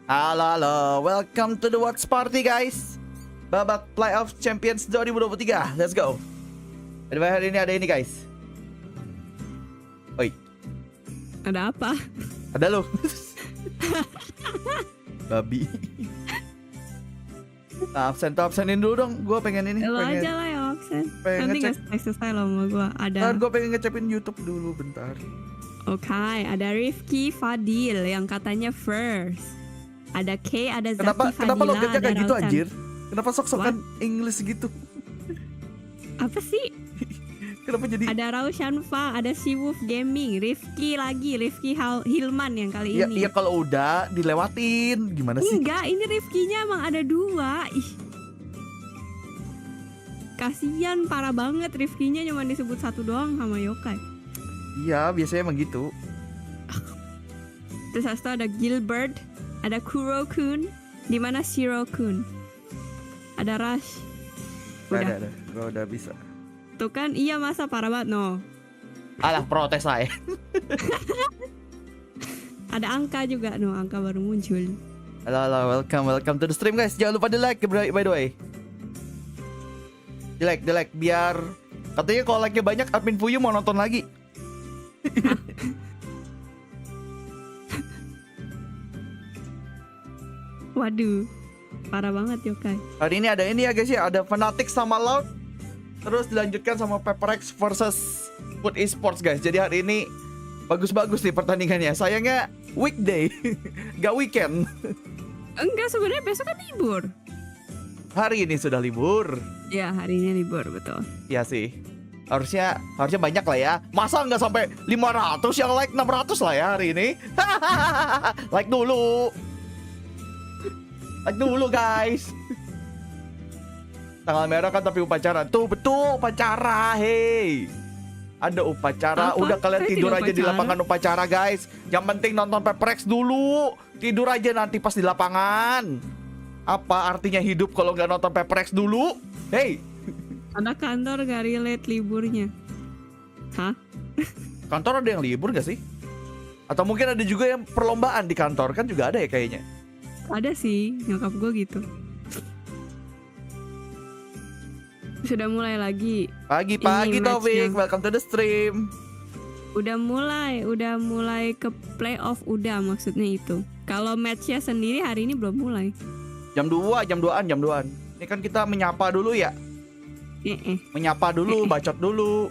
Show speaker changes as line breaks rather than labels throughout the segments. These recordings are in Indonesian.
Halo, welcome to the Watch Party guys. Babak Playoff Champions 2023. Let's go. Pada hari ini ada ini guys. Oi.
Ada apa?
Ada lo. Babi. Absenin dulu dong. Gue pengen ini.
Lo
pengen,
aja lah yang absen.
pengen
Nanti
ngecek.
gak selesai loh sama gue. Ada.
Gue pengen ngecapin YouTube dulu bentar.
Oke, ada Rifki Fadil yang katanya first. Ada K, ada Zaki Fadila.
Kenapa lo kayak
ada
gitu
Rausan.
anjir? Kenapa sok-sokan English gitu?
Apa sih?
Kenapa jadi?
Ada Raushanfa, ada Siwuf Gaming, Rifki Hilman yang kali ini.
Iya kalau udah dilewatin gimana sih?
Enggak, ini Rifkinya emang ada 2. Ih. Kasian, parah banget Rifkinya cuma disebut 1 doang sama yokai.
Iya, biasanya emang gitu.
Terus habis itu ada Gilbert, ada Kuro-kun, di mana Shiro-kun. Ada Rush. Udah.
Ada. Gue udah bisa.
Tuh kan, iya masa parah banget, no.
Alah, protes lah ya.
Ada Angka juga, no. Angka baru muncul.
Halo, welcome to the stream guys. Jangan lupa di like by the way. Di like biar katanya kalau like-nya banyak admin Fuyu mau nonton lagi.
Waduh, parah banget yokai.
Hari ini ada ini ya guys ya, ada Fnatic sama Loud. Terus dilanjutkan sama PRX versus FUT Esports guys. Jadi hari ini bagus-bagus nih pertandingannya. Sayangnya weekday, gak weekend.
Enggak, sebenarnya besok kan libur.
Hari ini sudah libur.
Ya, hari ini libur, betul.
Iya sih. Harusnya banyak lah ya. Masa nggak sampai 500 yang like 600 lah ya hari ini. Like dulu. Like dulu guys. Tanggal merah kan tapi upacara. Tuh betul upacara. Hey. Ada upacara.
Apa?
Udah kalian
Saya
tidur
tidak
aja di
upacara.
lapangan upacara guys. Yang penting nonton PRX dulu. Tidur aja nanti pas di lapangan. Apa artinya hidup kalau nggak nonton PRX dulu? Hey.
Ada kantor gak relate liburnya. Hah?
Kantor ada yang libur gak sih? Atau mungkin ada juga yang perlombaan di kantor. Kan juga ada ya kayaknya.
Ada sih, nyokap gue gitu. Sudah mulai lagi.
Pagi-pagi
Ini
Taufik,
matchnya.
welcome to the stream.
Udah mulai ke playoff udah maksudnya itu. Kalau matchnya sendiri hari ini belum mulai.
Jam 2-an. Ini kan kita menyapa dulu ya. Menyapa dulu, bacot dulu.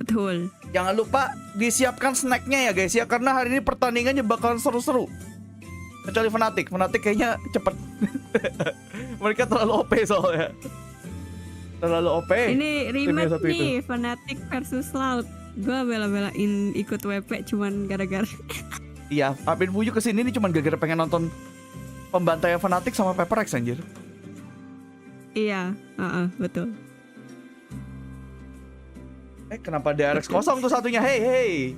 Betul.
Jangan lupa disiapkan snacknya ya guys ya. Karena hari ini pertandingannya bakalan seru-seru. Kecuali Fnatic kayaknya cepet. Mereka terlalu OP soalnya. Terlalu OP.
Ini rematch
satu
nih, Fnatic versus Loud. Gue bela-belain ikut WP cuman gara-gara.
Iya, Apin Fuyu kesini nih cuman gara-gara pengen nonton pembantaian Fnatic sama PRX anjir.
Iya, betul.
Kenapa DRX kosong tuh satunya? Hey.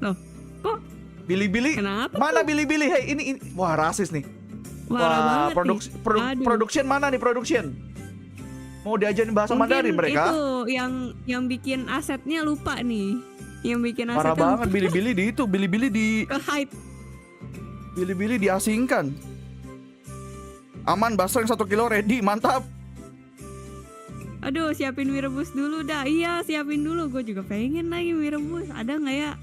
Loh, kok?
Billy.
Kenapa
Mana
tuh?
Billy? Hey, ini. Wah, rasis nih.
Parah banget nih. Aduh.
Production mana nih production? Mau diajarin bahasa
Mungkin
Mandarin mereka?
itu yang bikin asetnya lupa nih. Yang bikin
Parah
asetnya
banget Billy di itu. Billy di
ke hide.
Billy diasingkan. Aman, basreng 1 kilo ready, mantap.
Aduh, siapin mie rebus dulu dah. Iya, siapin dulu. Gue juga pengen lagi mie rebus. Ada nggak ya?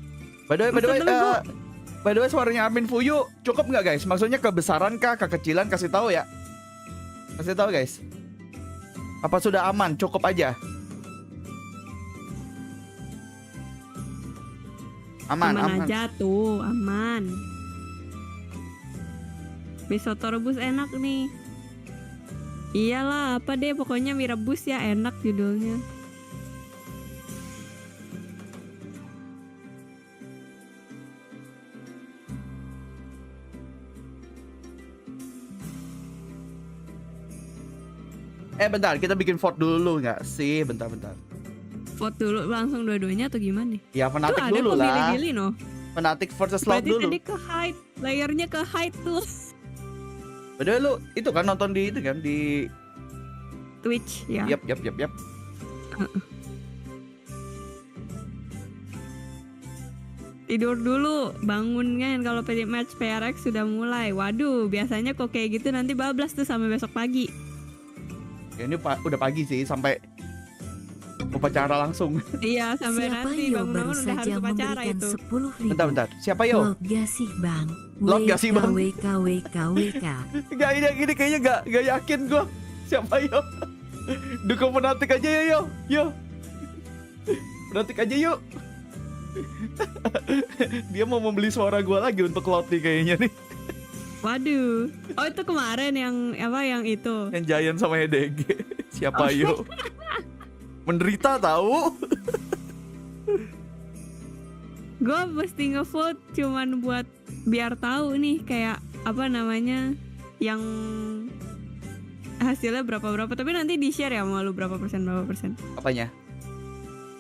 By the way, suaranya Armin Fuyu cukup nggak guys? Maksudnya kebesaran kah, kekecilan? Kasih tahu ya. Kasih tahu guys. Apa sudah aman? Cukup aja. Aman.
aja tuh, aman. Mie soto rebus enak nih. Iyalah, apa deh pokoknya mie rebus ya enak judulnya.
Bentar, kita bikin vote dulu nggak sih? Bentar.
Vote dulu langsung dua-duanya atau gimana?
Ya Fnatic
Tuh,
dulu
ada
lah.
pilih-pilih no.
Fnatic versus Loud
Berarti
dulu.
tadi ke hide, layernya ke hide tuh.
Padahal lu itu kan nonton di itu kan di
Twitch ya.
Yap.
Tidur dulu, bangun kan kalau match PRX sudah mulai. Waduh, biasanya kok kayak gitu nanti bablas tuh sampai besok pagi.
Ya ini udah pagi sih, sampai upacara langsung.
Iya, sampai
Siapa
nanti
yo
bangun-bangun
baru
udah
saja
harus upacara
memberikan
itu.
10.000.
Bentar. Siapa yo?
Log gak sih bang?
Log gak sih, Bang?
WK.
Gak ini gini kayaknya gak yakin gua. Siapa yo? Dukung Fnatic aja ya yo. Fnatic aja yuk. Dia mau membeli suara gua lagi untuk Cloud nih kayaknya nih.
Waduh. Oh, itu kemarin yang apa yang itu?
Yang Giant sama EDG. Siapa yo? Menderita tahu.
Gue mesti ngevote cuman buat biar tahu nih kayak apa namanya yang hasilnya berapa, tapi nanti di share ya sama lu berapa persen.
Apanya?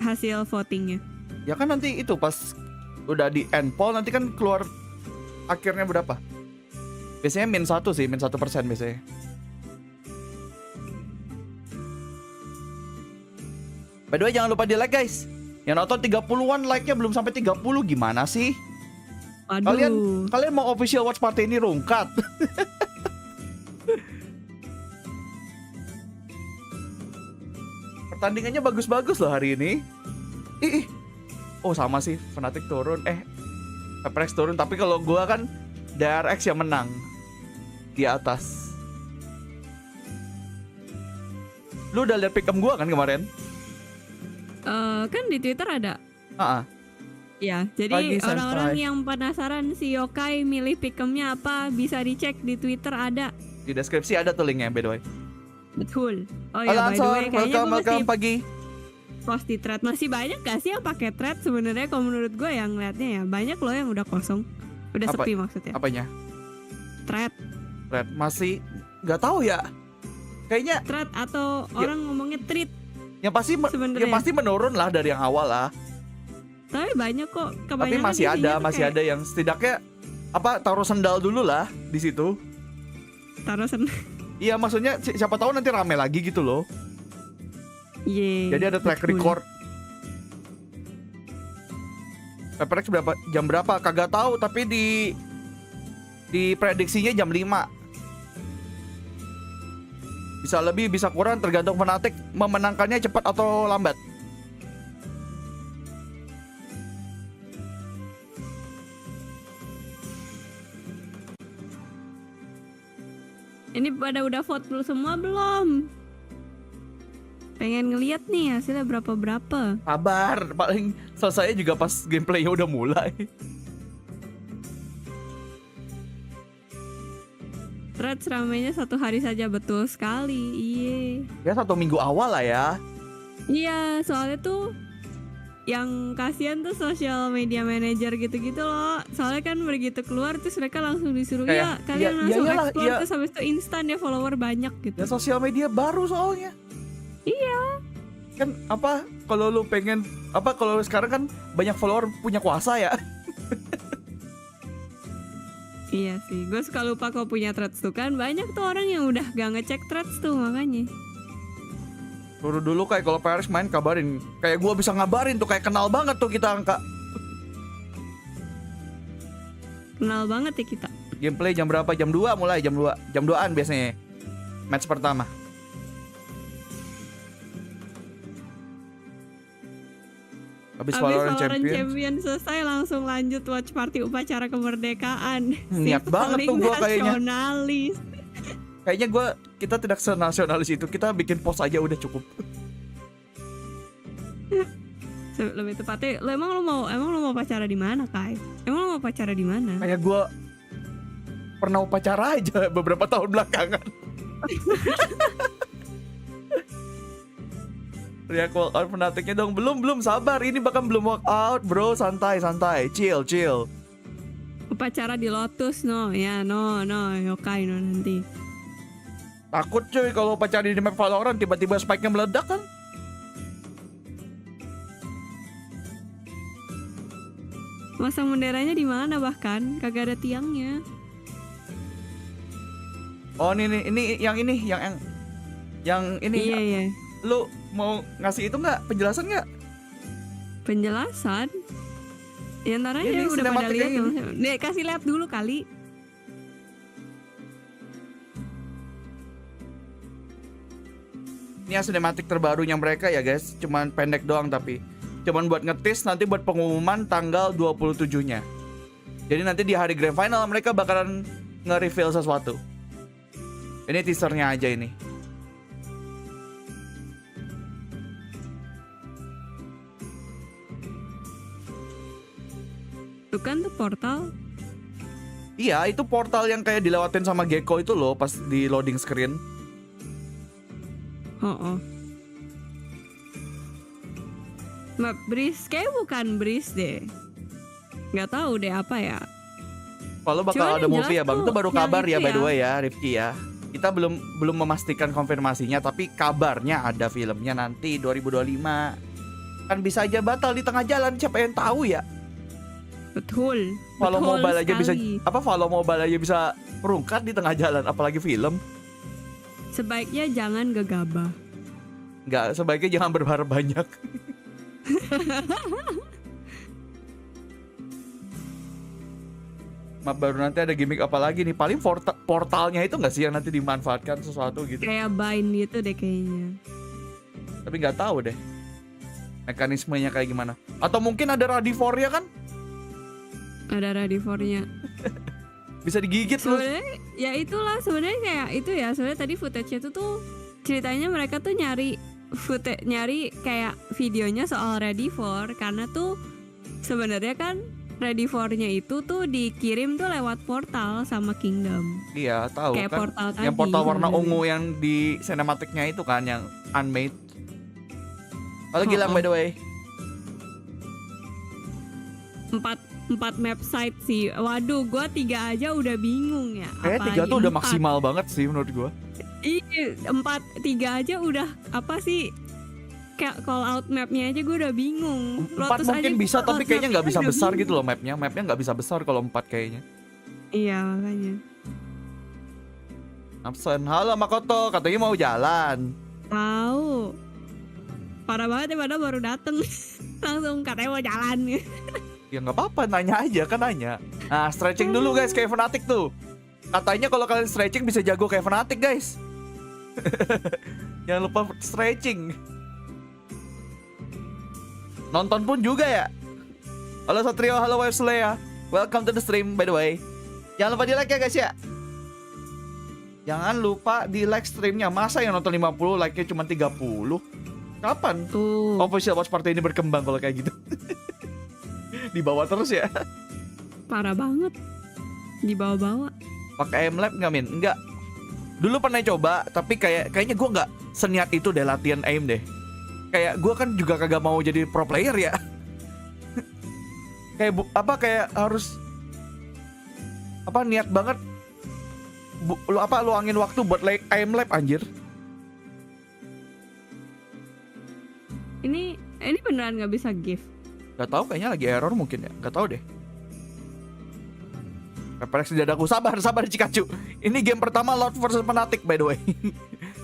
Hasil votingnya.
Ya kan nanti itu pas udah di end poll nanti kan keluar akhirnya berapa? Biasanya -1 sih, -1% biasanya. By the way jangan lupa di like guys. Yang nonton 30-an like-nya belum sampai 30 gimana sih?
Waduh.
Kalian mau official watch party ini rungkat? Pertandingannya bagus-bagus loh hari ini. Ih. Oh sama sih, Fnatic turun. PRX turun, tapi kalau gua kan DRX yang menang di atas. Lu udah lihat pick'em gua kan kemarin?
Kan di Twitter ada. Ya, jadi
Pagi,
orang-orang
Senpai.
yang penasaran si yokai milih pick'emnya apa bisa dicek di Twitter ada.
Di deskripsi ada tuh linknya by the way.
Betul. Oh
Halo
ya, by the way,
Ansor,
kayaknya gue mesti
welcome pagi.
post di thread. Masih banyak gak sih yang pakai thread sebenarnya? Kalau menurut gue yang ngeliatnya ya banyak loh yang udah kosong, udah
Apa-
sepi maksudnya.
Apanya?
Thread,
Red masih nggak tahu ya. Kayaknya
thread atau
Ya.
orang ngomongnya tweet.
yang pasti
Sebenarnya.
yang pasti menurun lah dari yang awal lah.
Tapi banyak kok.
Tapi
Kebanyakan
masih
isinya
ada,
tuh
masih
kayak
ada yang setidaknya apa taruh sendal dulu lah di situ.
taruh sen.
Iya maksudnya siapa tahu nanti rame lagi gitu loh.
Iya.
Jadi ada track
betul.
record. PRX jam berapa? Kagak tahu tapi di prediksinya jam 5. Bisa lebih, bisa kurang tergantung Fnatic memenangkannya cepat atau lambat.
Ini pada udah vote dulu semua belum? Pengen ngeliat nih hasilnya berapa.
Sabar, paling selesai juga pas gameplaynya udah mulai.
Thread ramainya 1 hari saja, betul sekali. Iya.
Ya 1 minggu awal lah ya.
Iya, soalnya tuh yang kasihan tuh social media manager gitu-gitu loh. Soalnya kan begitu keluar terus mereka langsung disuruh
Kayak,
ya kalian
iya,
langsung
iyalah,
explore
iya.
terus habis itu instan ya follower banyak gitu.
Ya sosial media baru soalnya.
Iya.
Kan apa kalau lu pengen apa kalau sekarang kan banyak follower punya kuasa ya.
Iya sih, gue suka lupa kalau punya threads tuh kan banyak tuh orang yang udah gak ngecek threads tuh makanya.
Suruh dulu kayak kalau PRX main kabarin. Kayak gua bisa ngabarin tuh kayak kenal banget tuh kita angka.
Kenal banget ya kita.
Gameplay jam berapa? Jam 2 mulai jam 2. Jam 2-an biasanya. Match pertama. Habis
Abis
Valorant
Valorant
Champion.
Champion selesai langsung lanjut watch party upacara kemerdekaan.
Niat
Si
banget
paling
tuh gua kayaknya.
nasionalis.
Kayaknya kita tidak senasionalis itu. Kita bikin post aja udah cukup.
Lebih tepatnya, emang lu mau pacara di mana, Kai? Emang lu mau pacara di mana?
Kayak gue pernah upacara aja beberapa tahun belakangan. React walkout Fnaticnya dong. Belum sabar. Ini bahkan belum walkout bro. Santai. Chill.
Upacara di Lotus no yokai no nanti.
Takut cuy kalau upacara di map Valorant tiba-tiba spike-nya meledak kan.
Masang benderanya di mana bahkan kagak ada tiangnya.
Oh ini yang ini.
Iya.
Lu mau ngasih itu nggak penjelasan nggak?
Penjelasan. Ya ntar aja
Ini
udah pada
sinematik
lihat
aja.
ya. Dek kasih lihat dulu kali.
Ini yang sinematik terbarunya mereka ya guys. Cuman pendek doang tapi. Cuman buat ngetis nanti buat pengumuman tanggal 27-nya. Jadi nanti di hari grand final mereka bakalan nge-reveal sesuatu. Ini teasernya aja ini.
Tuh kan tuh portal.
Iya, itu portal yang kayak dilewatin sama Gecko itu loh pas di loading screen.
Oh. Map breeze kayak bukan breeze deh. Nggak tahu deh apa ya.
Kalau bakal
Cuman
ada
yang
movie ya
jelas
bang,
tuh
itu baru
yang
kabar
itu
ya by the
ya.
way ya Rifki ya. Kita belum memastikan konfirmasinya, tapi kabarnya ada filmnya nanti 2025. Kan bisa aja batal di tengah jalan, siapa yang tahu ya.
Betul.
Follow
betul
mobile aja bisa
sekali.
follow mobile aja bisa merungkat di tengah jalan, apalagi film.
Sebaiknya jangan gegabah.
Nggak, sebaiknya jangan berharap banyak. Map baru nanti ada gimmick apa lagi nih? Paling portalnya itu nggak sih yang nanti dimanfaatkan sesuatu gitu.
Kayak bind gitu deh kayaknya.
Tapi nggak tahu deh mekanismenya kayak gimana. Atau mungkin ada radifornya kan?
Ada radifornya.
Bisa digigit loh.
Sebenarnya ya itulah sebenarnya kayak itu ya. Sebenarnya tadi footage-nya itu tuh ceritanya mereka tuh nyari kayak videonya soal radifor karena tuh sebenarnya kan radifornya itu tuh dikirim tuh lewat portal sama Kingdom.
Iya tahu
Kayak
kan.
portal tadi.
Yang portal warna
sebenarnya.
ungu yang di sinematiknya itu kan yang unmade. Kalau Gilang by the way.
4 map site sih. Waduh, gua 3 aja udah bingung ya.
Kayak 3 tuh udah maksimal banget sih menurut gua.
Iya, 3 aja udah apa sih? Kayak call out mapnya aja gue udah bingung.
4
Lotus
mungkin
aja
bisa
gua
tapi
call out
kayaknya nggak bisa
mapnya
besar
udah
gitu loh mapnya. Mapnya nggak bisa besar kalau 4 kayaknya.
Iya makanya.
Absen, halo Makoto, katanya mau jalan.
Tahu. Parah banget ya padahal baru dateng. Langsung katanya mau jalan.
Ya nggak apa-apa, nanya aja kan nanya. Nah stretching dulu guys kayak fanatik tuh. Katanya kalau kalian stretching bisa jago kayak fanatik guys. Jangan lupa stretching. Nonton pun juga ya. Halo Satrio, halo Wesley ya. Welcome to the stream by the way. Jangan lupa di like ya guys ya. Jangan lupa di like streamnya. Masa yang nonton 50 like-nya cuma 30? Kapan
Tuh.
official watch party ini berkembang kalau kayak gitu? Di bawah terus ya.
Parah banget. Dibawa-bawa.
Pakai aim lab nggak Min? Enggak. Dulu pernah coba, tapi kayaknya gue nggak seniat itu deh latihan aim deh. Kayak gue kan juga kagak mau jadi pro player ya. Kayak harus niat banget. Luangin waktu buat aim lab anjir.
Ini beneran nggak bisa gift.
Gak tahu kayaknya lagi error mungkin ya. Gak tahu deh. PRX di dadaku. Sabar Cikacu. Ini game pertama Lord versus Fanatic by the way.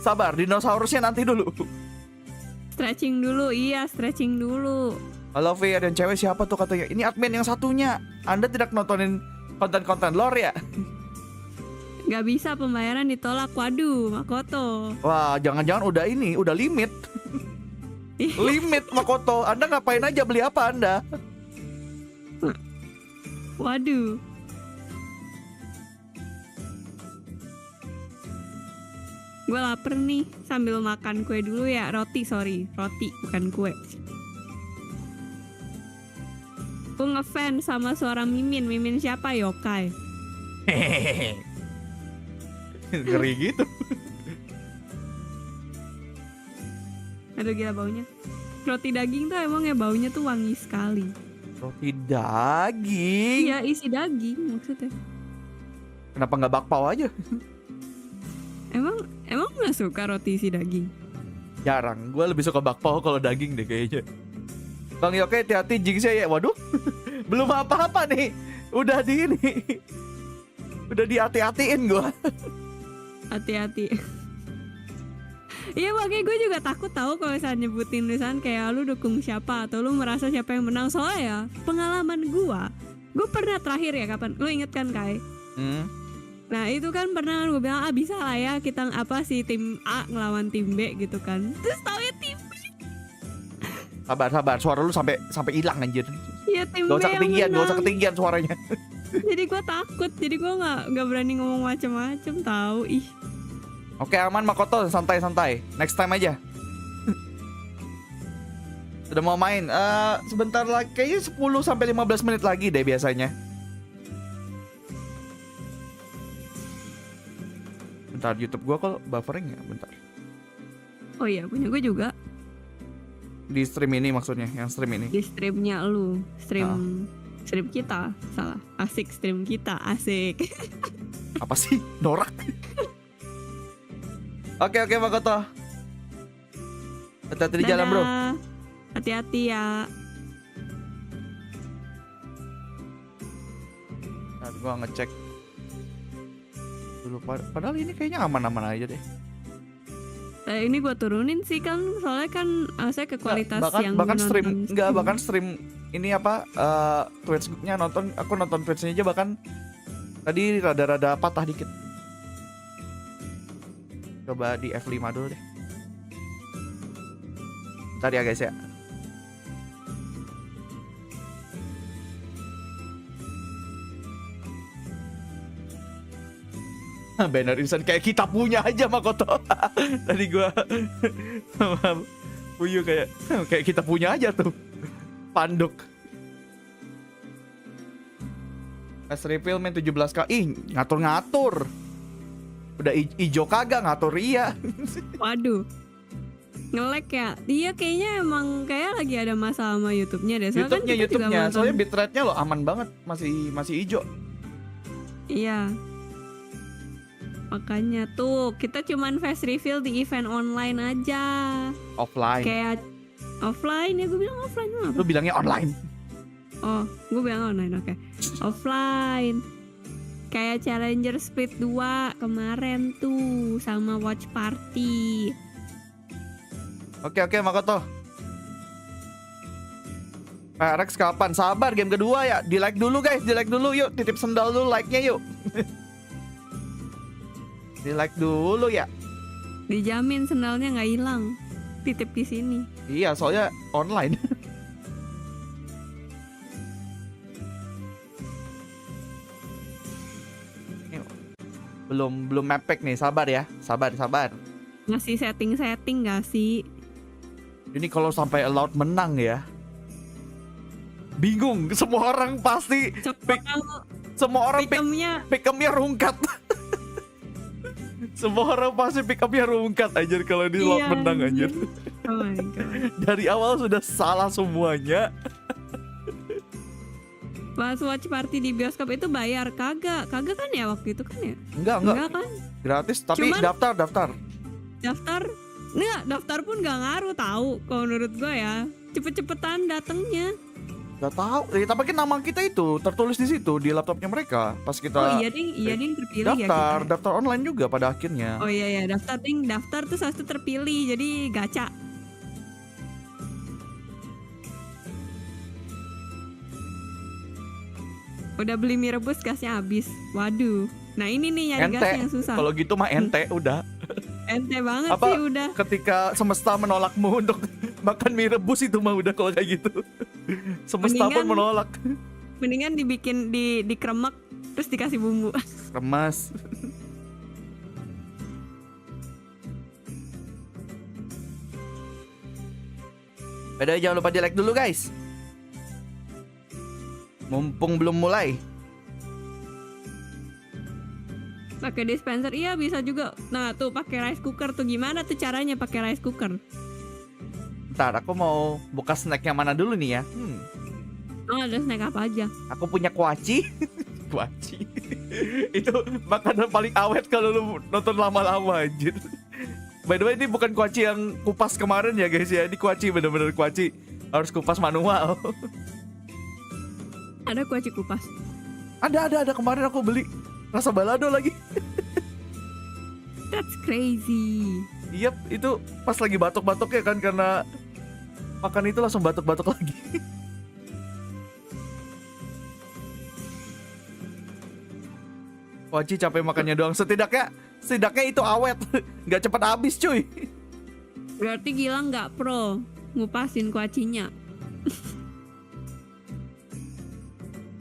Sabar, dinosaurusnya nanti dulu.
Stretching dulu, iya stretching dulu.
Halo V, ada yang cewek siapa tuh katanya? Ini admin yang satunya. Anda tidak nontonin konten-konten lore ya?
Gak bisa pembayaran ditolak. Waduh, Makoto.
Wah, jangan-jangan udah limit. Limit Makoto. Anda ngapain aja, beli apa Anda?
Waduh. Gue lapar nih, sambil makan kue dulu ya. Roti bukan kue. Gue ngefans sama suara Mimin. Mimin siapa? Yokai.
Ngeri gitu.
Aduh gila baunya. Roti daging tuh emang ya baunya tuh wangi sekali.
Roti daging.
Iya isi daging maksudnya.
Kenapa nggak bakpao aja?
Emang gak suka roti isi daging?
Jarang. Gue lebih suka bakpao kalau daging deh kayaknya. Bang Yoke hati-hati jinxnya ya. Waduh. Belum apa-apa nih. Udah Udah dihati-hatiin gue.
Hati-hati. Iya makanya gue juga takut tahu kalau misalnya nyebutin tulisan kayak lu dukung siapa atau lu merasa siapa yang menang. Soalnya ya pengalaman gue pernah terakhir ya kapan? Lu inget kan Kai? Nah itu kan pernah gue bilang bisa lah ya kita si tim A ngelawan tim B gitu kan. Terus tau ya tim B.
Sabar, suara lu sampai hilang anjir.
Iya tim
Gak
B
usah ketinggian,
yang
gak usah
menang.
ketinggian suaranya.
Jadi gue takut, jadi gue nggak berani ngomong macem-macem tahu ih.
Oke aman Makoto, santai. Next time aja. Sudah mau main. Sebentar lagi, kayaknya 10-15 menit lagi deh biasanya. Bentar, YouTube gua kok buffering ya, bentar.
Oh iya, punya gue juga.
Di stream ini maksudnya, yang stream ini.
Di streamnya lu, stream kita, salah. Asik stream kita, asik.
Apa sih? Norak. Oke, Makoto. Hati-hati di jalan, bro.
Dadah. Hati-hati ya.
Nah, gua ngecek dulu. Padahal ini kayaknya aman-aman aja deh.
Ini gue turunin sih kan, soalnya kan saya ke kualitas yang
bahkan
menonton
bahkan stream ini apa Twitch-nya aku nonton Twitch-nya aja bahkan tadi rada-rada patah dikit. Coba di F5 dulu deh. Bentar ya guys ya. Banner Irsen kayak kita punya aja Makoto. Tadi gua sama Fuyu kayak kita punya aja tuh. Panduk. Facereveal main 17k. Ih, ngatur-ngatur. Udah ijo kagak ngatur iya.
Waduh. Nge-lag ya. Dia kayaknya emang kayak lagi ada masalah sama YouTube-nya deh. Soalnya kan kita juga
YouTube-nya.
nonton.
Soalnya bitrate-nya loh aman banget, masih ijo.
Iya. Makanya tuh kita cuman face reveal di event online aja.
Offline.
Kayak offline ya, gue bilang offline apa?
Lu bilangnya online.
Oh, gue bilang online, oke. Offline. Kayak Challenger Split 2 kemarin tuh sama Watch Party.
Oke, Makoto. PRX kapan? Sabar, game kedua ya. Di like dulu guys, di like dulu yuk. Titip sendal dulu like-nya yuk. Di like dulu ya.
Dijamin sendalnya nggak hilang. Titip di sini.
Iya, soalnya online. belum map pack nih, sabar ya. Sabar.
Masih setting nggak sih?
Ini kalau sampai allowed menang ya. Bingung, semua orang pasti semua orang pick-up-nya rungkat. Semua orang pasti pick-up-nya rungkat anjir kalau di allowed menang anjir.
Oh my God.
Dari awal sudah salah semuanya.
Pas watch party di bioskop itu bayar kagak kan ya waktu itu kan ya?
Enggak
kan?
Gratis tapi
Cuman, daftar pun gak ngaruh tahu kalau menurut gue ya. Cepet-cepetan datangnya.
Gak tahu, tapi kan nama kita itu tertulis di situ di laptopnya mereka pas kita.
Oh iya ding terpilih
daftar,
ya kita.
Daftar online juga pada akhirnya.
Oh iya daftar terus habis itu terpilih jadi gacha. Udah beli mie rebus gasnya habis. Waduh. Nah ini nih nyari gas yang susah.
Kalau gitu mah ente udah.
Ente banget
Apa,
sih udah.
Ketika semesta menolakmu untuk makan mie rebus itu mah udah kalau kayak gitu. Semesta pun menolak.
Mendingan dibikin dikremek terus dikasih bumbu.
Remas. Beda jangan lupa di like dulu guys. Mumpung belum mulai.
Pakai dispenser iya bisa juga. Nah tuh pakai rice cooker tuh gimana tuh caranya pakai rice cooker?
Ntar aku mau buka snack yang mana dulu nih ya.
Oh ada snack apa aja?
Aku punya kuaci. Kuaci. Itu makanan paling awet kalau lu nonton lama-lama anjir. By the way ini bukan kuaci yang kupas kemarin ya guys ya. Ini kuaci bener-bener kuaci. Harus kupas manual.
Ada kuaci kupas?
Ada kemarin aku beli. Rasa balado lagi.
That's crazy.
Iya, itu pas lagi batuk-batuk ya kan, karena makan itu langsung batuk-batuk lagi. Waji capek makannya doang. Setidaknya itu awet. Nggak cepat habis cuy.
Berarti Gilang nggak pro ngupasin kuacinya.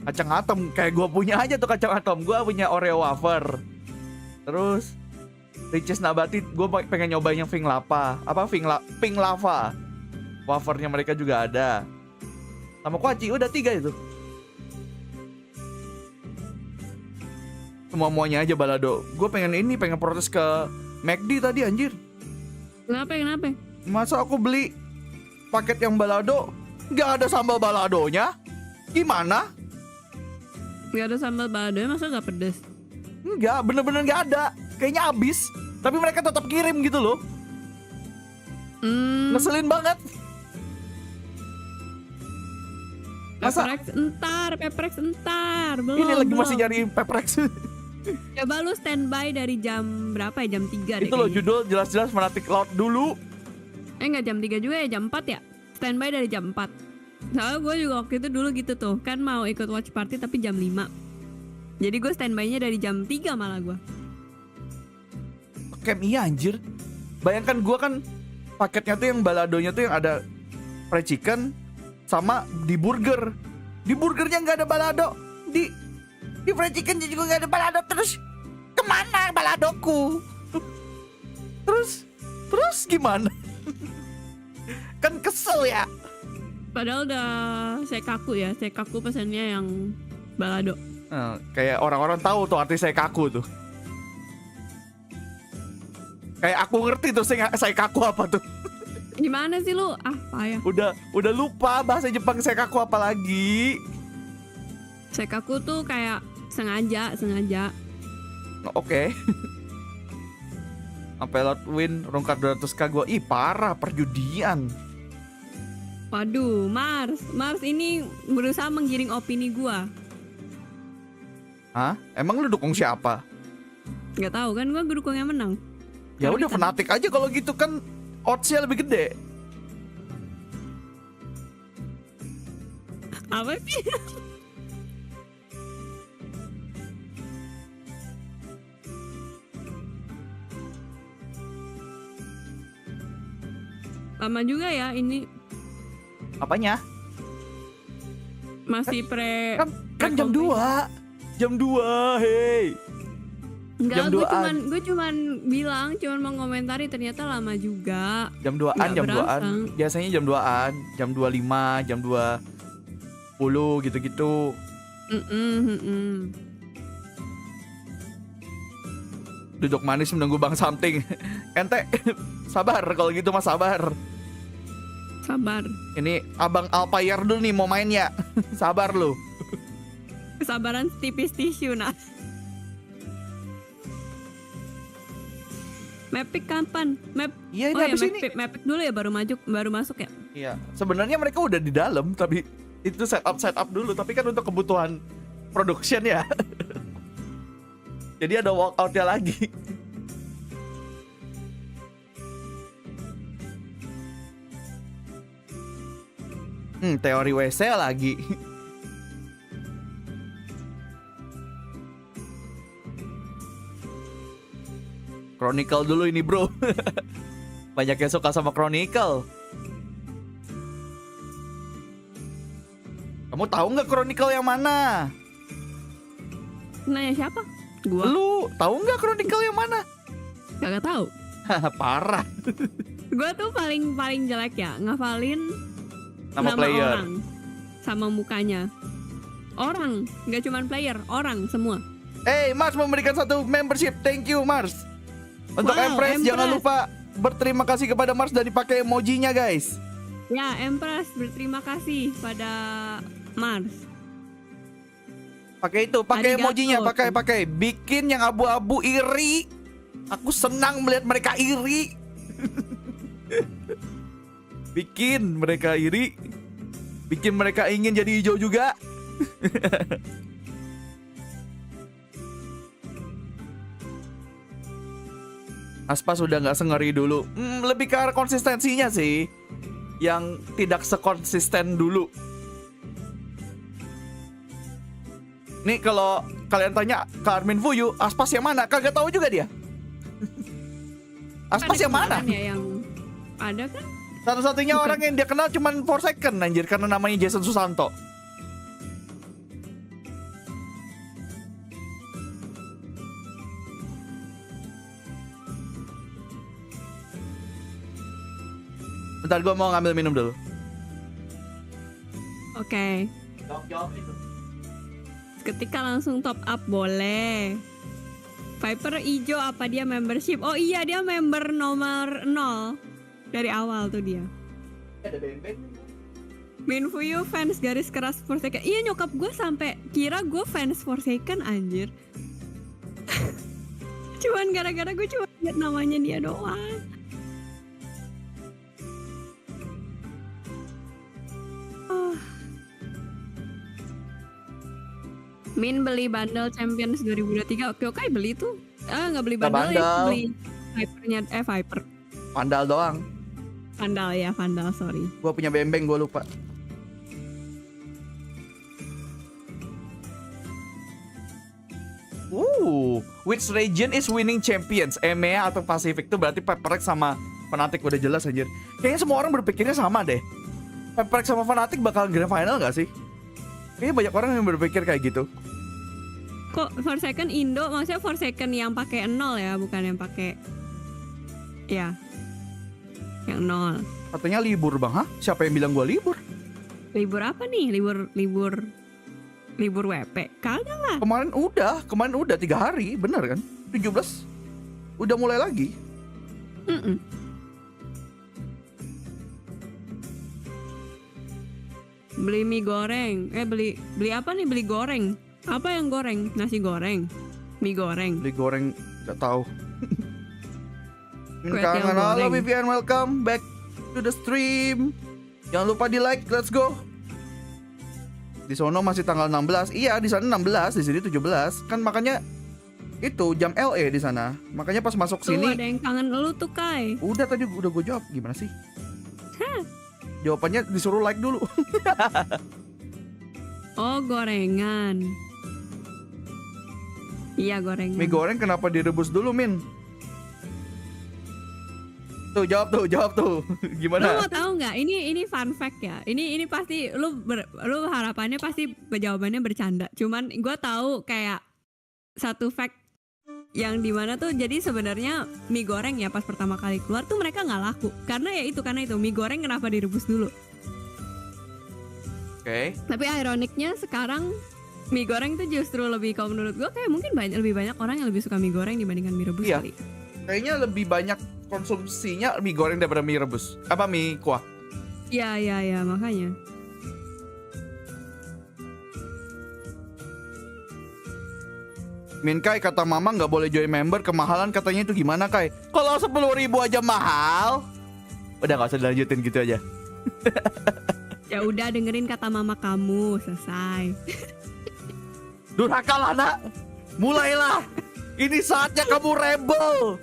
Kacang atom kayak gue punya aja tuh kacang atom. Gue punya Oreo wafer. Terus Riches Nabati, gue pengen nyobain yang Pink Lava. Pink Lava. Wafernya mereka juga ada. Sama kuaci, udah 3 itu. Semuanya aja balado. Gue pengen protes ke McD tadi anjir.
Kenapa?
Masa aku beli paket yang balado nggak ada sambal baladonya? Gimana?
Gak ada sambal baladonya, masa gak pedes?
Enggak, bener-bener nggak ada. Kayaknya habis. Tapi mereka tetap kirim gitu loh. Ngeselin banget. Masa
PRX entar. Belum.
ini lagi masih nyari PRX.
Coba lu standby dari jam berapa ya? Jam 3 deh.
Itu loh judul jelas-jelas Fanatic Cloud dulu.
Enggak jam 3 juga ya, jam 4 ya? Standby dari jam 4. Soalnya gue juga waktu itu dulu gitu tuh. Kan mau ikut watch party tapi jam 5. Jadi gue standby-nya dari jam 3 malah gue.
Camp iya anjir. Bayangkan gue kan paketnya tuh yang baladonya tuh yang ada fried chicken sama di burger. Di burgernya nggak ada balado. Di fried chickennya juga nggak ada balado. Terus kemana baladoku? Terus gimana? Kan kesel ya.
Padahal udah saya kaku pesannya yang balado.
Kayak orang-orang tahu tuh arti saya kaku tuh. Kayak aku ngerti tuh saya kaku apa tuh.
Gimana sih lu? Payah.
Udah lupa bahasa Jepang saya kaku apa lagi.
Sekaku tuh kayak sengaja.
Oke. Sampai lot win rongkar 200k gua. Ih parah, perjudian.
Waduh, Mars ini berusaha menggiring opini gua.
Hah? Emang lu dukung siapa?
Gak tahu kan, gua dukung yang menang.
Ya udah Fnatic aja kalau gitu kan odds-nya lebih gede.
Apa sih? Lama juga ya ini.
Apanya?
Masih
Kan jam 2. Jam 2, hey.
Enggak, gue cuman bilang, cuman mau komentari ternyata lama juga.
Jam 2-an. Biasanya jam 2-an, jam 25, jam 20 gitu-gitu. Duduk manis menunggu Bang Something. Ente sabar kalau gitu mah sabar. Ini Abang Alpayer dulu nih mau main ya. Sabar lu.
Kesabaran tipis tisu nah. Mapik kapan?
Iya ini habis ini.
Mapik dulu ya baru masuk ya.
Iya, sebenarnya mereka udah di dalam tapi itu setup dulu, tapi kan untuk kebutuhan production ya. Jadi ada walkoutnya lagi. Teori WC lagi. Chronicle dulu ini bro. Banyak yang suka sama Chronicle. Kamu tahu nggak Chronicle yang mana?
Nanya siapa? Gua.
Lu tahu nggak Chronicle yang mana?
Gak tahu.
Parah.
Gua tuh paling jelek ya ngafalin
nama player
orang sama mukanya. Orang, nggak cuman player, orang semua.
Mars memberikan 1 membership. Thank you Mars. Untuk Empress jangan lupa berterima kasih kepada Mars dan dipakai emojinya guys.
Ya, Empress berterima kasih pada Mars.
Pakai emojinya, pakai. Bikin yang abu-abu iri. Aku senang melihat mereka iri. Bikin mereka iri. Bikin mereka ingin jadi hijau juga. Aspas sudah nggak sengeri dulu. Lebih ke arah konsistensinya sih, yang tidak sekonsisten dulu. Nih kalau kalian tanya ke Armin Fuyu, Aspas yang mana? Kagak tahu juga dia. Aspas yang mana?
Ya, yang ada kan?
Satu-satunya
Bukan.
orang yang dia kenal cuman 4 second anjir, karena namanya Jason Susanto. Bentar, gue mau ngambil minum dulu.
Oke. Ketika langsung top up boleh. Viper hijau apa dia membership? Oh iya, dia member nomor 0 dari awal tuh dia.
Ada bembeng.
Min Fuyu fans garis keras Forsaken. Iya, nyokap gue sampai kira gue fans Forsaken anjir. Cuman gara-gara gue cuma lihat namanya dia doang. Min beli bundle Champions 2023. Oke, beli tuh. Nggak beli
Nggak
bundle ya,
bundle.
beli Vipernya. Viper.
Vandal doang.
Vandal ya, Vandal, sorry.
Gue punya bembeng, gue lupa. Which region is winning champions? EMEA atau Pacific? Itu berarti PRX sama Fnatic udah jelas anjir. Kayaknya semua orang berpikirnya sama deh. PRX sama Fnatic bakal grand final gak sih? Kayaknya banyak orang yang berpikir kayak gitu.
Kok Forsaken Indo, maksudnya Forsaken yang pakai 0 ya, bukan yang pakai ya. Yang 0.
Katanya libur bang, hah? Siapa yang bilang gue libur?
Libur apa nih? Libur WP. Kagak lah.
Kemarin udah 3 hari, bener kan? 17 udah mulai lagi.
Beli mie goreng. Beli apa nih? Beli goreng. Apa yang goreng? Nasi goreng. Mie goreng.
Beli goreng gak tahu.
Kue tiaw
Kangen, halo
goreng.
Vivian, welcome back to the stream. Jangan lupa di like, let's go. Di sono masih tanggal 16. Iya, di sana 16, di sini 17. Kan makanya itu jam LA di sana. Makanya pas masuk
Tuh
sini
ada yang kangen lu tuh, Kai.
udah tadi udah gue jawab. Gimana sih? Jawabannya disuruh like dulu.
Oh, gorengan. Iya, gorengan.
Mie goreng kenapa direbus dulu, Min? Tuh, jawab tuh.
Lu
Gimana?
mau tahu nggak? Ini fun fact ya. Ini pasti lu harapannya pasti jawabannya bercanda. Cuman gue tahu kayak satu fact yang dimana tuh jadi sebenarnya mie goreng ya pas pertama kali keluar tuh mereka nggak laku karena itu mie goreng kenapa direbus dulu.
Oke.
Tapi ironiknya sekarang mie goreng tuh justru lebih, kalau menurut gue kayak mungkin lebih banyak orang yang lebih suka mie goreng dibandingkan mie rebus
Iya.
kali.
Kayaknya lebih banyak konsumsinya mie goreng daripada mie rebus. Apa mie kuah?
Iya makanya.
Min Kai, kata mama nggak boleh join member, kemahalan katanya itu gimana Kai? Kalau 10.000 aja mahal. Udah nggak usah dilanjutin gitu aja.
Ya udah, dengerin kata mama kamu, selesai.
Durhaka lah nak. Mulailah. Ini saatnya kamu rebel.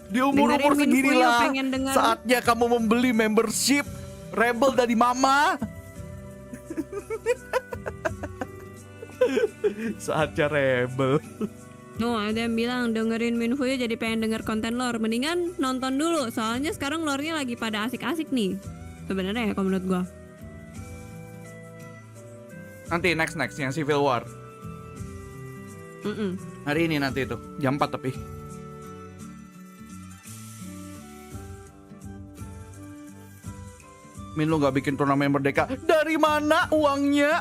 Di umur-umur
Dengerin Min
segini
Fuyu,
lah.
pengen denger.
Saatnya kamu membeli membership rebel dari mama. Saatnya rebel.
Oh, ada yang bilang dengerin Min Fuyu jadi pengen denger konten lore. Mendingan nonton dulu, soalnya sekarang lore-nya lagi pada asik-asik nih. Sebenarnya ya kalau menurut gua.
Nanti next yang Civil War. Hari ini nanti itu jam 4 tapi. Min, lu gak bikin turnamen merdeka. Dari mana uangnya?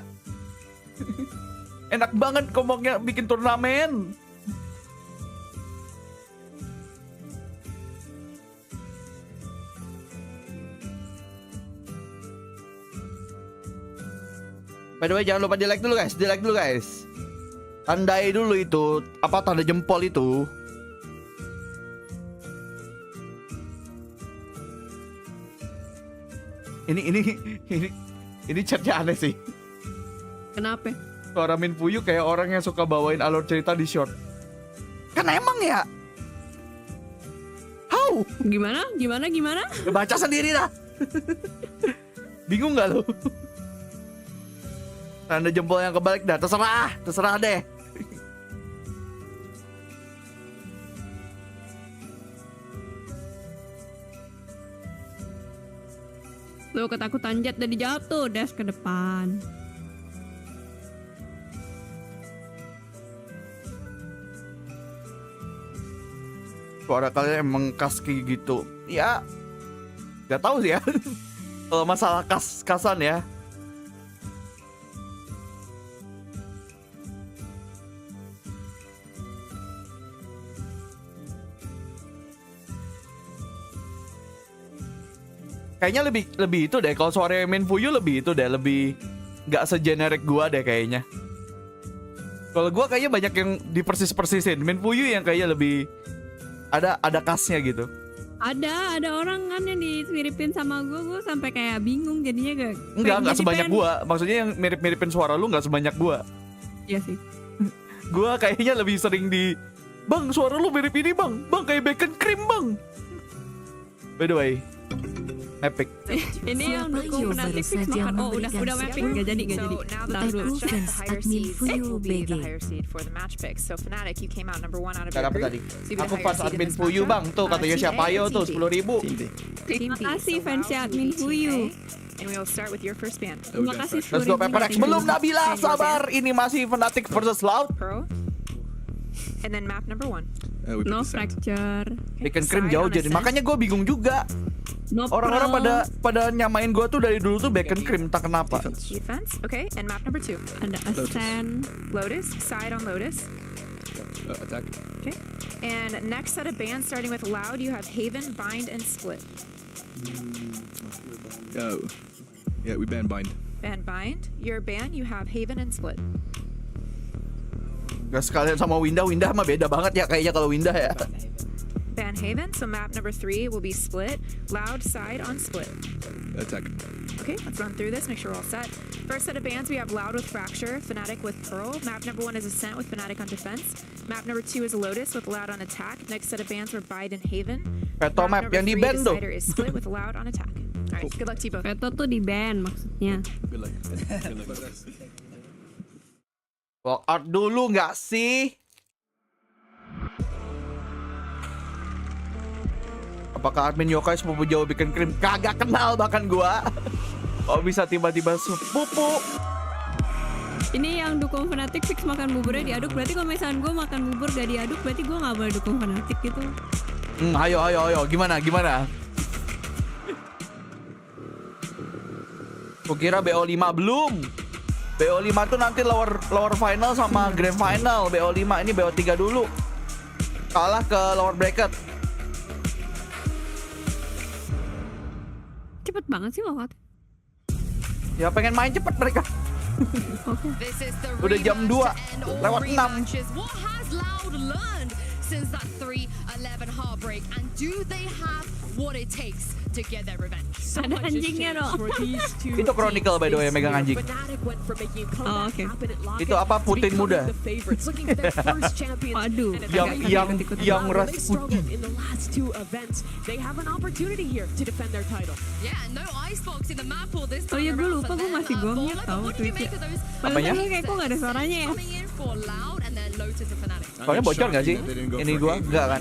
Enak banget ngomongnya bikin turnamen. By the way, jangan lupa di like dulu guys. Tandai dulu itu, apa tanda jempol itu. Ini chatnya aneh sih.
Kenapa?
Suara Min Fuyu kayak orang yang suka bawain alur cerita di short. Kan emang ya. How tahu.
Gimana?
Baca sendiri dah. Bingung nggak lo? Tanda jempol yang kebalik dah. Terserah deh.
Lo ketakutan Jet dari jatuh, dash ke depan.
Suara kalian emang khas kayak gitu. Ya, nggak tahu sih ya. Kalau masalah kasan ya. Kayaknya lebih itu deh. Kalau suara main fuyu lebih itu deh, lebih nggak segenerik gua deh kayaknya. Kalau gua kayaknya banyak yang dipersis-persisin. Main fuyu yang kayaknya lebih ada khasnya gitu.
Ada orang kan yang dimiripin sama gue sampai kayak bingung jadinya
Enggak sebanyak gua. Maksudnya yang mirip-miripin suara lu nggak sebanyak gua.
Iya sih.
Gua kayaknya lebih sering Bang, suara lu mirip ini bang kayak bacon cream bang. By the way, epic.
Ini yang dukung fanatik fix makan. Oh udah mapping gak jadi. Ntar dulu.
Gak dapet tadi. Aku pas admin fuyu bang. Tuh katanya siapa ayo tuh 10.000.
Terima kasih fansnya admin fuyu. Terima kasih 10.000.
Let's go PRX. Belum Nabila, sabar. Ini masih Fnatic versus Loud.
And then map number 1.
No fracture.
Bacon cream jauh jadi. Makanya gue bingung juga.
No
Orang-orang pada nyamain gue tuh dari dulu tuh bacon cream, tak kenapa.
Defense. Okay, and map number 2.
Ada Irsen.
Lotus, side on Lotus.
Attack.
Okay. And next set of bands starting with Loud, you have Haven, Bind, and Split.
Oh. Yeah, we ban bind.
Ban Bind. Your ban, you have Haven and Split.
Gak sekalian sama Windah mah beda banget ya kayaknya kalau Windah ya.
Ban Haven, so map number 3 will be Split. Loud, side on Split.
Attack.
Okay, let's run through this, make sure we're all set. First set of bands, we have Loud with Fracture, Fnatic with Pearl. Map number 1 is Ascent with Fnatic on Defense. Map number 2 is Lotus with Loud on Attack. Next set of bands were Bide and Haven.
Veto map yang di ban tuh.
Decider is Split with Loud on Attack. Alright, good luck to you both.
Veto tuh di ban maksudnya.
Good luck. Good luck.
Walk out dulu nggak sih? Apakah admin yokai sepupu jauh bikin krim? Kagak kenal bahkan gua. Kok bisa tiba-tiba sepupu?
Ini yang dukung fanatik fix makan buburnya diaduk. Berarti kalau misalnya gue makan bubur gak diaduk, berarti gue gak boleh dukung fanatik gitu.
Ayo. Gimana? Kukira BO5 belum. BO5 tuh nanti lower final sama grand final. BO5 ini BO3 dulu. Kalah ke lower bracket.
Cepet banget sih waktu.
Ya pengen main cepet mereka.
Oke.
Udah jam 2 lewat 6.
What has Loud learned since that 3-11 heartbreak, and do they have what it takes to get their revenge?
Ada anjingnya dong.
Itu Chronicle by the way megang anjing.
Oh, oke.
Itu apa Putin muda?
Waduh.
Yang Rasputin.
Yeah, no icebox in the map all this
Oh
time
iya gue
around
lupa
for
gue
them.
masih gue
Like,
tahu
what do we
tweetnya.
make of those
Apanya?
Padahal kayak kok gak ada suaranya ya.
coming in for Loud and then Lotus and Fnatic?
Soalnya bocor nggak sih? Ini gua nggak kan?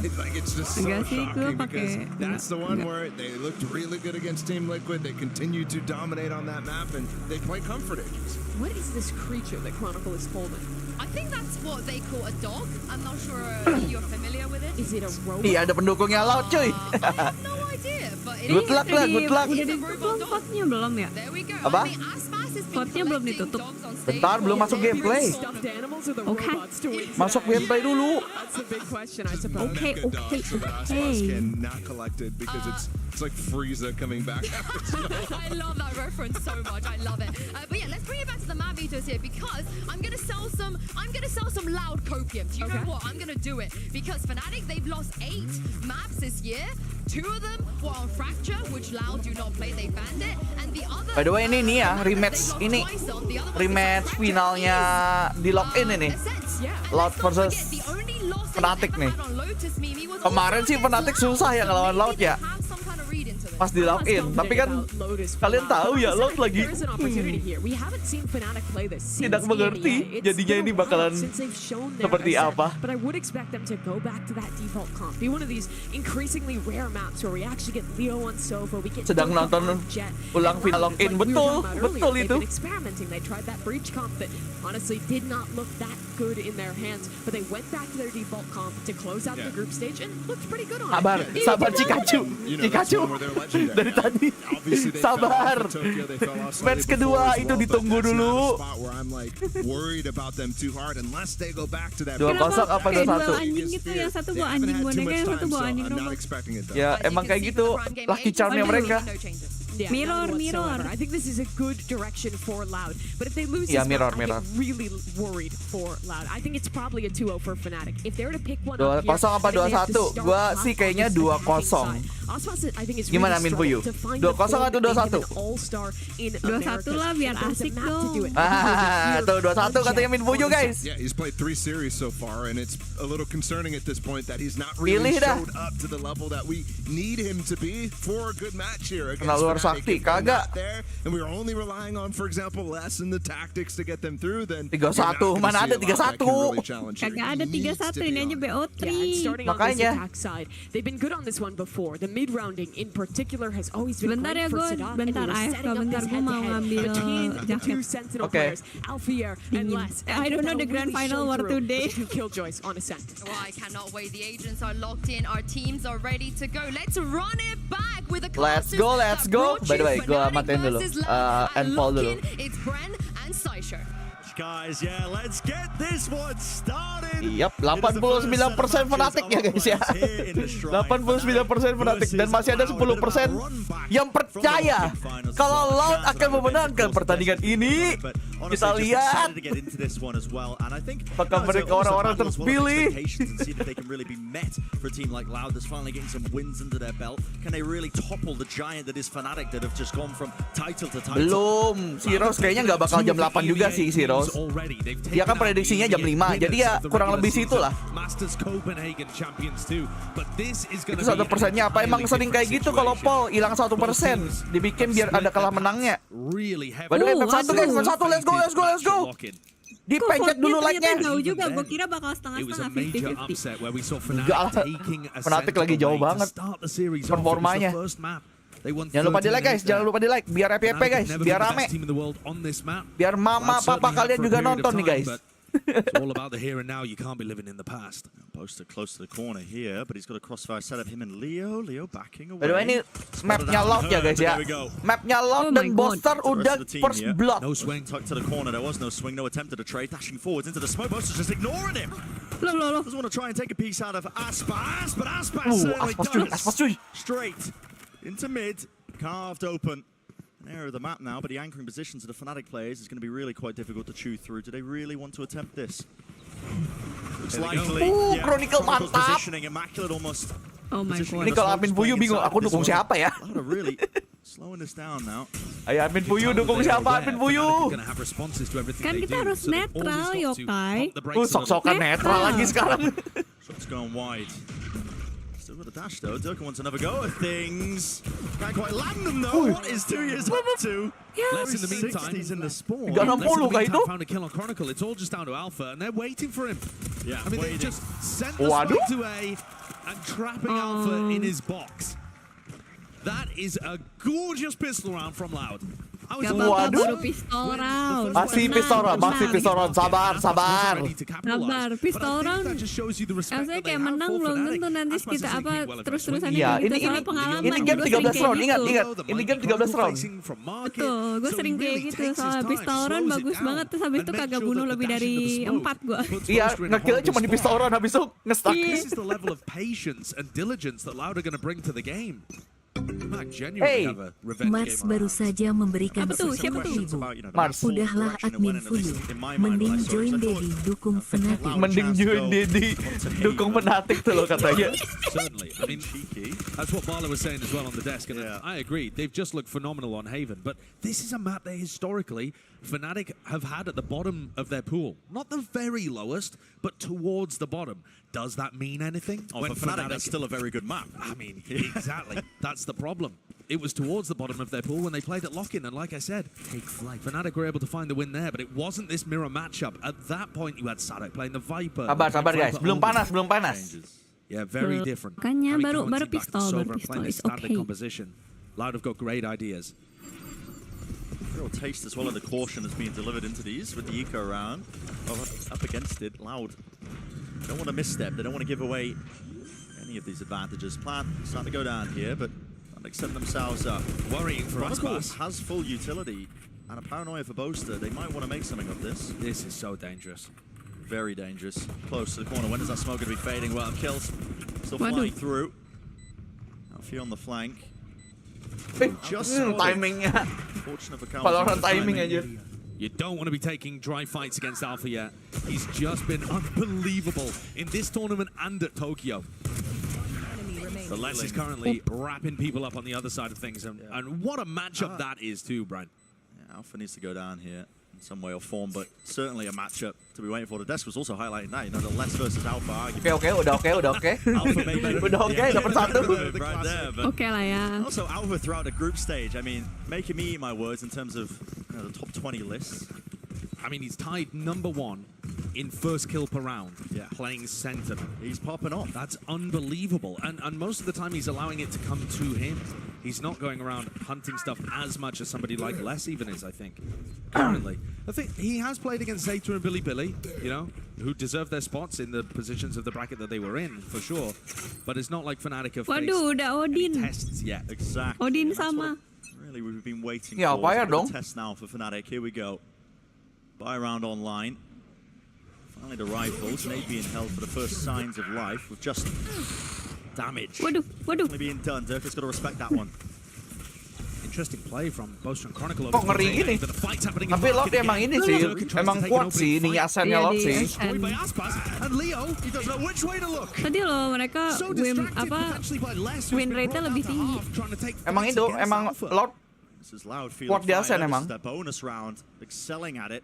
Enggak sih, gue pakai.
That's the one where they looked really good against Team Liquid. They continue to dominate on that map, and they play comforting.
What is this creature that Chronicle is holding?
I think that's what they call a dog. I'm not sure you're familiar with it.
Is it a robot?
Iya ada pendukungnya Loud cuy.
I have no idea, but it
Good
is.
luck lah, good luck.
Udah ditutup potnya belum ya?
There we go.
Apa?
I mean, Aspas has been
Potnya belum
collecting
ditutup.
dogs on stage.
Bentar belum masuk gameplay.
Stuffed animals or the
Okay.
robots to win?
Masuk gameplay dulu.
That's the big question, I suppose.
Oke.
Cannot collected because it's like Frieza coming back.
I love that reference so much. I love it. But yeah, let's bring it back to the map meters here because I'm gonna sell some Loud copium. Do you know what? I'm gonna do it because Fnatic, they've lost 8 maps this year. 2 of them were on Fracture, which Loud do not play. They banned it, and the other.
By the way ini nih ya rematch ini finalnya di login ini. Loud versus
the only loss
Fnatic nih. Kemarin sih Fnatic susah ya ngelawan Loud ya. Pas di login, tapi kan kalian tahu ya Loud lagi tidak mengerti jadinya ini bakalan seperti apa. Sedang nonton ulang final login, betul itu. Sabar Cikacu dari tadi. Sabar. Match kedua itu ditunggu dulu. 2-0 apa 2-1?
Anjing gitu, yang satu bawa anjing boneka, yang satu bawa anjing robot.
Ya emang kayak gitu lucky charmnya mereka.
Mirror.
I think this is a good direction for Loud. But if they lose
Yeah,
this
mirror.
match, I'm really worried for Loud. I think it's probably a 2-0 for Fnatic. If they were to pick one
2-0
up here,
apa 2-1? Gua sih kayaknya 2-0. Gimana Min Fuyu? 2-0 atau 2-1?
2-1 lah biar asik dong.
Tuh 2-1 katanya Min Fuyu guys.
Yeah, he's played 3 series so far, and it's a little concerning at this point that he's not really showed up to the level that we need him to be for a good match here against Fnatic.
Sakti kagak.
And we were only relying on, for example, less in the tactics to get them through. Then
3-1, mana ada 3-1?
Kagak ada 3-1, ini aja BO3.
Makanya.
They've been good on this one before. The mid rounding in particular has always been
Bentar ya
great for
gue,
Sedan.
bentar AFK, bentar gue mau ngambil jaket.
Oke.
I don't know the grand final war today.
Well, I cannot wait. The agents are locked in. Our teams are ready to go. Let's run it back with a
Let's go. By the way, gue matiin dulu. Endfall dulu.
It's Bren and Seisher.
Guys, yeah, let's get this one started.
Yap, 89% Fnatic ya guys ya. 89% Fnatic dan masih ada 10% yang percaya kalau Loud akan memenangkan pertandingan ini. Kita lihat apakah mereka orang-orang terpilih. Belum, Heroes kayaknya nggak bakal jam 8 juga sih Heroes. Dia kan prediksinya jam 5, jadi ya kurang lebih situ lah. Itu 1%-nya apa? Emang sering kayak gitu kalau Paul hilang 1%, dibikin biar ada kalah menangnya. By the way, F1 guys, F1, let's go. Dipencet dulu like-nya.
Jauh juga, gue kira bakal setengah-setengah 50-50.
Enggak lah, Fnatic lagi jauh banget performanya. Jangan lupa di like guys, biar FYP guys, biar rame. Biar mama papa kalian juga nonton nih guys.
It's all about the here and now. You can't be living in the past. Poster close to the corner here, but he's got a crossfire set up. Him and Leo backing away.
By the way, ini mapnya Loud ya guys ya. Mapnya Loud dan Boster udah first blood.
No swing, tucked to the corner. There was no swing, no attempt at a trade. Dashing forwards into the smoke. Boster's just ignoring him. Doesn't want to try and take a piece out of Aspas, but Aspas certainly does. Straight into mid, carved open. An area of the map now, but the anchoring positions of the Fnatic players is going to be really quite difficult to chew through. Do they really want to attempt this? Looks likely.
Chronicle mantap.
Positioning immaculate almost.
Oh my god.
Ini kalau admin Fuyu bingung, aku dukung siapa ya?
Really slowing this down now.
Ayo admin Fuyu dukung siapa? Admin Fuyu.
Kan kita harus netral, yokai.
Sok-sokan netral lagi sekarang.
Shots going wide. Still got a dash though. Durkin wants another go at things. Can't quite land them though. What is 2 years up to?
Let's in the meantime.
He's in the spawn.
360 kah itu?
Found a kill on Chronicle. It's all just down to Alpha, and they're waiting for him.
Yeah,
I mean, they just sent the
Waduh.
spike to A and trapping Alpha in his box. That is a gorgeous pistol round from Loud.
Gak apa-apa, baru pistol round.
Masih pistol round, sabar. Pistol round.
Maksudnya kayak menang belum tentu nanti kita terus-terusan
Iya,
gitu.
ini
Soalnya pengalaman
game
gue
13
sering kayak
round, ingat.
gitu.
Ini game 13 round.
Betul, gue sering kayak gitu. Soalnya pistol round bagus banget, terus habis itu kagak bunuh lebih dari 4 gue.
Iya, nge-killnya cuma di pistol round, habis itu nge-stuck.
This is the level of patience and diligence that Loud are going to bring to the game. Mac genuinely have a revenge
Mars
game
baru
around.
saja memberikan
Apa tuh? Siapa tuh?
10.000.
Mars.
Udahlah admin fuyu. Mending join Dedi dukung Fnatic.
Mending join Dedi dukung Fnatic tuh lo katanya.
Certainly. I mean, that's what Bala was saying as well on the desk, and I agree. They've just looked phenomenal on Haven, but this is a map that historically Fnatic have had at the bottom of their pool. Not the very lowest, but towards the bottom. Does that mean anything?
Oh, for Fnatic, that's still a very good map.
I mean, exactly. That's the problem. It was towards the bottom of their pool when they played at Lock-In, and like I said, Fnatic were able to find the win there, but it wasn't this mirror matchup. At that point, you had Sadek playing the Viper.
Sabar guys, belum panas.
Yeah, very different.
Makanya
Having
baru
County back
pistol,
to
baru
Sova and
pistol
playing
is
this standard
okay.
composition. Loud have got great ideas.
Real taste as well of the caution that's being delivered into these with the eco round. Oh, up against it, Loud. Don't want to misstep, they don't want to give away any of these advantages. Plant starting to go down here, but they're setting themselves up.
Worrying for us.
Has full utility and a paranoia for Boaster. They might want to make something of this.
This is so dangerous.
Very dangerous. Close to the corner. When is that smoke going to be fading? Well, kills still flying through. Alfie on the flank. Just
timingnya.
Fortunate for Cal.
Valorant timing aja.
You don't want to be taking dry fights against Alpha yet. He's just been unbelievable in this tournament and at Tokyo. But Les is currently wrapping people up on the other side of things. And what a matchup that is too, Brian.
Yeah, Alpha needs to go down here in some way or form, but certainly a matchup to be waiting for. The desk was also highlighting that, you know, the Les versus Alpha argument.
Oke, udah oke.
Alpha maybe
Udah oke, dapat satu.
right there, but
Oke lah ya.
also Alpha throughout the group stage. I mean, making me eat my words in terms of the top 20 lists.
I mean, he's tied #1 in first kill per round, playing center.
He's popping off.
That's unbelievable. And most of the time he's allowing it to come to him. He's not going around hunting stuff as much as somebody like Les even is, I think, currently. I think he has played against Zeta and Billy, you know, who deserve their spots in the positions of the bracket that they were in, for sure. But it's not like Fnatic have faced
Waduh, udah
any
Odin.
tests yet.
Exactly.
Odin
And that's
sama.
what really we've been waiting
Ya,
for.
apa ya
It's a bit of
dong?
a test now for Fnatic. Here we go. Buy round online. Finally the rifles. Nate being held for the first signs of life with just damage.
Waduh.
Definitely being done. Dirk has got to respect that one.
Interesting play from Boaster and Chronicle.
Kok ngeri gini? Tapi Lot emang ini sih, emang kuat sih ini asennya Lot sih.
And Leo, he doesn't know which way to look.
Tadi loh mereka
So
win
distracted potentially by Les, who's
win
been
rate-nya
brought
lebih
down
tinggi.
half, trying to take
Emang
fights
itu,
against
emang
Alpha.
Lot
This is Loud feeling
kuat di asen
fire.
emang.
This is their bonus round. Excelling at it.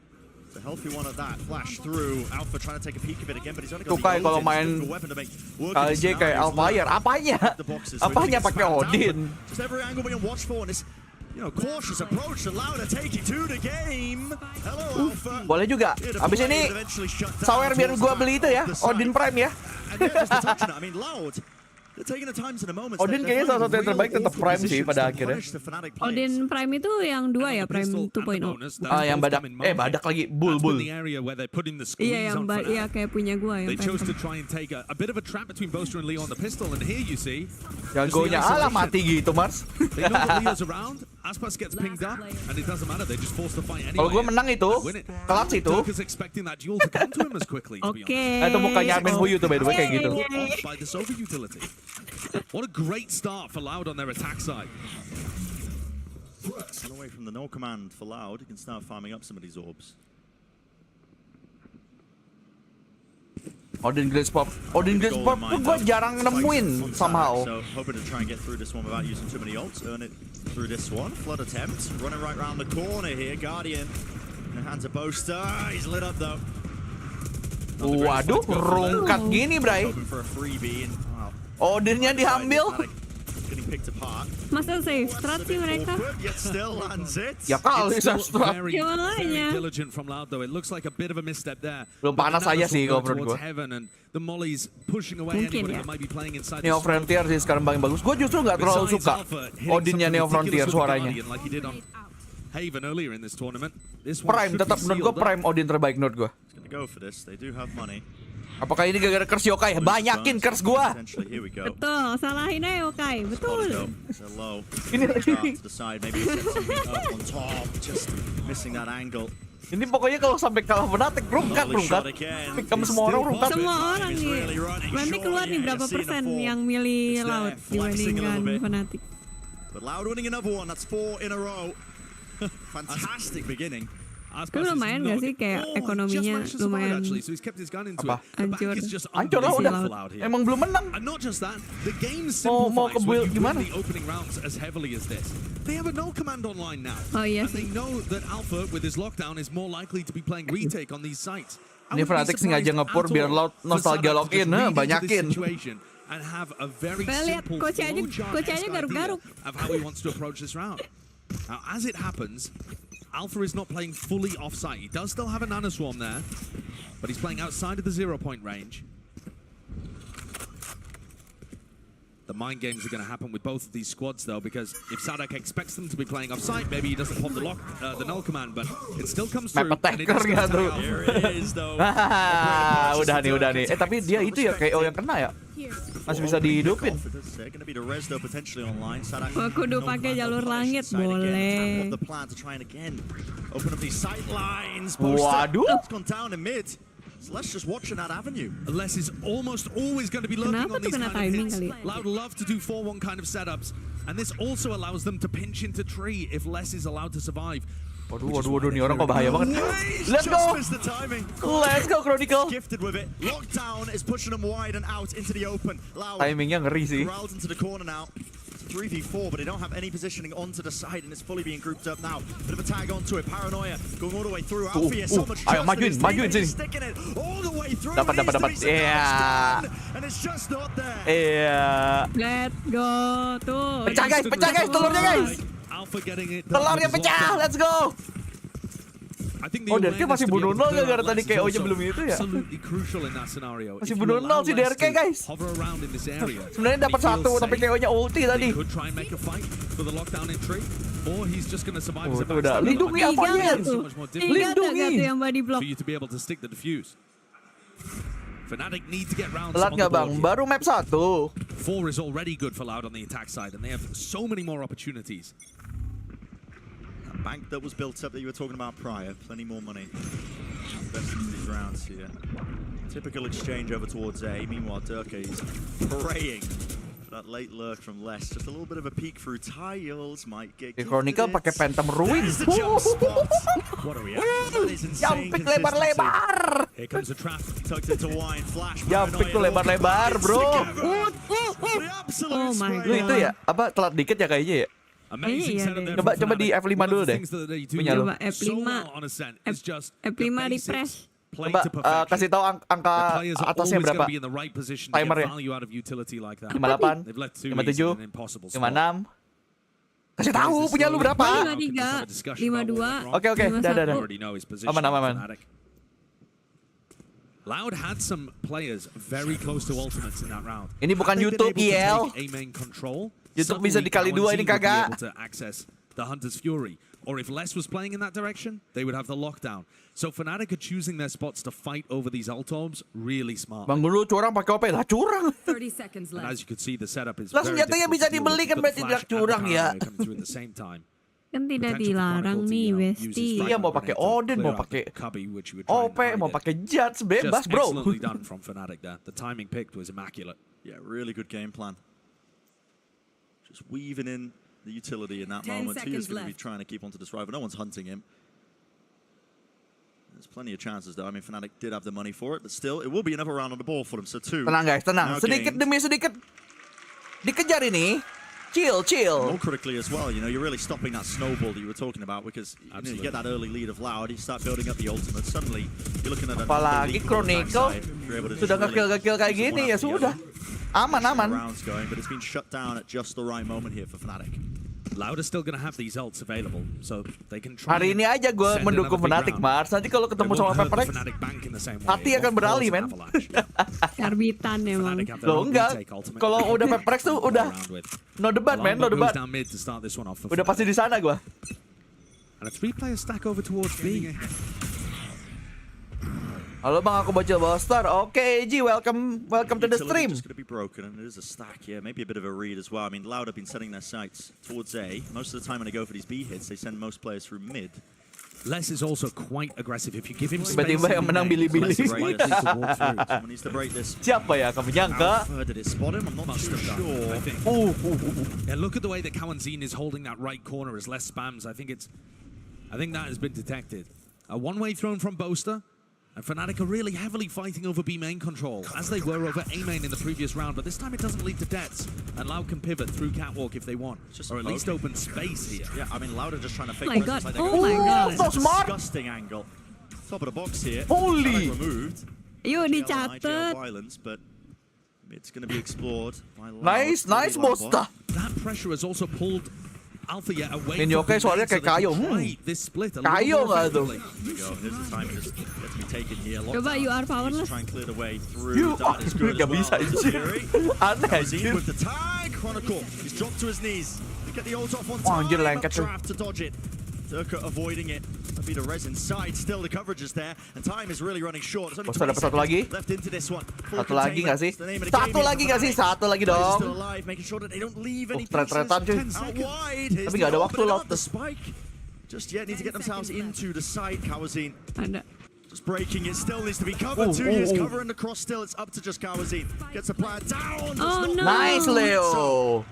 The healthy one at that. Flash through. Alpha trying to take a peek of it again, but he's only got
Tuh kayak kalau main KJ kayak Alfire, apanya? Apanya pakai Odin?
Just every angle being watched for, and this, you know, cautious approach to Loud to take you to the game. Hello, Alpha.
Boleh juga. Abis ini sawer biar gua beli itu ya, Odin Prime ya.
And they're just touching it. I mean, Loud. They're taking the time to the moments.
Odin kayaknya salah satu yang terbaik tetap Prime sih pada akhirnya.
Odin Prime itu yang 2 ya, Prime 2.0.
Yang badak, badak lagi, bull.
Iya yang iya kayak punya gua
They
yang
chose to
Prime.
try and take a bit of a trap between Boaster and Leo on the pistol, and here you see
Jagonya ala mati gitu, Mars.
they know that Leo's around. Aspas gets pinged up, and it doesn't matter. They just force the fight anyway.
Kalau gue menang itu, kelas itu.
Dirk is expecting that duel to come to him as quickly. To be
Oke.
honest.
Itu mukanya admin Fuyu tuh by the way kayak gitu.
Off by the Sova utility. What a great start for Loud on their attack side.
Run away from the no command for Loud. He can start farming up some of these orbs.
Odin Grace Pop pun gue jarang nemuin somehow.
So hoping to try and get through this one without using too many ults. Earn it through this one. Flood attempt. Running right around the corner here. Guardian in the hands of Boaster. He's lit up though.
Waduh, rungkat gini, Bray.
Hoping for a freebie and wow.
Odinnya diambil.
Getting picked apart.
Masa safe strat sih mereka?
Yet still lands it.
Ya kali
It's still
Sastra.
very,
Ya
very
makanya.
diligent from Loud though. It looks like a bit of a misstep there.
Belum panas
But now
aja
it's
sih
all
kalau menurut
towards
gue.
Heaven, and the mollies pushing away
Mungkin
anybody
ya.
that might be playing inside
Neo
the smoke.
Frontier sih sekarang paling bagus. Gue justru nggak terlalu
Besides
suka
Alpha hitting
Odinnya
something
Neo Frontier
ridiculous with
suaranya.
Guardian like he did on Haven earlier in this tournament. This one
Prime
should be
tetap menurut gue
sealed up.
Prime Odin terbaik menurut gue.
He's gonna go for this. They do have money.
Apakah ini gara-gara curse yokai? Banyakin curse gue.
Essentially, here we go.
Betul, salahin aja yokai, betul.
So low.
Ini lagi.
To the side, maybe set something up on top. Just missing that angle.
Ini pokoknya kalau sampai kalah Fnatic rungkat. Pikam semua orang rungkat.
Semua orang nih. Nanti keluar nih berapa persen yang milih Laut dibandingkan Fnatic.
But Loud winning another one. That's 4 in a row. Fantastic beginning.
Tapi lumayan gak sih kayak ekonominya lumayan hancur.
Hancur lah udah. Emang belum menang.
And not just that, the game
Mau ke
simplifies
build
when you
gimana?
win the opening rounds as heavily as this. They have a no command online now.
Oh iya
And they
sih.
know that Alpha with his lockdown is more likely to be playing retake on these sites. I
Ini
wouldn't be
Fnatic sengaja
surprised
ngepur
at
biar
all
Loud
for
nostalgia
Sadak to
login,
just read into this
banyakin.
situation and have a very
Saya lihat
simple
coach aja
flowchart-esque
garuk-garuk.
idea of how he wants to approach this round. Now, as it happens, Alpha is not playing fully off-site. He does still have a nanoswarm there, but he's playing outside of the 0-point range. The mind games are going to happen with both of these squads, though, because if Sadak expects them to be playing off-site, maybe he doesn't pop the null command, but it still comes through.
Map attacker nggak tuh? Udah nih. Tapi dia itu ya KO yang kena ya. Masih bisa dihidupin.
Wah, kudu pakai jalur langit boleh.
Waduh.
So let's just watch in that avenue.
Les is almost always going to be lurking
Kenapa
on
tuh
these
kena
kind of
timing
hits.
kali?
Loud love to do 4-1 kind of setups, and this also allows them to pinch into tree if Les is allowed to survive.
Waduh, nih orang kok bahaya banget. Let's go. Let's go, Chronicle.
Gifted with it. Lockdown is pushing them wide and out into the open. Loud
Timingnya ngeri sih.
corralled into the corner now. 3v4, but they don't have any positioning onto the side, and it's fully being grouped up now. Bit of a tag onto it. Paranoia going all the way through. Alfie has so much
Ayo
trust in his
majuin
teammate.
sini.
Sticking it all the way through.
Dapat. Iya.
And it's just not there.
Iya.
Let's go tuh.
Pecah guys, telurnya guys.
Alpha getting it.
Telurnya pecah, let's go. Oh, DRK masih bunuh nol gara-gara tadi KO-nya belum itu ya. Masih bunuh nol si DRK guys. Sebenarnya dapat 1 tapi KO-nya ulti tadi. Udah, lindungi apanya? Lindungi.
Yang body block.
Telat nggak bang? Baru map 1.
4 is already good for Loud on the attack side, and they have so many more opportunities.
Bank that was built up that you were talking about prior. Plenty more money. Investing in these rounds here. Typical exchange over towards A. Meanwhile, Durka is praying for that late lurk from Les. Just a little bit of a peek through tiles. Might get
Chronicle pakai Phantom Ruin.
What a reaction.
That is insane.
Jampik lebar-lebar.
Here comes a trap.
Tucked into wine. Flash.
Jampik tuh lebar-lebar, bro.
Oh my
Lu itu ya? Apa telat dikit ya kayaknya ya? Coba di F5 dulu deh. Punya lu.
Coba F5 refresh.
Coba kasih tahu angka atasnya berapa? Timer ya. 58, 57, 56. Kasih tahu punya lu berapa?
53, 52.
Oke, dah. Aman.
Loud had some players very close to ultimates in that round.
Ini bukan YouTube, IL. YouTube bisa dikali 2 ini kagak.
The Hunter's Fury. Or if Les was playing in that direction, they would have the lockdown. So Fnatic are choosing their spots to fight over these ult orbs really smart.
Bang dulu curang pakai OP lah, curang.
30 seconds
And
left.
as you could see, the setup is
Lah
very
senjatanya bisa
difficult to
dibeli
deal
kan
with,
berarti
but
tidak
the Flash
curang
and the
ya.
Paranoia coming through at the same time.
Kan tidak dilarang nih, Besti.
Iya mau pakai Odin, mau pakai OP, mau pakai Judge, bebas bro.
Excellently done from Fnatic there. The timing picked was immaculate.
Yeah, really good game plan. Just weaving in the utility in that
10
moment. He is
seconds
going to be
left.
trying to keep onto this rival. No one's hunting him. There's plenty of chances though. I mean, Fnatic did have the money for it, but still, it will be another round on the ball for them. So 2.
Tenang guys, tenang.
now
Sedikit
gained.
demi sedikit dikejar ini. Chill.
More critically as well, you know, you're really stopping that snowball that you were talking about because you get that early lead of Loud, you start building up the ultimate. Suddenly, you're looking at
Apalagi Chronicle sudah ngekill kayak gini ya sudah. Aman.
Rounds going, but it's been shut down at just the right moment here for Fnatic.
Loud is still going to have these ults available, so they can try.
Hari ini aja gue mendukung Fnatic, Mars. Nanti kalau ketemu sama PRX, hati akan beralih, men.
Karbitan emang.
Loh enggak. Kalau udah PRX tuh udah no debat, men, no debat. Udah pasti di sana gue.
And a 3-player stack over towards B.
Halo bang, aku bocil Bostar. Oke, G, welcome to the stream.
Just going to be broken, and it is a stack here. Maybe a bit of a read as well. I mean, Loud have been setting their sights towards A. Most of the time when they go for these B hits, they send most players through mid.
Les is also quite aggressive if you give him space.
Tiba-tiba yang menang Billy-Billy.
Someone needs to break this.
Siapa ya? Kamu nyangka?
How did it spot him? I'm not
Must
too
have done,
sure.
I think. Yeah, look at the way that Kalian is holding that right corner as Les spams. I think that has been detected. A one-way thrown from Boaster. And Fnatic are really heavily fighting over B main control, as they were over A main in the previous round, but this time it doesn't lead to deaths, and Loud can pivot through Catwalk if they want, or at least open space here.
Yeah, I mean, Loud are just trying to fake
Oh my
presence
god,
like they're
oh my god.
So smart.
disgusting angle. Top of the box here.
Holy.
Removed.
Yuk
IGL
dicatat.
violence, but it's going to be explored by Loud.
Nice Bosta.
That pressure has also pulled Alpha yet away
Ini
from
yokai
B
soalnya
main, so
kayak
they
kayu.
can try this split a little
Kayu
more
nggak tuh?
effectively.
Here we go. Here's the time just to be taken here.
Coba you are powerless.
Try and clear the way through.
You
That is good as
nggak
well.
bisa
This is
anjir.
Fury.
Aneh
Comes in
anjir.
with the tag. Chronicle. He's dropped to his knees. Get the ult off on
Wah,
time.
anjir, lengket tuh.
Updraft to dodge it. Durka avoiding it. That'd be the res inside. Still the coverage is there, and time is really running short. There's only
Bosta
20
dapat satu lagi.
seconds left into this one. Full
Satu lagi nggak sih?
containment. It's the name of the game
Satu
here
lagi
for
nggak sih?
Fnatic.
Satu lagi
He's
dong.
still alive, making sure that they don't leave any
Tret-tretan cuy.
pieces out wide. Here's
Tapi
the
nggak ada
ult,
waktu
but
Loud
not the spike. Just yet need to get themselves into the side. Kawazin
Ada.
just breaking it. Still needs to be covered. 2 years covering the cross. Still, it's up to just Kawazin. Gets the player down.
Oh no.
Nice Leo.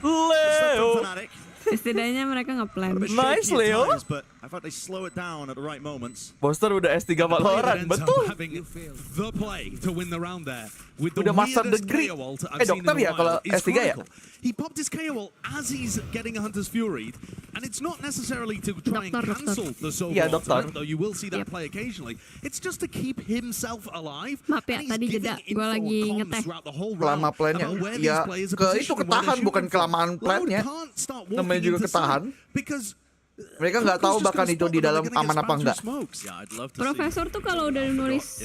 Leo.
Fnatic.
Setidaknya mereka ngeplan.
Nice,
Shaky at
Leo.
times, but I thought they slow it down at the right moments.
Boster udah S3
The player that
Valorant,
ends up
betul.
having the play to win the round there with the
Udah master
weirdest
degree.
KO ult I've seen in
dokter
a
ya kalau
while is
S3 ya?
Chronicle. He popped his KO ult as he's getting a Hunter's Fury, and it's not necessarily to try and
Dokter.
cancel the solo
Iya, dokter.
though you will see that
Yep.
play occasionally. It's just to keep himself alive.
Maaf ya,
and he's
tadi
giving
jeda.
info
Gua
and
lagi
comms
ngeteh.
throughout the whole
Kelama
round
plannya.
about where
Ya,
these players are
ke itu
positioned and where
ketahan
they're
bukan
shooting from.
kelamaan
Loud
plannya.
can't start
Namanya
walking
juga
into
ketahan.
side because
Mereka nggak tahu bahkan itu di dalam aman apa enggak.
Yeah, I'd love to
Profesor tuh kalau udah nulis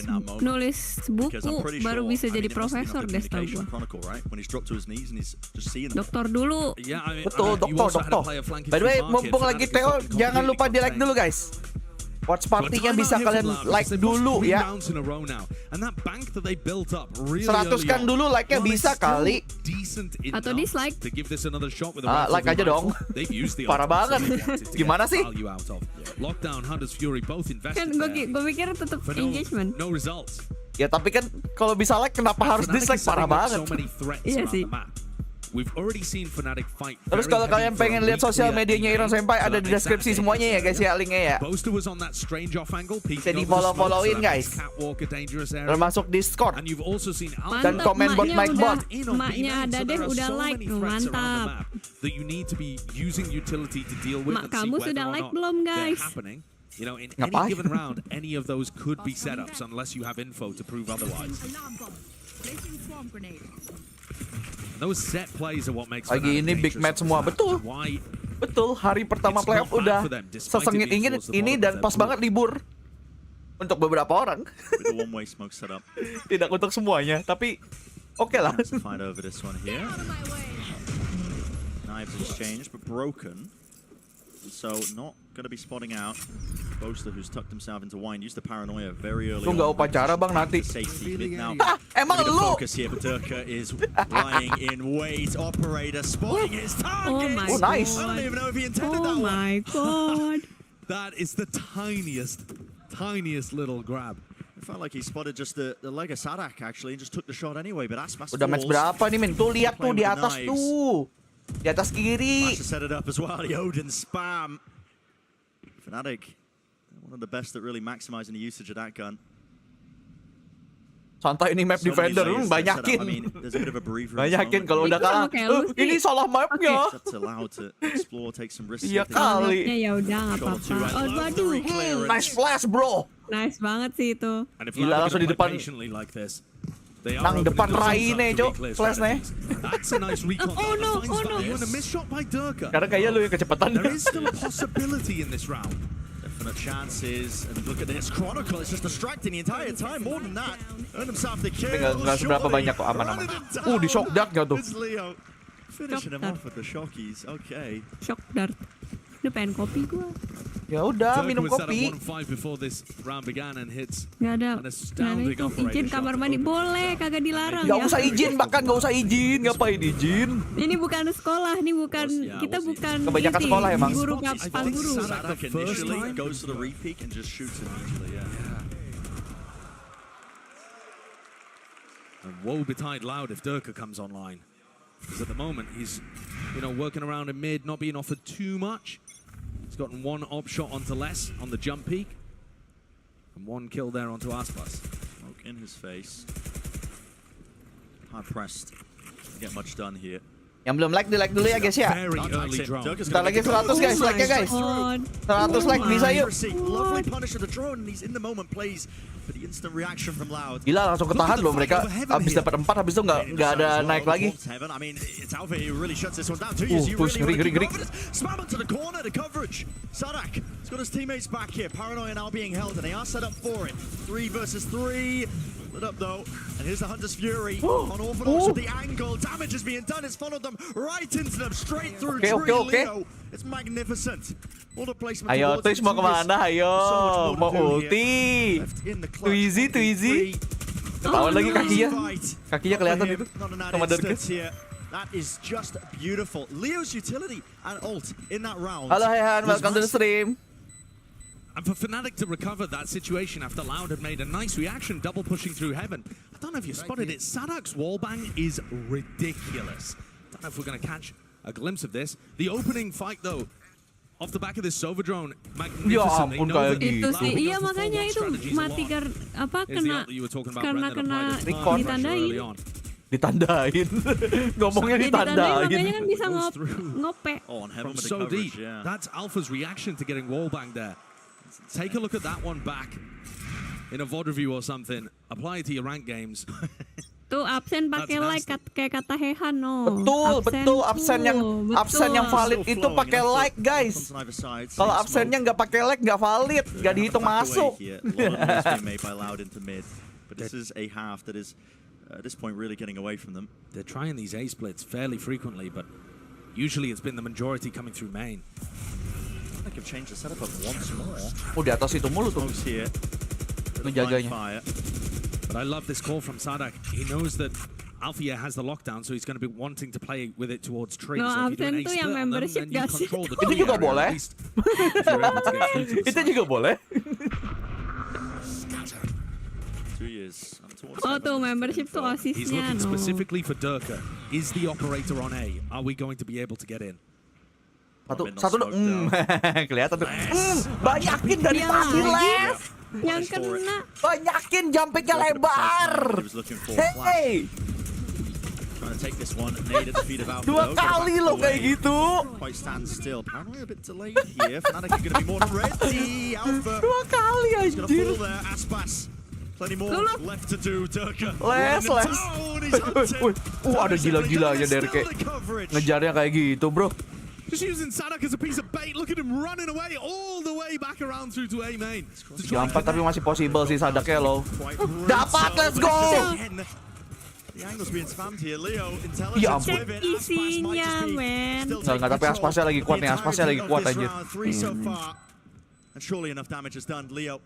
buku baru bisa jadi profesor deh setahu gua. Dokter dulu.
Yeah, I mean,
Betul,
you also had a
dokter.
player flanking
By the way,
through market.
mumpung lagi
Fnatic is
Theo,
not
jangan lupa di like
completely
dulu guys. Watch partinya bisa kalian like dulu ya. 100 kan dulu like-nya bisa kali.
Atau dislike.
Like aja dong. Parah banget. Gimana sih?
Kan gue pikir tetap engagement.
Ya tapi kan kalau bisa like kenapa harus dislike, parah banget.
Iya sih.
Terus kalau kalian pengen lihat sosial medianya Irsen Senpai ada di deskripsi semuanya ya guys ya, linknya ya. Bisa di follow-followin guys. Termasuk Discord dan komen bot Nightbot.
Maknya ada deh udah like tuh, mantap. Mak kamu sudah like belum guys?
You know, in
Ngapain?
any given round, any of those could be setups unless you have info to prove otherwise. Those set plays are what makes
Lagi ini big match semua, betul. Betul, hari pertama playoff udah sesengit ini dan pas banget libur untuk beberapa orang. Tidak untuk semuanya, tapi oke lah.
Knives exchange, but broken. So not going to be spotting out. Boaster, who's tucked himself into wine, used the paranoia very early.
Lu nggak upacara bang nanti. Emang lu?
Focus here, but Durka is lying in wait. Operator spotting his target.
Oh my
god. Nice.
I don't even know if he intended that
Oh my god.
That is the tiniest little grab.
It felt like he spotted just the leg of Sadak actually, and just took the shot anyway. But Aspas
Udah match berapa nih men? Tuh lihat tuh di atas tuh. Di atas kiri.
To set it up as well. The Odin spam. Fnatic, one of the best at really maximizing the usage of that gun.
Santai ini map defender, banyakin. Banyakin kalau udah kalah. Ini salah mapnya. Iya kali.
Ya udah nggak apa-apa. Oh waduh.
Nice flash bro.
Nice banget sih itu.
Gila langsung di depan. Nang depan Rai nih cok, flash nih.
Oh no.
Karena kayak lu yang kecepatan.
There is still a possibility in this round.
Definite chances, and look at this Chronicle is just distracting the entire time. More than that, earned himself the kill.
Nggak seberapa banyak kok, aman-aman. Di shock dart nggak tuh?
Finishing him off with the shockies. Okay.
Shock dart. Udah pengen kopi gua.
Ya udah,
Dirk
minum
was set up
kopi.
1-5 before this round began and hits
Nggak ada
an astounding
itu
operator
izin
shot.
kamar mandi boleh, kagak dilarang
Gak
ya.
usah izin, bahkan gak usah izin. Ngapain izin?
Ini bukan sekolah, ini bukan kita bukan
Kebanyakan
ini,
sekolah emang.
guru
I
kapal
think
guru.
Sadak
Sadak
first
initially
time?
goes for the repeat and just shoots immediately, yeah.
And woe betide Loud if Durka comes online. Because at the moment he's, working around in mid, not being offered too much. He's gotten one op shot onto Les on the jump peak. And one kill there onto Aspas.
Smoke in his face. Hard pressed. Get much done here.
Yang belum like, di like dulu ya guys ya.
Very early drone.
Bentar lagi 100 guys, like-nya guys. 100 like bisa yuk.
Lovely punish of the drone, and he's in the moment plays for the instant reaction from Loud.
Gila langsung ketahan loh mereka. Habis dapat 4, habis itu nggak ada naik lagi.
I mean, it's Alpha who really shuts this one down. 2 years, you
push,
really want to
ngeri.
keep confidence. Spam into the corner, the coverage. Sadak has got his teammates back here. Paranoia now being held, and they are set up for it. 3 versus 3. Lit up though, and here's the Hunter's Fury on Orthodox with the angle. Damage is being done. It's followed them right into them, straight through
Okay.
Leo. It's magnificent. All the placement.
Ayo,
towards
Twitch
the
mau
two years.
kemana? Ayo,
So much more to
mau
do here.
ulti.
Left in the clutch.
Too easy. Ketahuan lagi kakinya. Kakinya kelihatan itu. Sama Dirk.
That is just beautiful. Leo's utility and ult in that round.
Halo Hehan, welcome to the stream.
And for Fnatic to recover that situation after Loud had made a nice reaction, double pushing through heaven. I don't know if you spotted it, Sadak's wallbang is ridiculous. I don't know if we're going to catch a glimpse of this. The opening fight though, off the back of this Sova drone, magnificent.
Ya ampun, kayak
Itu
gitu.
sih, iya makanya itu mati kena ditandain.
Ditandain. Ngomongnya ditandain.
Makanya kan bisa ngope.
Oh, and heaven with the
So
coverage,
deep.
yeah.
That's Alpha's reaction to getting wallbang there. Take a look at that one back in a VOD review or something. Apply it to your rank games.
Tuh absen pakai like kayak kata Hehan no.
Betul. Absen yang valid itu pakai like guys.
On either side,
Kalau
seeing
absennya
smoke.
nggak pakai like nggak valid, nggak dihitung
Back
masuk.
away here. A lot of noise being made by Loud into mid, but this is a half that is at this point really getting away from them.
They're trying these A splits fairly frequently, but usually it's been the majority coming through main.
I think I've changed the setup up once more.
Oh di atas itu mulu tuh.
Smokes here.
Ngejaganya.
Fire.
But I love this call from Sadak. He knows that Althea has the lockdown, so he's going to be wanting to play with it towards trees.
No,
So if you do an
absen tuh
A
yang
split on them,
membership
then you
gak sih?
control the
Itu
tree
juga
area,
boleh.
at least if you're able to get through to the
Itu
side.
juga boleh.
2 years. I'm towards
Oh
heaven.
tuh membership tuh
He's
osisnya
looking
no.
specifically for Durka. Is the operator on A? Are we going to be able to get in?
Satu kelihatan tuh. Banyakin dari
Iya
tadi
lagi.
Les.
Yang kena.
Banyakin jumpingnya lebar.
He was looking for flash.
Hey,
Trying to take this one. Nade at the feet of Alpha.
2
though.
kali
Back
loh kayak
away.
gitu.
Quite stand still. Paranoia a bit delayed here. Fnatic are going to be more than ready. Alpha
2 kali
is going to
anjir.
fall there. Aspas. Plenty more left to do. Durka.
Les.
He's hunted.
Ada gila-gilanya dari kayak ngejarnya kayak gitu, bro.
Just using Sadak as a piece of bait. Look at him running away all the way back around through to A main. To try and
Gampang tapi masih possible sih Sadaknya loh. Dapat, let's go.
The angle's being spammed here. Leo,
Ya
intelligence
ampun.
with it.
Isinya men.
Enggak, tapi Aspasnya lagi kuat nih, Aspasnya lagi kuat anjir.
3 so far. And surely enough damage is done. Leo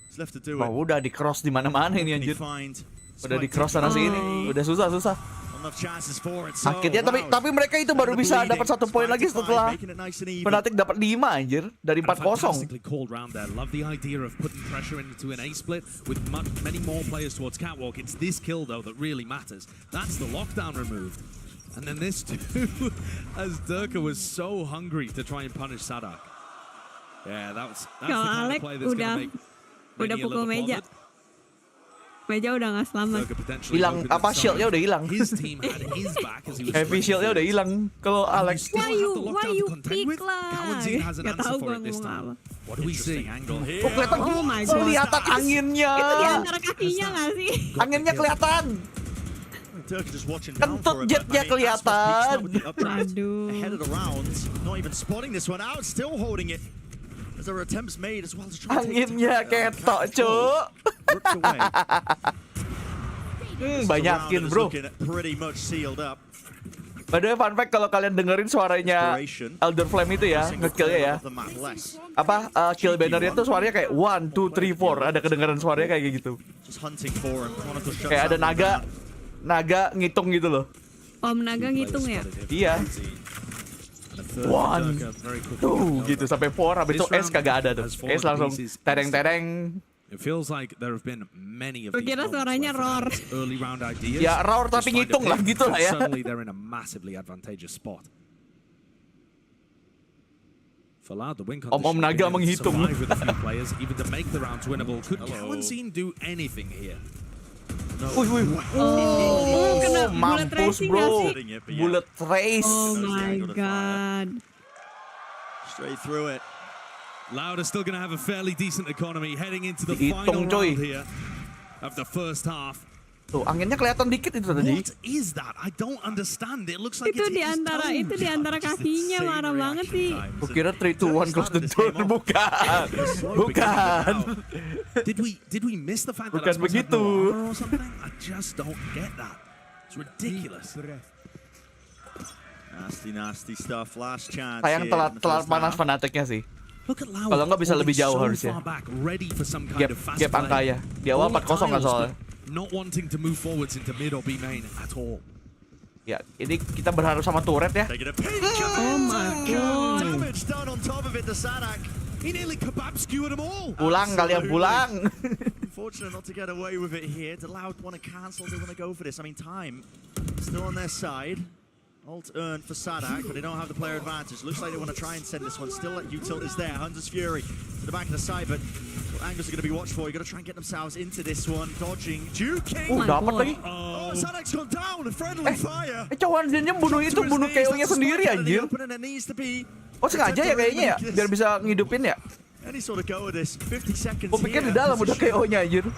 is left to do
Wah,
it.
udah di cross di mana-mana ini anjir. Udah di cross sana sini. Udah susah. Akhirnya tapi mereka itu baru bisa dapat 1 poin lagi setelah Fnatic dapat 5 anjir dari 4-0.
Fantastically called round there. Love the idea of putting pressure into an A split with many more players towards Catwalk. It's this kill though that really matters. That's the lockdown removed. And then this too, as Durka was so hungry to try and punish Sadak. Yeah, that's the
Kalau
kind
Alec
of play that's going to make
udah
Rennie a
pukul
little
meja.
bothered.
Meja udah nggak selamat.
Durka potentially
Hilang
hoping
apa
that
shieldnya udah hilang.
His team had his back as he was
Heavy shieldnya udah hilang. Kalau Alex
still have the
Why
lockdown
you
to contend
pick
with.
lah?
Kawanzin has an
Gak
answer
tahu
for
gue
it this
ngomong apa.
time. What do we see?
Angle here.
kelihatan.
Oh my god.
Kelihatan anginnya.
Itu di antara kakinya nggak sih?
Anginnya kelihatan.
Durka just watching down
Kentut
for it.
jetnya kelihatan.
Aduh.
Ahead of the round, not even spotting this one out, still holding it. As there were attempts made as well to try and take it
Anginnya
down.
ketok, cuk.
Ripped away.
Banyakin, bro.
Looking pretty much sealed up.
By the way, fun fact, kalau kalian dengerin suaranya Elder Flame itu ya, nge-killnya ya, apa kill bannernya tuh suaranya kayak 1, 2, 3, 4. Ada kedengaran suaranya kayak gitu. Kayak ada naga ngitung gitu loh.
Om naga ngitung ya?
Iya. 1, 2 gitu sampai 4. Habis itu S kagak ada tuh. S langsung tereng-tereng.
It feels like there have been many of these
Kira suaranya roar.
early round ideas.
Ya roar tapi ngitung lah gitu lah ya.
Suddenly they're in a massively advantageous spot. For Loud, the win
Om naga menghitung.
survive with a few players, even to make the rounds winnable. Could Kalian do anything here?
Wih.
Kena bullet
Mampus
racing
bro.
gak sih?
Bullet race.
Oh my god.
Straight through it.
Loud is still going to have a fairly decent economy heading into the
Dihitung,
final
coy.
round here of the first half.
Tuh anginnya kelihatan dikit itu tadi.
What is that? I don't understand. It looks like
Itu
it's
di antara kakinya, marah banget sih.
Kukira 3, 2, 1 close the door. Bukan.
Did we miss the fact that
Bukan begitu.
or something? I just don't get that. It's ridiculous.
Nasty stuff. Last chance.
Sayang telat panas fanatiknya sih.
Look at Loud.
Kalau nggak bisa lebih jauh
so
harusnya.
far back, ready for some kind of fast
Gap angka
play.
ya. Di awal 4-0 kan soalnya.
Not wanting to move forwards into mid or B main at all.
Ya, ini kita berharap sama turret ya.
Taking a peek.
Oh my god.
Damage done on top of it to Sadak.
He nearly kebab skewered them all.
Pulang kalian pulang.
Unfortunate not to get away with it here. The Loud want to cancel. They want to go for this. I mean, time still on their side. Ult earned for Sadak, but they don't have the player advantage. Looks like they want to try and send this one. Still, like Utilt is there. Hunter's Fury to the back of the side, but what angles are going to be watched for? You got to try and get themselves into this one. Dodging, juking.
Dapat lagi.
Oh, Sadak's gone down. Friendly fire.
Cowan Zinnya bunuh itu, bunuh KO-nya sendiri anjir. Oh sengaja ya kayaknya ya, biar bisa ngidupin ya.
Any sort of go with this. 50 seconds.
Gue pikir di dalam udah KO-nya anjir.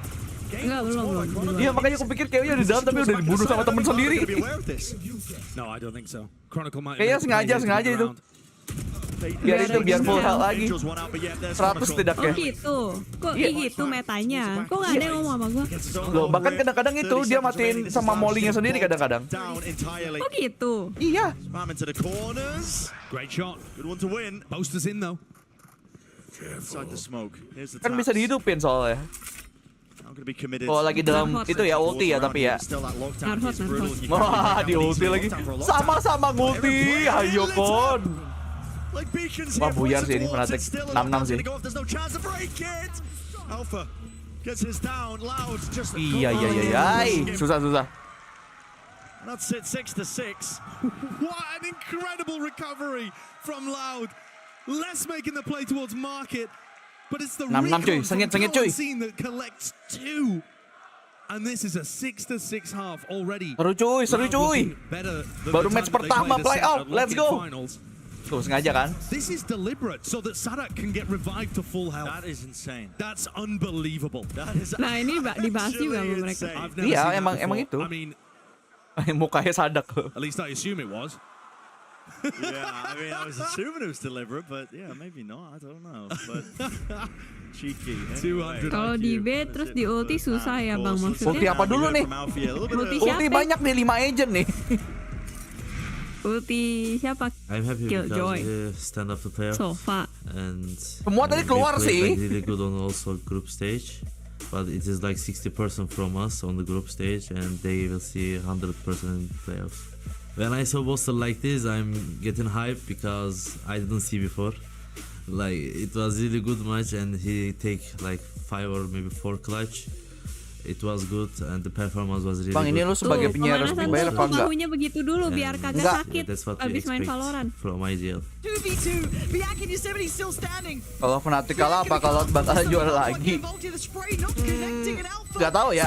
Enggak, belum.
Iya makanya aku pikir KO-nya di dalam tapi udah dibunuh sama temen sendiri.
No, I don't think so. Chronicle might
Kayaknya sengaja itu. Biar full health lagi. 100 tidaknya.
Oh gitu. Kok gitu metanya? Kok gak ada yang ngomong sama gua?
Loh, bahkan kadang-kadang itu dia matiin sama molly-nya sendiri kadang-kadang.
Oh gitu.
Iya.
Great shot.
Good one to win.
Boasters in though.
Inside the smoke. Here's the
Kan bisa dihidupin soalnya. Oh lagi dalam itu ya ulti ya tapi ya. Wah di ulti lagi. Sama-sama ngulti. Ayo kon. Wah buyar sih ini fanatik 6-6 sih. Iya. Susah.
That's it, 6-6. What an incredible recovery from Loud. Less making the play towards market. But it's the
6-6 cuy, sengit cuy.
scene that collects 2. And this is a 6-6 half already.
Seru cuy. Baru match pertama playout. Let's go. Tuh sengaja kan?
This is deliberate so that Sadak can get revived to full health.
That is insane.
That's unbelievable.
Nah ini dibahas juga sama mereka.
Iya emang itu.
I mean,
mukanya Sadak.
at least I assume it was.
Yeah, I mean, I was assuming it was deliberate, but yeah, maybe not. I don't know. But cheeky. Anyway.
Kalau di B terus di ulti susah ya bang maksudnya.
Ulti apa dulu nih?
Ulti siapa?
Ulti banyak nih 5 agent nih.
Ulti siapa?
I'm happy
Killjoy.
because stand up to player
Sofa.
and
Semua tadi keluar
we
sih.
played really good on also group stage, but it is like 60% from us on the group stage, and they will see 100% in playoffs. When I saw Boston like this, I'm getting hyped because I didn't see before. Like it was really good match, and he take like 5 or maybe 4 clutch. It was good and the performance was really
Bang, ini
good.
lu sebagai penyiar resmi bayar apa enggak?
Bahunya begitu dulu biar kagak
Enggak.
sakit
That's what we
abis main
expect
Valorant.
from IGL.
2v2. Biak in Yosemite still standing.
Kalau Fnatic kalah apa kalau bakalan juara lagi? Gak tahu ya.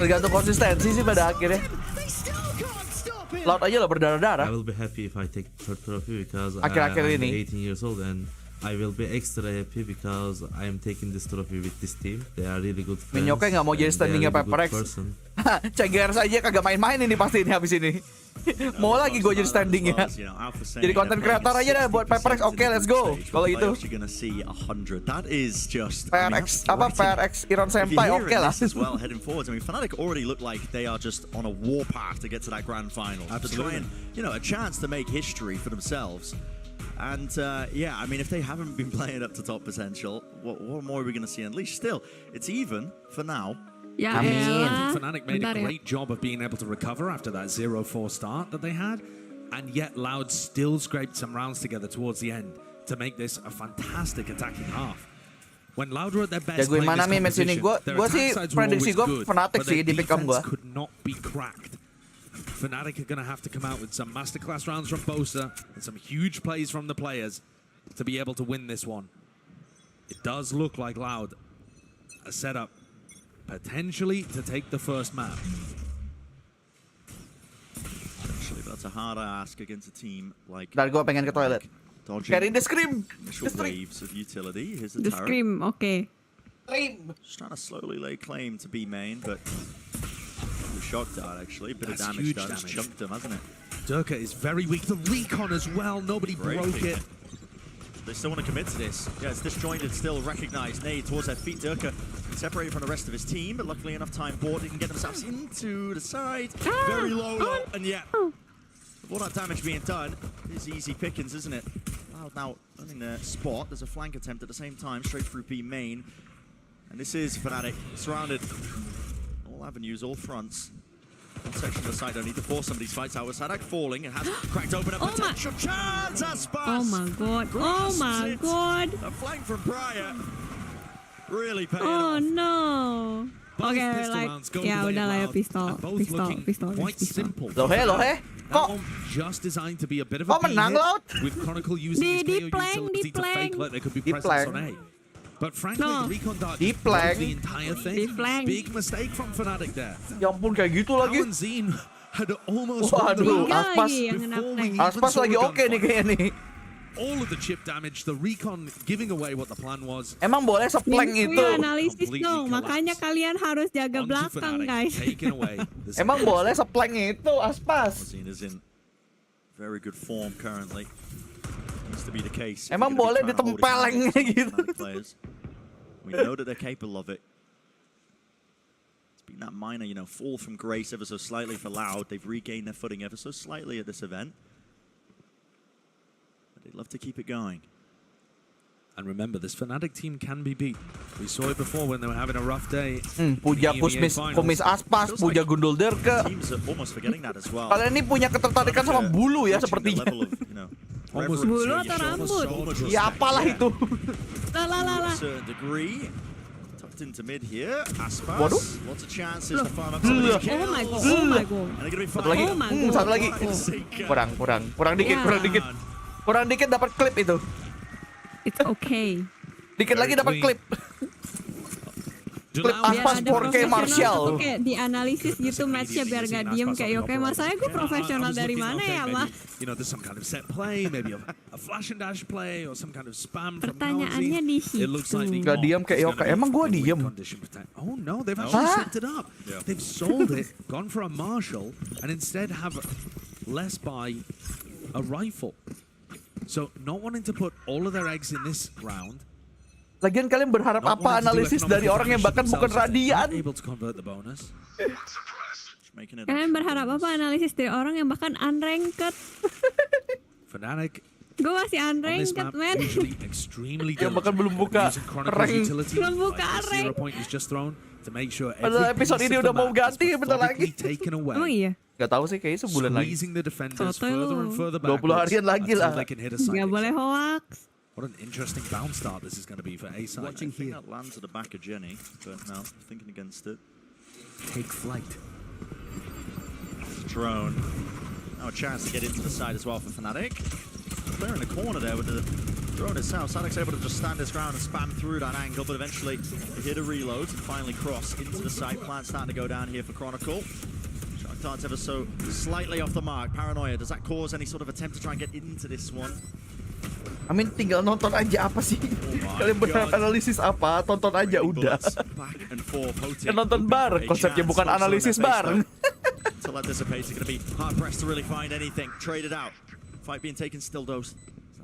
Tergantung konsistensi sih pada akhirnya. Loud aja lah
I
berdarah-darah.
will be happy if I take third trophy because
Akhir-akhir
I'm
ini.
18 years old, and I will be extra happy because I am taking this trophy with this team. They are really good friends.
Yokai nggak mau jadi
and they are
standingnya
really good
PRX.
person.
CGR saja kagak main-main ini pasti ini habis ini. Mau lagi gue jadi standing ya. Jadi konten kreator aja dah buat PRX. Oke, let's go. Kalau gitu. PRX apa PRX Senpai oke lah.
As well heading forwards. I mean, Fnatic already look like they are just on a warpath to get to that grand final. To try and, a chance to make history for themselves. And yeah, I mean, if they haven't been playing up to top potential, what more are we going to see unleashed? Still, it's even for now.
Ya
I
elah.
think Fnatic made a great job of being able to recover after that 0-4 start that they had, and yet Loud still scraped some rounds together towards the end to make this a fantastic attacking half. When Loud were at their best
Jagoin
playing
mana
this
match ini?
competition, their
Gua sih
attack sides were
prediksi
always
gua
good,
Fnatic
but
sih
their
di pick 'em gua.
defense could not be cracked. Fnatic are going to have to come out with some masterclass rounds from Bosa and some huge plays from the players to be able to win this one. It does look like Loud a setup potentially to take the first map.
Actually, that's a hard ask against a team like.
Dan gue pengen ke toilet. Carry the scream.
Initial waves of utility. Here's the
The
turret.
Scream, oke.
Just trying to slowly lay claim to B main, but the shock dart actually. A bit
That's
of damage
huge
done. It's
damage.
chunked him, hasn't it?
Durka is very weak. The recon as well. Nobody broke it.
They still want to commit to this. Yeah, it's disjointed, still recognized. Nade towards their feet. Durka separated from the rest of his team, but luckily enough time bought. They can get themselves into the side. Very low, though, and yet, with all that damage being done, it's easy pickings, isn't it? Loud now earning their spot. There's a flank attempt at the same time, straight through B main. And this is Fnatic, surrounded. All avenues, all fronts. One section of the side don't need to force some of these fights out. Sadak falling, it has cracked open a potential chance. Aspas!
Oh my god. Oh my god.
A flank from Briar. Really paying
Oh
off.
no.
Both
Oke,
pistol
like
rounds go
ya
the way
udah lah ya
of Loud,
pistol,
and both
pistol,
looking
pistol,
quite
pistol.
simple.
Lohe.
That
Kok
one just designed to be a bit of a
Kok menang,
beat
Loud?
with Chronicle using his KO
plank,
utility to
plank.
fake like there could be
Di
presence
plank.
on A. But frankly,
No.
the recon dart
Di
just broke
plank.
the entire thing.
Di plank.
Big mistake from Fnatic there.
ya ampun kayak gitu lagi.
Alan Zine had almost won the
Waduh,
round
Tiga
Aspas.
lagi yang kena
before we
plank.
even
Aspas
saw
lagi
the
oke nih
gunfight.
kayaknya nih.
All of the chip damage, the recon giving away what the plan was.
Emang boleh seplank
Minggu
itu?
analisis
Completely
dong,
collapsed.
makanya kalian harus jaga
Onto
belakang
Fnatic,
guys.
taken away. The
Emang
second
boleh seplank itu, Aspas?
Ozine is in very good form currently. Needs to be the case.
Emang boleh ditempelengnya gitu?
We know that they're capable of it. It's been that minor, fall from grace ever so slightly for Loud. They've regained their footing ever so slightly at this event. But they'd love to keep it going.
And remember, this Fnatic team can be beat. We saw it before when they were having a rough day.
Puja kumis Aspas, puja gundul Durka.
Teams are almost forgetting that as well.
Kalian ini punya ketertarikan sama bulu ya sepertinya.
Almost
Bulu atau rambut?
Ya apalah itu.
Lah.
Degree. Tucked into mid here. Aspas.
Waduh.
Lots of chances to farm up some of these kills.
Oh my god, oh my god.
And they're gonna be
Satu lagi.
Oh my God.
Satu lagi. Kurang dikit,
Ya.
kurang dikit dapat klip itu.
It's okay.
Dikit lagi dapat klip. Klip
Biar
Aspas
ada
4K
profesional
Martial.
tuh kayak dianalisis gitu matchnya biar gak diem kayak yokai. Masanya gue profesional dari mana ya, Mas?
There's some kind of set play, maybe a flash and dash play, or some kind of spam from
Pertanyaannya di
It looks like the
situ.
Gak diem kayak yokai. Emang gua diem?
Oh no, they've actually
Hah?
slipped it up. They've sold it, gone for a marshal, and instead have less buy a rifle. So not wanting to put all of their eggs in this round.
Lagian kalian berharap
Not
apa
wanting to do
analisis
economic
dari orang yang bahkan
efficiency
bukan
themselves, they're not
radian?
able to convert the bonus.
Making it
Kalian berharap apa analisis dari orang yang bahkan unranked?
Fnatic
Gue masih
on this
unranked,
map
man.
usually extremely
Yang bahkan belum buka
using Chronicle's
rank.
utility,
Belum buka
like the zero
rank.
point is just thrown to make sure
Padahal
every
episode
piece
ini
of
udah
the
mau
map
ganti
is
bentar lagi.
methodically taken away,
Emang iya?
Gak tahu sih, kayaknya sebulan lagi.
squeezing the defenders
Sotoy
further
lu.
and further
20
backwards
harian lagi
until
lah.
they can hit a side.
Gak boleh hoax.
What an interesting bounce start this is going to be for A side.
I think that lands at the back of Jenny, but no, thinking against it.
Take flight.
Drone. Now a chance to get into the side as well for Fnatic. Player in the corner there with the drone itself. Sadek's able to just stand his ground and spam through that angle, but eventually hit a reload and finally cross into the side. Plan starting to go down here for Chronicle. Shark darts ever so slightly off the mark. Paranoia, does that cause any sort of attempt to try and get into this one?
I mean, tinggal nonton aja apa sih? Kalian berharap analisis apa? Tonton aja udah.
Back and forth,
Kan nonton bar, konsepnya bukan analisis bar.
until that dissipates, they're going to be hard-pressed to really find anything. Traded out. Fight being taken still, dose.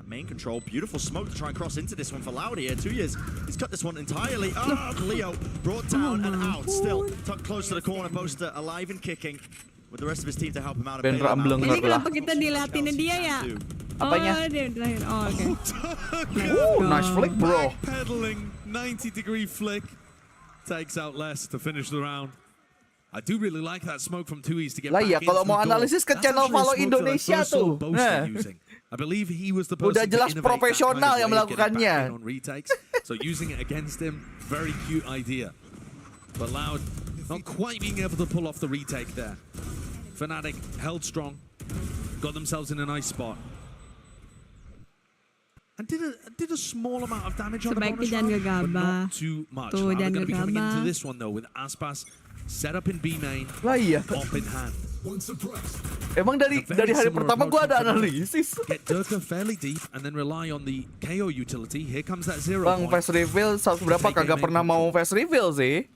Main control, beautiful smoke to try and cross into this one for Loud here. 2 years, he's cut this one entirely. Leo brought down and out. Still tucked close to the corner poster, alive and kicking with the rest of his team to help him out.
Ini
kenapa kita diliatin dia ya?
Apanya?
Oh, dia dilahir. Oh, oke.
Nice flick, bro.
Pedaling 90-degree flick takes out less to finish the round. I do really like that smoke from 2E's to get
lah
back
ya, kalau mau analisis ke channel Valo Indonesia tuh.
I believe he was the person
udah jelas profesional yang melakukannya.
So using it against him, very cute idea. But Loud not quite being able to pull off the retake there. Fnatic held strong, got themselves in a nice spot. And did a small amount of damage on the bonus round, but not too much. Now they're going to be coming into this one though with Aspas set up in B main,
lah iya.
Op in hand.
Emang dari hari pertama gua ada analisis.
Get Durka fairly deep and then rely on the KO utility. Here comes that zero
Bang,
point.
face reveal berapa kagak pernah mau face reveal sih.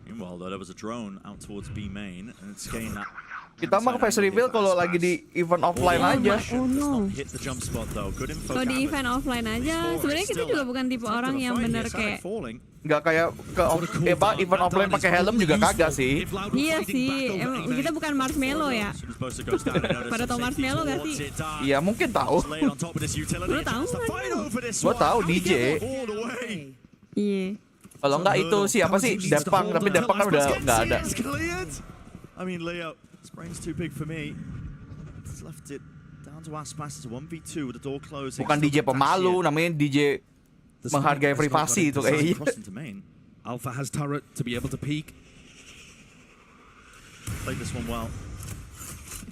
Meanwhile, though, there was a drone out towards B main and it's gained that.
Kita mah face reveal kalau lagi di event offline aja.
Oh no.
Hit the jump spot though. Good info.
Kalau di event offline aja, sebenarnya kita juga bukan tipe orang yang bener kayak
nggak kayak ke event offline pakai helm juga kagak sih.
Iya sih, emang kita bukan marshmallow ya. Pada tau marshmallow gak sih?
Iya mungkin tahu.
Lu tahu kan?
Gua tahu DJ.
Iya.
Kalau nggak itu siapa sih? Depang, tapi Depang kan udah nggak ada.
I mean, Leo, this brain's too big for me. It's left it down to Aspas. It's a 1v2 with the door closing.
Bukan DJ pemalu, namanya DJ menghargai privasi itu kayaknya.
Alpha has turret to be able to peek.
Played this one well.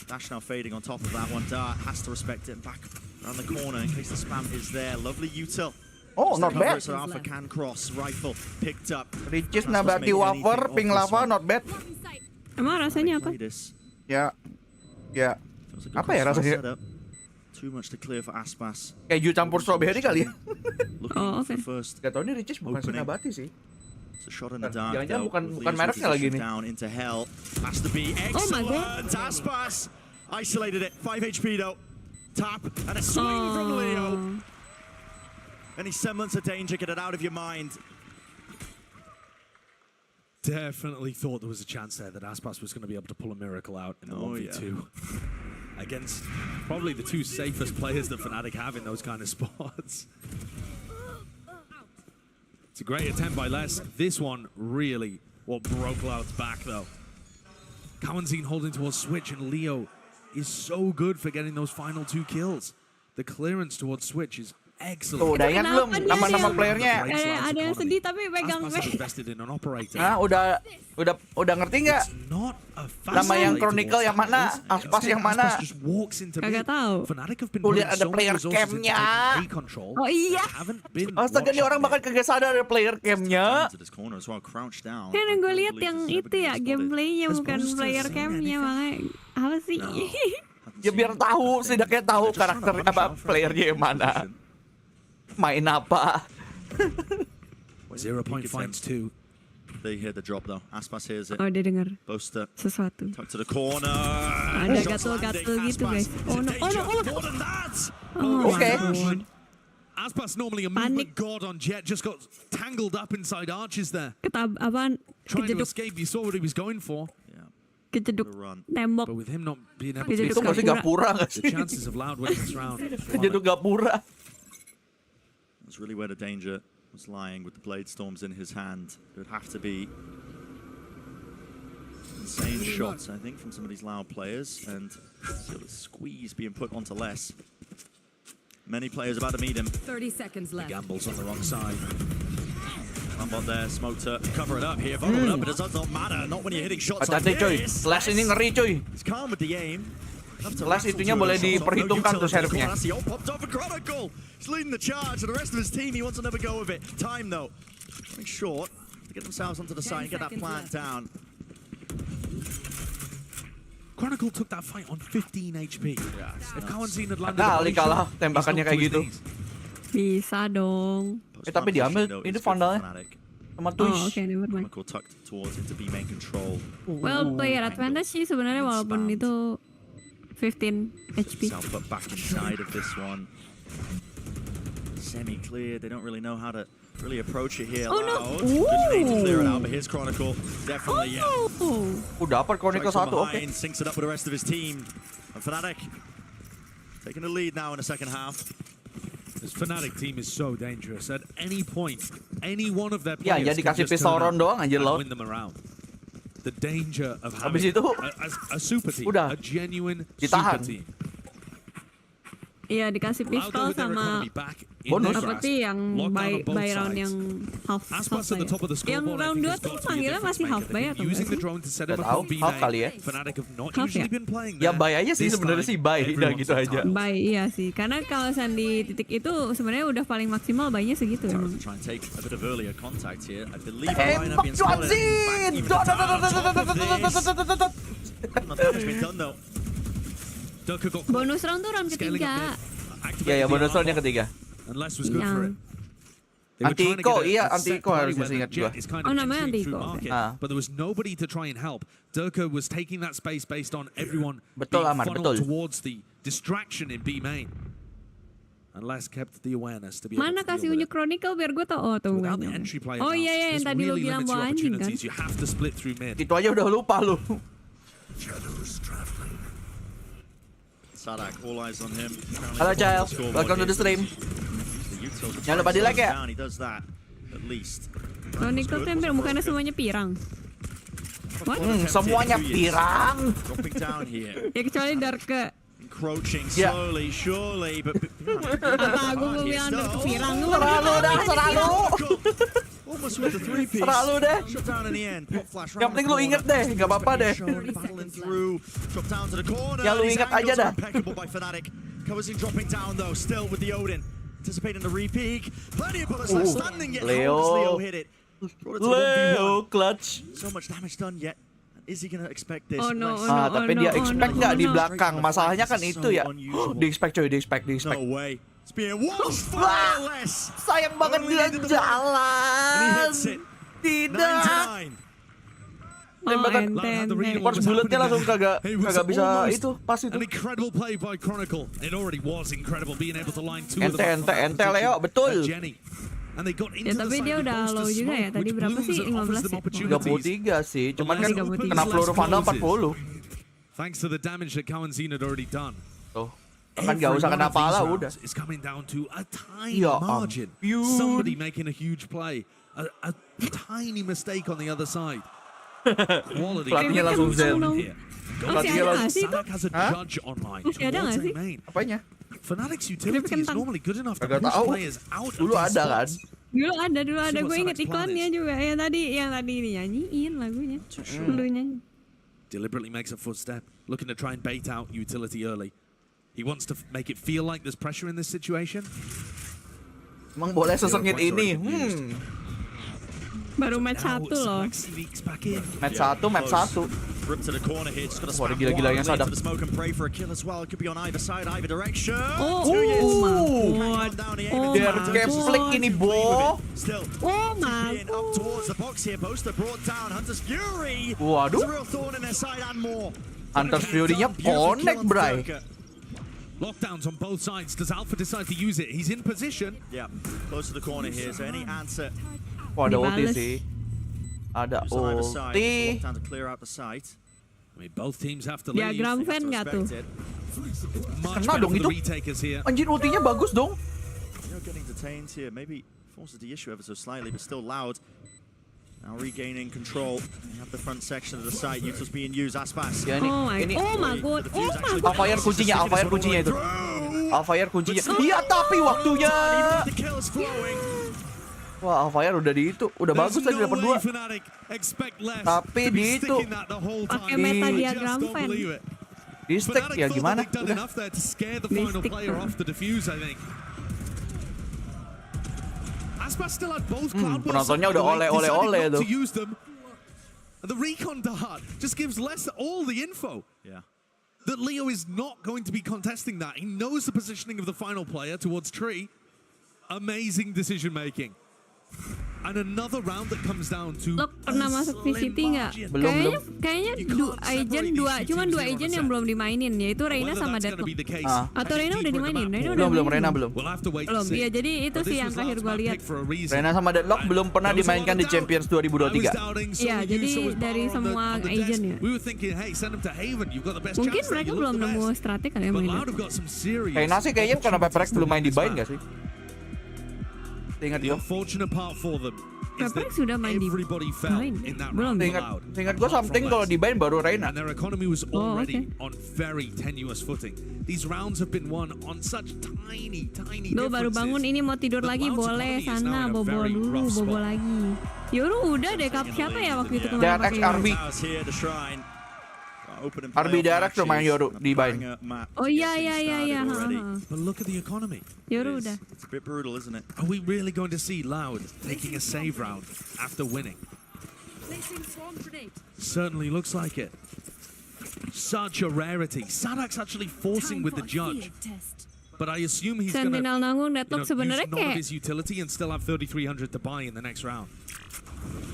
Dash now fading on top of that one. Dart has to respect it and back around the corner in case the spam is there. Lovely util.
Oh, not bad.
So Alpha can cross. Rifle picked up.
Ricis nabati wafer, ping lava, not bad.
Emang rasanya apa?
Ya, apa ya rasanya?
Too much to clear for Aspas.
Keju campur strawberry kali ya?
Oh, oke.
Gak tau ini Ricis bukan Sunabati sih.
Jangan-jangan
bukan mereknya lagi nih.
Oh my god. Aspas isolated it. 5 HP though. Tap and a swing from Leo. Any semblance of danger, get it out of your mind.
Definitely thought there was a chance there that Aspas was going to be able to pull a miracle out in the 1v2 against probably the two safest players that Fnatic have in those kind of spots. It's a great attempt by Les. This one really what broke Loud's back though. Kawanzine holding towards Switch and Leo is so good for getting those final 2 kills. The clearance towards Switch is excellent.
Tuh, udah ingat belum nama-nama playernya?
Ada yang sedih tapi pegang
Nah, udah ngerti nggak? Nama yang Chronicle yang mana? Aspas yang mana?
Kagak tahu.
Tuh lihat ada player cam-nya.
Oh iya.
Astaga, nih orang bakal kagak sadar ada player cam-nya.
Kan yang gue lihat yang itu ya gameplaynya bukan player cam-nya, makanya apa sih?
Ya biar tahu, setidaknya tahu karakter apa playernya yang mana. Main apa?
0 point finds 2.
They hear the drop though. Aspas hears it.
Oh, dia dengar
Boaster
sesuatu.
tuck to the corner.
Ada gatel-gatel gitu guys. Oh no.
Okay.
Aspas normally a movement god on Jet, just got tangled up inside arches there.
Apaan?
Trying to escape, you saw what he was going for.
Kejeduk tembok.
But with him not being able to
Itu masih Gapura nggak sih?
the chances of Loud winning this round.
Kejeduk Gapura.
That's really where the danger was lying with the blade storms in his hand. It would have to be insane shots, I think, from some of these Loud players, and sort of squeeze being put onto Les. Many players about to meet him.
30 seconds left.
Gambles on the wrong side.
Nightbot there, smoke to cover it up here, follow it up, but it does not matter, not when you're hitting shots like
Hati-hati cuy,
this.
Les ini ngeri cuy.
He's calm with the aim.
Les itunya boleh diperhitungkan tuh serve-nya.
He's leading the charge, and the rest of his team, he wants another go of it. Time though, running short to get themselves onto the side and get that plant down.
Chronicle took that fight on 15 HP. If Kawanzine had landed
Kali kalah tembakannya kayak gitu.
Bisa dong.
Tapi diambil, ini vandalnya. Sama
Oh, oke, never mind.
Chronicle tucked towards into B main control.
Well, player advantage sih sebenarnya walaupun itu 15 HP.
Put back inside of this one. Semi-clear. They don't really know how to really approach it here.
Oh, no.
Good to clear it out, but here's Chronicle. Definitely,
Dapat Chronicle
Strikes from
1, oke.
behind, syncs it up with the rest of his team. And Fnatic taking the lead now in the second half.
This Fnatic team is so dangerous. At any point, any one of their
Ya,
players
jadi
can
kasih
just
pistol
turn
round
up
doang anjir
and
Laut.
win them around. The danger of
Habis
having
itu
a super team,
udah
a genuine
ditahan.
super team.
Iya, dikasih pistol
Loud with their
sama
economy back in
bonus.
their
apa
grasp.
sih yang
Lockdown
by
on both
round
sides.
yang half
Aspas at the top of the
yang
scoreboard, I
round
think,
2
has
tuh
got to be a
panggilnya
difference
masih half
maker.
bay
They've
atau
been using
enggak
the
sih?
drone to set
Nggak
up a
tahu,
full B
half
main.
kali ya.
Fnatic have not
Half
usually
ya?
been playing
Ya
there.
bay aja sih
This
sebenarnya
time,
sih bay, udah
everyone's
gitu
on
aja.
top.
Bay iya sih, karena kalau di titik itu sebenarnya udah paling maksimal baynya segitu emang.
Try and take a bit of earlier contact here. I believe the
Tembak
lineup being spotted.
cuansin!
In fact, even the tower on top of this. Not damage been done though.
Doka got caught.
Bonus round tuh round
Scaling
ketiga.
up mid.
Ya
Activated the
bonus round yang
armor,
ketiga.
and Les was good
Yang-
for it. They were trying to
Anti-Eco,
get a
iya,
set
anti-Eco
play
harusnya
where
seingat
the Jet
gua.
is kind
Oh,
of
namanya
entering through
anti-Eco, oke.
market, but there was nobody to try and help. Doka was taking that space based on everyone
Betul,
being
Amar,
funneled
betul.
towards the distraction in B main. And Les kept the awareness to be able
Mana
to
kasih
deal with
unjuk
it.
Chronicle biar gue tau. Oh tuh
Without
kan.
the entry player
Oh iya
now,
yang
this
tadi lo
really
bilang
limits
bawa
your
anjing kan.
opportunities. You have to split through mid.
Itu aja udah lupa lu.
Sadak, all eyes on him.
Halo Child, welcome to the stream. Jangan lupa di like ya.
He does that at least.
Chronicle tempel mukanya semuanya pirang. What?
Semuanya pirang.
Dropping down here.
Ya kecuali Dark ke.
Encroaching
Yeah.
slowly, surely, but
Apa gue mau bilang Dark ke pirang.
Seralu dah, seralu.
almost with the three-piece.
Seralu deh.
Shut down in the end. Pop flash
Yang penting lu inget deh, nggak apa-apa deh.
Battling through. Drop down to the corner.
Ya lu
His
inget aja
angles
dah.
are impeccable by Fnatic. Covers him dropping down though, still with the Odin. Anticipating the re-peek. Plenty of bullets left standing yet.
Leo.
How does Leo hit it? Brought it to 1v1.
Leo clutch.
So much damage done yet. Is he gonna expect this?
Oh no,
Less-
oh no.
Tapi dia expect nggak di
no.
belakang? Masalahnya kan itu ya. Di expect coy, di expect.
No way. It's being watched for
Wah.
less.
Sayang banget
Only
dia
needed the ball. And he
jalan.
hits it. 9
Tidak.
to 9.
Tembakan
ente.
Pas bulatnya langsung kagak bisa itu pas itu.
An incredible play by Chronicle. It already was incredible being able to line two of them.
Ente Leo, betul.
Jenny. And they got
Ya
into the
tapi
side
dia
with
udah
both
low
the
juga ya.
smoke,
Tadi
which
berapa
blooms
sih?
and offers
15
them
ya?
opportunities.
33 sih, cuman kan
33.
kena peluru Vandal 40.
Thanks to the damage that Kawanzin had already done.
Tuh. Kan gak usah kena pala udah.
It's coming down to a tiny
Ya
margin.
ampun.
Somebody making a huge play. A tiny mistake on the other side. Quality.
Pelatihnya langsung zen.
Here.
Masih ada nggak sih itu?
Sadak has a
Hah?
judge online
Masih ada nggak
towards
sih?
A main.
Apanya?
Fnatic's utility is
kentang.
normally good enough to
Kagak
push
tahu.
players out of
Dulu
these
ada kan?
spots.
Dulu ada.
See
Gue
what
inget
Sadak's plan
iklannya
is.
juga. Yang tadi dinyanyiin lagunya. Dulu nyanyi.
Deliberately makes a footstep, looking to try and bait out utility early. He wants to make it feel like there's pressure in this situation.
Emang boleh sesengit ini?
Baru match 1 loh.
Match 1, map 1.
Rip to the corner here, just gonna
Wah,
spam
gila-gila yang
wildly
Sadak.
to the smoke and pray for a kill as well. It could be on either side, either direction.
Oh,
Two years.
oh my
Countdown
god.
down the
Oh
aim.
Biar
my
kayak flick
god.
ini, Bo.
Still,
Oh my
being up towards the box here. Boaster brought down Hunter's Fury.
Waduh.
It's a real thorn in their side and more.
Hunter's Fury-nya
Beautiful
connect,
kill on
bray.
Durka.
Lockdowns on both sides. Does Alpha decide to use it? He's in position.
Yeah, close to the corner here. So any answer
Wah, ada ulti
Dibales.
sih. Ada
just on either side. Just
ulti.
lockdown to clear out the site.
I mean, both teams have to leave.
Diagram fan nggak tuh?
Expect it.
Much
Kena
better
dong
for the
itu.
retakers here.
Anjir ultinya bagus dong.
They're getting detained here. Maybe forces the issue ever so slightly, but still loud. Now regaining control. They have the front section of the site. Util's being used. Aspas.
Ya ini,
Oh my
ini
god. Oh my god.
Alfire kuncinya, Alfire kuncinya itu. Alfire kuncinya. Iya, tapi waktunya.
The kill is flowing.
Wah, Alfire udah di itu, udah bagus tadi dapat 2. Tapi di itu
Pakai meta diagram fan.
di stack ya gimana? Udah. Penontonnya udah oleh tuh.
The recon dart just gives less all the info.
Yeah.
That Leo is not going to be contesting that. He knows the positioning of the final player towards tree. Amazing decision making. And another round that comes down to
Lo pernah masuk VCT nggak?
Belum.
Kayaknya cuman dua agent yang belum dimainin, yaitu Reina sama Deadlock. Atau Reina udah dimainin?
Belum, Reina belum.
Belum, iya jadi itu sih yang terakhir gue lihat.
Reina sama Deadlock belum pernah dimainkan di Champions 2023.
Iya, jadi dari semua agent ya. Mungkin mereka belum nemu strategi kali ya mainnya.
Reina sih kayaknya karena PRX belum main di bind gak sih? Ingat
The
gue.
unfortunate part for them is that
PRX sudah main di
everybody fell
bind.
in that
Belum.
round.
Ingat gue something kalau di bind baru Reina.
And their economy was already on very tenuous footing. These rounds have been won on such tiny
Lo baru bangun ini mau tidur lagi boleh sana bobo dulu bobo lagi. Yoru udah deh kap siapa ya waktu itu kemarin
DRX RB. RB DRX tuh main Yoru di bind.
Oh iya.
But look at the economy.
Yoru udah.
It's a bit brutal, isn't it?
Are we really going to see Loud taking a save round after winning? Certainly looks like it. Such a rarity. Sadak's actually forcing with the judge. But I assume he's going to
Sentinel nanggung
use
Deadlock sebenarnya
none of
kayak
his utility and still have 3,300 to buy in the next round.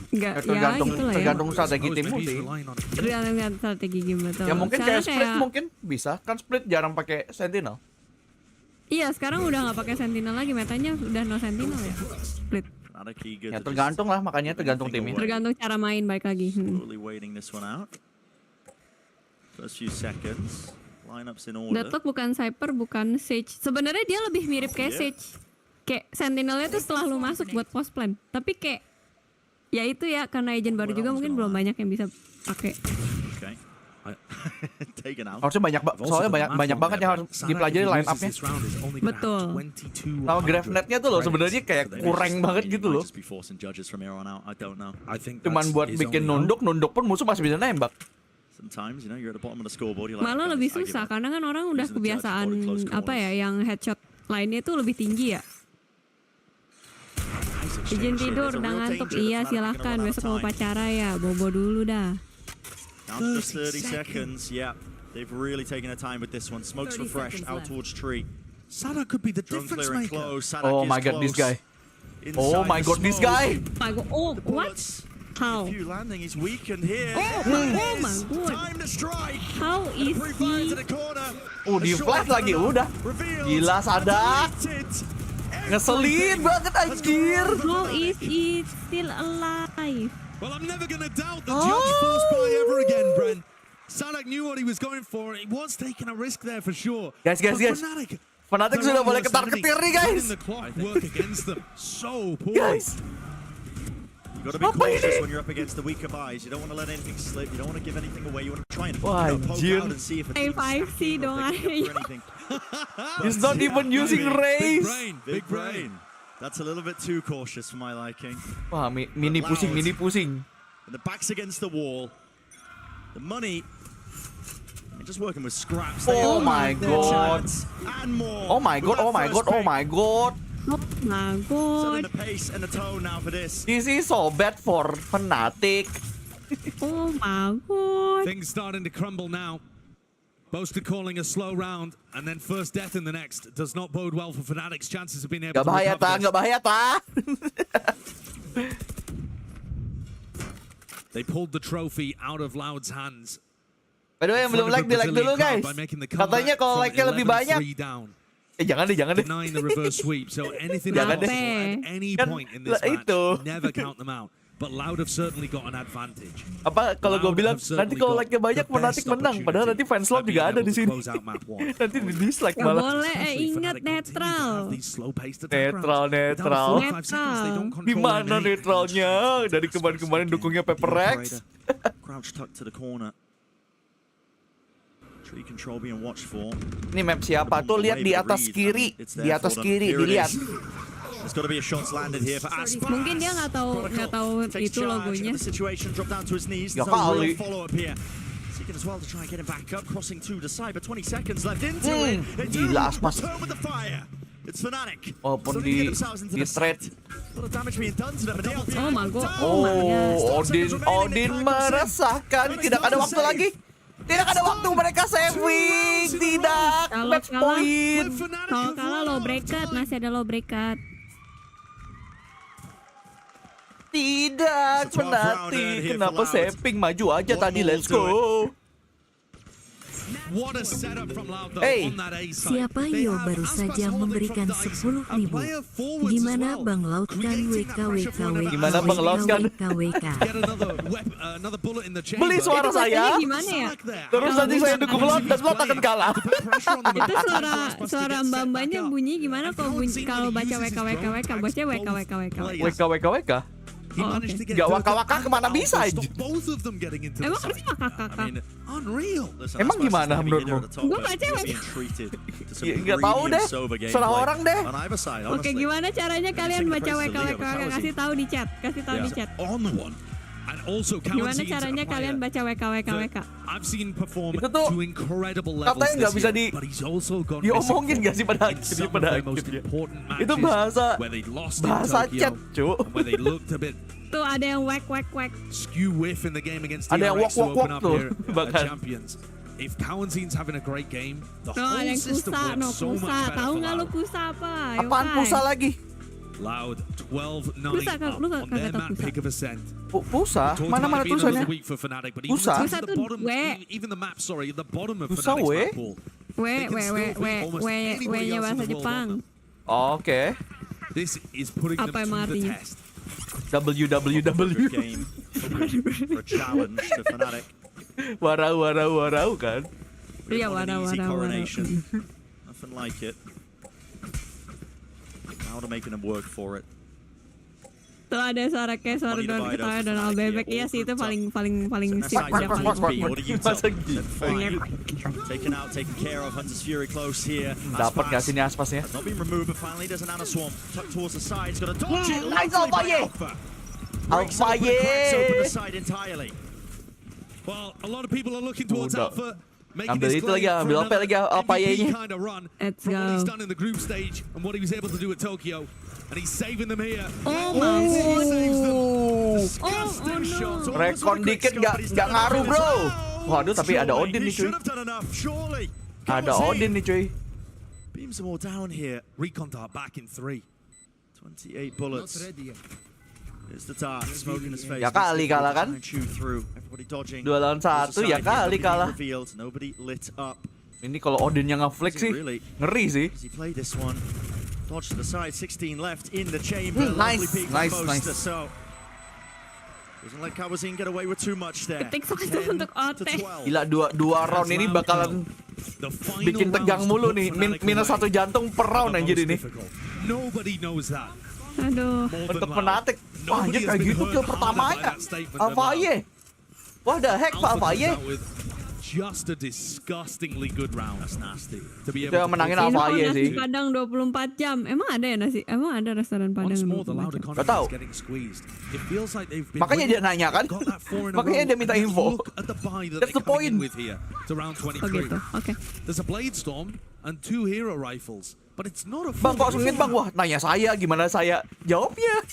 enggak ya gitu lah ya.
Tergantung strategi timmu
Maybe he's
sih.
relying on
Tergantung strategi game betul.
Ya mungkin
Soalnya
kayak split mungkin bisa. Kan split jarang pakai Sentinel.
Iya sekarang udah nggak pakai Sentinel lagi, metanya udah no Sentinel ya. Split.
Ya tergantung lah, makanya tergantung timnya.
Tergantung cara main balik lagi.
Slowly waiting this one out. First few seconds. Lineups in order.
Deadlock bukan Cypher, bukan Sage. Sebenarnya dia lebih mirip kayak Sage. Kayak Sentinelnya tuh setelah lu masuk buat post plan. Tapi kayak ya itu ya karena agent baru juga mungkin belum banyak yang bisa pakai.
Okay. Taken out.
Harusnya soalnya banyak banget yang harus dipelajari line up-nya.
Betul.
Tahu GraphNet-nya tuh loh sebenarnya kayak kurang banget gitu loh. Cuman buat bikin nunduk pun musuh masih bisa nembak.
Malah lebih susah karena kan orang udah kebiasaan apa ya yang headshot lainnya itu lebih tinggi ya. Izin tidur, udah ngantuk. Iya silahkan, besok mau pacara ya, bobo dulu dah.
Down to 30 seconds, yeah. They've really taken their time with this one. Smoke's refreshed out towards tree.
Sadak could be the
Drone
difference
clearing
maker.
close. Sadak
Oh
is
my god, this
close.
guy. Oh my god, this guy.
Oh, what? How?
If you landing, he's weakened here.
Oh my god.
Time to strike.
How is
Pre-fire
he?
to the corner.
Oh di flash lagi, udah. Gila Sadak. Ngeselin banget anjir.
How is he still alive?
Well, I'm never going to doubt the judge force buy ever again, Brent. Sadak knew what he was going for. He was taking a risk there for sure.
Guys. Fnatic sudah boleh ketar-ketir nih guys.
Work against them so poor.
Guys.
You gotta be cautious when you're up against the weaker buys. You don't want to let anything slip. You don't want to give anything away. You want to try and
Wah,
poke
anjir.
out and see if a team's
5C dong
anything.
He's not even using race.
Big brain. That's a little bit too cautious for my liking.
Wah, mini pusing.
And the back's against the wall. The money. Just working with scraps.
Oh my god.
And more.
Oh my god.
Setting the pace and the tone now for this.
This is so bad for Fnatic.
Oh my god.
Things starting to crumble now. Boaster calling a slow round and then first death in the next does not bode well for Fnatic's chances of being able to recover this.
Gak bahaya ta.
They pulled the trophy out of Loud's hands.
By the way, yang belum like, di like dulu guys. Katanya kalau like-nya lebih banyak. Jangan deh.
Denying the reverse sweep, so anything
Jangan
else
deh.
at any
Kan
point in this match,
itu.
never count them out. But Loud have certainly got an advantage.
Apa kalau gue bilang nanti kalau like-nya banyak Fnatic menang, padahal nanti fans love juga ada di sini. Nanti di dislike
Gak
malah.
boleh, ingat netral.
Netral. Di mana netralnya? Dari kemarin dukungnya PRX.
Crouch tuck to the corner. Tree control being watched for.
Ini map siapa tuh? Lihat di atas kiri. Di atas kiri, dilihat.
There's got to be a shots landed here for Aspas.
Mungkin dia nggak tahu itu logonya.
The situation dropped down to his knees.
Ya
There's no
kali.
real follow up here. Seeking as well to try and get him back up, crossing to the side, but 20 seconds left into it.
Gila Aspas.
Turn with the fire. It's Fnatic.
Walaupun di trade.
A lot of damage being done to them. And they are
Oh my god.
Oh, Odin meresahkan. Tidak ada waktu lagi. Tidak ada waktu, mereka saving. Tidak. Match point.
Kalau kalah low bracket, masih ada low bracket.
Tidak, Fnatic. Kenapa Seping maju aja tadi? Let's go.
What a setup from Loud though
Hey.
on that A side.
Siapa
They
yo
have
baru
Aspas
saja
all the way
memberikan
from the base.
10.000.
A player forwards
Gimana
as well,
Bang Laut kan
creating that pressure for another
Gimana
Aspas.
Bang Laut kan?
Get another bullet in the chamber.
Beli suara
Itu bacanya
saya.
gimana ya?
Terus nanti saya dukung Lot dan Lot akan kalah.
Itu suara mbak-mbaknya bunyi gimana kalau baca WKWKWK, baca WKWKWK.
WKWKWK.
He managed to get
Gak
to
waka-waka
the
kemana
Alpha,
bisa
stop
aja.
both of them getting into the
Emang
side.
harusnya kakak-kakak.
I mean, unreal.
Emang gimana menurutmu?
Gua baca
Nggak tahu deh. Serah orang deh.
Oke, gimana caranya kalian baca WKWKWK? Kasih tahu di chat, kasih tahu di chat.
On the one. And also
Gimana caranya kalian baca WKWKWK?
I've seen perform
Itu tuh
to incredible levels
katanya nggak
this
bisa
year, but he's also gone
diomongin
missing
nggak sih pada
in
akhirnya
some
pada
of their most
akhirnya.
important
Itu
matches
bahasa
where they lost in
chat,
Tokyo,
cu.
and where they looked a bit
Tuh ada yang whack.
skew whiff in the game against
Ada yang
PRX to
wok-wok
open up
tuh,
here at
bahkan.
Champions. If Kawanzin's having a great game, the
No, ada
whole
yang
system
pusa,
works so much
pusa.
better
Tahu
for
nggak lu
Loud.
pusa apa?
Apaan
Yokai.
pusa lagi?
Loud 12-9
Pusa,
up
lu nggak
on their
tahu
map
pusa?
pick of ascent.
Pusa?
Talked
Mana
about it being a
tulisannya?
little weak for Fnatic, but even
Pusa?
in terms
Pusa
of the
tuh
bottom,
W.
even the map, sorry, the bottom of
Pusa
Fnatic's
W?
map pool.
W
They can still beat almost anybody
nya
else in
bahasa
the world
Jepang.
on them.
Oke.
This is putting them
Apa yang
to the
artinya?
test.
WWW.
game for a challenge to Fnatic.
Warau kan.
Iya,
Want an easy
warna.
coronation. Nothing like it. Now to making them work for it.
Tuh ada suara kayak suara
Money
Don
divider
ketawa
for
Donald
Fnatic
bebek.
here,
Iya
all
sih itu
grouped
paling
So
sip
that's
yang
side
paling.
Must be. What do you tell?
Masa gitu?
Senpai taken out, taken care of. Hunter's Fury close here.
Dapat nggak sih ini aspasnya?
Has not been removed, but finally there's an Anna Swamp tucked towards the side. He's got a dodge it.
Nice
Lovely by
Alpha,
Alpha. Breaks open, cracks open the side entirely.
Well, a lot of people are looking towards
Udah.
Alpha. Making
Ambil
this
itu
claim
lagi,
for
ambil apa
another
lagi, apa
MVP
Y-nya?
kind of run
Let's
from what he's
go.
done in the group stage and what he was able to do at Tokyo. And he's saving them here.
Oh mampus.
Saves them.
Oh
Disgusting
no.
shots. Almost
Rekon
with a quick
dikit
scope,
nggak
but he's
nggak
done
ngaruh
it.
bro.
Oh,
Waduh tapi ada
Surely,
Odin
he
nih cuy.
should have done enough, surely.
Ada
Come on,
Odin nih cuy.
Beams them all down here.
Recon dart back in 3.
28 bullets. Here's the dart, smoke in his face.
Ya kali kalah kan?
Chew through. Everybody dodging.
2 lawan 1 ya kali kalah.
Revealed. Nobody lit up.
Ini kalau Odinnya nge-flick sih ngeri sih.
As he played this one, dodge to the side. 16 left in the chamber.
Nice,
Lovely peek
nice,
from
nice.
Boaster, so doesn't let Kawazin get away with too much there.
Ketik satu
10
untuk
to
OT.
12.
Gila dua round ini bakalan
The final
bikin tegang
rounds to
mulu
put
nih.
Fnatic
Minus
away
1 jantung per round
are the
anjir
most
ini.
difficult. Nobody knows that.
Aduh.
more
Untuk
than Loud.
Fnatic. Wah anjir
Nobody has
kayak
been
gitu
hurt
kill
harder
pertamanya.
by that statement than
Alpha
Loud.
Ye. What the heck Pak
Alpha
Alpha
comes
Ye?
out with just a disgustingly good round. That's nasty. To be
Dia
able to
menangin
pull
Alpha
Info
Ye
nasi
sih.
Padang 24 jam. Emang ada ya nasi? Emang ada restoran Padang
Once more, the
24
Loud
jam?
economy
tahu.
is getting squeezed. It feels like they've been
Makanya dia nanya kan?
got that 4 in a
Makanya
row,
dia minta
and
info.
Look at the buy that
That's
they're
the
coming in
point.
with here to round
Oh
23.
gitu. Oke.
There's a Blade Storm and 2 hero rifles, but it's not a
Bang
full
kok sulit bang? Wah nanya saya gimana saya jawabnya.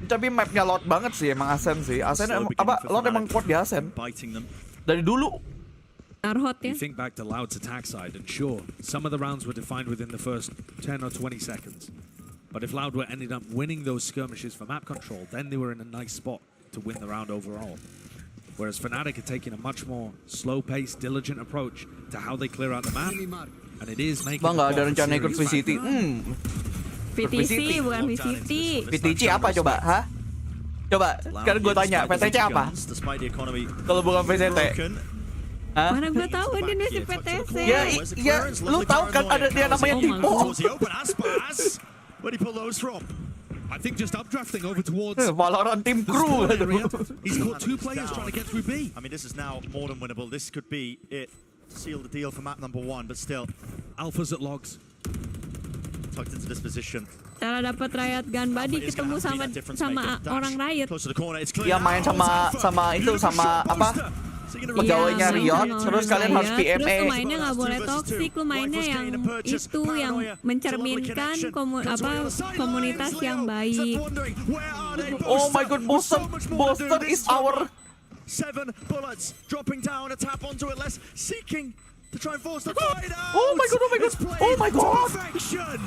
Tapi mapnya lot banget sih emang Asen sih. Asen
Slow
emang,
beginning
apa
for
lot emang
Fnatic.
kuat di Asen
Biting them.
dari dulu.
Arhot ya.
You think back to Loud's attack side, and sure, some of the rounds were defined within the first 10 or 20 seconds. But if Loud were ended up winning those skirmishes for map control, then they were in a nice spot to win the round overall. Whereas Fnatic are taking a much more slow-paced, diligent approach to how they clear out the map, and it is making
Bang
the
nggak ada
ball for
rencana ikut
series
VCT.
back.
VTC bukan VCT.
VTC apa coba? Hah? Coba, sekarang gue tanya, PTC apa?
Despite the economy
Kalau bukan VCT.
broken.
Hah?
Mana gue tahu dia nasi PTC.
Ya, ya, lu tahu kan ada dia namanya
Oh my
Tipo.
Towards the open Aspas. Where'd he pull those from?
I think just updrafting over towards
Valorant tim
the
crew.
spawn area. He's caught 2 players trying to get through B.
I mean, this is now more than winnable. This could be it. Seal the deal for map number 1, but still
Alpha's at logs.
tucked into this position.
Cara dapat Riot Gun Buddy
Alpha is gonna
ketemu
have to be
sama
that difference
sama
maker. Dash
orang Riot.
close to the corner. It's clear
Dia main
now.
sama
Alpha.
itu
Beautiful
sama
shot,
apa?
Boaster. So you're gonna
Pegawainya
Iya,
Riot,
main
terus
sama
kalian
Riot.
harus PMA.
Terus pemainnya nggak boleh toksik, lu mainnya yang itu yang mencerminkan komunitas yang baik.
Oh my god, Booster is our
7 bullets dropping down, a tap onto it, less seeking to try and force the fight out.
Oh my god, oh my god,
It's played
oh my
to
god.
perfection.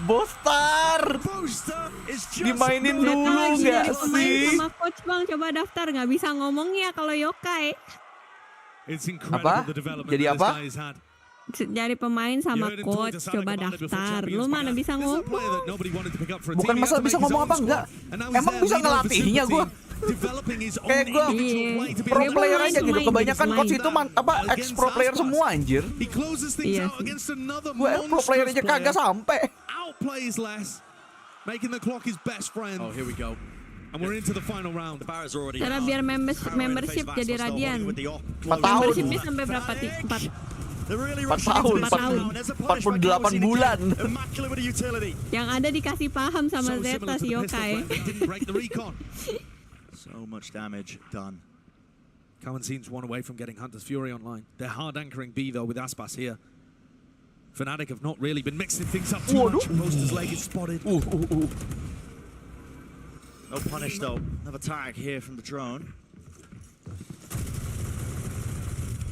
Bostar.
Booster is just
Dimainin
not
dulu
Lagi
nggak
jadi pemain
sih?
sama coach bang, coba daftar, nggak bisa ngomong ya kalau yokai.
It's incredible
Apa?
the development
Jadi
that this
apa?
guy has had.
Jadi pemain sama
You heard him
coach,
talk to
coba
Sadik about it before
daftar.
Champions
Lu
Cup.
mana bisa
This is a player
ngomong?
that nobody wanted to pick up for a
Bukan
team. He had
masalah
to
bisa
make his
ngomong
own
apa
squad.
enggak.
And now he's
Emang
there
bisa
leading with the
ngelatihnya
super
gua.
team, developing his own
Kayak gua
individual play to be
pro
able to
player
main,
aja gitu.
main,
Kebanyakan
main.
coach itu ex pro player semua anjir.
He closes things
Iya
out
sih.
against another
Gue pro player
monstrous
aja kagak
player.
sampai.
Outplays less, making the clock his best friend.
Oh, here we go.
And we're into the final round.
The barrier's already
Cara
down.
biar membership
Power in the face
jadi
of Axel, still
radian.
holding with the off.
4 tahun.
Membershipnya sampai berapa? 4.
They're really
4
rushing
tahun,
into this
4
round.
tahun.
There's a punish by
48
Kelsey
bulan.
again. Immaculate with a utility.
Yang ada dikasih paham sama
So
Zeta
similar to
si
the pistol
yokai.
flame, but didn't break the recon.
So much damage done.
Cowan seems one away from getting Hunter's Fury online. They're hard anchoring B though with Aspas here. Fnatic have not really been mixing things up too
Waduh.
much. Poster's leg is spotted.
No punish though. Another tag here from the drone.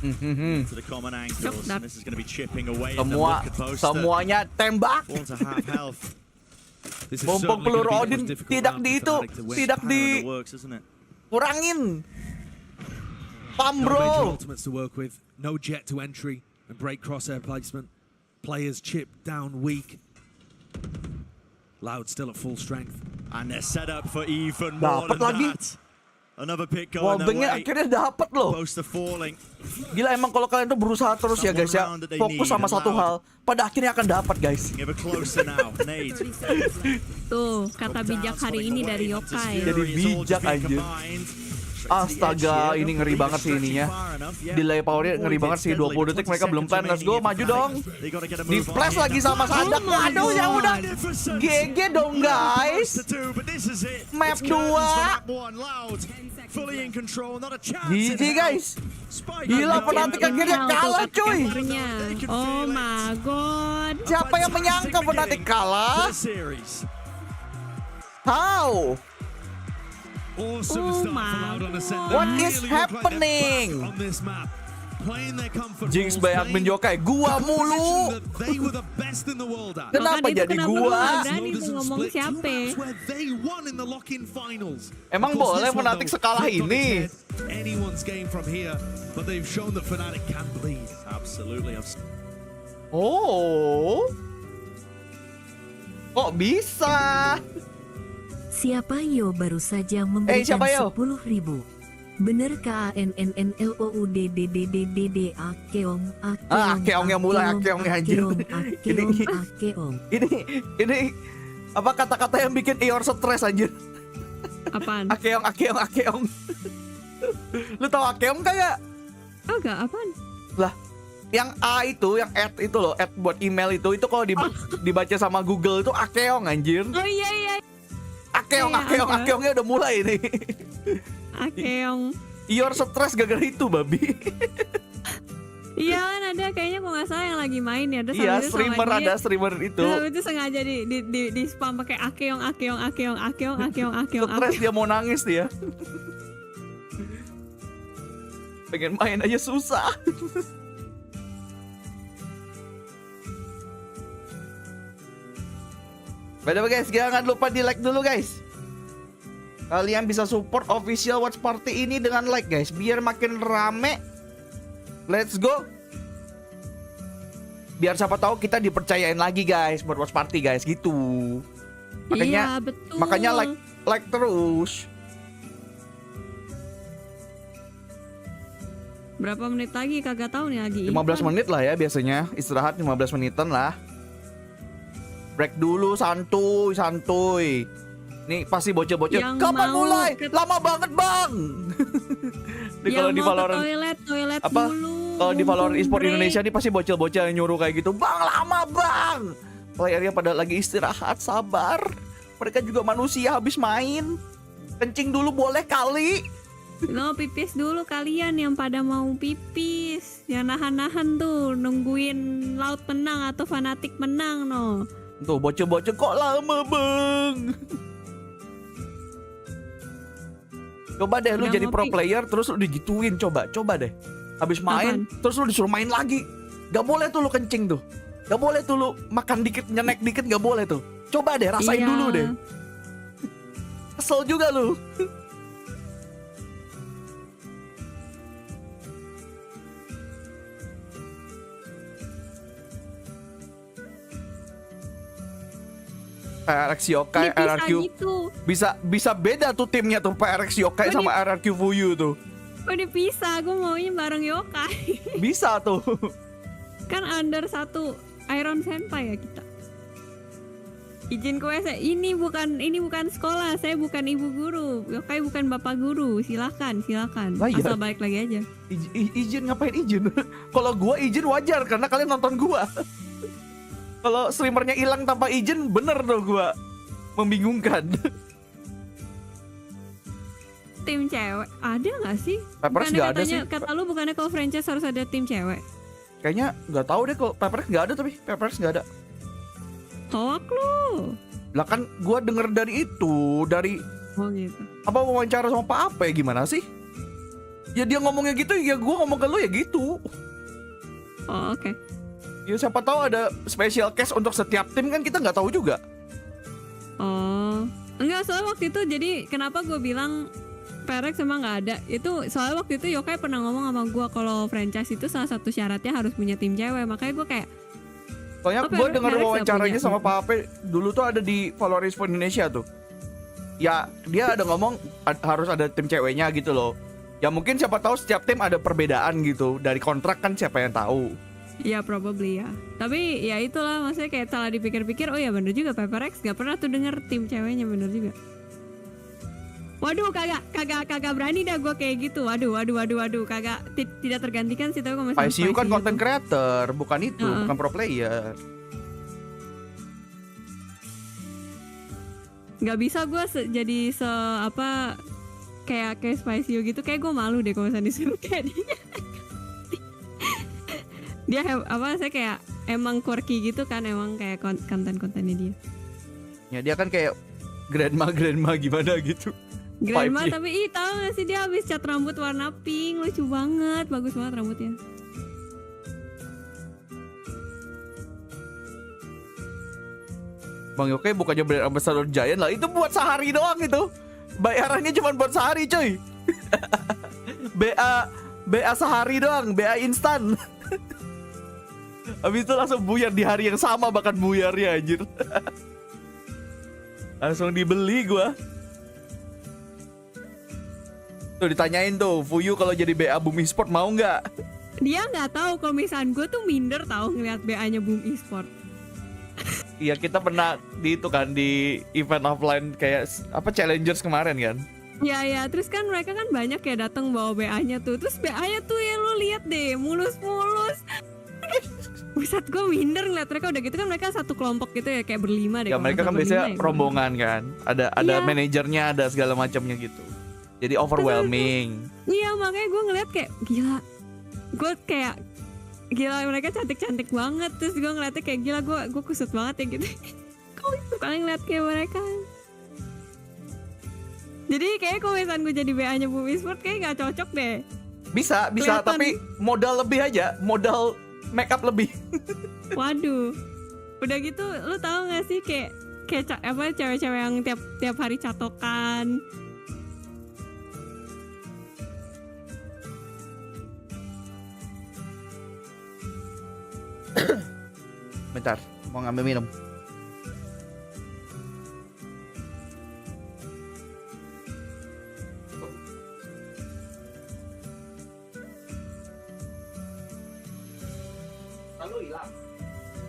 To the common ankles. And this is going to be chipping away at them. Look at Poster.
Semuanya tembak.
Falling to half health.
This is
Mumpung
certainly
peluru
gonna be the
Odin
most difficult
tidak
round
di
for
itu,
Fnatic to win.
tidak
Power in
di
the works, isn't it?
kurangin. Pam
No major
bro.
ultimates to work with. No jet to entry and break crosshair placement. Players chip down weak. Loud still at full strength.
And they're set up for even more
Dapat
than
lagi.
that. Another pick going their
Wallbangnya
way.
akhirnya dapat loh.
Poster falling.
Gila emang kalau kalian tuh berusaha terus ya guys ya, fokus sama satu hal, pada akhirnya akan dapat guys.
Ever closer now. Nade.
Tuh, kata bijak hari ini dari yokai.
Jadi bijak anjir. Astaga, ini ngeri banget sih ininya. Delay powernya ngeri banget sih, 20 detik mereka belum plan. Let's go, maju dong. Di flash lagi sama Sadak. Aduh ya udah. GG dong guys. Map 2. GG guys. Gila, Fnatic akhirnya kalah cuy.
Oh my god.
Siapa yang menyangka Fnatic kalah? How?
Awesome
Oh
start for
my
Loud on Ascent.
What
They
is
really look like they're
happening?
back on this map. Playing their comfort
Jinx
roles,
by admin
playing
yokai. Gua
a position
mulu.
that they were the best in the world at.
Kenapa
Makanya itu
jadi
kenapa lu
gua?
nggak berani
Low
tuh
doesn't
ngomong
split two
siapa.
maps where they won in the lock-in finals.
Emang
Of course,
boleh
this one,
Fnatic
though,
sekalah
flipped on
ini?
its head. Anyone's game from here, but they've shown that Fnatic can bleed.
Absolutely.
Oh. Kok bisa?
Siapa yo baru saja memberikan
siapa yo?
10.000. Bener KANNNLOUDDDDDD Akeong
Akeong yang mulai, Akeong yang anjir.
Akeong.
Ini apa kata-kata yang bikin Eeyore stres anjir?
Apaan?
Akeong. Lu tahu Akeong kayak?
Agak apaan?
Lah, yang A itu, yang add itu loh, add buat email itu kalau dibaca sama Google itu Akeong anjir.
Oh iya.
Akeongnya udah mulai nih.
Akeong.
Eeyore stres gara-gara itu babi.
Iya kan ada kayaknya kok nggak salah yang lagi main ya. Terus
Iya,
habis itu sama
streamer
dia,
ada streamer itu.
Terus habis itu sengaja di spam pakai Akeong.
Stres dia mau nangis dia. Pengen main aja susah. By the way guys, jangan lupa di like dulu guys. Kalian bisa support official watch party ini dengan like guys, biar makin rame. Let's go. Biar siapa tahu kita dipercayain lagi guys buat watch party guys gitu.
Iya betul.
Makanya like terus.
Berapa menit lagi kagak tahu nih lagi.
15 menit lah ya biasanya, istirahat 15 menitan lah. Break dulu, santuy. Nih pasti bocil-bocil. Kapan mulai? Lama banget bang. Kalau di Valorant
toilet
apa?
dulu.
Kalau di Valorant e-sport
break.
Indonesia nih pasti bocil-bocil yang nyuruh kayak gitu. Bang lama bang. Playernya pada lagi istirahat, sabar. Mereka juga manusia habis main. Kencing dulu boleh kali.
Lo pipis dulu kalian yang pada mau pipis. Yang nahan-nahan tuh nungguin Laut menang atau Fnatic menang no.
Tuh bocil-bocil kok lama bang. Coba deh lu
Udah
jadi pro
ngopi.
player terus lu digituin, coba deh. Habis main terus lu disuruh main lagi. Gak boleh tuh lu kencing tuh. Gak boleh tuh lu makan dikit, nyenek dikit, gak boleh tuh. Coba deh, rasain
Iya.
dulu deh. Kesel juga lu. PRX yokai,
Dipisah
RRQ
gitu.
bisa beda tuh timnya tuh PRX yokai sama RRQ fuyu tuh.
Udah pisah, gue maunya bareng yokai.
Bisa tuh.
Kan under satu ironsenpai ya kita. Izin ke WC. Ini bukan sekolah, saya bukan ibu guru. Yokai bukan bapak guru. Silakan.
Lah, iya.
Asal balik lagi aja.
Izin ngapain izin? Kalau gua izin wajar karena kalian nonton gua. Kalau streamernya hilang tanpa izin, bener tuh gua membingungkan.
Tim cewek ada nggak sih?
PRX nggak ada sih.
Kata lu bukannya kalau franchise harus ada tim cewek?
Kayaknya nggak tahu deh kalau PRX nggak ada, tapi PRX nggak ada.
Hoak lu.
Lah kan gua denger dari
Oh gitu.
apa wawancara sama Pak Ape gimana sih? Ya dia ngomongnya gitu, ya gua ngomong ke lu ya gitu.
Oh oke.
Ya siapa tahu ada special case untuk setiap tim, kan kita nggak tahu juga.
Oh enggak, soalnya waktu itu jadi kenapa gue bilang PRX emang nggak ada itu soalnya waktu itu Yokai pernah ngomong sama gue kalau franchise itu salah satu syaratnya harus punya tim cewek, makanya gue kayak
Soalnya gue denger wawancaranya sama Pak Ape dulu tuh ada di VALORANT for Indonesia tuh. Ya dia ada ngomong harus ada tim ceweknya gitu loh. Ya mungkin siapa tahu setiap tim ada perbedaan gitu. Dari kontrak kan siapa yang tahu.
ya probably ya, tapi ya itulah maksudnya kayak salah dipikir-pikir. Oh ya bener juga, PRX gak pernah tuh denger tim ceweknya, bener juga. Waduh, kagak berani dah gue kayak gitu. Waduh, kagak tidak tergantikan sih, tapi kalau misalnya
ICU kan content creator, bukan itu, bukan pro player.
Nggak bisa gue jadi apa kayak Spicy gitu, kayak gue malu deh kalau misalnya disuruh kayak dia saya kayak emang quirky gitu kan, emang kayak konten-kontennya dia.
Ya dia kan kayak grandma gimana gitu.
Grandma tapi tahu gak sih dia habis cat rambut warna pink, lucu banget, bagus banget rambutnya.
Bang Yokai bukannya brand ambassador Giant lah, itu buat sehari doang itu. Bayarannya cuma buat sehari cuy. BA sehari doang, BA instan. Habis itu langsung buyar di hari yang sama, bahkan buyarnya anjir. Langsung dibeli gua. Tuh ditanyain tuh, Fuyu kalau jadi BA Boom Esport mau nggak?
Dia nggak tahu kalau misalnya gue tuh minder tahu ngeliat BA-nya Boom Esport.
Iya, kita pernah di itu kan, di event offline kayak apa Challengers kemarin kan.
Ya, terus kan mereka kan banyak ya datang bawa BA-nya tuh. Terus BA-nya tuh ya lu lihat deh, mulus-mulus. Buset, gue minder ngeliat mereka udah gitu kan, mereka satu kelompok gitu ya, kayak berlima deh.
Ya mereka kan biasanya rombongan kan, ada manajernya, ada segala macamnya gitu. Jadi overwhelming.
Iya, makanya gue ngeliat kayak gila. Gue kayak gila, mereka cantik-cantik banget. Terus gue ngeliatnya kayak gila, gue kusut banget ya gitu. Kok suka ngeliat kayak mereka. Jadi kayak kalau misalnya gue jadi BA-nya Boom Esport kayak gak cocok deh.
Bisa,
Kelihatan.
tapi modal lebih aja, modal make up lebih.
Waduh. Udah gitu lu tahu gak sih kayak cewek-cewek yang tiap hari catokan.
Bentar, mau ngambil minum.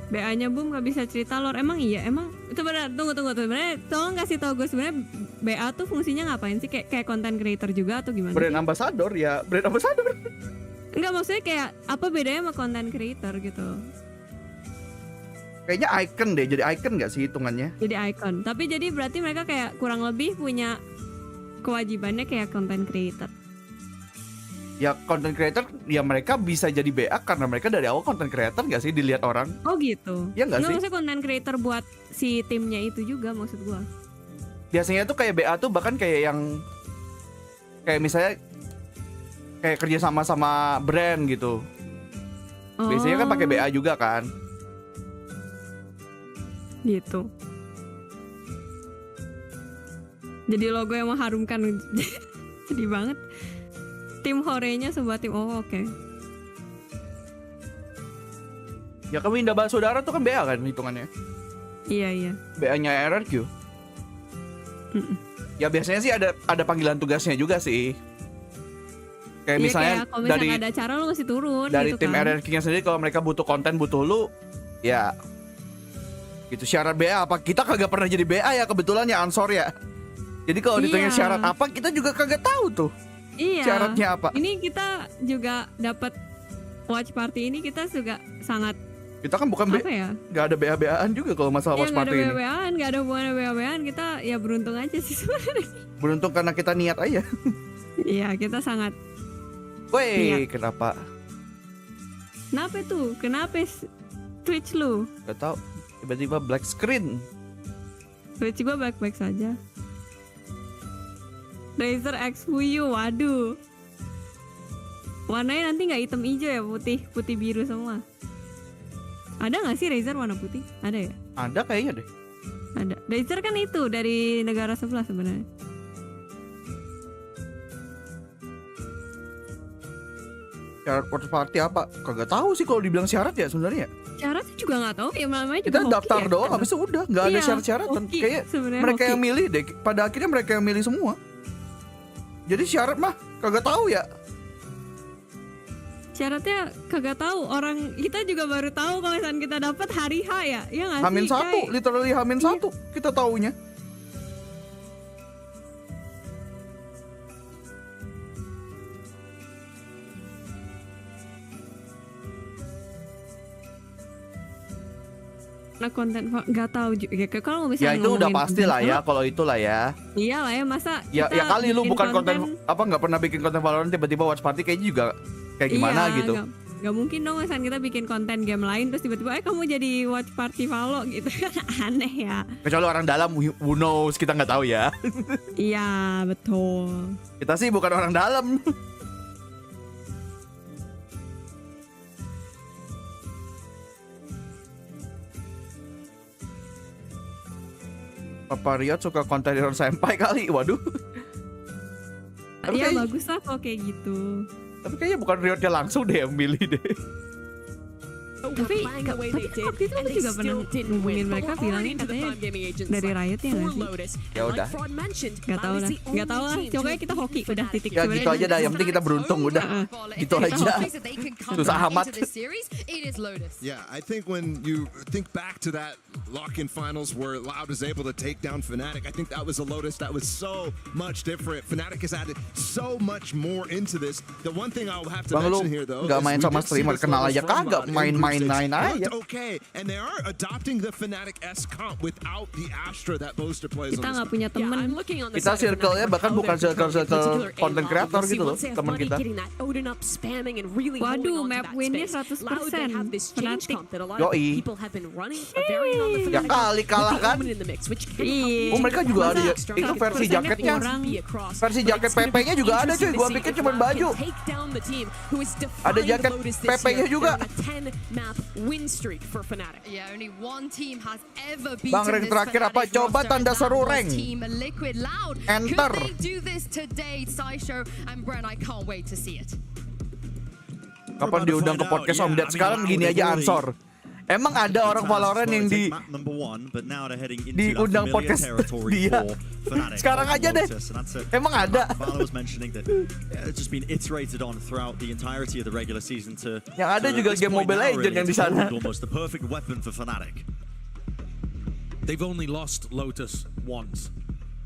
BA-nya Boom gak bisa cerita lore. Emang iya? Emang itu benar. Tunggu sebenarnya tolong kasih tau gue sebenarnya BA tuh fungsinya ngapain sih? Kayak content creator juga atau gimana?
Brand ambassador ya, brand ambassador.
Enggak, maksudnya kayak apa bedanya sama content creator gitu?
Kayaknya icon deh, jadi icon gak sih hitungannya?
Jadi icon. Tapi jadi berarti mereka kayak kurang lebih punya kewajibannya kayak content creator.
Ya content creator, ya mereka bisa jadi BA karena mereka dari awal content creator gak sih dilihat orang?
Oh gitu.
Ya gak sih?
Maksudnya content creator buat si timnya itu juga maksud gua.
Biasanya tuh kayak BA tuh bahkan kayak yang kayak misalnya kayak kerja sama brand gitu. Biasanya kan pakai BA juga kan.
Gitu. Jadi logo yang mengharumkan. Sedih banget. Tim Horenya sebuah tim. Oh, oke.
Ya kami Indah Saudara tuh kan BA kan hitungannya.
Iya.
BA-nya RRQ. Ya biasanya sih ada panggilan tugasnya juga sih. Kayak misalnya
kayak kalau misalnya ada acara lu mesti turun
dari
gitu
tim
kan.
RRQ-nya sendiri kalau mereka butuh konten, butuh lu, ya gitu. Syarat BA apa? Kita kagak pernah jadi BA ya kebetulan ya, Ansor ya. Jadi kalau ditanya syarat apa, kita juga kagak tahu tuh.
Iya.
Syaratnya apa?
Ini kita juga dapat watch party ini, kita juga sangat.
Kita kan bukan
apa ya?
Gak ada BA-BAan juga kalau masalah watch party ini.
Gak ada hubungan BA-BAan, kita ya beruntung aja sih sebenarnya.
Beruntung karena kita niat aja.
Iya, kita sangat.
Woi, kenapa?
Kenapa tuh? Kenapa Twitch lu?
Gak tau. Tiba-tiba black screen.
Twitch gua baik-baik saja. Razer X fuyu, waduh. Warnanya nanti nggak hitam hijau ya, putih biru semua. Ada nggak sih Razer warna putih? Ada ya?
Ada kayaknya deh.
Ada. Razer kan itu dari negara sebelah sebenarnya.
Syarat watch party apa? Kagak tahu sih kalau dibilang syarat ya sebenarnya.
Syaratnya juga nggak tahu ya, namanya juga
Kita
hoki
daftar
ya,
doang, habis itu udah nggak ada syarat-syaratan.
hoki,
Kayak
sebenarnya
mereka
hoki.
yang milih deh. Pada akhirnya mereka yang milih semua. Jadi syarat mah kagak tahu ya.
Syaratnya kagak tahu, orang kita juga baru tahu kalau misalnya kita dapat hari H ya, ya nggak sih?
Hamin satu,
Kai?
literally Hamin satu kita taunya.
Nah, konten nggak tahu juga. Kalau misalnya
Ya itu udah
ngomongin
pasti lah
konten,
ya kalau itulah ya.
Iyalah ya, masa
Ya
kita
kali lu
bikin
bukan konten apa nggak pernah bikin konten Valorant tiba-tiba watch party kayaknya juga kayak gimana
Iya,
gitu.
Gak mungkin dong misalnya kita bikin konten game lain terus tiba-tiba kamu jadi watch party Valo gitu kan. Aneh ya.
Kecuali orang dalam, who knows, kita nggak tahu ya.
Iya betul.
Kita sih bukan orang dalam. Papa Riot suka konten Senpai kali, waduh. Tapi
Ya
kayak-
bagus lah kalau kayak gitu.
Tapi kayaknya bukan Riotnya langsung deh yang milih deh.
Tapi waktu itu aku juga pernah hubungin mereka bilangnya katanya dari Riot ya nggak sih?
Ya udah.
Nggak tahu lah, nggak tahu lah. Pokoknya kita hoki udah titik.
Ya gitu aja dah, yang penting kita beruntung udah. Gitu aja. Susah amat.
Yeah, I think when you think back to that lock-in finals where Loud was able to take down Fnatic, I think that was a Lotus that was so much different. Fnatic has added so much more into this. The one thing I'll have to
Bang, lu
mention here though,
nggak
is
main
we
sama
did see
streamer,
this
kenal
Lotus
aja
from
kagak,
Loud in
main-main
group stage.
aja.
Looked okay, and they are adopting the Fnatic S comp without the Astra that Boaster plays
Kita
on
nggak
this.
punya temen.
Kita circle-nya bahkan bukan circle konten kreator gitu loh, teman kita.
Waduh, map win-nya 100%. Fnatic.
Yoi. Ya kali kalah kan.
Iya.
Oh mereka juga ada ya. Itu versi jaketnya. Versi jaket PP-nya juga ada cuy. Gua pikir cuma baju. Ada jaket PP-nya juga. Bang, rank terakhir apa? Coba tanda seru rank. Enter. Kapan diundang ke podcast Om Ded? Sekarang gini aja Ansor. Emang ada orang Valorant yang diundang podcast dia? Sekarang aja deh. Emang ada. Yang ada juga game Mobile Legends yang di sana.
They've only lost Lotus once.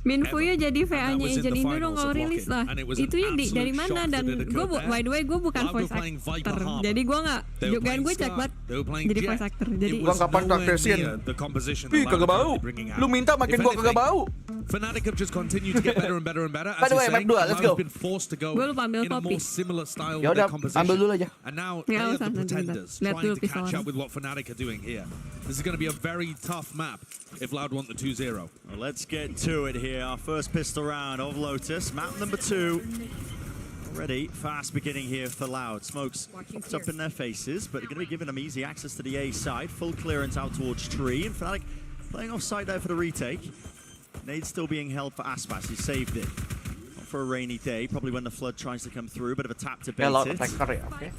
Minfuyu jadi VA-nya
was in
agent
the
Indo dong
finals
kalau
of
rilis
Lock-in,
lah.
and it was an
Itu yang dari
absolute
mana
shock
dan
that it
gue
occurred
by the way gue bukan
Loud were
voice
playing
actor.
Viper Harbor.
Jadi gue nggak
They were
juga
playing
gue cek
Sky.
banget
They were playing
jadi
Jet.
voice actor.
It
Jadi
was
Bang, kapan
nowhere
traktir
near the composition
Ih,
that
kagak
Loud
bau.
were bringing out.
Lu minta makin
If
gua kagak
anything,
bau.
Fnatic have just continued to get better and better and better.
By the way, map 2, let's go.
Been forced to go
Gue lupa ambil
in a
kopi.
more similar style
Ya
with
udah,
their composition.
ambil dulu aja.
And now
Nggak
they are
usah,
the
nanti
pretenders
lihat
trying
dulu
to catch
pistolnya.
up with what Fnatic are doing here. This is going to be a very tough map if Loud want the 2-0.
Well, let's get to it here. Our first pistol round of Lotus. Map number 2. Already fast beginning here for Loud. Smokes popped up in their faces, but they're going to be giving them easy access to the A side. Full clearance out towards Tree. And Fnatic playing off side there for the retake. Nade still being held for Aspas. He saved it. Not for a rainy day. Probably when the flood tries to come through. Bit of a tap to bait it.
Oke.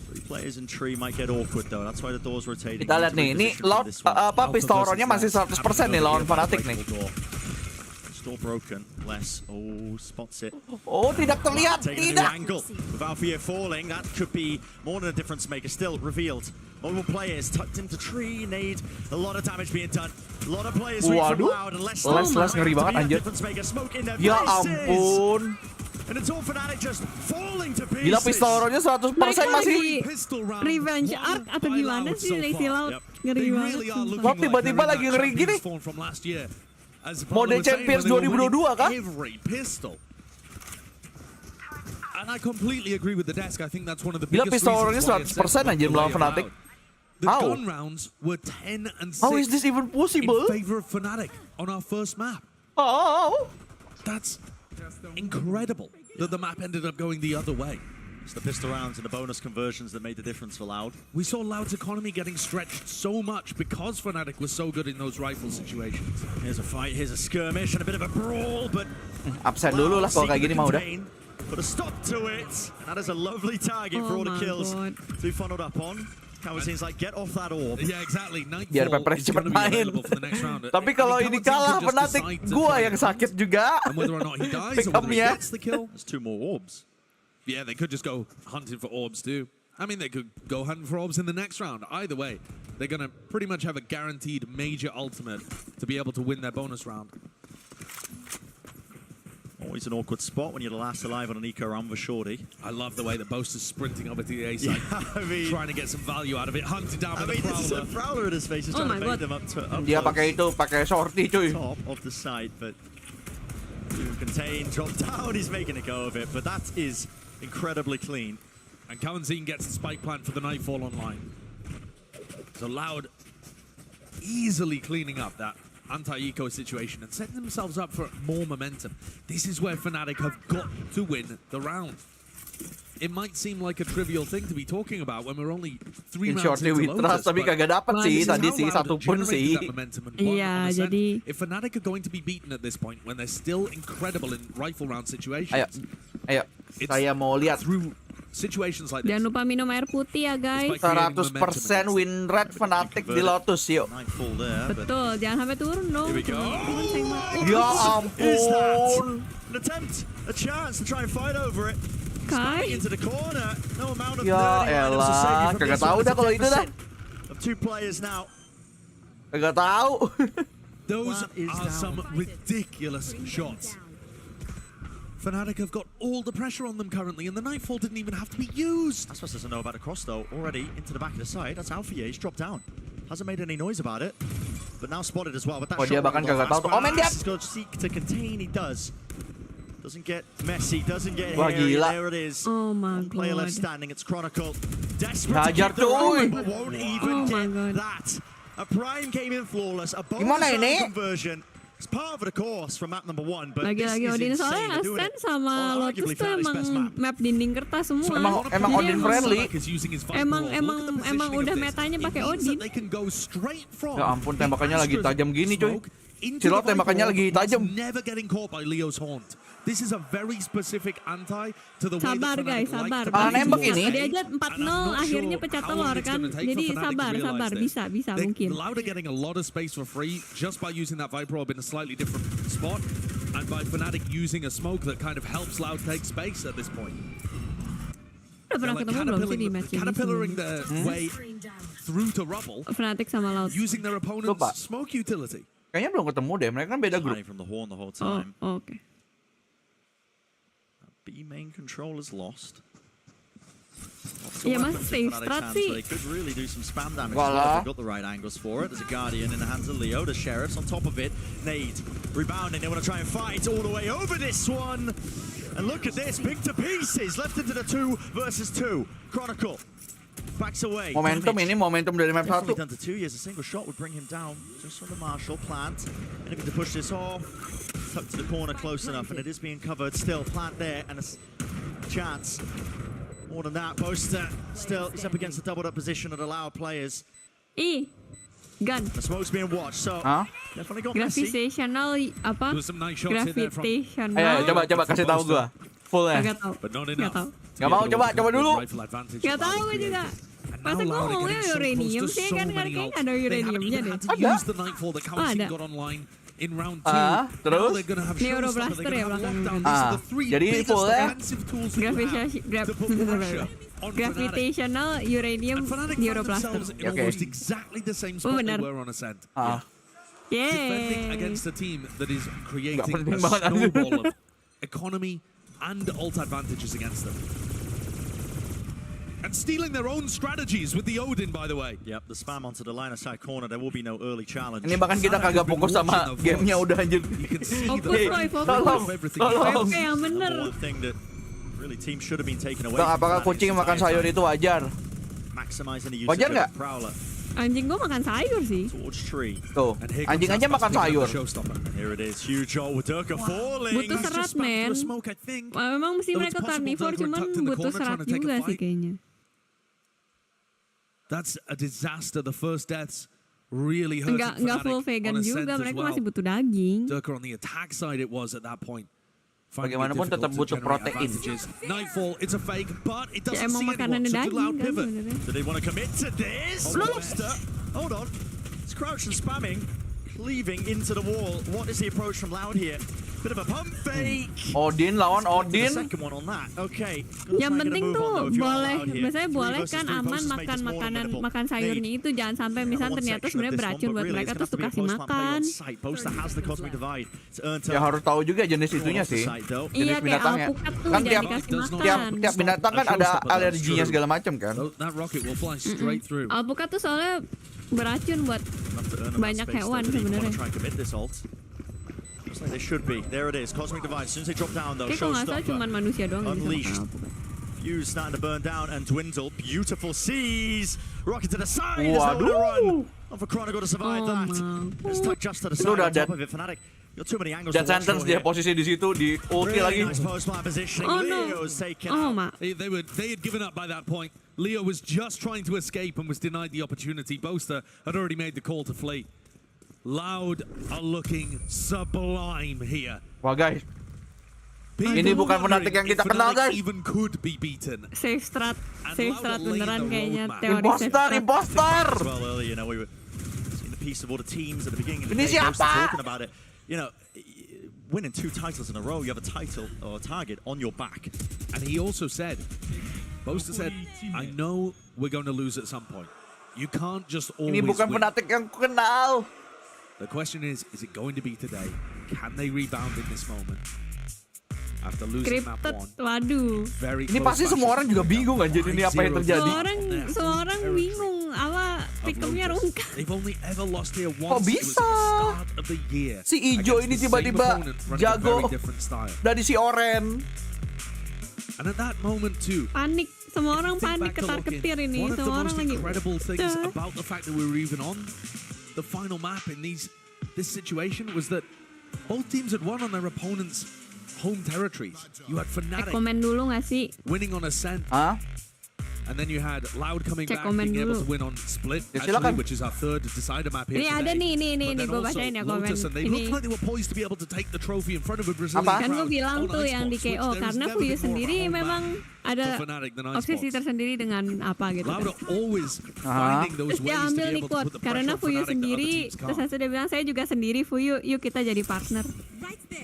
3 players in Tree might get awkward though. That's why the door's rotating.
Kita lihat nih, ini Loud pistol roundnya masih 100% nih lawan Fnatic nih.
Door broken. Less. Oh, spots it.
Oh, tidak terlihat.
Taking a new angle. With Alfia falling, that could be more than a difference maker. Still revealed. Multiple players tucked into Tree. Nade. A lot of damage being done. A lot of players reach from Loud. And less
ngeri banget anjir.
Smoke in their
Ya
faces.
ampun.
And it's all Fnatic just falling to pieces.
Gila pistol roundnya 100% masih.
Revenge arc atau gimana sih Lazy Loud? Ngeri banget.
Kok tiba-tiba lagi ngeri gini? Mode Champions 2022 kah?
Every pistol. And I completely agree with the desk. I think that's one of the
Gila
biggest
pistol roundnya
reasons why it's
100% anjir melawan Fnatic.
The
How?
gun rounds were 10 and 6
How is this even possible?
in favor of Fnatic on our first map.
Oh.
That's incredible that the map ended up going the other way.
It's the pistol rounds and the bonus conversions that made the difference for Loud.
We saw Loud's economy getting stretched so much because Fnatic was so good in those rifle situations.
Here's a fight, here's a skirmish and a bit of a brawl, but
Absen dulu lah kalau kayak gini mah udah.
Put a stop to it. That is a lovely target for all the kills to be funneled up on. Seems like get off that orb.
Yeah, exactly.
Biar PRX cepet main. Tapi kalau ini kalah Fnatic, gua yang sakit juga.
And whether or not he dies
Pick
or
up
whether he
ya.
gets the kill.
There's 2 more orbs.
Yeah, they could just go hunting for orbs too. I mean, they could go hunting for orbs in the next round. Either way, they're going to pretty much have a guaranteed major ultimate to be able to win their bonus round.
Always an awkward spot when you're the last alive on an eco round for Shorty.
I love the way that Boast is sprinting over to the A side,
I mean,
trying to get some value out of it, hunted down by the
it's a
Prowler.
Prowler in his face. He's trying to bait them up to
Dia pakai itu, pakai sortie cuy.
top of the site, but contain, drop down. He's making a go of it, but that is incredibly clean.
And Kalian gets the spike plant for the Nightfall online. So Loud easily cleaning up that anti-eco situation and setting themselves up for more momentum. This is where Fnatic have got to win the round. It might seem like a trivial thing to be talking about when we're only 3 rounds into Lotus,
tapi kagak dapet sih tadi sih satu pun sih.
Iya, jadi
if Fnatic are going to be beaten at this point when they're still incredible in rifle round situations.
Ayo, saya mau lihat.
Through situations like this.
jangan lupa minum air putih ya guys.
100% win rate Fnatic di Lotus yuk.
Betul, jangan sampai turun dong.
Ya ampun.
An attempt, a chance to try and fight over it.
Kai.
Into the corner. No amount of
Ya elah, kagak tahu dah kalau itu dah.
Of 2 players now.
Kagak tahu.
Those are some ridiculous shots. Fnatic have got all the pressure on them currently, and the Nightfall didn't even have to be used.
Aspas doesn't know about the cross though. Already into the back of the side. That's Alfia. He's dropped down. Hasn't made any noise about it, but now spotted as well. But that
dia bahkan kagak tahu. Oh, men dia.
He's got to seek to contain. He does. Doesn't get messy. Doesn't get
Wah,
hairy.
gila.
There it is.
Oh my
One player left
god.
standing. It's Chronicle. Desperate to
Hajar
keep the round,
cuy.
but won't even
Oh my
get
god.
that. A Prime came in flawless. A bonus
Gimana
round
ini?
conversion. It's part of the course from map number 1, but
Lagi-lagi
this
Odin
is
soalnya
insane. They're doing
Ascent
it
sama
on
Lotus
arguably
tuh
Fnatic's best
emang
map.
map dinding kertas semua.
Emang Odin friendly.
Emang udah metanya pakai Odin.
Ya ampun, tembakannya lagi tajam gini cuy. Cilok tembakannya lagi tajam.
Never getting caught by Leo's haunt. This is a very specific anti to the way
Sabar
that
guys,
Fnatic
sabar.
like to
Malah nembak
play.
ini.
Tadi aja 4-0 akhirnya pecah telur kan. Jadi sabar, bisa mungkin.
Loud are getting a lot of space for free just by using that Viper Orb in a slightly different spot, and by Fnatic using a smoke that kind of helps Loud take space at this point.
Udah pernah ketemu belum sih di match ini?
Caterpillaring their way through to rubble,
Fnatic sama Loud.
using their opponent's smoke utility.
Kayaknya belum ketemu deh, mereka kan beda grup.
Hiding from the horn the whole
Oh,
time.
oke.
B main control is lost.
Ya masih safe strat sih.
They could really do some spam damage.
Voila.
They've got the right angles for it. There's a Guardian in the hands of Leo. The Sheriff's on top of it. Nade rebounding. They want to try and fight all the way over this one. And look at this. Big to pieces. Left into the 2 versus 2. Chronicle backs away.
Momentum
Damage.
ini momentum dari map 1.
Definitely done to 2 years. A single shot would bring him down just on the Marshall plant. Looking to push this off. Tucked to the corner close enough, and it is being covered. Still plant there, and a chance. More than that, Boaster still is up against the doubled up position of the Loud players.
Gun.
The smoke's being watched, so definitely got messy.
Gravitational apa? Gravitational.
Ayo coba kasih tahu gua. Full ya.
Gak tahu. Gak tahu.
Gak mau coba dulu.
Gak tahu gue juga. Masa gue ngomongnya uranium sih kan kayaknya ada uraniumnya deh.
Ada. Terus?
Neuroblaster ya belakang.
Jadi full ya.
Gravitational uranium neuroblaster.
Oke.
Benar.
Defending against a team that is creating a snowball of economy and ult advantages against them. And stealing their own strategies with the Odin, by the way.
Yep, the spam onto the line of side corner. There will be no early challenge.
Ini bahkan kita kagak fokus sama gamenya udah anjir.
Tolong. Yang bener.
One thing that really team should have been taken away.
Bang, apakah kucing makan sayur itu wajar? Wajar nggak?
Anjing gua makan sayur sih.
Tuh, anjing aja makan sayur.
Butuh serat, men. Memang mesti mereka karnivor, cuman butuh serat juga sih kayaknya.
That's a disaster. The first deaths really hurt.
Enggak full vegan juga, mereka masih butuh daging.
Durka on the attack side it was at that point.
Bagaimanapun tetap butuh protein.
Nightfall, it's a fake, but it doesn't
emang
see
makanannya
anyone.
daging kan
Pivot.
sebenarnya.
Do they want to commit to this? Hold on. It's crouch and spamming, cleaving into the wall. What is the approach from Loud here? Bit of a pump fake.
Odin lawan Odin.
The second one on that. Okay.
Yang penting tuh boleh, misalnya boleh kan aman makan sayurnya itu, jangan sampai misalnya ternyata sebenarnya beracun buat mereka terus tuh kasih makan.
Ya harus tahu juga jenis itunya sih.
Iya kayak alpukat tuh
kan
jangan dikasih makan.
Tiap binatang kan ada alerginya segala macam kan.
Alpukat tuh soalnya beracun buat banyak hewan sebenarnya.
Like they should be. There it is. Cosmic Divide. As soon as they drop down, though,
Showstopper. Cuman manusia doang
Unleashed. Fuse starting to burn down and dwindle. Beautiful seas. Rocket to the side. There's nowhere to run. Not for Chronicle to survive that. Let's tuck just to the side on top of it. Fnatic. You're too many angles to watch
sentence dia posisi di situ di ulti lagi.
Nice post-fire positioning. Leo's taken out.
They had given up by that point. Leo was just trying to escape and was denied the opportunity. Boaster had already made the call to flee. Loud are looking sublime here.
Wah guys, ini bukan Fnatic yang kita kenal guys.
Even could be beaten.
Safe strat beneran kayaknya teori
impostor.
Well, earlier, you know, we were seeing the piece of all the teams at the beginning of the
Ini
day,
siapa?
talking about it. You know, winning 2 titles in a row, you have a title or a target on your back.
And he also said, Boaster said, I know we're going to lose at some point. You can't just always
Ini bukan
win.
Fnatic yang ku kenal.
The question is it going to be today? Can they rebound in this moment? After losing map 1.
Waduh.
Ini pasti semua orang juga bingung aja ini apa yang terjadi.
Semua orang bingung. Apa pikirnya rungkat.
They've only ever lost here once.
Kok bisa?
Of the year.
Si Ijo ini tiba-tiba jago dari si Oren.
And at that moment too.
Panik. Semua orang panik ketar-ketir ini. Semua orang lagi.
One of the most incredible things about the fact that we were even on the final map in this situation was that both teams had won on their opponents' home territories. You had Fnatic
komen dulu nggak sih?
winning on Ascent. And then you had Loud coming back, being able to win on Split, actually, which is our third decider map here
today. Ini ada nih, gue bacain ya komen.
And they looked like they were poised to be able to take the trophy in front of a Brazilian crowd.
Kan gue bilang tuh yang di KO, karena Fuyu sendiri memang ada obsesi tersendiri dengan apa gitu.
Loud are always finding those ways to be able to put the pressure
karena
on
Fuyu
Fnatic
sendiri,
that other teams
terus
can't.
saya sudah bilang saya juga sendiri Fuyu, yuk kita jadi partner.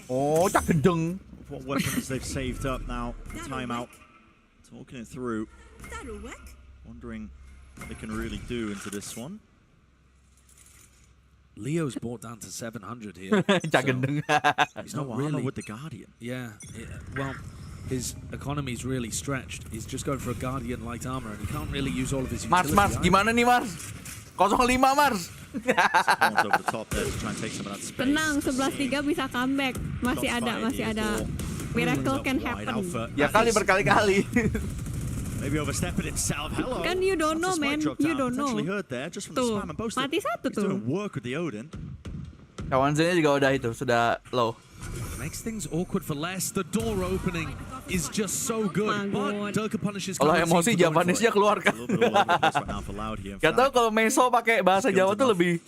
Oh, cak gendeng.
What weapons they've saved up now. Timeout. Talking it through. Wondering what they can really do into this one.
Leo's brought down to 700 here.
Cak gendeng.
He's not really with the Guardian.
Yeah, well, his economy's really stretched. He's just going for a Guardian light armor, and he can't really use all of his utility.
Mars, gimana nih Mars? 05 Mars.
Over the top there to try and take some of that space.
Tenang, 11-3 bisa comeback. Masih ada. Miracle can happen.
Ya kali berkali-kali.
Maybe overstepping himself. Hello.
Kan you don't know, man. You don't know.
Potentially heard there just from the
Tuh,
spam and boasted.
mati satu
He's
tuh.
doing work with the Odin.
Kawan Zennya juga udah itu, sudah low.
Makes things awkward for Les. The door opening is just so good. But Durka punishes.
Kalau emosi Japanesnya keluarkan. Gak tau kalau Meso pakai bahasa Jawa tuh lebih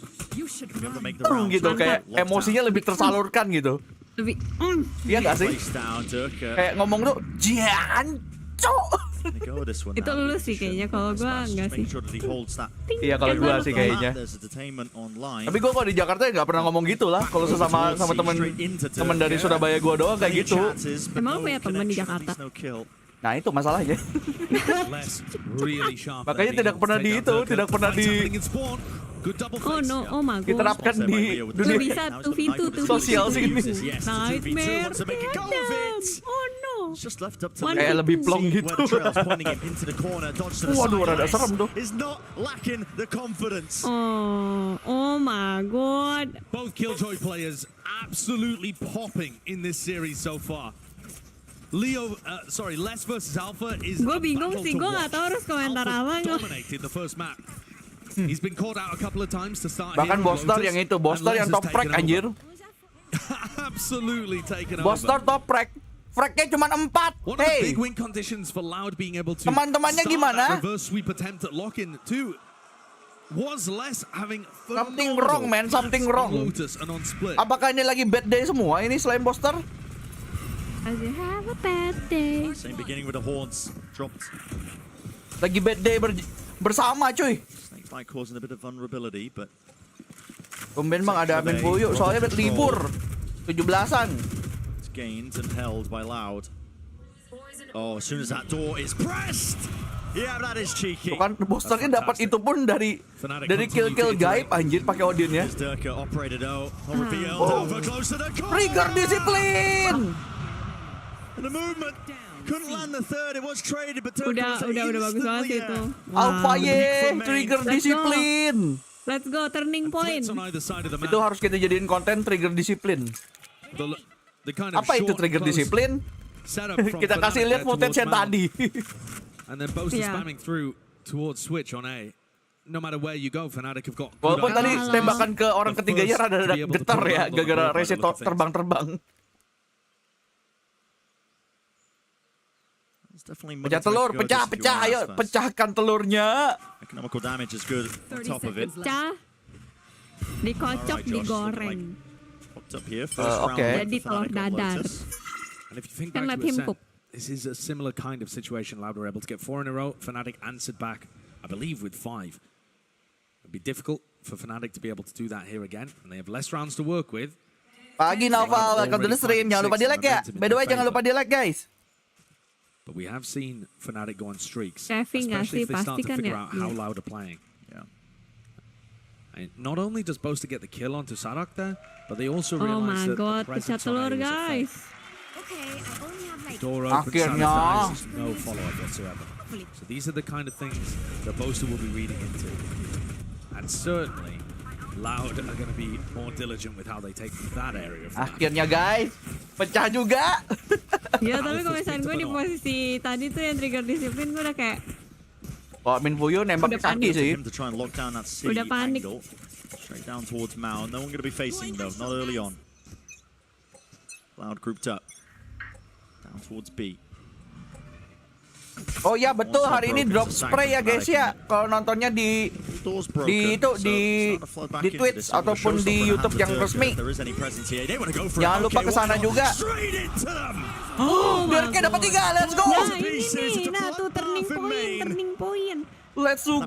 gitu, kayak emosinya lebih tersalurkan gitu.
Lebih
Iya gak sih? Kayak ngomong tuh Janco.
itu lu sih kayaknya, kalau gua enggak sih.
Iya kalau gua sih kayaknya. Tapi gua kalau di Jakarta nggak pernah ngomong gitu lah. Kalau sesama temen dari Surabaya gua doang kayak gitu.
Emang punya teman di Jakarta?
Nah itu masalahnya. Makanya tidak pernah di
Oh no, oh my god.
diterapkan di
Lu
dunia
bisa tuh pintu tuh
sosial sini.
Nightmare. Oh no.
Kayak lebih plong gitu. Waduh, rada serem tuh.
Oh my god.
Both Killjoy players absolutely popping in this series so far. Les versus Alpha is.
Gue bingung sih, gue nggak tahu harus komentar apa.
Dominated the first map. He's been caught out a couple of times to start.
Bahkan Bostar yang itu, Bostar yang top frag anjir.
Absolutely taken over.
Bostar top frag. Fragnya cuma 4.
One of the
Hey,
big win conditions for Loud being able to
teman-temannya
start
gimana?
that reverse sweep attempt at lock-in too was Les having
Something wrong, man. Something wrong.
Lotus and on split.
Apakah ini lagi bad day semua ini selain Bostar?
As you have a bad day.
Same beginning with the horns dropped.
Lagi bad day bersama cuy.
Snakebite causing a bit of vulnerability, but
Tumben bang ada admin fuyu, soalnya libur 17-an.
it's gained and held by Loud. Oh, as soon as that door is pressed, yeah, that is cheeky.
Bukan Bostarnya dapat itu pun dari kill gaib anjir pakai Odinnya.
As Durka operated out, revealed over close to the corner.
Trigger disiplin.
And the movement couldn't land the third. It was traded, but
Udah bagus banget sih itu.
Alpha ye, trigger disiplin.
Let's go, turning point.
On either side of the map.
Itu harus kita jadiin konten trigger disiplin.
The kind of
Apa itu
short,
trigger
close
disiplin?
setup from
Kita kasih
Fnatic
lihat
there
footage
towards
yang
Mount.
tadi.
And then Boast is
Yeah.
spamming through towards Switch on A. No matter where you go, Fnatic have got.
Walaupun
good
tadi
ideas.
tembakan ke orang ketiganya rada-rada getar ya, gara-gara Razer terbang-terbang. Pecah telur, pecah, ayo pecahkan telurnya.
Economical damage is good on top of it.
Pecah, dikocok, digoreng.
Popped up here, first round
okay.
Jadi telur dadar.
And if you think
Can
back
let
to
him
Ascent,
cook.
this is a similar kind of situation. Loud were able to get 4 in a row. Fnatic answered back, I believe, with 5. It'd be difficult for Fnatic to be able to do that here again, and they have less rounds to work with.
Pagi Nova, welcome to the stream. Jangan lupa di like ya. By the way, jangan lupa di like guys.
But we have seen Fnatic go on streaks,
Kevin nggak
especially
sih,
if they start
pasti
to
kan
figure
ya.
out how
Iya.
Loud are playing. And not only does Boaster get the kill onto Sarak there, but they also
Oh
realize
my
that
god,
the
pecah
presence on A
telur
is a
guys.
fake. Door opens,
Akhirnya.
Sarak dies, no follow-up whatsoever. So these are the kind of things that Boaster will be reading into. And certainly, Loud are going to be more diligent with how they take that area. Of
Akhirnya guys, pecah juga.
Ya tapi kalau misalnya gue di posisi tadi tuh yang trigger disiplin, gue udah kayak
Kalau Min Fuyu nembak
Udah
kaki
panik.
sih.
Him to try and lock down that C
Udah panik.
angle. Straight down towards Mao. No one going to be facing though, not early on. Loud grouped up. Down towards B.
Oh ya betul, hari ini drop spray ya guys ya. Kalau nontonnya di Twitch ataupun di YouTube yang resmi. Jangan lupa ke sana juga. Biar kayak dapat 3, let's go.
nah ini nih, nah tuh turning point.
Let's go.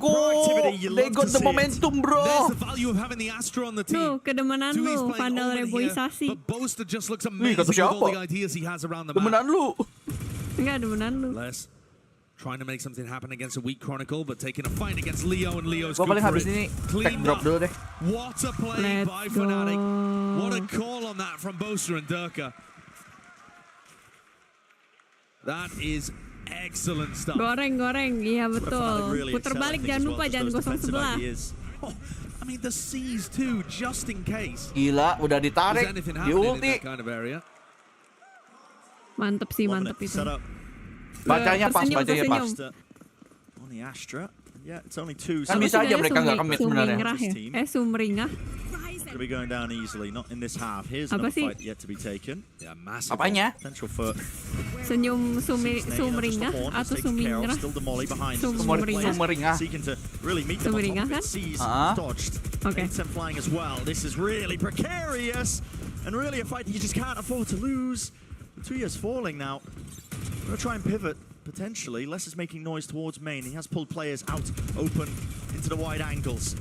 They got the momentum, bro.
There's the value of having the Astra on the team.
Tuh kedemenan
Tui's
lu,
playing
vandal
Omen here,
reboisasi.
but Boaster just looks
kata
amazing with all
siapa?
the ideas he has around the
Temenan
map.
lu.
Enggak demenan lu.
Les trying to make something happen against a weak Chronicle, but taking a fight against Leo, and Leo's
Gua
good
paling
for
habis
it.
ini tag
Cleaned
drop
up.
dulu deh.
What a play
Let's
by Fnatic.
go.
What a call on that from Boaster and Durka. That is excellent stuff.
Goreng, iya betul. Puter balik, jangan lupa, jangan gosong sebelah.
Oh, I mean, the C's too, just in case.
Gila, udah
Is
ditarik
anything
di
happening in
ulti.
that kind of area?
Mantep sih, mantep itu.
Bacanya pas,
Tersenyum,
bacanya pas.
tersenyum.
on the Astra. Yeah, it's only two.
Kan bisa aja mereka nggak commit sebenarnya.
Sumringah.
Going to be going down easily, not in this half. Here's
Apa
another
sih?
fight yet to be taken.
Yeah, massive.
Apanya?
Potential for
Senyum sumringah atau sumingrah?
Still the molly behind.
Sumringah.
Seeking to really meet the
Sumringah
bottom.
kan?
It sees
Ah.
dodged.
Okay.
Nate flying as well. This is really precarious and really a fight that you just can't afford to lose. The 2 years falling now. We're going to try and pivot. Potentially, Les is making noise towards main. He has pulled players out open into the wide angles.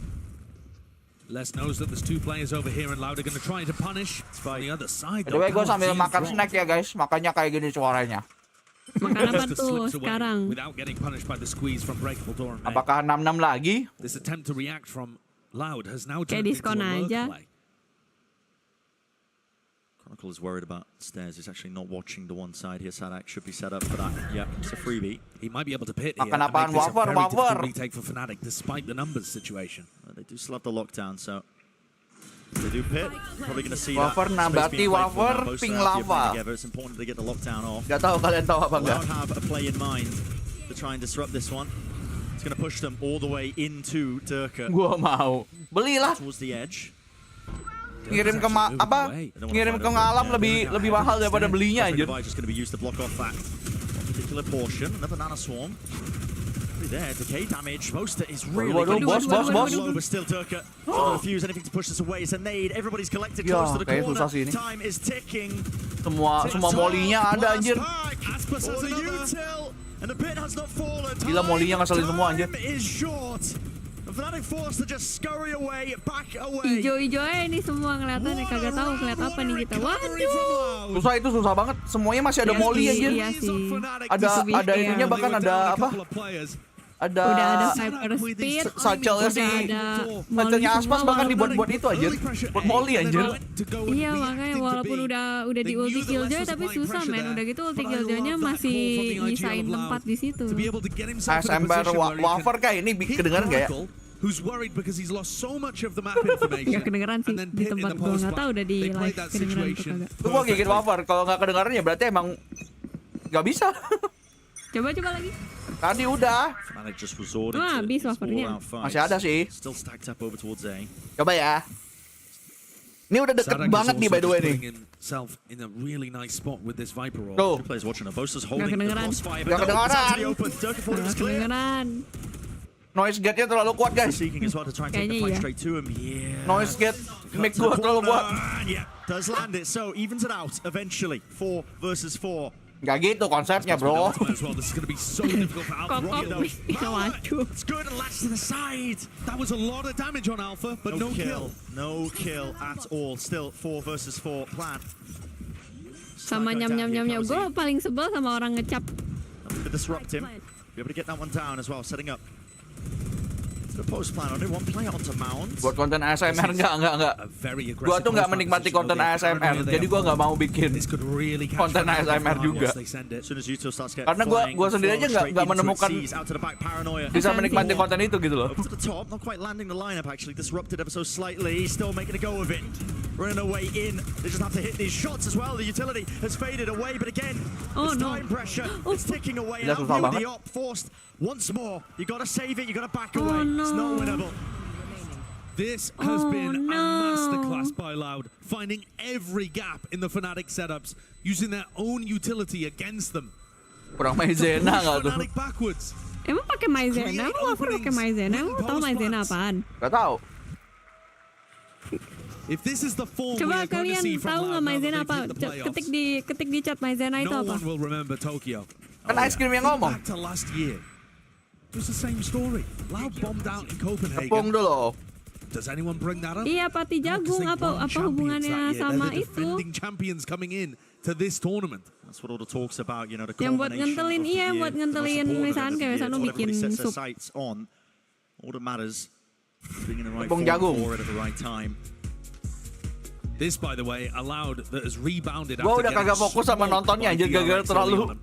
Les knows that there's 2 players over here, and Loud are going to try to punish. On the other side,
By the way, gue sambil makan snack ya guys, makanya kayak gini suaranya.
Makan apa tuh sekarang?
Without getting punished by the squeeze from breakable door and main.
Apakah 6-6 lagi?
This attempt to react from Loud has now
Kayak
turned into a
diskon
lurk
aja.
play.
Chronicle is worried about stairs. He's actually not watching the one side here. Sadak should be set up for that. Yeah, it's a freebie.
He might be able to pit here
Makan
and
apaan?
make this a
Wafer,
very difficult
wafer.
retake for Fnatic despite the numbers situation.
They do still have the lockdown, so they do pit. Probably going to see
Wafer
that.
nabati wafer, ping lava.
It's important to get the lockdown off.
Gak tahu kalian tahu apa enggak?
Loud have a play in mind to try and disrupt this one. It's going to push them all the way into Durka
Gua mau. Belilah.
towards the edge.
Ngirim ke ngirim ke ngalam lebih mahal daripada belinya anjir.
Just going to be used to block off that particular portion. Another nano swarm. There, decay damage. Most is really
Waduh, bos.
low, but still Durka. Don't refuse anything to push this away. It's a nade. Everybody's collected close to the
kayak susah
corner.
sih ini.
Time is ticking.
Semua molinya ada anjir.
Aspas has another. And the pit has not fallen.
Gila molinya ngeselin semua anjir.
Time is short. Fnatic forced to just scurry away, back away.
Ijo-ijo ini semua ngeliatannya kagak tahu ngeliat apa nih kita. Waduh.
Susah banget. Semuanya masih ada molly anjir.
Iya sih.
Ada itunya bahkan ada apa? Ada
Udah ada Cyber Speed,
satchelnya sih. Satchelnya Aspas bahkan dibuat itu anjir. Buat molly anjir.
Iya makanya walaupun udah di ulti killjoy tapi susah men. Udah gitu ulti killjoy-nya masih nyisain tempat di situ.
ASMR wafer kayak ini kedengaran gak ya?
Who's worried because he's lost so much of the map information.
Gak kedengeran sih di tempat gue nggak tahu udah di live kedengeran tuh kagak.
Tuh gua gigit wafer, kalau nggak kedengaran ya berarti emang nggak bisa.
Coba lagi.
Tadi udah.
Habis wafernya.
Masih ada sih.
Still stacked up over towards A.
Coba ya. Ini udah deket banget nih by the way nih.
In a really nice spot with this Viper roll.
Tuh.
Players watching. Bosa's holding the
kedengeran.
crossfire.
Nggak kedengaran.
Kedengeran.
Noise gate-nya terlalu kuat guys.
Seeking as well to try and take the fight straight to him. Yeah.
Noise gate mic gua terlalu kuat.
Yeah, does land it. So evens it out eventually. 4 versus 4.
Gak gitu konsepnya bro.
As well, this is going to be so difficult for Alpha.
It's good and latched to the side.
That was a lot of damage on Alpha, but no kill.
No kill at all. Still 4 versus 4 plan.
Sama nyam-nyam-nyamnya. Gue paling sebel sama orang ngecap.
To disrupt him. Be able to get that one down as well. Setting up. The post plan, only one player onto Mount.
Buat konten ASMR enggak. Gua tuh nggak menikmati konten ASMR, jadi gua nggak mau bikin konten ASMR juga. Karena gua sendiri aja nggak menemukan bisa menikmati konten itu gitu loh.
To the top, not quite landing the lineup actually. Disrupted ever so slightly. Still making a go of it. Running away in. They just have to hit these shots as well. The utility has faded away, but again, it's time pressure. It's ticking away. And now the op forced once more. You gotta save it. You gotta back away. It's not winnable.
This has been a masterclass by Loud, finding every gap in the Fnatic setups, using their own utility against them.
Kurang maizena nggak tuh?
Backwards.
Emang pakai maizena? Emang wafer pakai maizena? Emang tahu maizena apaan?
Gak tahu.
If this is the form
coba kalian tahu nggak maizena apa? Ketik di chat maizena itu apa?
No one will remember Tokyo.
Kan Ice Cream yang ngomong.
Back to last year. It was the same story. Loud bombed out in Copenhagen.
Tepung dulu.
Does anyone bring that up?
Iya, pati jagung apa hubungannya sama itu?
Defending champions coming in to this tournament.
That's what all the talks about, you know, the
yang buat ngentelin buat ngentelin misalkan kayak misalnya bikin sup.
All that matters being in the right
Tepung
form
jagung.
for it at the right time.
This, by the way, allowed that has rebounded.
Gua udah kagak fokus sama nontonnya aja gara-gara terlalu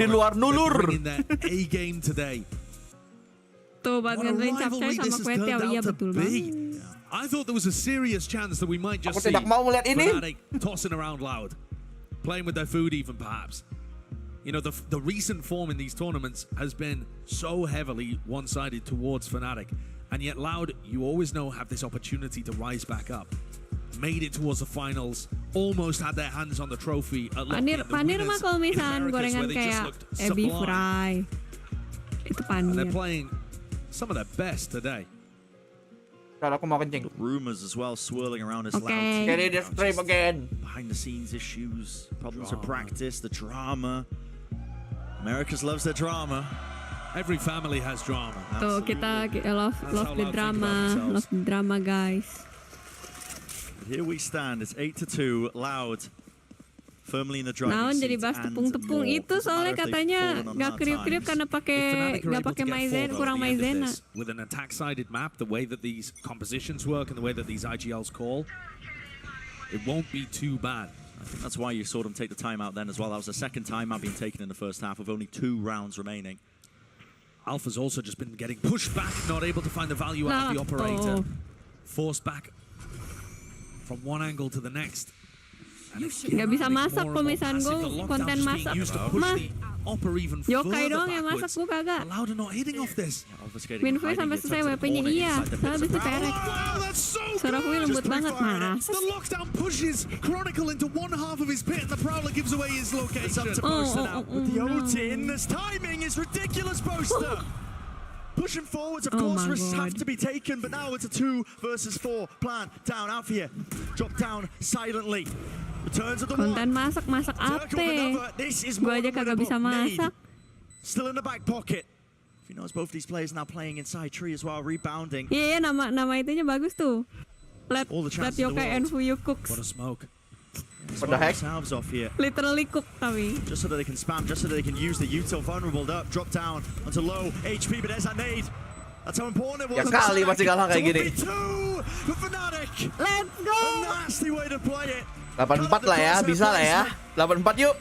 di luar nulur.
A game today.
Tuh buat nganterin capcay sama kue tiaw, iya betul banget.
I thought there was a serious chance that we might just see
tidak mau melihat ini.
Fnatic tossing around Loud, playing with their food even perhaps. You know, the recent form in these tournaments has been so heavily one-sided towards Fnatic, and yet Loud, you always know, have this opportunity to rise back up. Made it towards the finals, almost had their hands on the trophy.
Panir mah kalau misalnya gorengan kayak ebi fry, itu
And they're
panir.
playing some of their best today.
Kalau aku mau kencing.
Rumors as well swirling around as
Okay.
Loud.
Get it stream again.
Behind the scenes issues, problems with practice, the drama. Americas loves their drama.
Every family has drama.
Tuh kita love the drama guys.
Here we stand. It's 8-2. Loud. Firmly in the driving
Naon
seat
jadi bahas
and
tepung-tepung
more.
itu soalnya
Doesn't matter if they've
katanya
fallen on
gak
hard
kriuk-kriuk
times.
karena
If Fnatic are
nggak
able
pakai
to get
maizena,
four,
kurang
though, at the end of
maizena.
this, with an attack-sided map, the way that these compositions work and the way that these IGLs call, it won't be too bad.
I think that's why you saw them take the timeout then as well. That was the second timeout being taken in the first half with only 2 rounds remaining.
Alpha's also just been getting pushed back, not able to find the value out of the operator. Forced back from one angle to the next.
Nggak bisa masak kalau misalnya gue konten masak mah. Yokai doang yang masak, gue kagak.
Loud are not hitting off this.
Minfo sampai selesai WP-nya iya, soalnya habis itu PRX. Suara Fuyu lembut banget, mas.
The lockdown pushes Chronicle into one half of his pit and the Prowler gives away his location.
It's up to Boaster now with the Odin. This timing is ridiculous, Boaster. Pushing forwards, of course, risks have to be taken, but now it's a 2 versus 4 plan. Down, out for you. Drop down silently. Returns of the
Konten masak ape. Gue aja kagak bisa masak.
Still in the back pocket. He knows both these players now playing inside tree as well, rebounding.
Iya, nama itunya bagus tuh. Let Yokai and Fuyu cooks.
What a smoke.
What the heck?
Off here.
Literally cook tapi.
Just so that they can spam, just so that they can use the util vulnerable up, drop down onto low HP, but there's that nade. That's how important it was.
Ya kali masih kalah kayak gini.
Let's go.
A nasty way to play it.
8-4 lah ya, bisa lah ya. 8-4 yuk.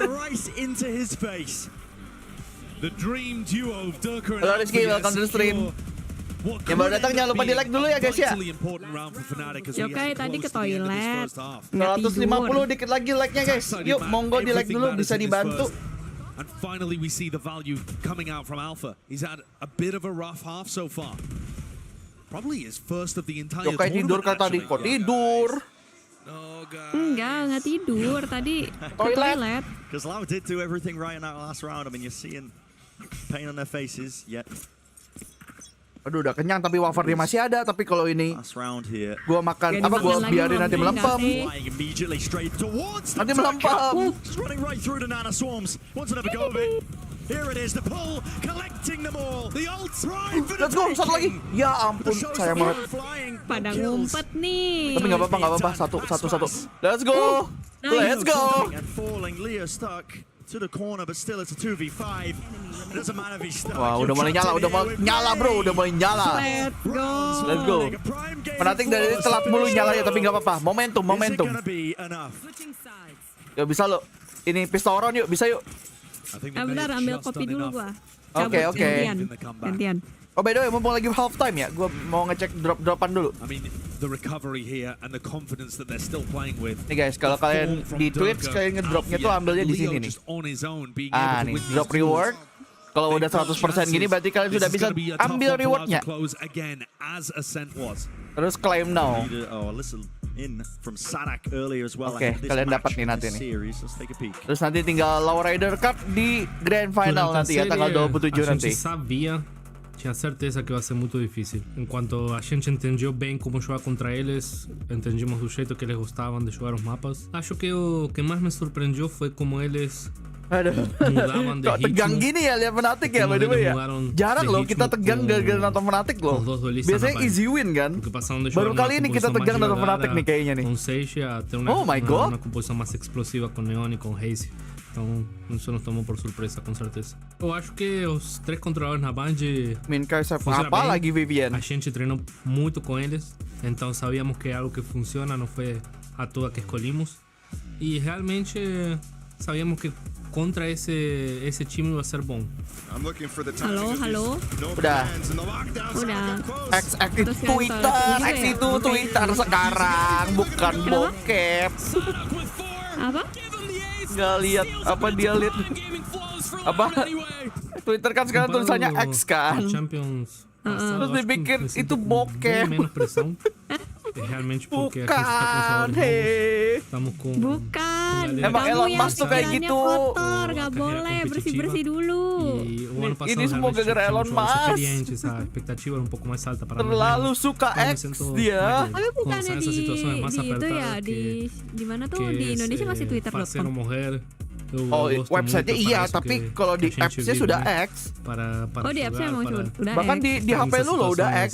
Right into his face.
The dream duo of Durka and
Halo Rizky, welcome to the stream. Yang baru datang jangan lupa di like dulu ya guys ya.
Yokai tadi ke toilet.
150 dikit lagi like-nya guys. Yuk monggo di like dulu, bisa dibantu.
And finally we see the value coming out from Alpha. He's had a bit of a rough half so far. Probably his first of the entire
Yokai tidur kan tadi, kok tidur?
Enggak tidur tadi ke toilet.
Because Lau did do everything right in that last round. I mean, you're seeing pain on their faces yet.
Aduh udah kenyang tapi wafernya masih ada, tapi kalau ini gua makan
Gak
apa gua
dimakan
biarin
lagi,
nanti melempem. Nanti melempem.
Running right through the Nana Swarms. Wants another go of it. Here it is, the pull, collecting them all. The ult drive.
Let's go, satu lagi. Ya ampun, sayang banget.
Pada ngumpet nih.
Tapi nggak apa-apa. Satu. Let's go. Let's go.
And falling, Leo stuck to the corner, but still it's a 2v5. It doesn't matter if he's stuck.
Wah, udah mulai nyala, bro. Udah mulai nyala. Let's go. Fnatic dari telat mulu nyala ya, tapi nggak apa-apa. Momentum. Yuk bisa lo. Ini pistoron yuk, bisa yuk.
Bentar, ambil kopi dulu gua.
Oke.
Gantian.
Oh by the way, mumpung lagi half time ya, gua mau ngecek dropan dulu.
I mean, the recovery here and the confidence that they're still playing with.
Nih guys, kalau kalian di Twitch kalian ngedropnya tuh ambilnya di sini nih. Nih, drop reward. Kalau udah 100% gini berarti kalian sudah bisa ambil rewardnya. Terus claim now. Oke, kalian dapat nih nanti nih. Terus nanti tinggal Lowrider Cup di Grand Final nanti ya, tanggal 27 nanti.
Tinha certeza que vai ser muito difícil. Enquanto a gente entendeu bem como jogar contra eles, entendimos do jeito que eles gostavam de jogar os mapas. Acho que o que mais me surpreendeu foi como eles mudavam de
Kok tegang gini ya lihat Fnatic ya, by the way ya. Jarang loh kita tegang gara-gara nonton Fnatic loh. Biasanya easy win kan. Baru kali ini kita tegang nonton Fnatic nih kayaknya nih. Oh my god.
Uma composição mais explosiva com Neon e com Haze. Então, isso nos tomou por surpresa, com certeza. Eu acho que os 3 controladores na Band
apa lagi Vivian?
A gente treinou muito com eles, então sabíamos que é algo que funciona, não foi à toa que escolhimos. E realmente sabíamos que contra esse time vai ser bom.
Halo.
Udah. X itu Twitter sekarang, bukan bokep.
Apa?
Nggak lihat apa dia lihat. Apa? Twitter kan sekarang tulisannya X kan.
Champions.
Terus dipikir itu bokeh.
Menos pressão. Realmente porque aqui
Bukan, hei.
estamos com
Bukan.
Emang
Kamu
Elon
yang
Musk tuh kayak
pikirannya
gitu.
kotor, gak
Carreira
boleh
competitiva.
bersih dulu.
E o ano passado
Ini semua
realmente
gara-gara
tínhamos
Elon
jogos
Musk.
experientes, a expectativa era um pouco mais alta para
Terlalu suka
Então, me
X
sinto
dia.
mais
Tapi bukannya
con
di,
esa situación es más
di itu ya
apertada
di mana tuh
que
di
es,
Indonesia masih
Facer o
Twitter.com.
Mujer. Eu
Oh,
gosto
websitenya
muito
iya,
para isso
tapi
que
kalau di
a gente
apps-nya
vive,
sudah
né?
X.
Para
Oh di appsnya emang
jogar,
udah
Bahkan
X.
di HP lu loh udah X.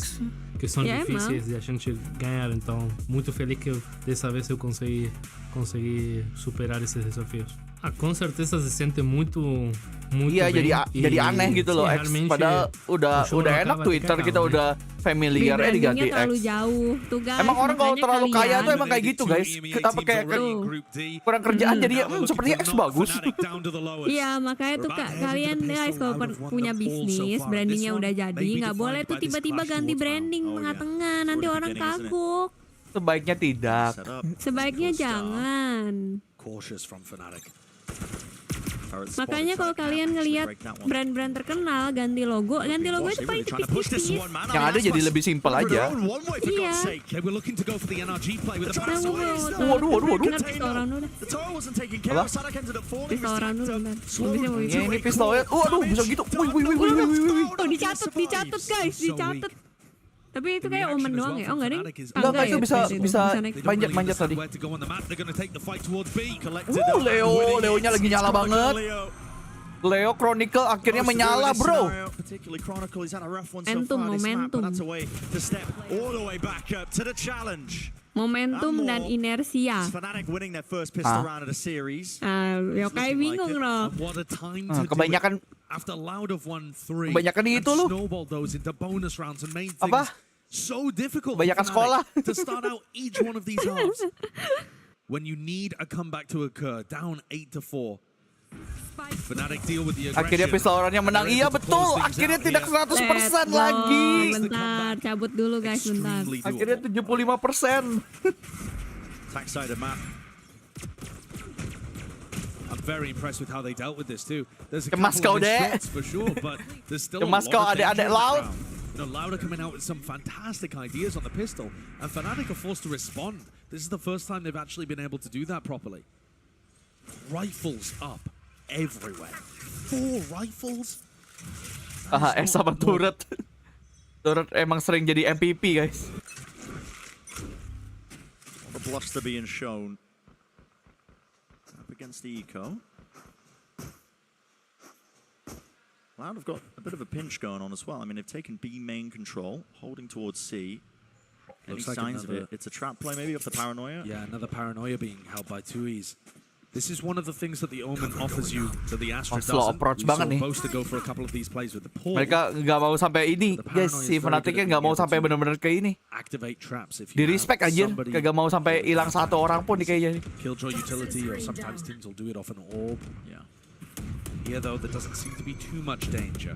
que são
É,
difíceis de a gente ganhar. Então, muito feliz que dessa vez eu consegui superar esses desafios. Com certeza se sente muito
Iya,
bem
jadi aneh gitu loh
sim,
X.
realmente
Padahal udah
o show
enak
acaba
Twitter,
ketika
kita
acaba,
udah familiar
Rebrandingnya
diganti
terlalu
X.
jauh tuh guys.
Emang orang kalau
makanya
terlalu kaya
kalian-
tuh emang kayak gitu guys. Apa kayak kurang kerjaan jadi sepertinya X bagus.
Iya makanya tuh kalian guys kalau punya bisnis brandingnya udah jadi nggak boleh tuh tiba-tiba ganti branding tengah-tengah nanti orang kagok.
Sebaiknya tidak.
Sebaiknya jangan.
Cautious from Fnatic.
Makanya kalau kalian ngelihat brand-brand terkenal ganti logo itu paling tipis-tipis.
Yang ada jadi lebih simpel aja.
Iya.
They were looking to go for the NRG play with the
Nah,
Waduh.
Dengar pistol orang dulu dah. Pistol orang dulu bentar. Habisnya mau
Ya, ini pistolnya. Waduh, bisa gitu. Wih.
Oh dicatat guys, dicatat. Tapi itu kayak omen doang ya? Oh enggak deh.
Enggak, itu bisa
naik.
manjat tadi. Leonya lagi nyala banget. Leo Chronicle akhirnya menyala, bro.
Momentum dan inersia. Yokai bingung loh.
Kebanyakan itu lu. Apa? Kebanyakan sekolah.
To start out each one of these halves. When you need a comeback to occur, down 8-4. Fnatic deal with the aggression.
Akhirnya pistol orangnya menang. Iya betul. Akhirnya tidak 100% lagi.
Bentar, cabut dulu guys, bentar.
Akhirnya 75%.
Backside of map.
I'm very impressed with how they dealt with this too. There's a
Cemas
couple
kau,
of missed
Dek.
shots for sure, but there's still
Cemas
a
kau,
lot of
adik-adik
danger in the
laut.
ground. You know, Loud are coming out with some fantastic ideas on the pistol, and Fnatic are forced to respond. This is the first time they've actually been able to do that properly. Rifles up everywhere. 4 rifles.
Sama turret. Turret emang sering jadi MVP guys.
The bluster being shown up against the eco. Loud have got a bit of a pinch going on as well. I mean, they've taken B main control, holding towards C. Any
Looks like
signs of
another-
it? It's a trap play maybe off the paranoia.
Yeah, another paranoia being held by 2Es. This is one of the things that the Omen offers you that the Astra
slow
doesn't.
approach
We
banget
saw
nih.
Boaster go for a couple of these plays with the paw.
Mereka nggak mau sampai ini guys. Si Fnaticnya nggak mau sampai benar-benar ke ini.
Activate traps if
Di
you have
respect aja.
somebody
Kagak mau sampai hilang satu orang pun nih kayaknya.
Killjoy utility, or sometimes teams will do it off an orb.
Yeah.
Here though, there doesn't seem to be too much danger.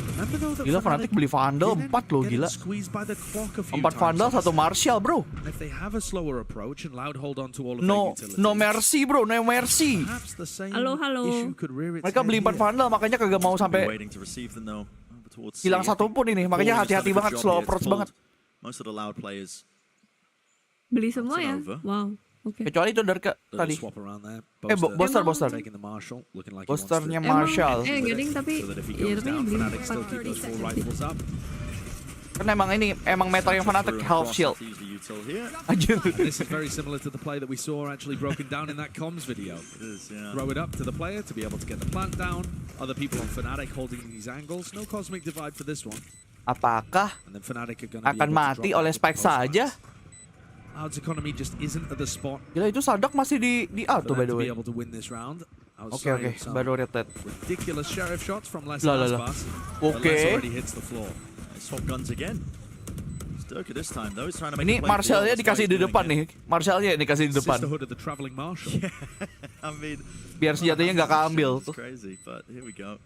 Remember though that
Gila Fnatic beli Vandal 4 loh gila. 4 Vandal 1 Martial bro.
And if they have a slower approach and Loud hold on to all of
No
their utilities,
mercy bro, no mercy.
perhaps the same
Halo.
issue could rear its
Mereka
head
beli 4
here.
Vandal makanya kagak mau sampai
Waiting to receive them though. Over towards C.
hilang satu pun ini. Makanya
Paul just
hati-hati
done a
banget,
good
slow
job here.
approach
It's pulled
banget.
Most of the Loud players.
Beli semua ya?
Over.
Wow. Oke.
Kecuali itu dari
Little
tadi.
swap around there.
Boaster.
Taking the Marshall, looking like he wants to-
Boasternya Marshall.
Gading tapi
So that if he
ya
goes
tapi
down,
beli
Fnatic still keep those 4 rifles up.
Kan emang meta yang Fnatic half shield. Anjir.
And this is very similar to the play that we saw actually broken down in that comms video.
It is, yeah.
Throw it up to the player to be able to get the plant down. Other people on Fnatic holding these angles. No cosmic divide for this one.
Apakah
And then Fnatic are going to be
akan
able to
mati
drop
oleh
into the
Spike
post
saja?
lines. Loud's economy just isn't at the spot
Gila itu Sadak masih di auto
for
by the
them to
way.
be able to win this round.
Oke, baru lihat that.
Ridiculous sheriff shots from Les
Lah.
Aspas. But
Oke.
Les already hits the floor.
Swap guns again. Sturka this time though. He's trying to make
Ini
a play
Marshallnya
forward.
dikasih di depan nih. Marshallnya dikasih di depan.
Sisterhood of the traveling marshal.
I mean,
Biar senjatanya nggak keambil.
it's crazy, but here we go.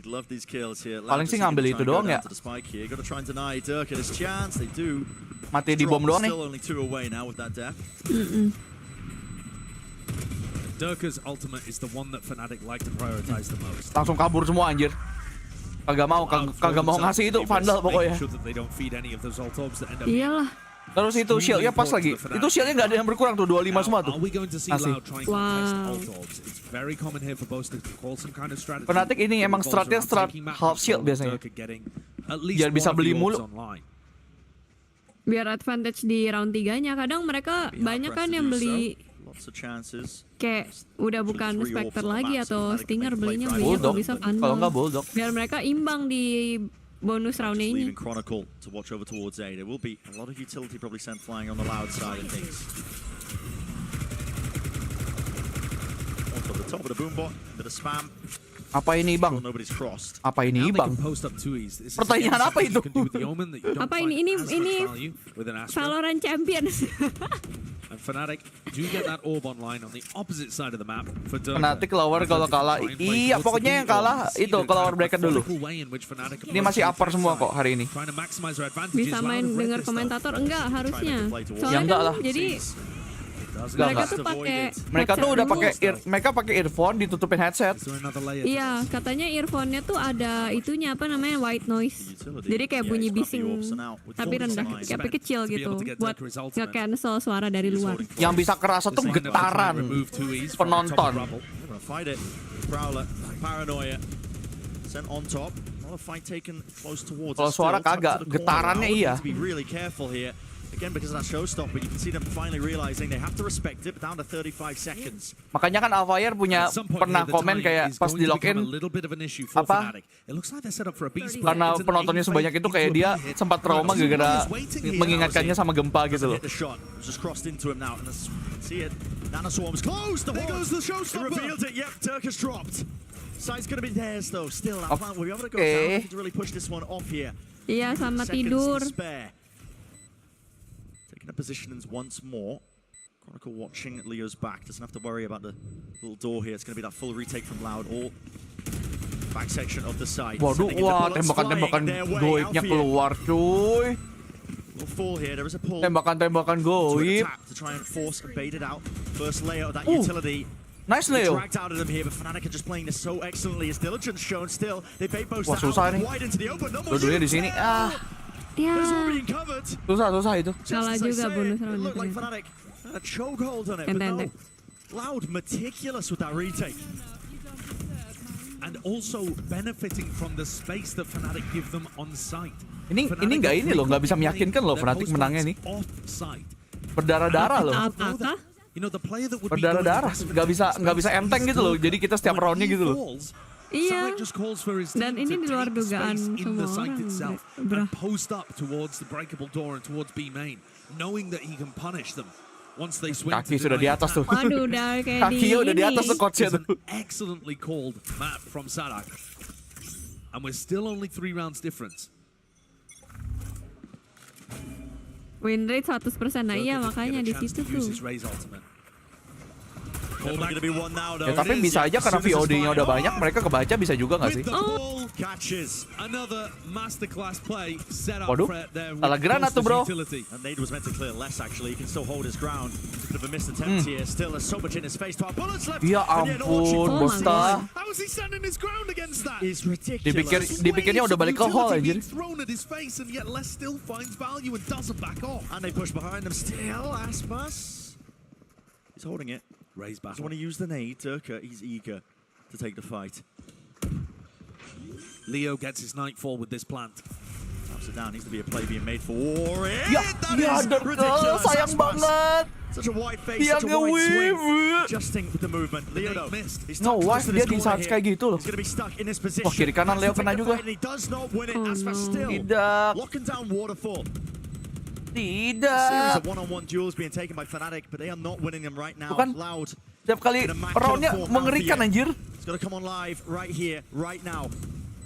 You'd love these kills here.
Paling sih ngambil itu doang ya.
To the spike here. Got to try and deny Durka this chance. They do.
Mati di bom doang nih.
Still only 2 away now with that death.
Durka's ultimate is the one that Fnatic like to prioritize the most.
Langsung kabur semua anjir. Kagak mau ngasih itu Vandal pokoknya.
Iyalah.
Terus itu shieldnya pas lagi. Itu shieldnya nggak ada yang berkurang tuh, 25 semua tuh. Asik.
Wow.
Fnatic ini emang stratnya strat half shield biasanya. Biar bisa beli mulu.
Biar advantage di round 3-nya. Kadang mereka banyak kan yang beli kayak udah bukan Spectre lagi atau Stinger, belinya kalau bisa Vandal.
Kalau nggak Bulldog.
Biar mereka imbang di bonus roundnya ini.
Leaving Chronicle to watch over towards A. There will be a lot of utility probably sent flying on the loud side of things. Also at the top of the boombot, bit of spam.
Apa ini bang?
Nobody's crossed.
Apa ini bang? Pertanyaan apa itu?
Apa ini Valorant Champions.
And Fnatic do get that orb online on the opposite side of the map for Durka.
Fnatic lower kalau kalah. Iya, pokoknya yang kalah itu ke lower bracket dulu. Ini masih upper semua kok hari ini.
Bisa main dengar komentator enggak harusnya.
Ya
Soalnya
enggak
kan
lah.
jadi mereka tuh pakai
mereka tuh udah pakai mereka pakai earphone ditutupin headset.
Iya, katanya earphone-nya tuh ada itunya apa namanya white noise. Jadi kayak bunyi bising tapi rendah, tapi kecil gitu buat nge-cancel suara dari luar.
Yang bisa kerasa tuh getaran penonton. Kalau suara kagak, getarannya iya.
Again, because of that showstopper, you can see them finally realizing they have to respect it, down to 35 seconds.
Makanya kan Alfire punya pernah komen kayak pas di login apa? Karena penontonnya sebanyak itu kayak dia sempat trauma gara-gara mengingatkannya sama gempa gitu loh.
Just crossed into him now, and let's see it. Nanoswarm's close. There goes the showstopper. He revealed it. Yep, Turk has dropped. Sight's gonna be theirs though. Still, that plant will be able to go down to really push this one off here.
Iya, sama tidur.
Taking up positions once more. Chronicle watching Leo's back. Doesn't have to worry about the little door here. It's going to be that full retake from Loud. All back section of the side.
Waduh, wah, tembakan-tembakan goibnya keluar, cuy. Tembakan-tembakan goib.
To try and force and bait it out. First layer of that utility.
Nice Leo.
Dragged out of them here, but Fnatic are just playing this so excellently. As diligence shown still, they bait both
susah nih. Dua-duanya di sini.
Ya.
Susah itu.
Salah juga bonus round. Ente.
Loud meticulous with that retake.
And also benefiting from the space that Fnatic give them on site.
Ini nggak bisa meyakinkan loh Fnatic menangnya nih. Berdarah-darah loh.
Apakah?
Berdarah-darah. Nggak bisa enteng gitu loh. Jadi kita setiap roundnya gitu loh.
Iya, dan ini di luar dugaan semua orang.
Post up towards the breakable door and towards B main, knowing that he can punish them once they swing.
Kaki sudah di atas tuh.
Waduh, udah kayak
kaki udah di atas tuh coachnya tuh.
Excellently called map from Sadak, and we're still only 3 rounds difference.
Win rate 100%, nah iya makanya di situ tuh.
Ya tapi bisa aja karena VOD-nya udah banyak, mereka kebaca bisa juga nggak sih? Waduh, salah granat tuh bro. Ya ampun, Bosta. Dipikirnya udah balik ke hall aja.
He's holding it.
Raise back.
Doesn't want to use the nade. Durka, he's eager to take the fight.
Leo gets his nightfall with this plant.
Taps it down. Needs to be a play being made for it.
Ya, Durka, sayang banget.
Such a wide face, such a wide swing. Adjusting with the movement. Leo though, he's
no way, dia di saat kayak gitu loh.
He's going to be stuck in this position.
Wah, kiri kanan Leo kena juga.
He does not win it. Aspas still
tidak.
locking down waterfall.
Tidak.
Series of one-on-one duels being taken by Fnatic, but they are not winning them right now.
Bukan.
Loud.
Setiap kali roundnya mengerikan anjir.
It's got to come on live right here, right now.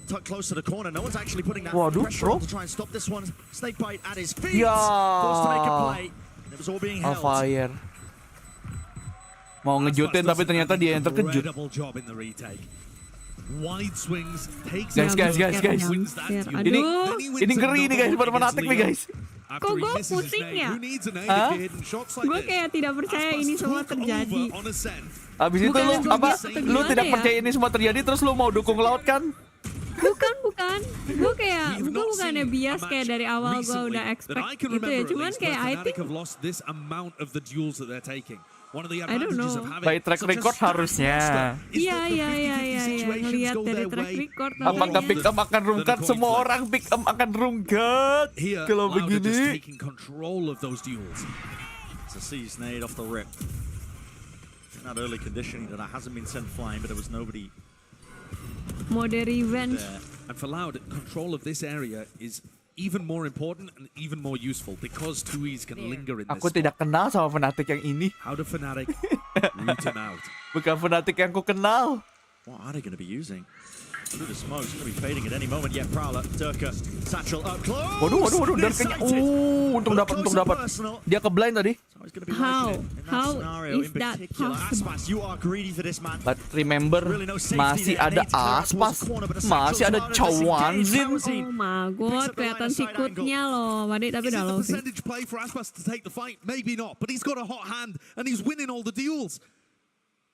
Tuck close to the corner. No one's actually putting that
Waduh,
pressure on to try and stop this one. Snakebite at his feet. Forced to make a play. It was all being held.
Alfire. Mau ngejutin tapi ternyata dia yang terkejut.
Wide swings takes
guys. Ini ngeri nih guys buat Fnatic nih guys.
after he
gua
misses his
pusing
nade.
ya?
Who needs a nade
Hah?
if you're hitting shots like
Gue
this?
kayak tidak percaya ini semua
Took
terjadi.
over on a Sen.
Abis itu
Bukan
lu
yang gua
apa?
biasa atau
Lu
gimana
tidak
ya?
percaya ini semua terjadi terus lu mau dukung Laut kan?
Bukan. Gue kayak
We've
gue
not
bukannya
seen
bias
a
kayak
match
dari awal gue
recently
udah
that
expect
I can
gitu ya.
remember at
Cuman
least
kayak
where
I
Fnatic
think
have lost this amount of the duels that they're taking. One of the
I don't
advantages
know.
of having
By track
such a
record
stacked
harusnya.
roster is
Iya
that the 50-50 situations
ngelihat
go
dari
their
track
way.
record
Apakah
namanya.
pick up akan rungkat? Semua orang pick up akan rungkat.
Here,
Kalau
Lauda just
begini.
taking control of those duels.
It's a seize nade off the rip. That early conditioning that hasn't been sent flying, but there was nobody
Mode revenge.
there.
And for Loud, control of this area is even more important and even more useful because 2Es can linger in this
Aku
spot.
tidak kenal sama Fnatic yang ini.
How do Fnatic root him out?
Bukan Fnatic yang ku kenal.
What are they going to be using? Through the smoke, it's going to be fading at any moment. Yeah, Prowler, Durka, Satchel up close.
Waduh, Darkanya. Untung dapat. Dia ke blind tadi.
So he's going to be
How?
liking it in that
How
scenario
is
in
that
particular.
possible?
Aspas, you are greedy for this, man.
But remember, masih ada Aspas, masih ada Chawanzin.
Oh my god, kelihatan sikutnya loh. Wadik tapi
Is it
udah
the
low sih.
percentage play for Aspas to take the fight? Maybe not, but he's got a hot hand and he's winning all the duels.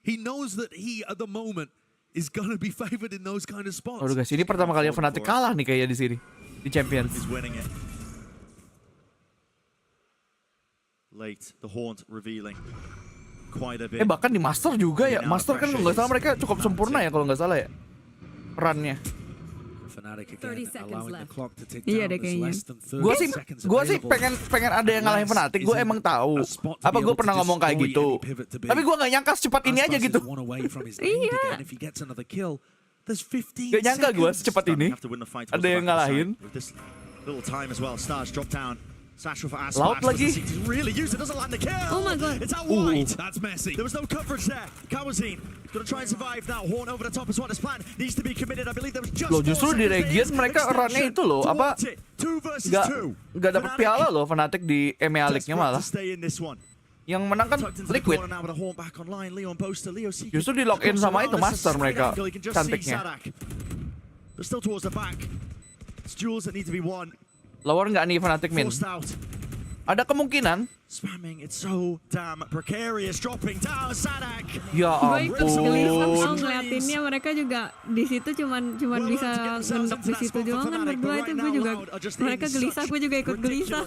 He knows that he, at the moment, is gonna be favored in those kind of spots.
Waduh guys, ini pertama kali Fnatic kalah nih kayaknya di sini. Di Champions.
He's winning it. Late, the haunt revealing quite a bit.
Bahkan di Master juga ya. Master kan nggak salah mereka cukup sempurna ya kalau nggak salah ya. Perannya.
Fnatic
30
again
seconds
allowing the
left.
clock to tick
Iya
down.
deh
There's
kayaknya.
less than 30
Gue sih
seconds
pengen ada yang ngalahin Fnatic. Gue emang tahu. Apa gue pernah ngomong kayak gitu. Tapi gue nggak nyangka secepat ini aja gitu.
Iya.
Gak nyangka gue secepat ini. Ada yang ngalahin.
Little time as well. Stars drop down. Satchel for Aspas.
Laut lagi.
Really used it. Doesn't land the kill.
Oh my god.
It's out wide.
That's messy.
There was no coverage there. Kawazine gonna try and survive now. Horn over the top is what is planned. Needs to be committed. I believe there was just.
Loh justru di Region mereka runnya itu loh apa? Gak dapet piala loh Fnatic di EMEA League-nya malah. Yang menang kan Liquid. Justru di lock in sama itu Master mereka cantiknya.
They're still towards the back. It's duels that need to be won.
Lawan nggak nih Fnatic min?
Forced out.
Ada kemungkinan.
Spamming, it's so damn precarious. Dropping down, Sadak.
Ya
Gue ikut gelisah
ampun.
tau ngeliatinnya mereka juga di situ cuman bisa ngendok di situ doang kan berdua itu gue juga mereka gelisah gue juga ikut gelisah.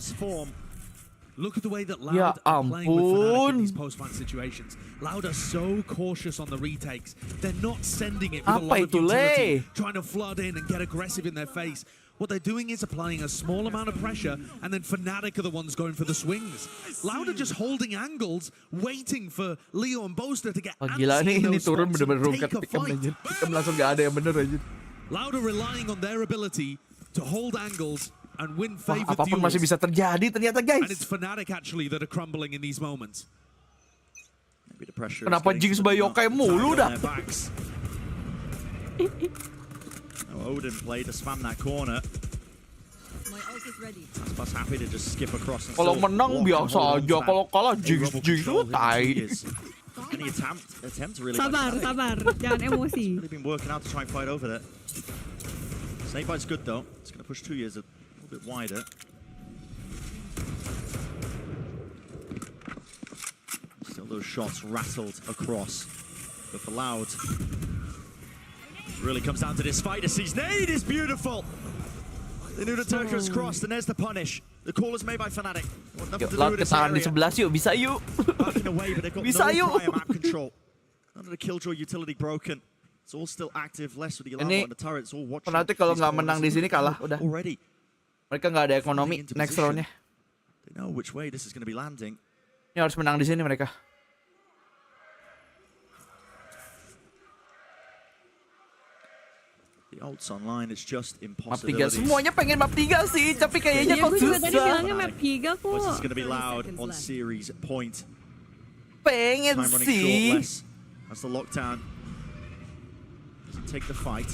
Look at the way that Loud
Ya
are playing with Fnatic
ampun.
in these post-fight situations. Loud are so cautious on the retakes. They're not sending it with a
Apa
lot of
itu,
utility,
Le?
trying to flood in and get aggressive in their face. What they're doing is applying a small amount of pressure, and then Fnatic are the ones going for the swings. Loud are just holding angles, waiting for Leo and Boaster to get
Oh, gila
antsy
nih
in
ini
those
turun
spots
bener-bener
and
rungkat
take a
Pikam
fight.
aja. Pikam langsung gak ada yang bener aja.
Loud are relying on their ability to hold angles and win
Wah,
favored
apapun masih
duels.
bisa terjadi ternyata
And it's
guys.
Fnatic actually that are crumbling in these moments.
Maybe the pressure is
Kenapa
getting
Jinx
to
by
the
yokai
top.
mulu
Tag on
dah?
their backs. Odin played to spam that corner.
My ult is ready.
Aspas happy to just skip across. And
Kalau
still
menang
walk and
biasa
hold on
aja,
to that
kalau kalah
A-Rob
Jinx
control
lu
in
tai.
2 years. Any attempt to really
Sabar, jangan emosi.
Really been working out to try and fight over there. Snakebite's good though. It's going to push 2 years a little bit wider. Still those shots rattled across. But for Loud, it really comes down to this fight. The Sea's nade is beautiful. They knew the Turk was crossed, and there's the punish. The call is made by Fnatic. Want nothing
Yuk,
to do
Laut
with this
ketahan di
area.
11 yuk, bisa yuk.
Backing away, but they've got
Bisa
no
yuk.
prior map control. None of the killjoy utility broken. It's all still active. Less with the alarm
Ini
on the turret. It's all watching.
Fnatic kalau
these
nggak
corners.
menang di sini kalah udah.
Already,
Mereka nggak ada ekonomi next roundnya.
they know which way this is going to be landing.
Ini harus menang di sini mereka.
The ults online, it's just
Map 3
impossibilities.
semuanya pengen map 3 sih, tapi kayaknya
Iya
kok
gue juga tadi
susah.
bilangnya map 3 kok.
This is going to be
30
Loud
seconds
on
left.
series point.
Pengen
Time running
sih.
short, less. That's the lockdown. Doesn't take the fight.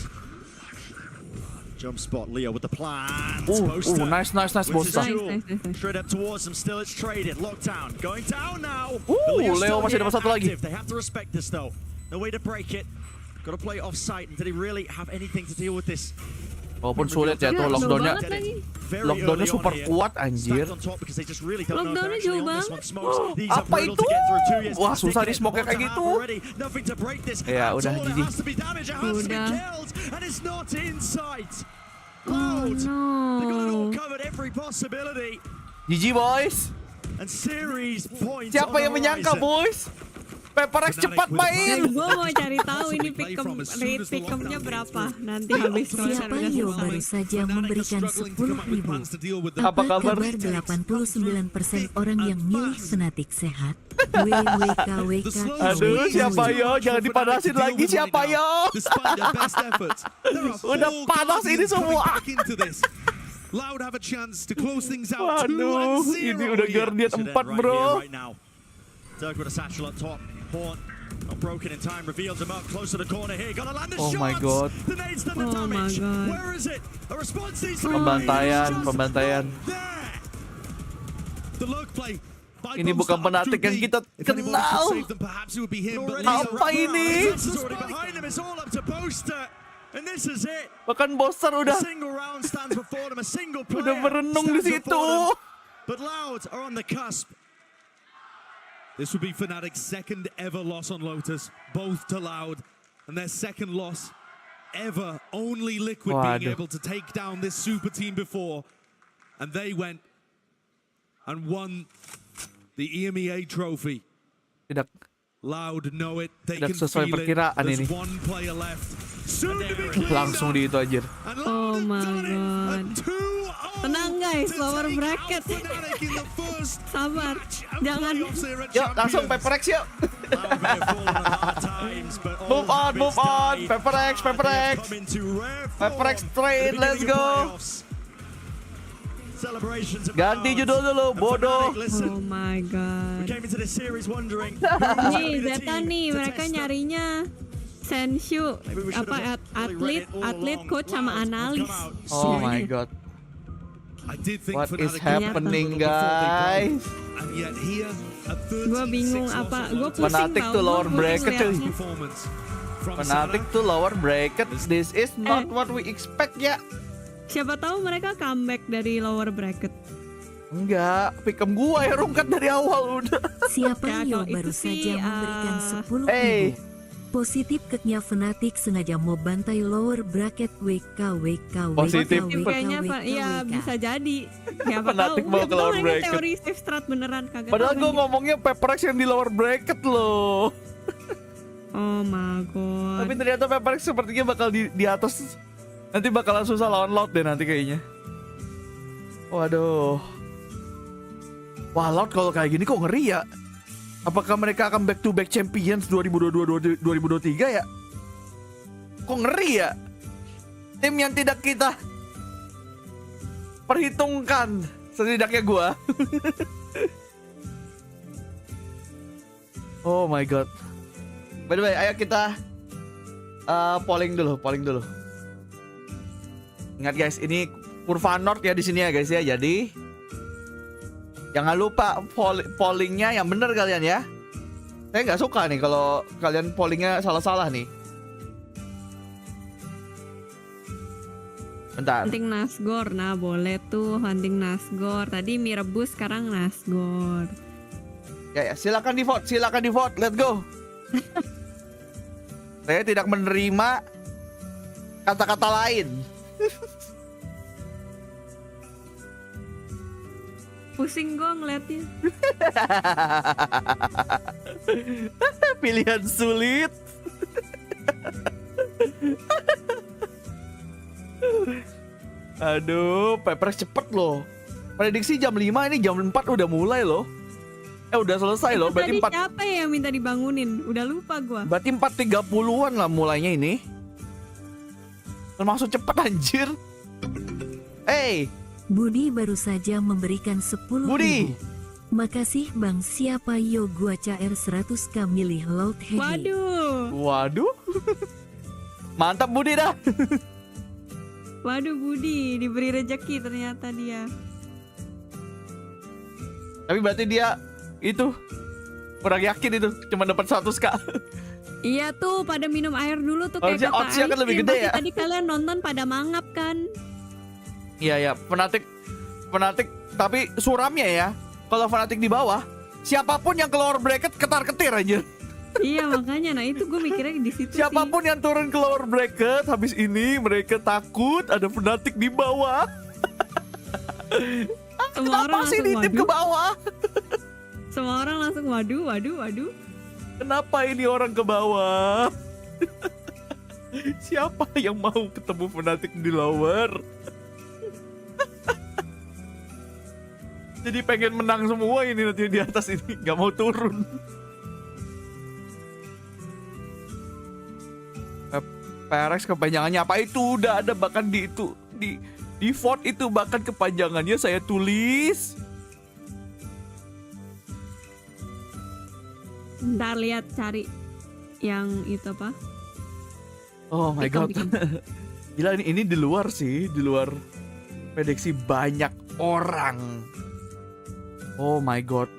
Jump spot, Leo with the plan.
Nice Bosta.
Nice.
Straight up towards them, still it's traded. Lockdown, going down now.
Leo masih dapat satu lagi.
They have to respect this though. No way to break it. Got to play off site. And did he really have anything to deal with this?
Walaupun sulit ya tuh lockdownnya. Lockdownnya super kuat anjir.
Lockdownnya jauh banget.
Apa itu? Wah susah di smoke kayak gitu. Ya udah jadi.
Udah. Oh no.
GG boys. Siapa yang menyangka boys? PRX cepat main.
Gue mau cari tahu ini rate pickemnya berapa nanti habis
Siapa yo baru saja memberikan 10.000.
Apa kabar?
89% orang yang milih Fnatic sehat. WWKWK.
Aduh siapa yo? Jangan dipanasin lagi siapa yo? Udah panas ini semua.
Loud have a chance to close things out.
Waduh, ini udah Guardian 4 bro.
Dirk with a satchel up top. Horn, not broken in time, reveals him up close to the corner here. Gonna land the
Oh
shot.
my god.
The nade's done the
Oh my
damage.
god.
Where is it? A response needs to
Pembantaian.
there. The look play.
Ini bukan Fnatic yang kita kenal. Apa ini?
And this is it.
Bahkan Boster
A
udah
single round stands before them. A single player
udah berenung di
stands
situ.
before them. But Loud are on the cusp.
This would be Fnatic's second ever loss on Lotus, both to Loud, and their second loss ever. Only Liquid being able to take down this super team before, and they went and won the EMEA trophy.
Tidak
Loud know it, they
tidak
can
sesuai
feel it.
perkiraan
There's
ini.
one player left. Soon to be clear.
Langsung di itu aja.
Oh my god. Tenang guys, lower bracket. Sabar, jangan.
Yuk langsung PRX yuk. Move on. PRX train, let's go. Ganti judul dulu, bodoh.
Oh my god. Nih Zeta nih, mereka nyarinya sensu apa atlet, coach sama analis.
Oh my god. What is happening guys?
Gue bingung apa, gue pusing
Fnatic
tau
to lower
gua
bracket cuy.
ngeliatnya.
Fnatic to lower bracket. This is not what we expect ya.
Siapa tahu mereka comeback dari lower bracket.
Enggak, pikem gua ya rungkat dari awal udah.
Siapa
Ya,
yo
kalau
baru
itu sih,
saja memberikan 10.000.
Hey.
Positif ketnya Fnatic sengaja mau bantai lower bracket WKWK.
Positif.
Kayaknya ya bisa jadi. Siapa tahu.
Fnatic mau ke lower
Mereka
bracket.
teori safe strat beneran kagak.
Padahal
tahu
gua
kan.
ngomongnya PRX yang di lower bracket loh.
Oh my god.
Tapi ternyata PRX sepertinya bakal di atas. Nanti bakalan susah lawan Loud deh nanti kayaknya. Waduh. Wah Loud kalau kayak gini kok ngeri ya. Apakah mereka akan back to back champions 2022-2023 ya? Kok ngeri ya? Tim yang tidak kita perhitungkan, setidaknya gua. Oh my god. By the way, ayo kita polling dulu. Ingat guys, ini kurva north ya di sini ya guys ya. Jadi jangan lupa pollingnya yang bener kalian ya. Saya nggak suka nih kalau kalian pollingnya salah-salah nih. Bentar.
Hunting Nasgor, nah boleh tuh hunting Nasgor. Tadi mie rebus, sekarang Nasgor.
Ya, silakan di vote, let's go. Saya tidak menerima kata-kata lain.
Pusing gue ngeliatnya.
Pilihan sulit. Aduh, PRX cepet loh. Prediksi jam 5, ini jam 4 udah mulai loh. Udah selesai loh. Berarti
Tadi siapa ya yang minta dibangunin? Udah lupa gue.
Berarti 4.30-an lah mulainya ini. Termasuk cepet anjir. Hey,
Budi baru saja memberikan 10.000.
Budi.
Makasih Bang, siapa yo gua CR 100k milih Loud Heavy.
Waduh. Mantap Budi dah.
Waduh Budi, diberi rejeki ternyata dia.
Tapi berarti dia itu kurang yakin itu, cuma dapat 100k.
Iya tuh, pada minum air dulu tuh
Harusnya
kayak kata
odds-nya kan lebih
Irsen.
gede
Pasti
ya.
Tadi kalian nonton pada mangap kan?
Iya, Fnatic tapi suramnya ya. Kalau Fnatic di bawah, siapapun yang keluar bracket ketar-ketir aja.
Iya makanya, nah itu gue mikirnya di situ
Siapapun yang turun ke lower bracket, habis ini mereka takut ada Fnatic di bawah.
Semua
Kenapa
orang
sih
langsung
nitip ke
waduh.
bawah?
Semua orang langsung waduh.
Kenapa ini orang ke bawah? Siapa yang mau ketemu Fnatic di lower? Jadi pengen menang semua ini nanti di atas ini, nggak mau turun. PRX kepanjangannya apa itu? Udah ada bahkan di itu di font itu bahkan kepanjangannya saya tulis.
Ntar lihat cari yang itu apa?
Oh my god.
Bikin.
Gila ini di luar sih, di luar prediksi banyak orang. Oh my god.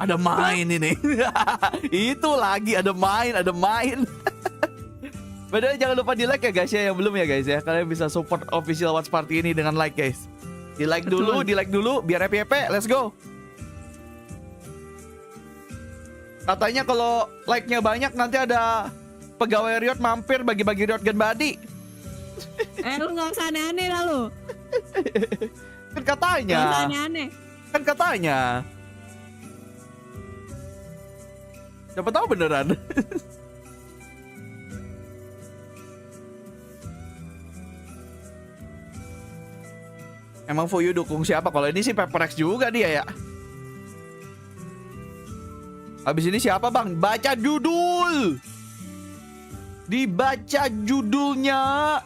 Ada main ini. Itu lagi ada main. Padahal jangan lupa di like ya guys ya, yang belum ya guys ya. Kalian bisa support official watch party ini dengan like guys. Di like dulu biar happy. Let's go. Katanya kalau like-nya banyak nanti ada pegawai Riot mampir bagi-bagi Riot Gun Body.
Lu gak usah aneh-aneh lah lu.
Kan katanya.
Gak usah aneh-aneh.
Kan katanya. Siapa tahu beneran. Emang fuyu dukung siapa? Kalau ini sih PRX juga dia ya. Habis ini siapa bang? Baca judul. Dibaca judulnya.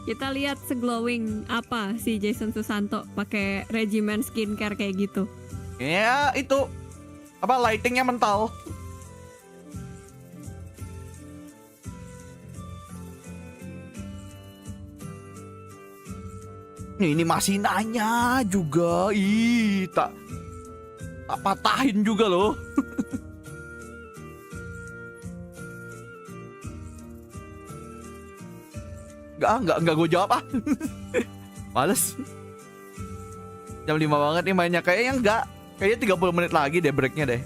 Kita lihat seglowing apa si Jason Susanto pakai regimen skincare kayak gitu.
Ya itu apa lightingnya mental. Ini masih nanya juga. Ih, tak patahin juga loh. Enggak gue jawab ah. Males. Jam 5 banget nih mainnya. Kayaknya enggak. Kayaknya 30 menit lagi deh breaknya deh.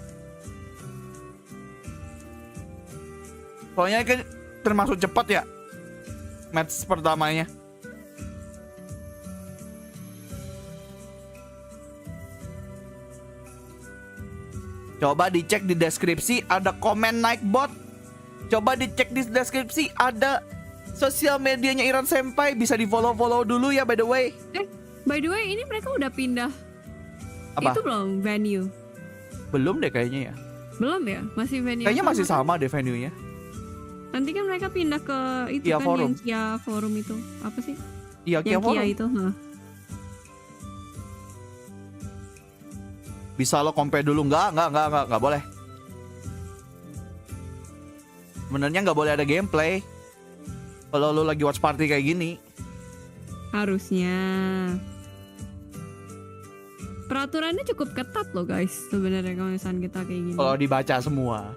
Soalnya kan termasuk cepat ya match pertamanya. Coba dicek di deskripsi ada komen Nightbot. Coba dicek di deskripsi ada sosial medianya Senpai, bisa di follow dulu ya by the way.
By the way ini mereka udah pindah.
Apa?
Itu belum venue.
Belum deh kayaknya ya.
Belum ya? Masih venue.
Kayaknya masih sama deh venue-nya.
Nanti kan mereka pindah ke itu
Kia
kan
Forum.
yang Kia Forum itu. Apa sih?
Iya, Kia
yang
Forum.
Kia itu,
Bisa lo compare dulu. Enggak boleh. Sebenarnya nggak boleh ada gameplay kalau lo lagi watch party kayak gini.
Harusnya. Peraturannya cukup ketat loh guys sebenarnya kalau misalnya kita kayak gini.
Kalau dibaca semua.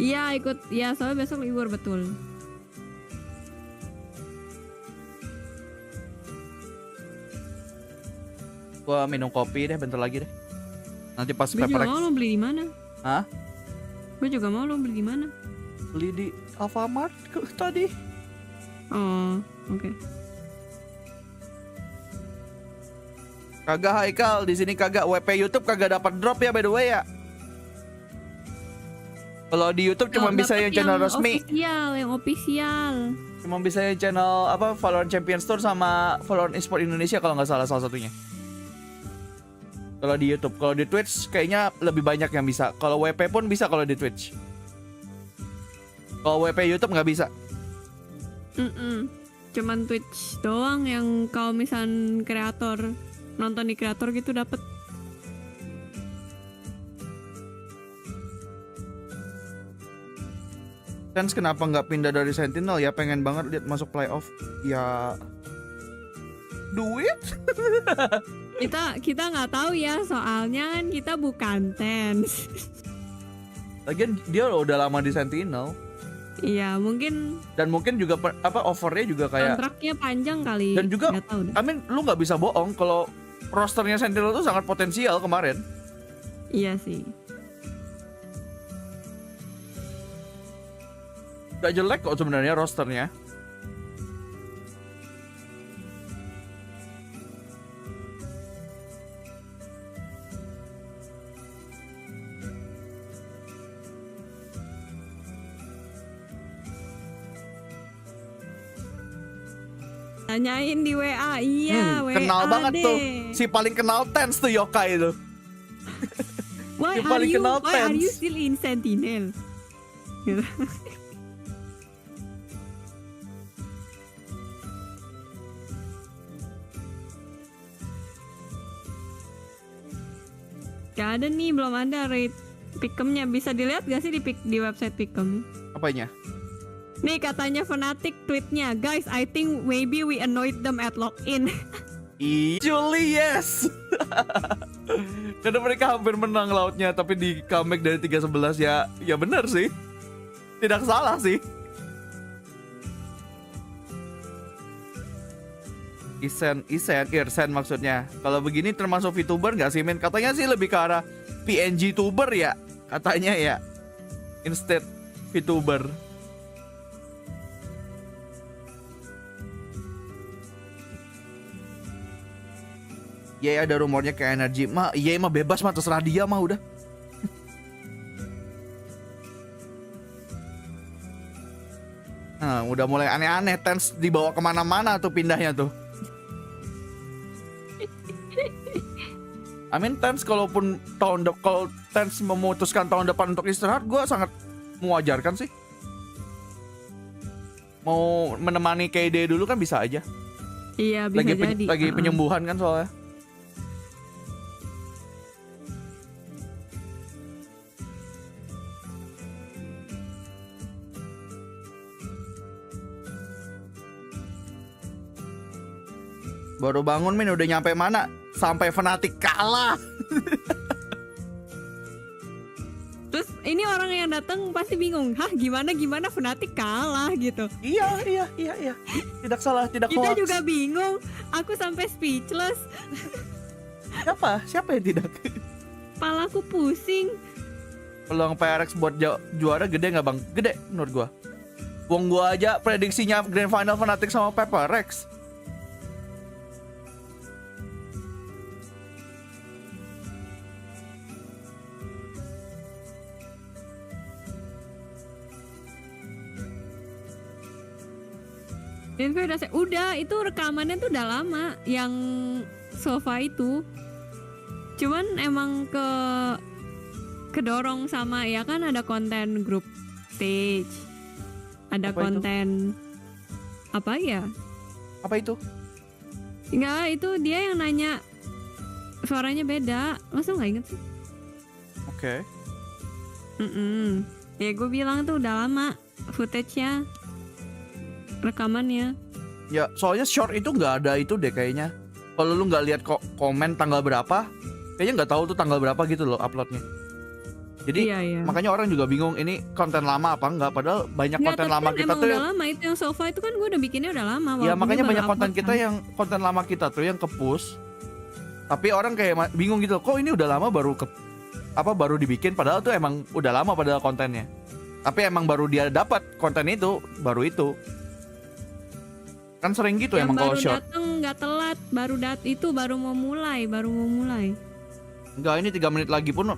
Iya ikut, ya soalnya besok libur betul.
Gua minum kopi deh bentar lagi deh. Nanti pas
Gue juga
PRX.
mau lo beli di mana?
Hah?
Gue juga mau lo beli di mana?
Beli di Alfamart tadi.
Oh, oke.
Kagak Haikal di sini kagak WP YouTube kagak dapat drop ya by the way ya. Kalau di YouTube cuma
Oh,
bisa
dapet
yang channel resmi.
yang official.
Cuma bisa yang channel apa Valorant Champion Store sama Valorant Esport Indonesia kalau nggak salah satunya. Kalau di YouTube, kalau di Twitch kayaknya lebih banyak yang bisa. Kalau WP pun bisa kalau di Twitch. Kalau WP YouTube nggak bisa.
Cuman Twitch doang yang kalau misal kreator nonton di kreator gitu dapet.
Sens kenapa nggak pindah dari Sentinel ya? Pengen banget lihat masuk playoff. Ya duit.
Kita nggak tahu ya, soalnya kan kita bukan Tens.
Lagian dia udah lama di Sentinel.
Iya, mungkin.
Dan mungkin juga offernya juga kayak
kontraknya panjang kali.
Dan juga,
nggak tahu deh.
I mean, lu nggak bisa bohong kalau rosternya Sentinel tuh sangat potensial kemarin.
Iya sih.
Gak jelek kok sebenarnya rosternya.
Tanyain di WA, iya WA
Kenal banget
deh.
tuh. Si paling kenal Tens tuh yokai itu.
Why
Si paling kenal
are you
Tens.
still in Sentinel? Gitu. Gak ada nih, belum ada rate Pickemnya. Bisa dilihat gak sih di website Pickem?
Apanya?
Nih katanya Fnatic tweetnya, guys, I think maybe we annoyed them at login.
Actually yes. Karena mereka hampir menang lautnya, tapi di comeback dari 3-11 ya benar sih. Tidak salah sih. Irsen maksudnya. Kalau begini termasuk VTuber nggak sih, men? Katanya sih lebih ke arah PNG tuber ya, katanya ya. Instead VTuber. Ya ada rumornya kayak energi. Iya mah bebas mah, terserah dia mah udah. Nah, udah mulai aneh-aneh. Tens dibawa kemana-mana tuh pindahnya tuh. I mean Tens kalaupun kalau Tens memutuskan tahun depan untuk istirahat, gue sangat mewajarkan sih. Mau menemani KD dulu kan bisa aja.
Iya bisa jadi.
Lagi penyembuhan kan soalnya. Baru bangun Min, udah nyampe mana? Sampai Fnatic kalah.
Terus ini orang yang datang pasti bingung, hah gimana Fnatic kalah gitu.
Iya. Tidak salah, tidak
Kita
hoax.
juga bingung, aku sampai speechless.
Siapa yang tidak?
Palaku pusing.
Peluang PRX buat juara gede nggak bang? Gede menurut gua. Wong gua aja prediksinya Grand Final Fnatic sama PRX.
Udah itu rekamannya tuh udah lama yang sofa itu. Cuman emang kedorong sama ya kan, ada konten grup stage. Ada
Apa
konten
itu?
apa ya?
Apa itu?
Enggak, itu dia yang nanya suaranya beda. Masa nggak inget sih?
Oke.
Ya gue bilang tuh udah lama footage-nya, rekamannya.
Ya soalnya short itu nggak ada itu deh kayaknya. Kalau lu nggak lihat komen tanggal berapa, kayaknya nggak tahu tuh tanggal berapa gitu loh uploadnya. Jadi
Iya.
makanya orang juga bingung ini konten lama apa enggak. Padahal banyak
Nggak,
konten
tapi
lama
kan
kita
emang
tuh.
udah lama itu yang sofa itu kan gue udah bikinnya udah lama.
Ya
walaupun
makanya
dia baru
banyak konten
upload
kita
kan.
yang konten lama kita tuh yang ke-push. Tapi orang kayak bingung gitu, kok ini udah lama baru baru dibikin, padahal tuh emang udah lama padahal kontennya. Tapi emang baru dia dapat konten itu, baru itu. Kan sering gitu
yang
emang kalau
baru
short.
dateng nggak telat, baru mau mulai.
Enggak, ini 3 menit lagi pun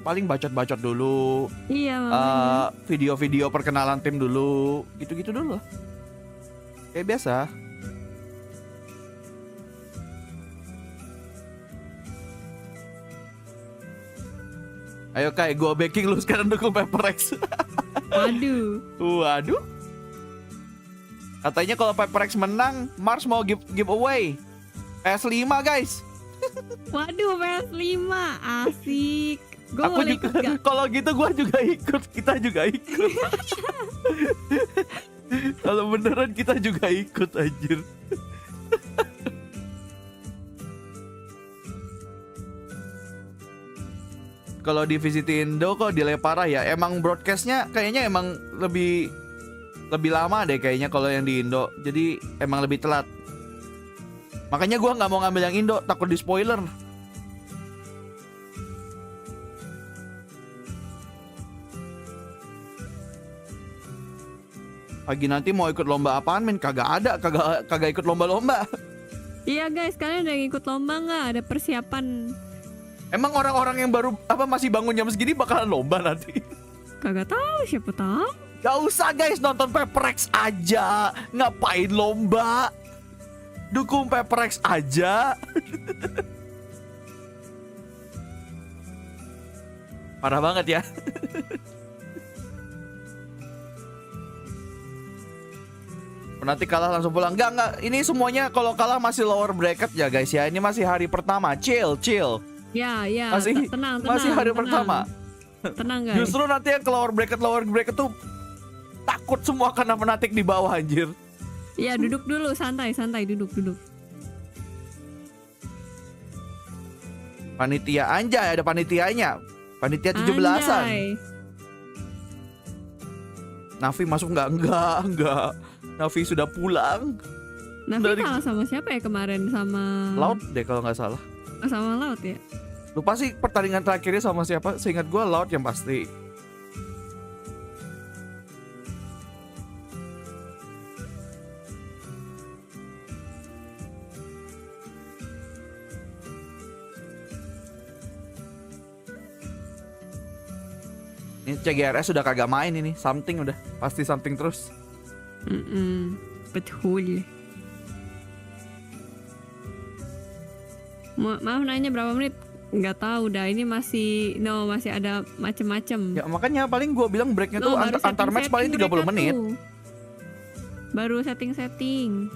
paling bacot-bacot dulu.
Iya makanya.
Video-video perkenalan tim dulu, gitu-gitu dulu. Kayak biasa. Ayo kayak gua backing lu sekarang dukung PRX. Waduh. Katanya kalau PRX menang, Mars mau giveaway PS5 guys.
Waduh, PS5 asik. Gue
Aku
boleh
juga
ikut gak?
kalau gitu gua juga ikut, kita juga ikut. Kalau beneran kita juga ikut anjir. Kalau di Visit Indo kok delay parah ya. Emang broadcastnya kayaknya emang lebih lama deh kayaknya kalau yang di Indo. Jadi emang lebih telat. Makanya gua nggak mau ngambil yang Indo, takut di spoiler. Pagi nanti mau ikut lomba apaan men? Kagak ada, kagak ikut lomba-lomba.
Iya guys, kalian udah ikut lomba nggak? Ada persiapan?
Emang orang-orang yang baru masih bangun jam segini bakalan lomba nanti?
Kagak tahu, siapa tahu.
Gak usah guys, nonton PRX aja. Ngapain lomba? Dukung PRX aja. Parah banget ya. Nanti kalah langsung pulang. Enggak. Ini semuanya kalau kalah masih lower bracket ya guys ya. Ini masih hari pertama. Chill.
Ya, tenang.
Masih hari pertama.
Tenang guys.
Justru nanti yang ke lower bracket tuh takut semua karena Fnatic di bawah anjir.
Ya, duduk dulu, santai, duduk.
Panitia anjay, ada panitianya. Panitia 17-an. Navi masuk enggak. Navi sudah pulang.
Navi kalah sama siapa ya kemarin? Sama
Laut deh kalau nggak salah.
Sama Laut ya.
Lupa sih pertandingan terakhirnya sama siapa. Seingat gue Laut yang pasti. Ini CGRS sudah kagak main ini. Something udah. Pasti something terus.
Betul. Maaf nanya berapa menit? Nggak tahu dah. Ini masih ada macem-macem.
Ya makanya paling gue bilang breaknya tuh antar match paling 30 menit.
Baru setting.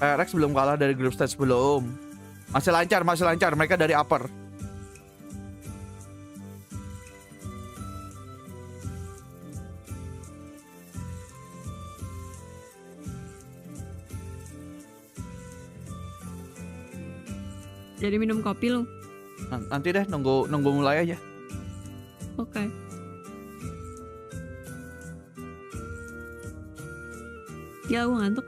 PRX belum kalah dari group stage belum. Masih lancar. Mereka dari upper.
Jadi minum kopi lu?
Nanti deh nunggu mulai aja.
Oke. Ya gue ngantuk.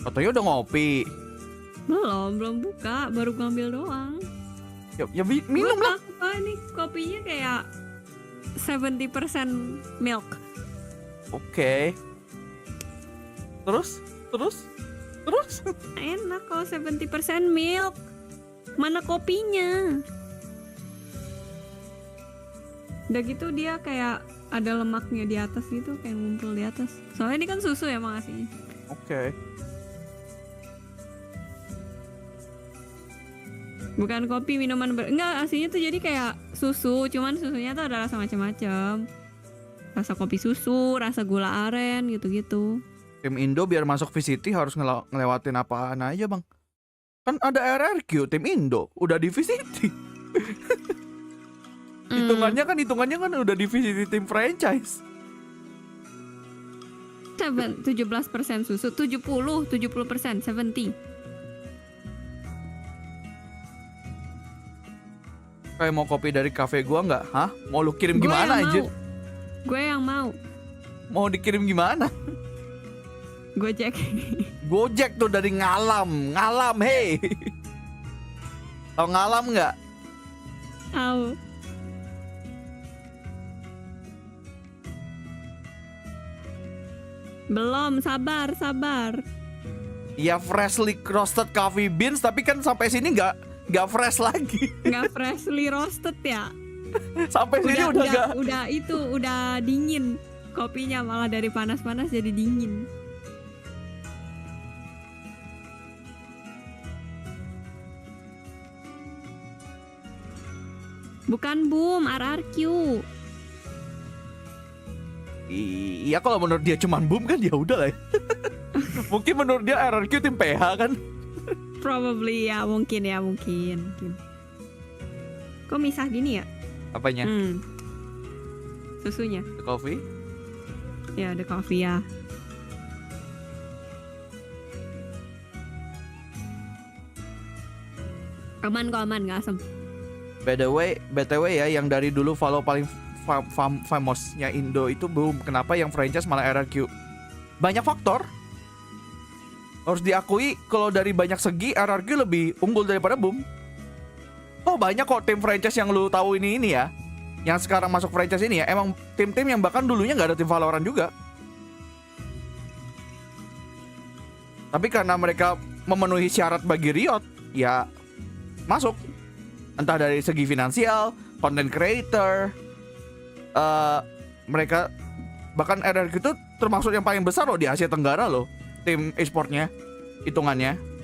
Katanya udah ngopi.
Belum buka, baru ngambil doang.
Ya minum lah.
Ini kopinya kayak 70% milk.
Oke. Terus?
Enak kalau 70% milk. Mana kopinya? Udah gitu dia kayak ada lemaknya di atas gitu, kayak ngumpul di atas. Soalnya ini kan susu emang aslinya.
Oke.
Bukan kopi, minuman enggak, aslinya tuh jadi kayak susu, cuman susunya tuh ada rasa macam-macam. Rasa kopi susu, rasa gula aren gitu-gitu.
Tim Indo biar masuk VCT harus ngelewatin apaan aja bang? Kan ada RRQ tim Indo udah di VCT. Hitungannya kan udah di VCT tim franchise.
17% susu, 70%, 70%.
Kayak mau kopi dari kafe gua nggak? Hah? Mau lu kirim gimana anjir?
Gue yang mau.
Mau dikirim gimana? Gojek tuh dari Ngalam, hey. Tau Ngalam nggak?
Tahu. Belum, sabar.
Ya freshly roasted coffee beans, tapi kan sampai sini nggak fresh lagi.
Nggak freshly roasted ya?
Sampai sini
udah dingin. Kopinya malah dari panas-panas jadi dingin. Bukan boom, RRQ.
Iya kalau menurut dia cuman boom kan ya udah lah. Mungkin menurut dia RRQ tim PH kan?
Probably ya, mungkin. Kok misah gini ya?
Apanya?
Susunya.
The coffee?
Ya, the coffee ya. Aman kok, aman, gak asem.
BTW ya, yang dari dulu Valo paling famousnya Indo itu boom. Kenapa yang franchise malah RRQ? Banyak faktor. Harus diakui kalau dari banyak segi RRQ lebih unggul daripada boom. Oh banyak kok tim franchise yang lu tahu ini ya, yang sekarang masuk franchise ini ya, emang tim-tim yang bahkan dulunya nggak ada tim Valorant juga. Tapi karena mereka memenuhi syarat bagi Riot, ya masuk. Entah dari segi finansial, content creator, mereka bahkan RRQ itu termasuk yang paling besar loh di Asia Tenggara loh, tim e-sportnya, hitungannya.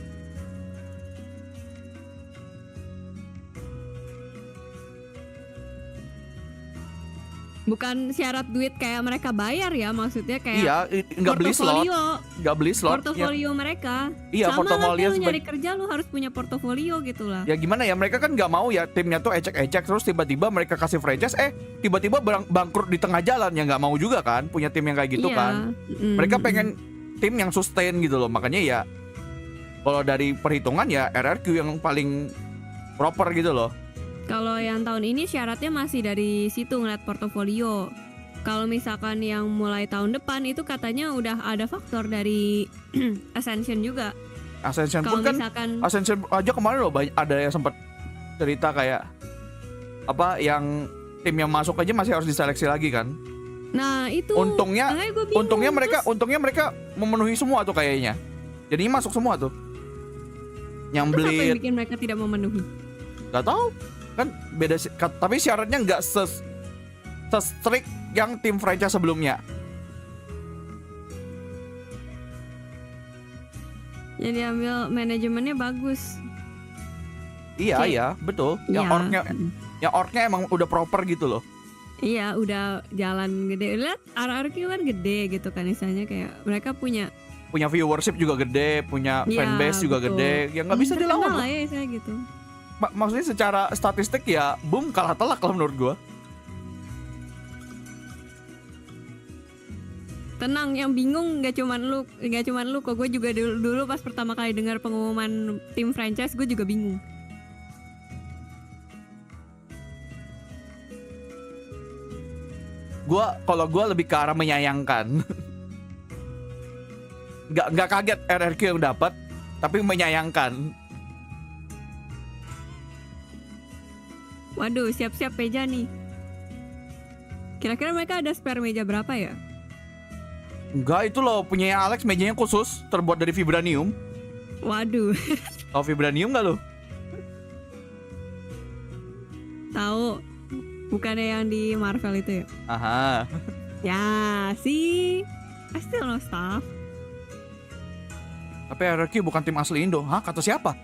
Bukan syarat duit kayak mereka bayar ya, maksudnya kayak
iya, nggak beli slot,
portofolio mereka.
Iya,
sama
portofolio
lah, lu nyari kerja lu harus punya portofolio gitu lah.
Ya gimana ya, mereka kan nggak mau ya timnya tuh ecek-ecek terus tiba-tiba mereka kasih franchise, tiba-tiba bangkrut di tengah jalan, ya nggak mau juga kan punya tim yang kayak gitu kan. Mereka pengen tim yang sustain gitu loh, makanya ya kalau dari perhitungan ya RRQ yang paling proper gitu loh.
Kalau yang tahun ini syaratnya masih dari situ ngeliat portofolio. Kalau misalkan yang mulai tahun depan itu katanya udah ada faktor dari Ascension juga.
Ascension
Kalo
pun kan
misalkan...
Ascension aja kemarin loh ada yang sempat cerita kayak apa yang tim yang masuk aja masih harus diseleksi lagi kan.
Nah itu
untungnya mereka memenuhi semua tuh kayaknya. Jadinya masuk semua tuh. Yang
Terus
beli
apa yang bikin mereka tidak memenuhi?
Gak tahu. Kan beda, tapi syaratnya nggak se-strict yang tim franchise sebelumnya.
Yang diambil manajemennya bagus.
Iya, betul. Yang orgnya emang udah proper gitu loh.
Iya, udah jalan gede. Lihat RRQ kan gede gitu kan, misalnya kayak mereka punya
viewership juga gede, punya fanbase juga gede. Ya nggak bisa dilawan
lah ya, saya gitu.
Maksudnya secara statistik ya boom kalah telak lah menurut gua.
Tenang, yang bingung nggak cuman lu kok, gue juga dulu pas pertama kali dengar pengumuman tim franchise gue juga bingung.
Kalau gua lebih ke arah menyayangkan. Nggak kaget RRQ yang dapat, tapi menyayangkan.
Waduh, siap-siap meja nih. Kira-kira mereka ada spare meja berapa ya?
Enggak, itu loh punya Alex, mejanya khusus terbuat dari vibranium.
Waduh.
Tahu vibranium nggak lo?
Tahu. Bukannya yang di Marvel itu ya?
Aha.
Ya, sih. I still know stuff.
Tapi RRQ bukan tim asli Indo. Hah? Kata siapa?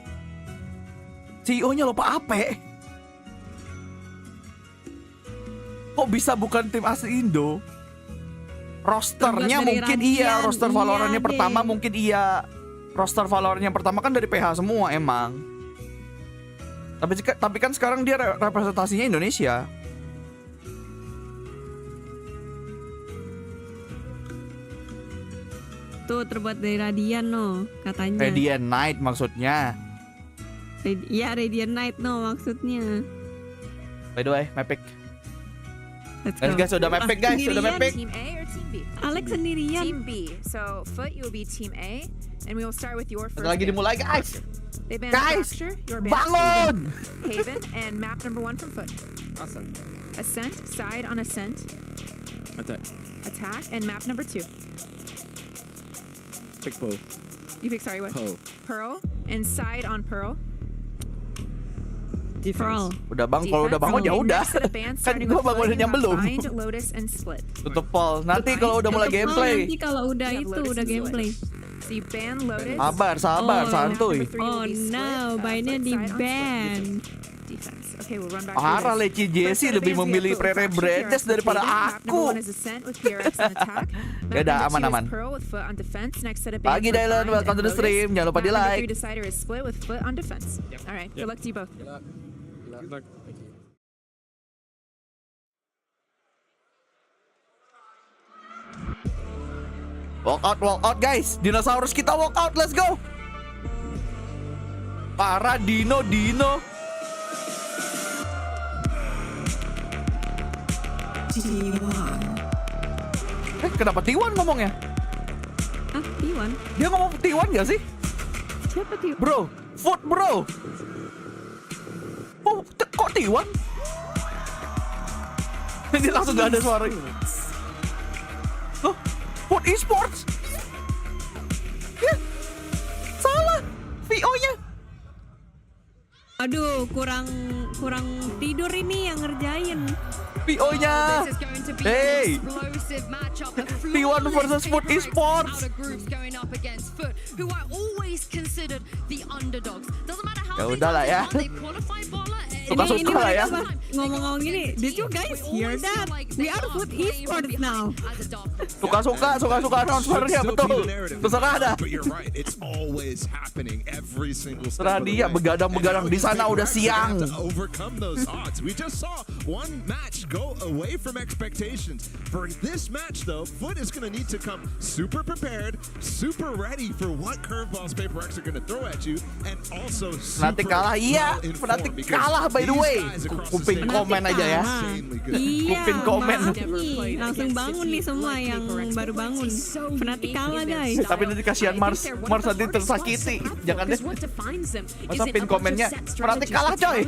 CEO-nya loh Pak Ape. Kok bisa bukan tim asli Indo? Rosternya mungkin iya, roster Valorantnya pertama mungkin iya. Roster Valorantnya pertama kan dari PH semua emang. Tapi kan sekarang dia representasinya Indonesia.
Tuh terbuat dari Radiant no, katanya.
Radiant Night maksudnya.
Iya, Radiant Night no maksudnya.
By the way, Mapic.
Let's go.
Guys, udah Mapic guys, udah Mapic.
Team A or Team B?
Alex sendirian.
Team B. So FUT, you will be Team A, and we will start with your first.
Lagi dimulai guys.
They banned
Guys,
Fracture, your
bangun!
Haven, and map number 1 from FUT.
Awesome.
Ascent, side on Ascent. Attack, and map number 2.
Pick Bo.
You pick, sorry, what?
Pearl.
And side on Pearl.
Pearl.
Udah bang, kalau udah bangun ya udah. Kan gua bangunnya belum.
Find, Lotus, and Split.
Tutup Paul. Nanti kalau udah mulai gameplay.
Nanti kalau udah itu udah gameplay.
So you ban Lotus.
Sabar, santuy.
Oh no, bainnya di ban.
defense. Okay, we'll run back
Parah,
through
Leci
this.
Jesse lebih memilih Prere Bredes daripada
Map number
aku.
1 is Ascent with PRX on attack.
Ya udah,
Map number 2
aman-aman.
is Pearl with Foot on defense. Next set of bands
Pagi
for
Dylan,
Bind
welcome to
and
the stream.
Lotus.
Jangan lupa di
Map number
like.
3 decider is Split with Foot on defense. All right, good luck to you both.
Good luck.
Walk out guys. Dinosaurus kita walk out, let's go. Parah Dino. Kenapa T1 ngomongnya?
Ah, T1.
Dia ngomong T1 gak sih?
Siapa T1?
Bro, FUT bro. Oh, kok T1? Ini langsung gak ada suara. Oh, FUT esports. Ya, salah. VO-nya.
Aduh, kurang tidur ini yang ngerjain.
VO-nya. Hey. T1 versus FUT esports. Ya udahlah ya. Suka-suka lah ya.
Ngomong-ngomong gini, did you guys hear that? We are FUT esports now.
Suka-suka announcernya, betul. Terserah dah. Terserah dia, begadang-begadang di sana udah siang.
We just saw one match go away from expectations. For this match though, FUT is going to need to come super prepared, super ready for what curveballs PRX are going to throw at you, and also super
Fnatic kalah, iya. Fnatic kalah by the way. Kuping komen aja ya.
Iya,
Kuping komen.
nih, langsung bangun nih semua yang baru bangun. Fnatic kalah guys.
Tapi nanti kasihan Mars nanti tersakiti. Jangan deh. Masa pin komennya Fnatic kalah coy.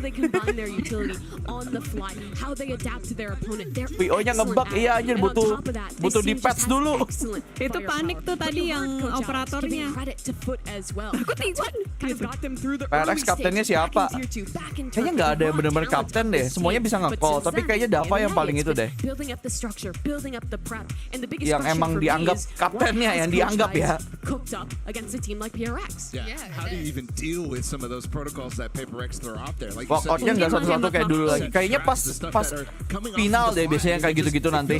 PO-nya ngebug, iya anjir, butuh di patch dulu.
Itu panik tuh tadi yang operatornya. Aku T1.
PRX kaptennya siapa? Kayaknya nggak ada yang benar-benar kapten deh. Semuanya bisa nge-call, tapi kayaknya Dava yang paling itu deh. Yang emang dianggap kaptennya, yang dianggap ya.
How do you even deal with some of those protocols that PRX throw out there? Like
Walkoutnya nggak satu-satu kayak dulu lagi. Kayaknya pas final deh biasanya kayak gitu-gitu nanti.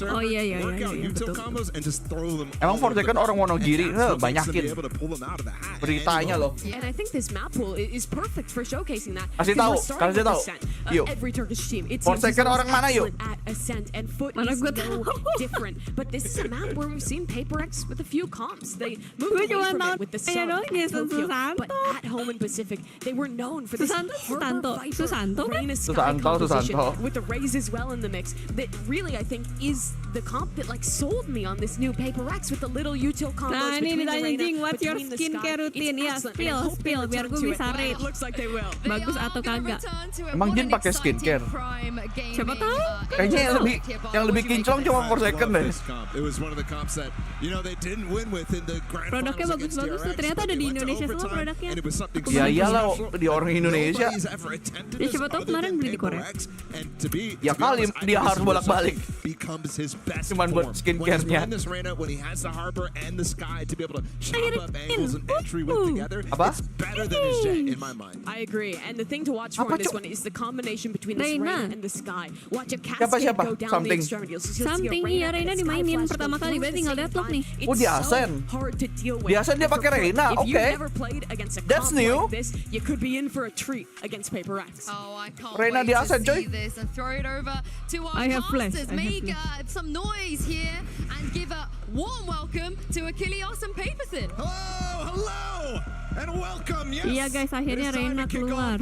Oh iya, betul.
Emang Forsaken orang Wonogiri, banyakin beritanya loh.
And I think this map pool is perfect for showcasing that.
Kasih tahu. Yuk. Forsaken orang mana yuk?
Mana gue tahu.
But this is a map where we've seen PRX with a few comps. They moved
Gue
away
cuma
from
tahu
it with the
kayak doang ya,
Tokyo,
Susanto.
but at home in Pacific, they were known for this
Susanto kan?
Susanto.
with the Rays as well in the mix. That really, I think, is the comp that like sold me on this new PRX with the little util combos.
Nah ini
between the
ditanya
Reina,
Jing, what's your
between the
skincare
Sky.
routine?
It's
Ya,
excellent, and I'm
spill
hoping
biar
they'll
gue
turn
bisa
to it.
rate.
Looks like they will.
Bagus atau kagak?
Emang Jin pakai skincare?
Siapa tahu?
Kayaknya yang lebih kinclong cuma Forsaken deh.
Produknya bagus-bagus tuh, ternyata ada di Indonesia semua produknya.
Ya iyalah, di orang Indonesia.
Ya siapa tahu kemarin beli di Korea.
Ya kali dia harus bolak-balik. Cuman buat skincare-nya. Apa?
I agree. And the thing to watch for in this one is the combination between this
Reina.
Reina and the Sky. Watch a cascade
Siapa?
go down
Something.
the extremities. So you'll see a
Something,
Reina
iya,
and
Reina
a Sky
dimainin
flash
pertama
both
kali,
at
berarti
the
tinggal
same
deadlock
time.
nih.
It's
Oh, di
so
Ascen.
hard to deal with.
Di Ascen dia
And for
pakai
FUT,
Reina,
if you've
oke.
never played against a
That's
comp
new.
like this, you could be in for a treat against PRX.
Oh, I can't
Reina
wait
di
to
Ascen,
see
coy.
this and throw it over to our
I have flash,
casters.
I have
Make some noise here and give a warm welcome to Achilles and Paperson.
Hello, and welcome. Yes.
Iya guys, akhirnya Reina keluar.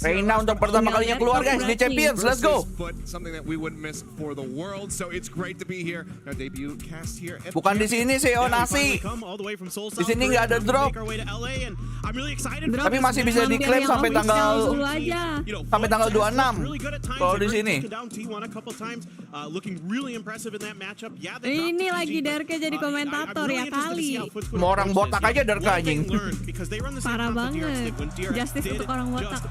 Reina untuk pertama kalinya keluar guys di Champions. Let's go.
Something that we wouldn't miss for the world. So it's great to be here. Our debut cast here.
Bukan di sini sih, donasi. Di sini nggak ada drop. Tapi masih bisa diklaim sampai tanggal 26. Kalau di sini.
Ini lagi Derke jadi komentator ya kali.
Semua orang botak aja dari anjing.
Parah banget. Justice untuk orang botak.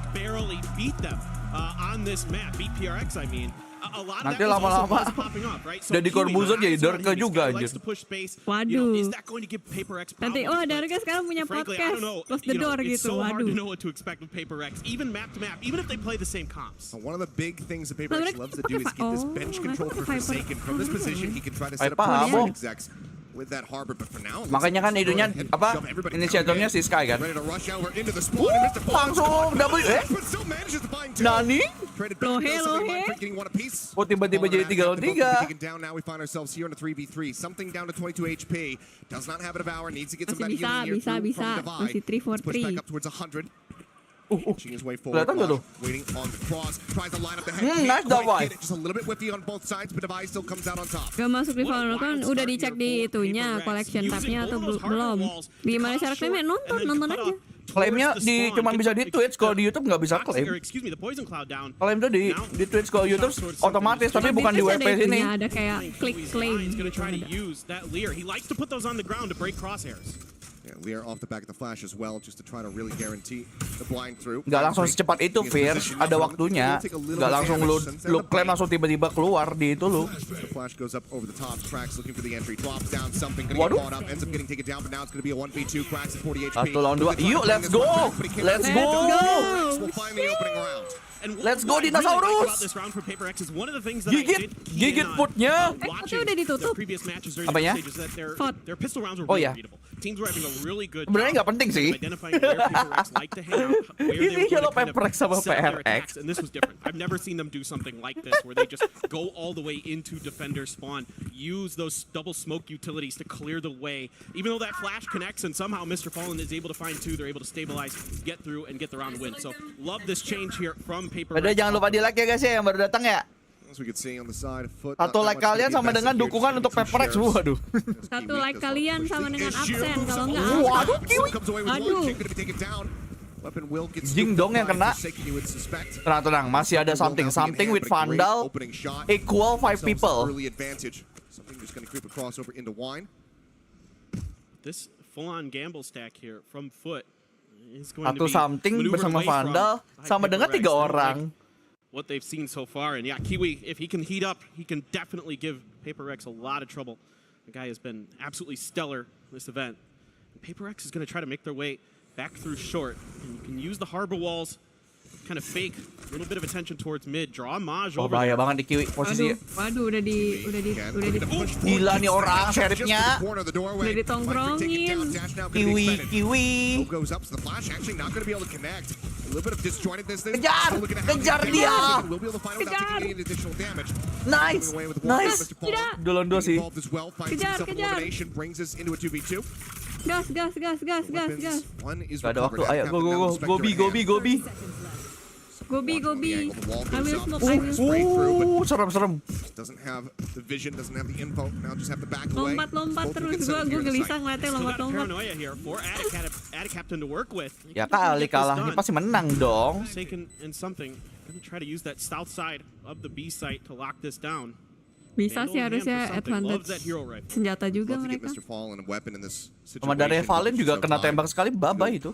On this map, beat PRX, I mean.
Nanti lama-lama jadi Corbuzier jadi Dorka juga anjir.
Waduh. Nanti Darka sekarang punya podcast close the door gitu. Waduh.
One of the big things that PRX loves to do is get this bench control for Forsaken. From this position, he can try to set up execs with that harbor, but for now,
makanya kan itunya apa inisiatornya si Sky kan. Langsung double Nani?
Lohe.
Oh tiba-tiba jadi 3-3.
Now we find ourselves here in a 3v3. Something down to 22 HP. Does not have a devour. Needs to get some
Masih bisa. Masih 3 for 3.
Push back up towards 100. Inching his way forward. Waiting on the cross. Tries to line up the head.
Nice Davai.
Just a little bit whiffy on both sides, but Davai still comes out on top.
Gak masuk di Valorant kan udah dicek di itunya collection tabnya atau belum? Gimana cara klaimnya? Nonton aja.
Klaimnya cuman bisa di Twitch, kalau di YouTube nggak bisa klaim. Klaim tuh di Twitch, kalau YouTube otomatis, tapi bukan di WP sini.
Ada kayak klik claim.
Yeah, Lear off the back of the flash as well, just to try to really guarantee the blind through.
Gak langsung secepat itu, Fir. Ada waktunya. Gak langsung lu klaim langsung tiba-tiba keluar di itu lu.
The flash goes up over the top. Cracks looking for the entry. Drops down something. Gonna get caught up. Ends up getting taken down, but now it's gonna be a 1v2. Cracks at 40 HP.
1 lawan 2. Yuk, let's go. Let's go.
We'll find the opening round.
Let's go dinosaurus. Gigit putnya.
Putnya udah ditutup.
Apanya?
FUT.
Oh ya. Sebenarnya nggak penting sih. Ini kalau PRX sama PRX.
And this was different. I've never seen them do something like this, where they just go all the way into defender spawn, use those double smoke utilities to clear the way. Even though that flash connects and somehow Mr. Fallen is able to find two, they're able to stabilize, get through, and get the round win. So love this change here from PRX.
Udah jangan lupa di like ya guys ya yang baru datang ya. Satu like kalian sama dengan dukungan untuk PRX. Waduh.
Satu like kalian sama dengan absen, kalau enggak
waduh kiwi.
Aduh.
Jing dong yang kena. Tenang, masih ada something with Vandal equal 5 people.
This full-on gamble stack here from FUT is going to
Satu
be
something bersama Vandal sama dengan 3 orang.
What they've seen so far, and yeah, Kiwi, if he can heat up, he can definitely give PRX a lot of trouble. The guy has been absolutely stellar this event. And PRX is going to try to make their way back through short, and you can use the harbor walls, kind of fake a little bit of attention towards mid, draw Maj over.
Bahaya banget di Kiwi posisinya.
Waduh, udah di
gila nih orang serifnya.
Udah ditongkrongin.
Kiwi. Kejar dia. Nice. Duluan 2 sih.
Kejar. Gas.
Gak ada waktu. Ayo, go. Gobi.
I will smoke.
Serem.
Doesn't have the vision, doesn't have the info. Now just have to back away.
Lompat terus. Gue gelisah ngeliatnya lompat.
Paranoia here for Attic Captain to work with.
Ya kali kalahnya pasti menang dong.
Forsaken and something. Gonna try to use that south side of the B site to lock this down.
Bisa sih harusnya advantage senjata juga mereka.
Sama dari Valen juga kena tembak sekali, babay itu.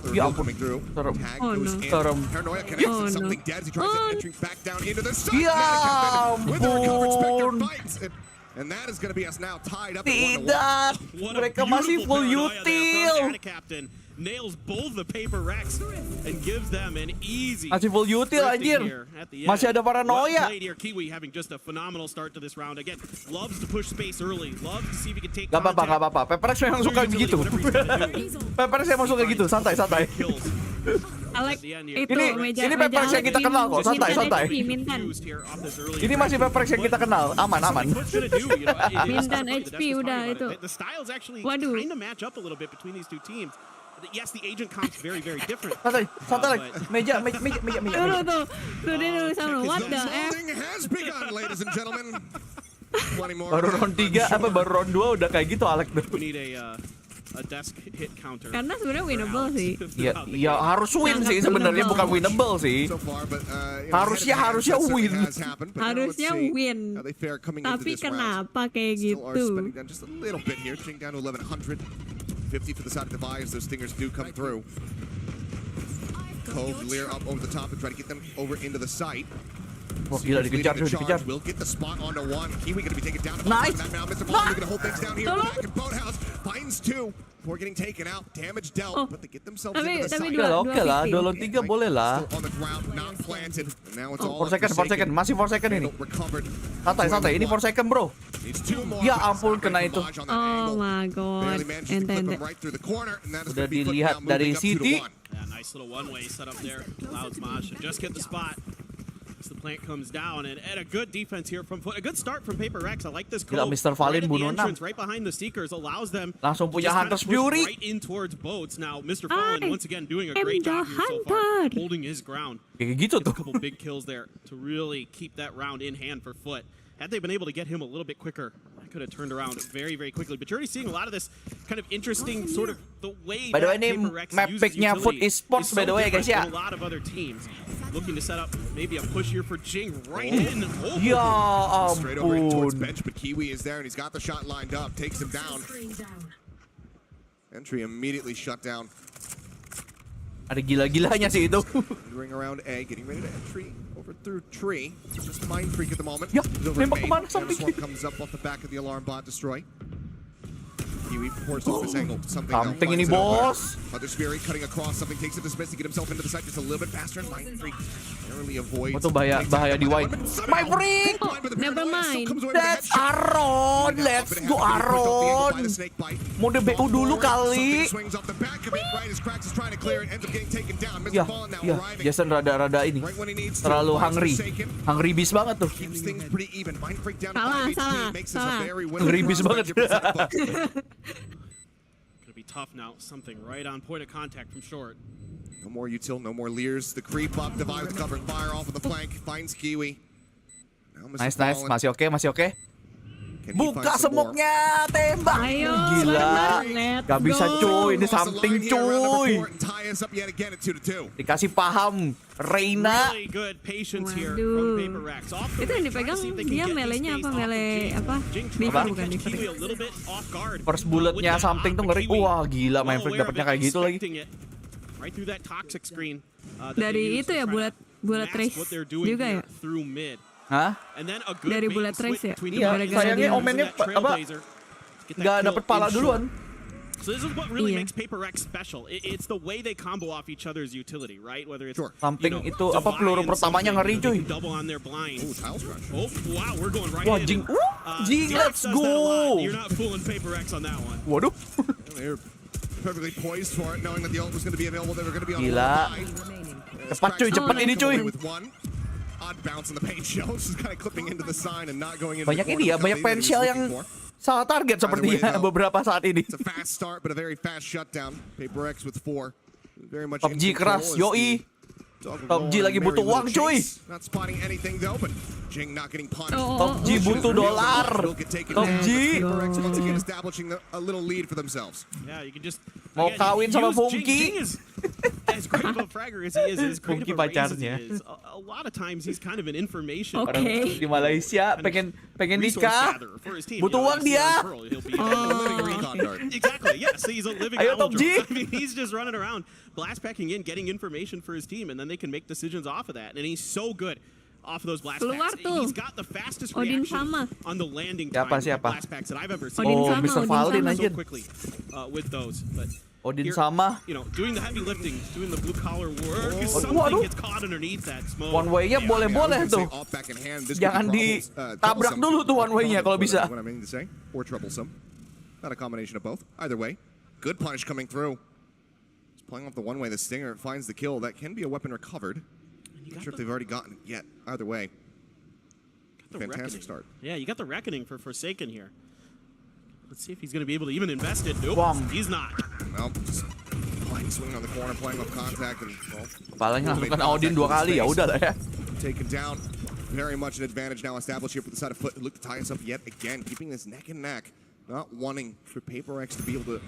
Ya ampun, serem.
Oh no.
Tidak, mereka masih full util.
Nails both the PRX and gives them an easy.
Masih full util anjir. Masih ada paranoia.
Kiwi having just a phenomenal start to this round again. Loves to push space early. Loves to see if he can take.
Gak apa-apa. PRX memang suka begitu. PRX memang suka gitu, santai.
Alek itu
ini PRX yang kita kenal kok, santai. Ini masih PRX yang kita kenal, aman.
Mintan HP udah itu. Waduh.
Yes, the agent comes very different.
Santai. Meja.
Tuh dia dulu sama. What the F?
Baru round 3 baru round 2 udah kayak gitu Alek tuh.
We need a desk hit counter.
Karena sebenarnya winnable sih.
Ya harus win sih sebenarnya, bukan winnable sih. Harusnya win.
Harusnya win. Tapi kenapa kayak gitu?
50 for the side of the buy as those stingers do come through. Cove, Lear up over the top and try to get them over into the site.
Wah gila dikejar cuy, dikejar.
Will get the spot onto one. Kiwi gonna be taken down.
Nice.
Now Mr. Fallen gonna hold things down here. Back in Boathouse finds two. Before getting taken out, damage dealt, but they get themselves into the site.
Oke lah, 2 lawan 3 boleh lah.
Still on the ground, not planted. And now it's all
4 second, masih 4 second ini.
recovered.
Santai, ini 4 second bro.
Needs two more.
Ya ampun kena itu.
Oh my god.
Barely managed to clip him right through the corner, and that is
Udah
gonna be put
dilihat
now
dari
moving up 2 to
City.
1.
Yeah, nice little one-way set up there. Allows Maj to just get the spot. As the plant comes down, and a good defense here from FUT. A good start from PRX. I like this
Gila,
call.
Mr. Fallen
Right at the
bunuh 6.
entrance, right behind the Seekers, allows them
Langsung punya
just kind of
Hunter's
push
Fury.
right in towards boats. Now, Mr. Fallen once again doing a great
the
job here so far,
hunter.
holding his ground.
Kayak gitu
Gets a
tuh.
couple big kills there to really keep that round in hand for FUT. Had they been able to get him a little bit quicker, I could have turned around very, very quickly. But you're already seeing a lot of this kind of interesting sort of the way
By the way,
that
ini
PRX
map
uses
picknya FUT
utility
Esports,
is
by the way, guys, ya.
different than a lot of other teams. Looking to set up maybe a push here for Jing right in. Oh.
Ya
Straight over in towards
ampun.
bench, but Kiwi is there and he's got the shot lined up, takes him down. Entry immediately shut down.
Ada gila-gilanya sih itu.
Ring around A, getting ready to entry over through tree. Just mind freak at the moment.
Ya,
He's over
nembak
main.
kemana sampai
Swarm comes up off the back of the alarm bot, destroy. Kiwi forced off his angle. Something
Something ini bos.
Mother's Fury cutting across, something takes it to space to get himself into the site just a little bit faster, and Mind Freak narrowly avoids.
Itu bahaya di wide. My freak!
Never mind.
That's Aaron. Let's go Aaron. Mode BU dulu kali. Ya, Jason rada-rada ini. Terlalu hungry beast banget tuh.
Salah.
Hungry beast banget.
Gonna be tough now. Something right on point of contact from short.
No more util, no more Lears. The creep up, divide with cover, fire off of the flank, finds Kiwi.
Nice. Masih oke. Buka semoknya, tembak.
Ayo,
Gila.
let's
Gak bisa
go.
cuy, ini something cuy. Dikasih paham, Reina.
Really good patience here
Waduh.
from PRX. Off the
Itu yang
ring,
dipegang
trying to see if they can
dia
get these
melenya
stays
apa?
off of
Mele
Jing.
apa?
Jing
Beaver
trying to
bukan
catch
beaver.
Kiwi a little bit off guard.
First bulletnya
With that
something tuh
op,
ngeri.
but Kiwi
Wah gila, main
well
freak
aware
dapetnya
of
kayak
it,
gitu lagi.
expecting it. Right through that toxic screen. That
Dari
they use
itu
to
ya,
try to
bullet
mask
trace
what they're doing
juga
here
ya?
through mid.
Hah?
And then a good
Dari
bait
bullet
and switch
trace ya?
between the
Iya,
players.
sayangnya
Using
omennya
that Trailblazer to get that
nggak
kill
dapet pala
in
duluan.
So this is what really
Iya.
makes PRX special. It's the way they combo off each other's utility, right? Whether it's
Something itu apa peluru pertamanya ngeri cuy.
double on their blind. Oh wow, we're going right
Wah
in.
Jing, Jing, let's
Does that a lot.
go.
You're not fooling PRX on that one.
Waduh.
They're perfectly poised for it, knowing that the ult was going to be available. They were going to be on
Gila. Cepat cuy, cepat ini cuy.
With one odd bounce in the paint shows, just kind of clipping into the sign and not going into
Banyak
the
ini ya, banyak pensial yang salah target sepertinya beberapa saat ini.
It's a fast start, but a very fast shutdown. PRX with 4. Very much
Top G keras, yoi. Top G lagi butuh uang cuy.
Not spotting anything though, but Jing not getting punished.
Top G butuh dolar. Top G.
PRX once again establishing a little lead for themselves.
Yeah, you can just
Mau kawin sama Funky.
Jing is as great of a fragger as he is, as great
Funky
of a race as he
pacarnya.
is. A lot of times he's kind of an information.
Orang di Malaysia pengen
resource
nikah.
gatherer for his team.
Butuh uang dia.
Exactly. Yes, he's a living
Ayo, Top
algebra.
G.
I mean, he's just running around, blast packing in, getting information for his team, and then they can make decisions off of that. And he's so good off of those blast
Keluar
packs.
tuh.
He's got the fastest
Odin
reaction
sama.
on the landing time
Siapa?
of blast packs that I've ever seen.
Odin
Oh,
sama,
Mr.
Odin
Fallen
sama.
aja.
So quickly with those, but
Odin
here,
sama.
you know, doing the heavy lifting, doing the blue collar work. Something
Waduh.
gets caught underneath that smoke.
One way-nya boleh-boleh tuh. Jangan ditabrak dulu tuh one way-nya kalau bisa.
What I mean to say, or troublesome. Not a combination of both. Either way, good punish coming through. Just playing off the one way, the Stinger finds the kill. That can be a weapon recovered. Not sure if they've already gotten it yet. Either way, fantastic start.
Yeah, you got the reckoning for Forsaken here. Let's see if he's going to be able to even invest it. Nope,
Bom.
he's not.
Well, just playing, swinging on the corner, playing off contact, and well,
Kepalanya langsung kena Odin 2 kali, ya udah lah ya.
taken down. Very much an advantage now established here for the side of FUT. Look to tie us up yet again, keeping this neck and neck. Not wanting for PRX to be able to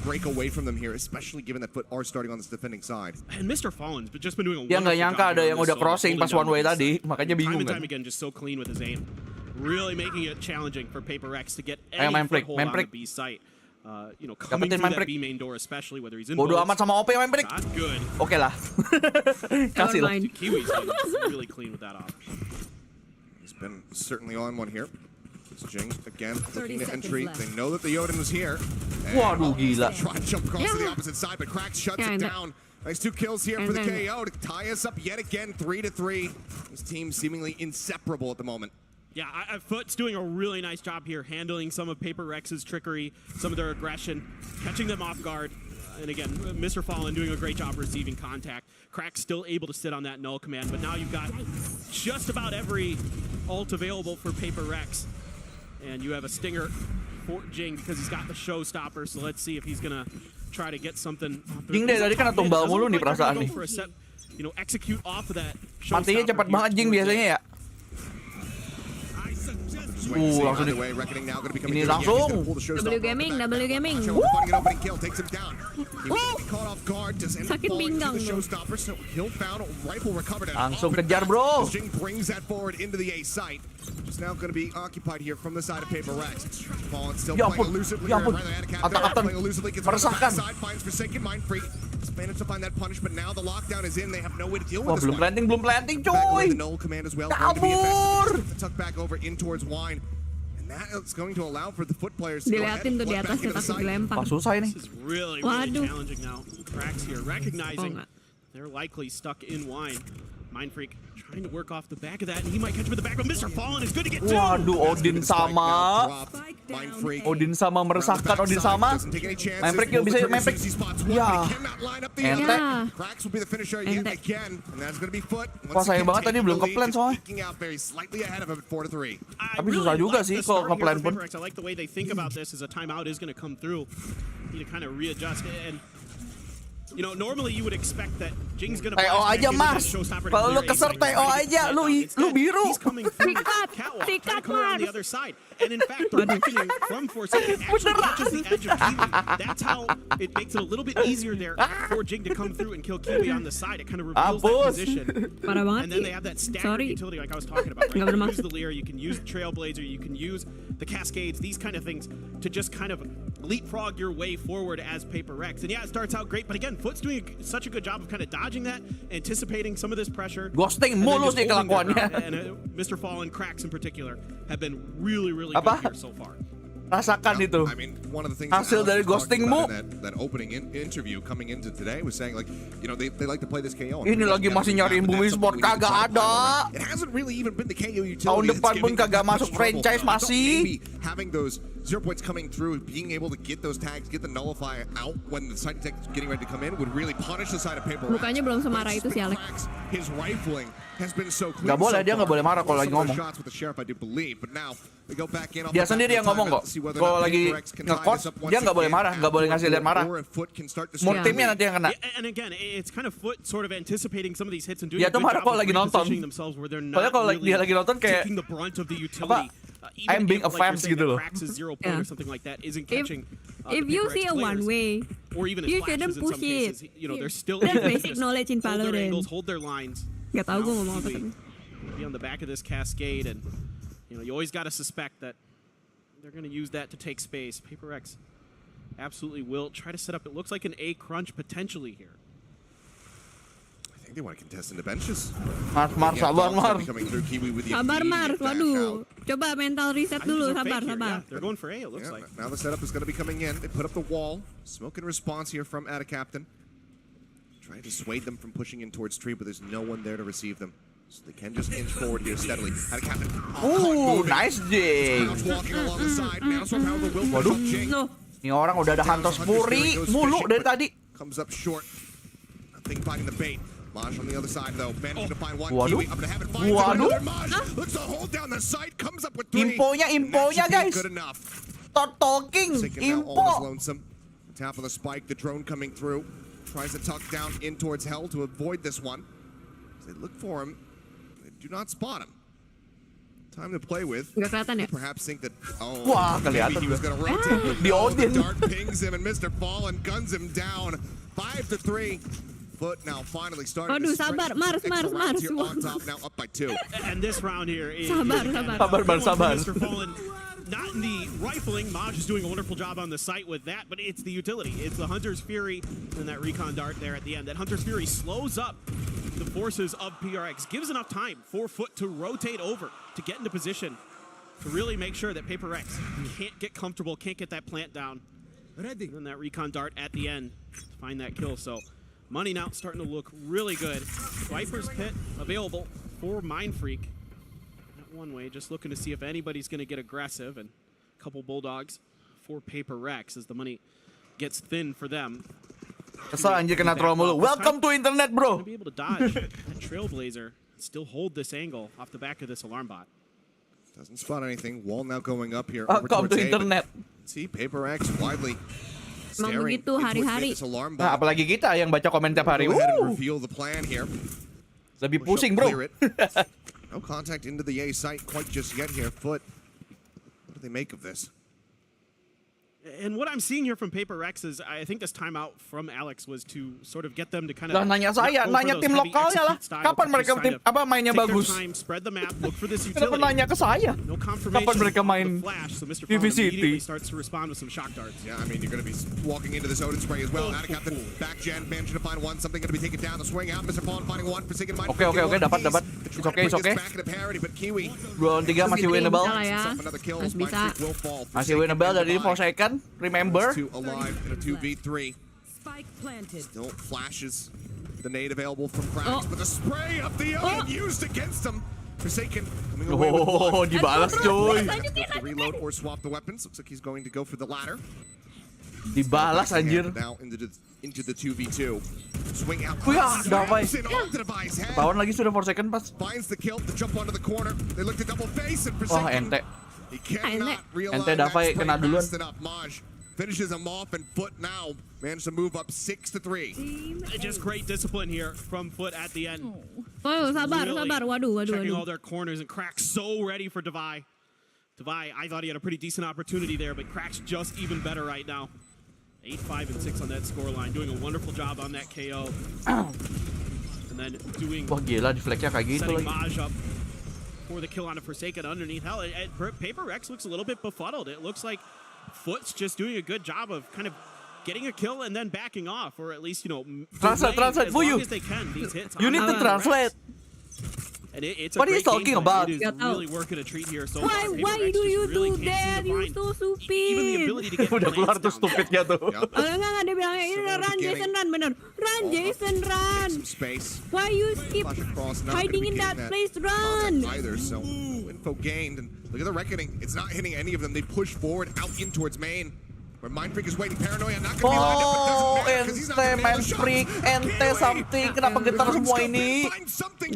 break away from them here, especially given that FUT are starting on this defending side.
And Mr. Fallen's just been doing a
Dia nggak nyangka ada yang udah crossing pas one way tadi, makanya bingung
Time and
kan.
time again, just so clean with his aim. Really making it challenging for PRX to get
Ayo,
any
main flick,
foothold
main
on
flick.
the B site. coming
Dapetin
through
main
that
prick.
B main door, especially whether he's in
Bodoh
both.
amat sama OP main break.
Not good.
Oke lah. Kasih lah.
Kiwi's really clean with that off.
He's been certainly on one here. Jing again looking to entry. They know that the Yoden was here.
Waduh gila.
Try to jump across to the opposite side, but Cracks shuts it down. Nice 2 kills here for the KO to tie us up yet again, 3-3. This team seemingly inseparable at the moment.
Yeah, FUT's doing a really nice job here, handling some of Paper Rex's trickery, some of their aggression, catching them off guard. And again, Mr. Fallen doing a great job receiving contact. Crack's still able to sit on that null command, but now you've got just about every ult available for Paper Rex. And you have a stinger for Jing because he's got the showstopper, so let's see if he's gonna try to get something.
Jing deh tadi kena tumbal mulu nih perasaan nih.
Execute off of that.
Matinya cepat banget Jing biasanya ya. Langsung di ini langsung.
W gaming. Sakit pinggang tuh.
Langsung kejar bro.
Now going to be occupied here from the side of Paper Rex. Fallen still
Ya
playing
ampun,
elusively.
ya ampun. Atak-atak meresahkan.
Finds Forsaken Mind Freak. Managed to find that punish, but now the lockdown is in. They have no way to deal
Wah,
with this one.
belum planting coy.
The null command as well.
Kabur.
Tuck back over in towards Wine. And that is going to allow for the foot players to go ahead
Diliatin
and
tuh di
flood
atas
back into the
takut
side.
dilempar.
Susah ini.
This is really challenging now. Cracks here, recognizing they're likely stuck in Wine. Mind Freak trying to work off the back of that, and he might catch him with the back, but Mr. Fallen is good to get two.
Waduh, Odin sama. Odin sama meresahkan, Odin sama. Main break yuk, bisa yuk main break. Ya. Ente. Wah sayang banget tadi belum ke-plan soalnya. Tapi susah juga sih kalau ke-plan pun.
I like the way they think about this as a timeout is going to come through. Need to kind of readjust and normally you would expect that Jing's gonna
TO aja Mas. Kalau lu keser TO aja, lu biru.
He's coming through the catwalk, trying to come around the other side. And in fact, the reckoning from Forsaken actually touches the edge of Kiwi. That's how it makes it a little bit easier there for Jing to come through and kill Kiwi on the side. It kind of reveals that position. And then they have that staggered utility like I was talking about. Right? You can use the Leer, you can use the Trailblazer, you can use the Cascades, these kind of things to just kind of leapfrog your way forward as Paper Rex. And yeah, it starts out great, but again, FUT's doing such a good job of kind of dodging that, anticipating some of this pressure.
Ghosting mulu sih kelakuannya.
And Mr. Fallen, Cracks in particular, have been really good here so far.
Rasakan itu.
I mean, one of the things
hasil dari ghostingmu.
That opening interview coming into today was saying like, they like to play this KO.
Ini lagi masih nyariin bumi sport kagak ada.
It hasn't really even been the KO utility.
Tahun depan pun kagak masuk franchise masih.
Having those 0 points coming through, being able to get those tags, get the nullify out when the side tech is getting ready to come in would really punish the side of Paper.
Mukanya belum semarah itu sih Alex.
His rifling has been so clean.
Gak boleh, dia gak boleh marah kalau lagi ngomong.
Shots with the sheriff, I do believe, but now they go back in.
Dia sendiri yang ngomong kok. Kalau lagi nge-coach, dia nggak boleh marah, nggak boleh ngasih lihat marah. Mau timnya nanti yang kena.
And again, it's kind of FUT sort of anticipating some of these hits and doing
Dia tuh marah kalau lagi nonton. Soalnya kalau dia lagi nonton kayak apa? I'm being a fans gitu loh.
If you see a one way, you shouldn't push it. That's basic knowledge in Valorant. Gak tau gue ngomong apa tadi.
Be on the back of this cascade, and you always got to suspect that they're going to use that to take space. Paper X absolutely will try to set up. It looks like an A crunch potentially here.
I think they want to contest in the benches.
Mar, sabar Mar.
Sabar Mar, waduh. Coba mental reset dulu, sabar.
Yeah, they're going for A, it looks like.
Now the setup is going to be coming in. They put up the wall. Smoke and response here from Captain. Trying to dissuade them from pushing in towards tree, but there's no one there to receive them. So they can just inch forward here steadily. Captain.
Oh, nice Jing. Waduh. Ini orang udah ada Hunter Fury mulu dari tadi.
Comes up short. Nothing finding the bait. Maj on the other side though, managing to find one.
Waduh.
Kiwi up to heaven, finds another Maj. Looks to hold down the site, comes up with 3.
Infonya guys. Talking. Info.
Tap of the spike, the drone coming through. Tries to tuck down in towards Hell to avoid this one. They look for him. They do not spot him. Time to play with.
Gak kelihatan ya?
Perhaps think that
wah, kelihatan
he was going to rotate.
Di Odin.
Dart pings him and Mr. Fallen guns him down. 5-3. FUT now finally starting.
Aduh, sabar, Mars.
On top now up by 2.
And this round here is
sabar.
Sabar.
Mr. Fallen not in the rifling. Maj is doing a wonderful job on the site with that, but it's the utility. It's the Hunter's Fury and that recon dart there at the end. That Hunter's Fury slows up the forces of PRX, gives enough time for FUT to rotate over, to get into position, to really make sure that PRX can't get comfortable, can't get that plant down. And then that recon dart at the end to find that kill. So money now starting to look really good. Viper's Pit available for Mind Freak. One way, just looking to see if anybody's going to get aggressive, and a couple bulldogs for PRX as the money gets thin for them.
Kesel anjir kena troll mulu. Welcome to internet, bro.
Be able to dodge that Trailblazer, still hold this angle off the back of this alarm bot.
Doesn't spot anything. Wall now going up here.
Welcome to internet.
See PRX widely
Emang
staring
begitu
into
hari-hari.
this alarm
Nah,
bot.
apalagi kita yang baca komen tiap hari.
Go ahead and reveal the plan here.
Lebih
Push
pusing,
up,
bro.
clear it. No contact into the A site quite just yet here. FUT. What do they make of this?
And what I'm seeing here from PRX is, I think this timeout from Alex was to sort of get them to kind of
Lah nanya saya, nanya tim lokalnya lah. Kapan mereka tim apa mainnya bagus?
Spread the map, look for this
Kenapa
utility.
nanya ke saya?
No confirmation
Kapan mereka main
of the flash, so Mr.
PV
Farman
City?
immediately starts to respond with some shock darts.
Yeah, I mean, you're going to be walking into this Odin spray as well. Attic Captain, back gen, managing to find one. Something going to be taken down. The swing out. Mr. Fallen finding one. Forsaken Mind.
Oke, dapat. It's okay.
Back into parity, but Kiwi.
2-3 masih winnable.
Bisa lah ya.
Another kill.
Masih
Mind
bisa.
Freak will fall.
Masih winnable dari Forsaken. Remember?
Two alive in a 2v3.
Spike planted.
Still flashes. The nade available from Cracks, but the spray of the Odin used against him. Forsaken coming away with one.
Dibalas coy.
The reload or swap the weapons. Looks like he's going to go for the latter.
Dibalas anjir.
Now into the 2v2. Swing out.
Wah, Davai. Tawan lagi sudah Forsaken pas.
Finds the kill to jump onto the corner. They look to double face and
Wah,
Forsaken.
ente.
He cannot realize
Ente Davai
that spray
kena duluan.
fast enough. Maj finishes him off, and FUT now managed to move up 6-3.
Just great discipline here from FUT at the end.
Oh, sabar.
Really
Waduh.
checking all their corners, and Crack's so ready for Davai. Davai, I thought he had a pretty decent opportunity there, but Crack's just even better right now. 8-5 and 6 on that scoreline, doing a wonderful job on that KO. And then doing
Wah gila di flagnya kayak gitu
setting
lagi.
Maj up for the kill on a Forsaken underneath. Hell, PRX looks a little bit befuddled. It looks like FUT's just doing a good job of kind of getting a kill and then backing off, or at least, you know,
Translate,
as
fuyu.
long as they can these hits.
You need to
on
translate.
And it's a
What are you
great
talking
game
about?
plan. It is really working a treat here. So
Why do you do that? You so stupid.
Even the ability to get
Udah keluar tuh
plants down.
stupidnya tuh.
Enggak, dia bilangnya ini run Jason run bener. Run Jason run.
Some space.
Why you keep
Flash across, not
hiding
gonna be
in that
getting
place? Run.
contact either, so info gained, and look at the reckoning. It's not hitting any of them. They push forward out in towards main. Where Mind Freak is waiting, paranoia, not gonna be lined up, but it doesn't matter, 'cause he's not
ente
gonna be able
Mind
to shot.
Freak, ente something. Kenapa getar semua ini?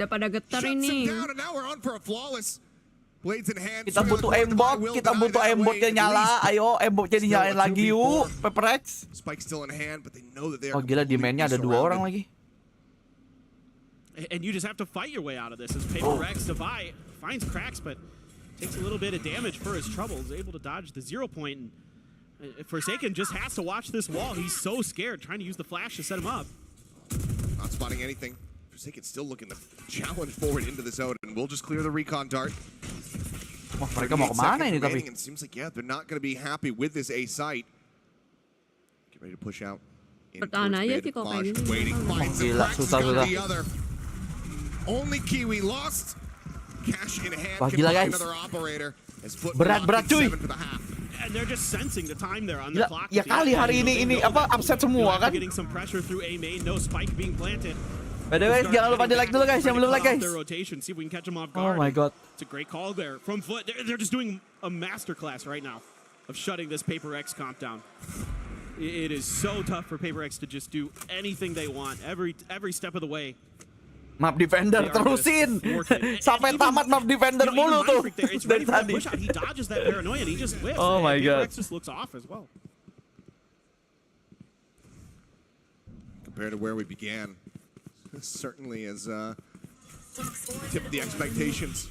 Udah pada getar ini.
Down, and now we're on for a flawless. Blades in hand.
Kita butuh aimbot, kita butuh aimbotnya nyala. Ayo, aimbotnya dinyalain lagi yuk, PRX.
Spike still in hand, but they know that they
Oh
are
gila, di mainnya ada 2 orang lagi.
And you just have to fight your way out of this as PRX Davai finds Cracks, but takes a little bit of damage for his troubles, able to dodge the 0 point. And Forsaken just has to watch this wall. He's so scared, trying to use the flash to set him up.
not spotting anything. Forsaken still looking to challenge forward into the zone, and we'll just clear the recon dart.
Wah, mereka mau kemana ini tapi?
And it seems like, yeah, they're not going to be happy with this A site. Get ready to push out.
Bertahan aja sih kok kayak gini.
Waiting, finds
Gila, susah.
the other. Only Kiwi lost. Cash in hand.
Wah,
Can
gila,
find
guys.
another operator. As FUT
Berat,
blocking
cuy.
7 for the half.
And they're just sensing the time there on the
Gila,
clock.
ya kali hari ini apa upset semua kan?
Getting some pressure through A main, no spike being planted.
By the way, jangan lupa di like dulu guys, yang belum like guys.
Their rotation, see if we can catch them off
Oh
guard.
my god.
It's a great call there from FUT. They're just doing a masterclass right now of shutting this PRX comp down. It is so tough for PRX to just do anything they want every step of the way.
Map defender terusin. Sampai tamat map defender mulu tuh. Dari tadi.
He dodges that paranoia and he just whips.
Oh my god.
PRX just looks off as well.
Compared to where we began, this certainly has tipped the expectations.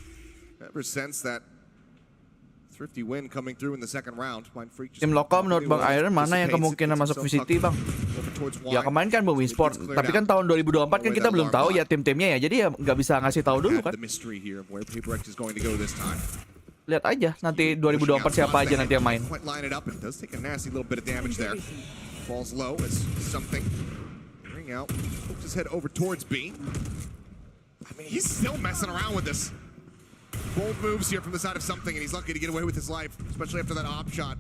Ever since that thrifty win coming through in the second round, Mind Freak just
Tim lokal menurut Bang Iron mana yang kemungkinan masuk VCT Bang? Ya kemarin kan Win Sport, tapi kan tahun 2024 kan kita belum tahu ya tim-timnya ya, jadi ya nggak bisa ngasih tahu dulu kan. lihat aja nanti 2024 siapa aja nanti yang main.
Quite line it up and does take a nasty little bit of damage there. Falls low as something ring out. Pokes his head over towards B. I mean, he's still messing around with this. Bold moves here from the side of something, and he's lucky to get away with his life, especially after that op shot.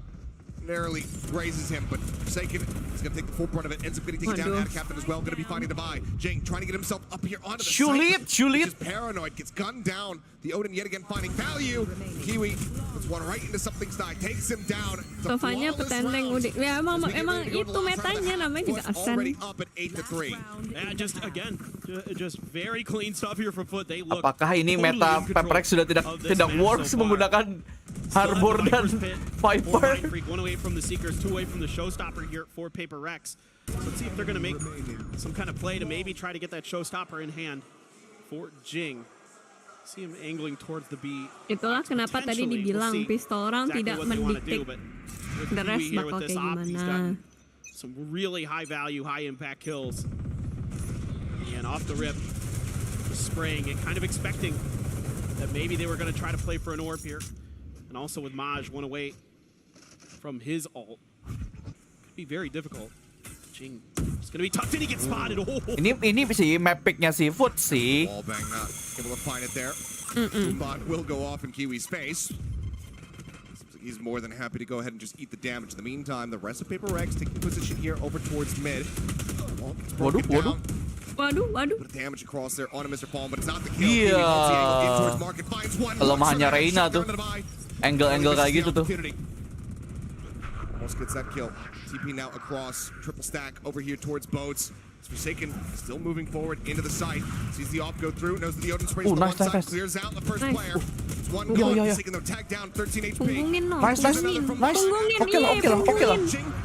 Narrowly grazes him, but Forsaken is going to take the full brunt of it. Ends up getting taken down. Ad Captain as well. Going to be finding the buy. Jing trying to get himself up here onto the site.
Shoot.
Just paranoid. Gets gunned down. The Odin yet again finding value. Kiwi puts one right into something's thigh. Takes him down.
Sofanya petenteng udah. Ya emang itu metanya namanya juga Arsen.
Already up at 8-3.
Yeah, just very clean stuff here from FUT. They look.
Apakah ini meta PRX sudah tidak works menggunakan Harbor dan Viper?
One away from the Seekers, two away from the Showstopper here for PRX. So let's see if they're going to make some kind of play to maybe try to get that Showstopper in hand for Jing. See him angling towards the B.
Itulah kenapa tadi dibilang pistol round tidak mendiktik the rest bakal kayak gimana.
Some really high value, high impact kills. And off the rip, just spraying it, kind of expecting that maybe they were going to try to play for an orb here. And also with Maj one away from his ult. Could be very difficult. Jing, it's gonna be tough. Did he get spotted? Oh.
Ini sih map picknya si FUT sih.
Ball bang not able to find it there. Bot will go off in Kiwi's space. He's more than happy to go ahead and just eat the damage. In the meantime, the rest of PRX taking position here over towards mid.
Waduh.
Put damage across there on Mr. Palm, but it's not the kill.
Iya. Kelemahannya Reina tuh. Angle kayak gitu tuh.
Almost gets that kill. TP now across, triple stack over here towards boats. Forsaken still moving forward into the site. Sees the op go through, knows that the Odin sprays the one side, clears out the first player. It's one goal, Forsaken though, tag down, 13 HP.
Nice.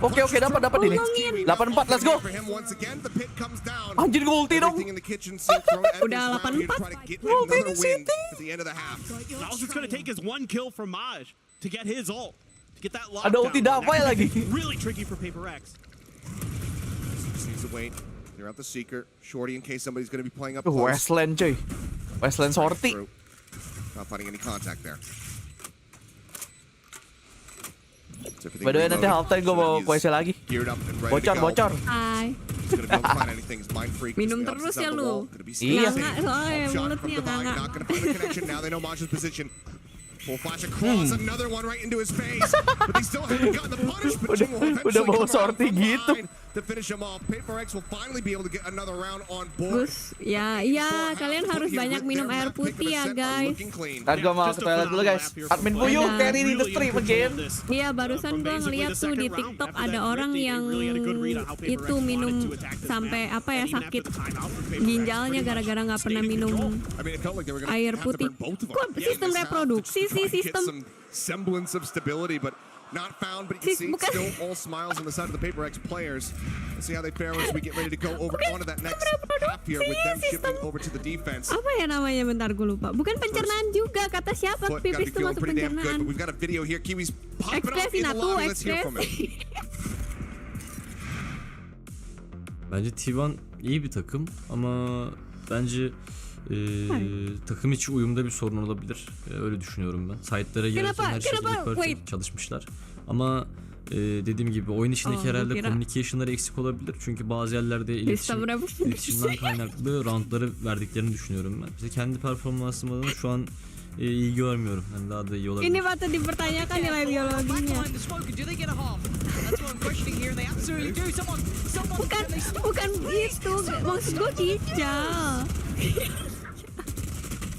Oke, dapat ini. 84, let's go. Anjir, gue ulti dong.
Udah 84.
Ulti di City.
All it's going to take is one kill from Maj to get his ult. To get that lockdown.
Ada ulti Davai lagi.
Really tricky for PRX.
Sees the wait. Clear out the Seeker. Shorty in case somebody's going to be playing up
Westland cuy. Westland sorti.
Not finding any contact there.
By the way, nanti halftime gue bawa kuese lagi. Bocor.
Hai. Minum terus ya lu.
Iya.
Soalnya mulutnya
nggak. Full flash across, another one right into his face. But they still haven't gotten the punishment.
Udah bawa sorti gitu.
To finish him off, PRX will finally be able to get another round on board.
Ya, kalian harus banyak minum air putih ya guys.
Ntar gue mau ke toilet dulu guys. Admin fuyu carry di the stream again.
Iya, barusan gue ngeliat tuh di TikTok ada orang yang itu minum sampai sakit ginjalnya gara-gara nggak pernah minum air putih. Kok sistem reproduksi sih sistem?
Semblance of stability, but not found, but you can see still all smiles on the side of the PRX players. Let's see how they fare as we get ready to go over onto that next half here with them shifting over to the defense.
Apa ya namanya, bentar gue lupa. Bukan pencernaan juga, kata siapa pipis itu masuk pencernaan.
We've got a video here. Kiwi's popping off in the lobby. Let's hear from him.
Bence T1 iyi bir takım ama bence takım içi uyumda bir sorun olabilir. Öyle düşünüyorum ben. Site'lara gelirken her şey perfect çalışmışlar. Ama dediğim gibi oyun içindeki herhalde communication'ları eksik olabilir. Çünkü bazı yerlerde iletişimden kaynaklı roundları verdiklerini düşünüyorum ben. İşte kendi performansımı şu an iyi görmüyorum. Yani daha da iyi olabilir.
Ini patut dipertanyakan nilai biologinya. Bukan itu. Maksud gue kicau.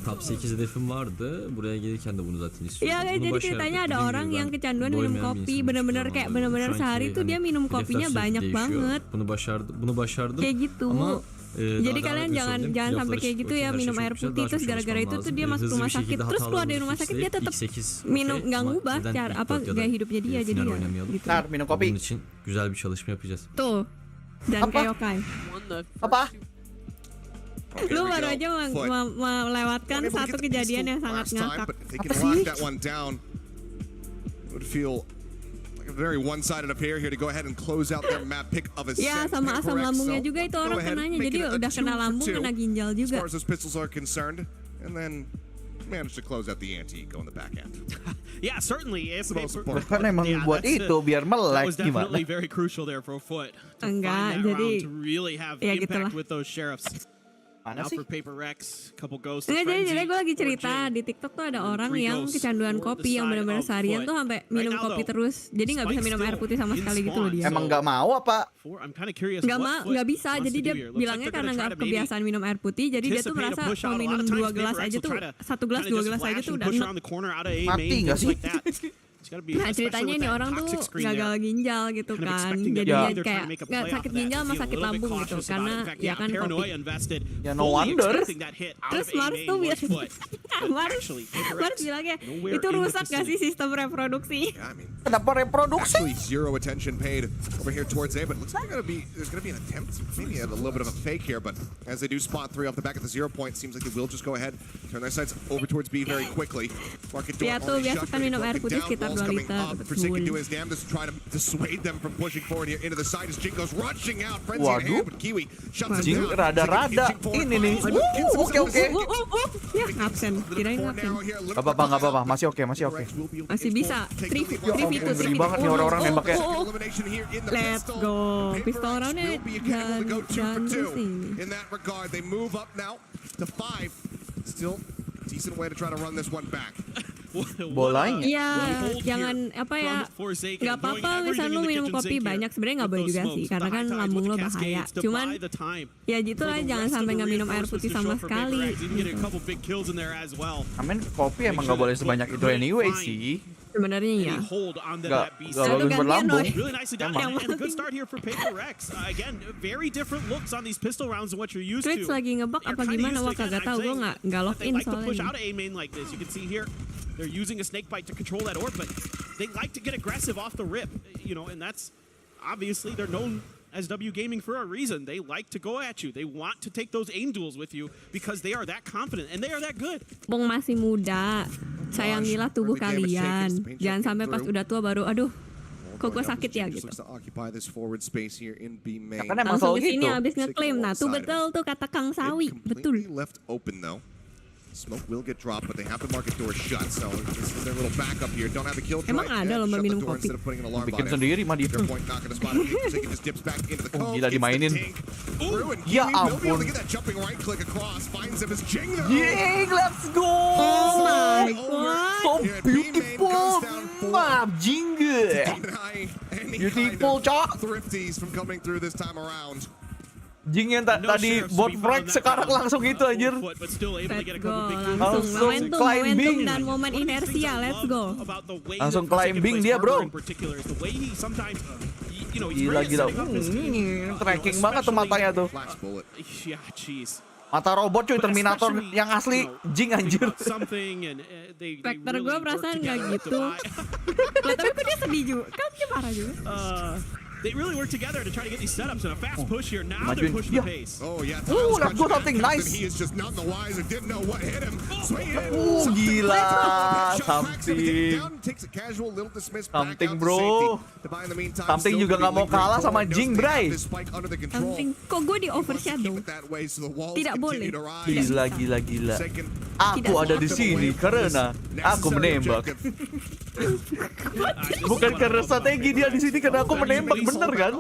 Top 8 hedefim vardı. Buraya gelirken de bunu zaten istiyordum.
Ya jadi ceritanya ada orang yang kecanduan minum kopi, bener-bener sehari itu dia minum kopinya banyak banget.
Bunu başardım.
Kayak gitu.
Ama
jadi kalian jangan sampai kayak gitu ya, minum air putih terus gara-gara itu tuh dia masuk rumah sakit, terus keluar dari rumah sakit dia tetap minum, nggak ngubah cara gaya hidupnya dia, jadi ya gitu.
Ntar minum kopi.
Bunun için güzel bir çalışma yapacağız.
Tuh. Dan kayak yokai.
Apa?
Lu baru aja melewatkan satu kejadian yang sangat ngakak. Apa sih?
Very one-sided affair here to go ahead and close out their map pick of a
ya, sama asam lambungnya juga itu orang kenanya, jadi udah kena lambung, kena ginjal juga.
As far as those pistols are concerned, and then managed to close out the anti-eco in the back end.
Yeah, certainly. If
Kan emang buat itu biar
that
melek
was definitely
gimana?
very crucial there for FUT to
Enggak,
find that
jadi
round to really have
ya
impact
gitulah.
with those sheriffs.
Mana
Now
sih?
for PRX, couple ghosts.
Enggak, jadi gue lagi cerita di TikTok tuh ada orang yang kecanduan kopi yang benar-benar seharian tuh sampai minum kopi terus. Jadi nggak bisa minum air putih sama sekali gitu loh dia.
Emang nggak mau apa?
I'm kind of curious.
Nggak bisa. Jadi dia bilangnya karena nggak kebiasaan minum air putih, jadi dia tuh merasa mau minum 2 gelas aja tuh, 1 gelas 2 gelas aja tuh udah enak.
Mati nggak sih?
Nah ceritanya ini orang tuh gagal ginjal gitu kan, jadinya kayak nggak sakit ginjal sama sakit lambung gitu karena ya kan kopi.
Ya no wonder.
Terus Mars tuh Mars bilangnya itu rusak gak sih sistem reproduksi?
Kenapa reproduksi?
Actually, zero attention paid over here towards A, but it looks like there's gonna be an attempt, maybe a little bit of a fake here, but as they do spot 3 off the back at the 0 point, seems like they will just go ahead, turn their sights over towards B very quickly. Market door
Ya tuh
already
biasa
shut,
kan minum air
broken
putih
down,
sekitar
walls
2
coming
liter.
up. Forsaken doing his damnedest to try to dissuade them from pushing forward here into the side as Jing goes rushing out, frenzy in hand, but Kiwi shuts him
Jing
down.
rada-rada ini nih. Oke.
Ya absen, kirain absen.
Gak apa-apa, masih oke.
Masih bisa. 3v2.
Ngeri banget nih orang-orang nembaknya.
Let's go. Pistol roundnya jangan sini.
In that regard, they move up now to 5. Still decent way to try to run this one back.
Bolanya.
Iya, jangan apa ya, nggak apa-apa misal lu minum kopi banyak, sebenarnya nggak boleh juga sih, karena kan lambung lo bahaya. Cuman ya gitu lah, jangan sampai nggak minum air putih sama sekali.
Amin kopi emang nggak boleh sebanyak itu anyway sih.
Sebenarnya ya.
Nggak bagus buat lambung.
Really nicely done. And a good start here for PRX. Again, very different looks on these pistol rounds than what you're used to.
Twitch lagi ngebug apa gimana, wah kagak tahu, gue nggak login
They like to push out
soalnya.
a main like this. You can see here, they're using a snake bite to control that orb, but they like to get aggressive off the rip, you know, and that's obviously they're known as W Gaming for a reason. They like to go at you. They want to take those aim duels with you because they are that confident and they are that good.
Bung masih muda, sayangilah tubuh kalian. Jangan sampai pas udah tua baru, aduh, kok gue sakit ya gitu. Langsung kesini abis ngeklaim. Nah tuh betul tuh kata Kang Sawi, betul.
Smoke will get dropped, but they have the market door shut, so this is their little backup here. Don't have a kill
Emang ada lomba minum kopi?
Bikin sendiri mah dia. Oh gila dimainin. Ya ampun. Jing, let's go.
Oh my god.
So beautiful. Maaf Jing. Beautiful cok.
Thrifties from coming through this time around.
Jing yang tadi bot frag sekarang langsung itu anjir.
Let's go, langsung momentum dan momen inersia, let's go.
Langsung climbing dia bro. Gila. Tracking banget tuh matanya tuh. Mata robot cuy, Terminator yang asli. Jing anjir.
Vector gue perasaan gak gitu. Tapi kok dia sedih juga, kan dia marah juga.
They really work together to try to get these setups in a fast push here. Now they're pushing the pace.
Oh yeah.
Let's go something nice.
He is just none the wiser. Didn't know what hit him.
Gila. Something bro. Something juga nggak mau kalah sama Jing bray.
Something. Kok gue di overshadow? Tidak boleh.
Gila. Aku ada di sini karena aku menembak. Bukan karena strategi dia di sini, karena aku menembak, bener kan?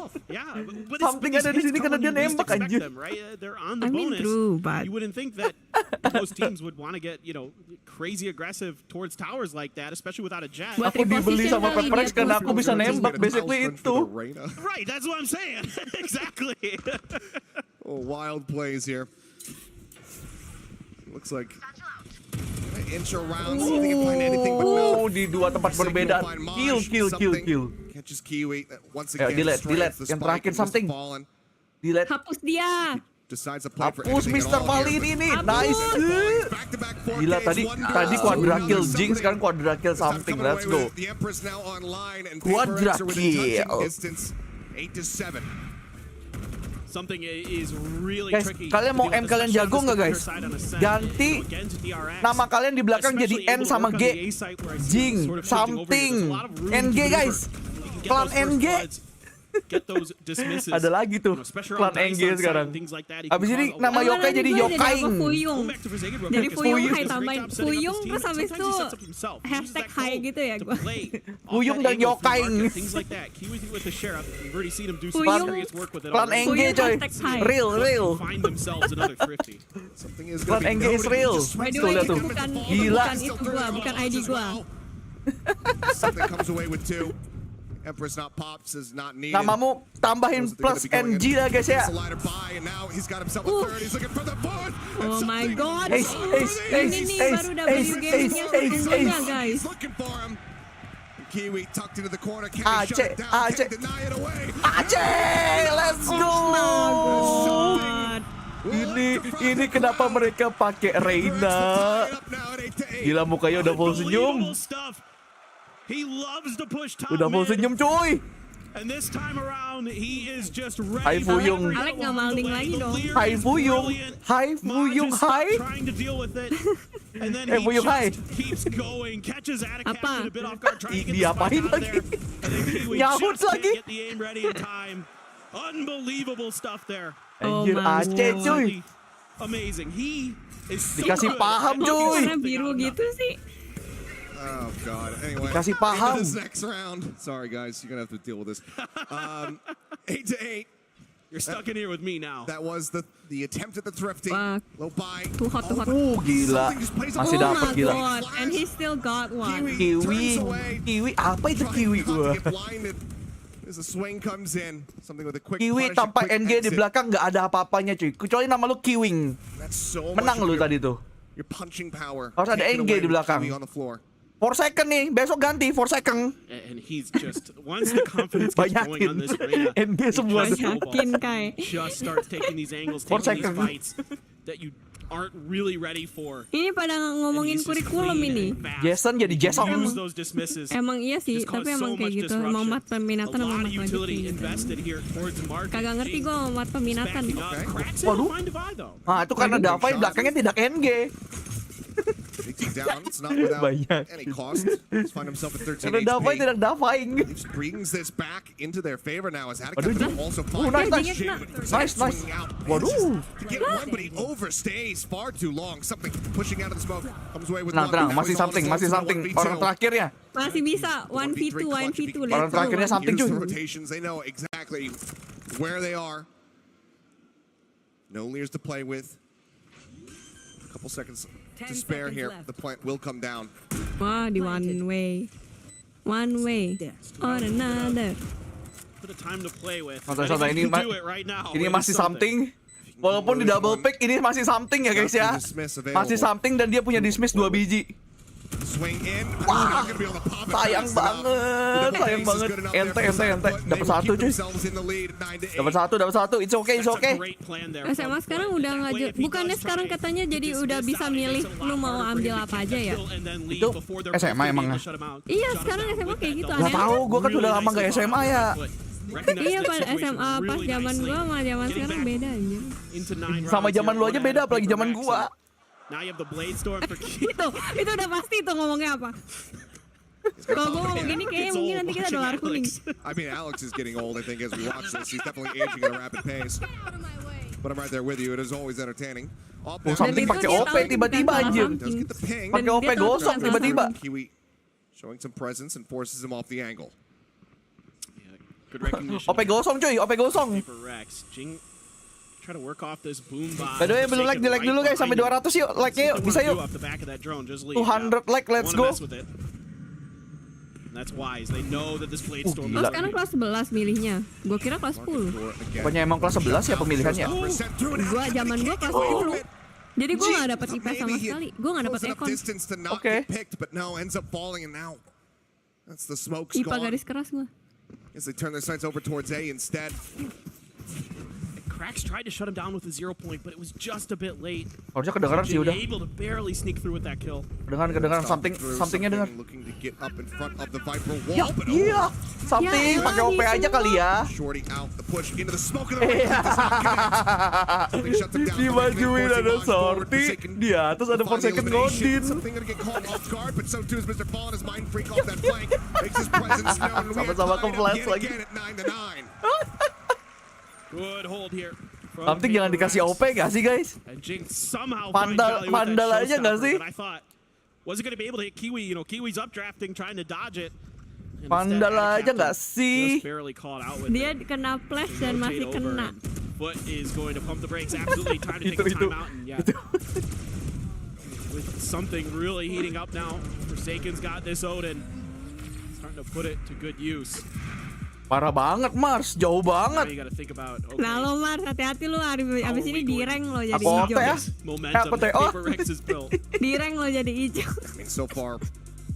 Something ada di sini karena dia nembak anjir.
I mean true, but
you wouldn't think that most teams would want to get, you know, crazy aggressive towards towers like that, especially without a jet.
Aku dibeli sama PRX karena aku bisa nembak, basically itu.
Right, that's what I'm saying. Exactly.
Oh, wild plays here. Looks like inch around, see if they can find anything, but no.
Di dua tempat berbeda. Kill.
Catches Kiwi once again.
Delete. Yang terakhir something. Delete.
Hapus dia.
Hapus Mr. Malin ini. Nice. Gila tadi quadra kill Jing, sekarang quadra kill something. Let's go. Quadra kill.
8-7.
Something is really
guys,
tricky.
Kalian mau M kalian jago nggak guys? Ganti nama kalian di belakang jadi N sama G. Jing, something, NG guys. Klan NG.
get those dismisses.
Ada lagi tuh klan NG sekarang. Abis ini nama yokai jadi yokai.
Fuyung. Jadi Fuyung hai tambahin Fuyung terus habis itu hashtag hai gitu ya gua.
Fuyung dan yokai. Klan NG coy. Real. Klan NG is real.
By the way itu bukan itu gua, bukan ID gua.
Something comes away with 2. Empress not pops is not needed.
Namamu tambahin plus NG lah guys ya.
Oh my god.
Ini
nih baru W gamingnya sesungguhnya guys.
Kiwi tucked into the corner.
Aceh, let's go. Ini kenapa mereka pakai Reina? Gila mukanya udah full senyum. Udah full senyum cuy. Hai Fuyung.
Alek nggak malding lagi dong.
Hai Fuyung. Hai. Fuyung hai.
Apa?
Diapain lagi? Nyahut lagi.
Unbelievable stuff there.
Anjir Aceh cuy.
Amazing. He is
Dikasih paham cuy.
Warna biru gitu sih.
Oh God. Anyway,
dikasih paham.
This next round. Sorry guys, you're gonna have to deal with this. 8-8.
You're stuck in here with me now.
That was the attempt at the thrifty. Low buy.
Too hot.
Gila. Masih dapat gila.
God. And he still got one.
Kiwi. Apa itu kiwi gua?
As the swing comes in, something with a quick
Kiwi tanpa NG di belakang nggak ada apa-apanya cuy. Kecuali nama lu Kiwing. Menang lu tadi tuh.
Your punching power.
Harus ada NG di belakang. 4 second nih, besok ganti 4 second.
And he's just once the confidence gets going on this arena,
NG semua.
Banyakin Kai.
Just starts taking these angles, taking these fights that you aren't really ready for.
Ini pada ngomongin kurikulum ini.
Jason jadi Jason.
Emang iya sih, tapi emang kayak gitu. Emang mat peminatan sama mat lagi. Kagak ngerti gue sama mat peminatan.
Waduh. Nah itu karena Davai belakangnya tidak NG.
Down. It's not without any cost. He's find himself at 13 HP.
Davai tidak Davai.
Brings this back into their favor now as Attica also
Nice. Waduh.
To get one, but he overstays far too long. Something pushing out of the smoke comes away with
tenang, masih something. Orang terakhirnya.
Masih bisa 1v2.
Orang terakhirnya something cuy.
Rotations, they know exactly where they are. No Lears to play with. A couple seconds to spare here. The plant will come down.
Wah, di one way or another.
Santai ini masih something. Walaupun di double pick ini masih something ya guys ya. Masih something dan dia punya dismiss 2 biji. Wah, sayang banget. Ente. Dapat 1 cuy. Dapat satu. It's okay.
SMA sekarang udah nggak, bukannya sekarang katanya jadi udah bisa milih lu mau ambil apa aja ya?
Itu SMA emang.
Iya, sekarang SMA kayak gitu.
Gak tahu, gue kan udah lama gak SMA ya.
Iya, pas SMA pas zaman gua sama zaman sekarang beda aja.
Sama zaman lu aja beda, apalagi zaman gua.
itu udah pasti tuh ngomongnya apa. Kalau gue ngomong gini kayaknya mungkin nanti kita dolar kuning.
I mean, Alex is getting old, I think, as we watch this. He's definitely aging at a rapid pace. But I'm right there with you. It is always entertaining.
Something pakai OP tiba-tiba anjir. Pakai OP gosok tiba-tiba.
Kiwi showing some presence and forces him off the angle.
OP gosong cuy, OP gosong.
Try to work off this boom box.
By the way, belum like dulu guys sampai 200 yuk, like-nya yuk, bisa yuk. 200 like, let's go.
That's wise. They know that this blade storm.
Oh, sekarang kelas 11 milihnya. Gua kira kelas 10.
Pokoknya emang kelas 11 ya pemilihannya.
Zaman gua kelas 10. Jadi gua enggak dapat IP sama sekali. Gua enggak dapat ekon.
Oke.
IPA garis keras gua.
As they turn their sights over towards A instead.
Cracks tried to shut him down with a 0 point, but it was just a bit late.
Harusnya kedengaran sih udah.
Able to barely sneak through with that kill.
Kedengaran somethingnya dengar.
Looking to get up in front of the Viper wall,
Ya, iya. Something pakai OP aja kali ya.
Shorty out the push into the smoke of the ring. Does not connect. Something shuts him down.
Dimajuin ada sorti, di atas ada Forsaken Godin.
Something gonna get called off guard, but so too is Mr. Fallen as Mind Freak off that flank. Makes his presence known.
Sama-sama keplas lagi.
Again at 9-9.
Good hold here.
Something jangan dikasih OP gak sih guys?
And Jing somehow
Pandal aja gak sih?
I thought wasn't going to be able to hit Kiwi. You know, Kiwi's updrafting, trying to dodge it.
Pandal aja gak sih?
Dia kena flash dan masih kena.
FUT is going to pump the brakes, absolutely trying to take a timeout. And yeah, with something really heating up now. Forsaken's got this Odin. Starting to put it to good use.
Parah banget Mars, jauh banget.
Nah lo Mars, hati-hati lo abis ini di rank lo jadi
hijau. Di
rank lo jadi hijau.
I mean, so far,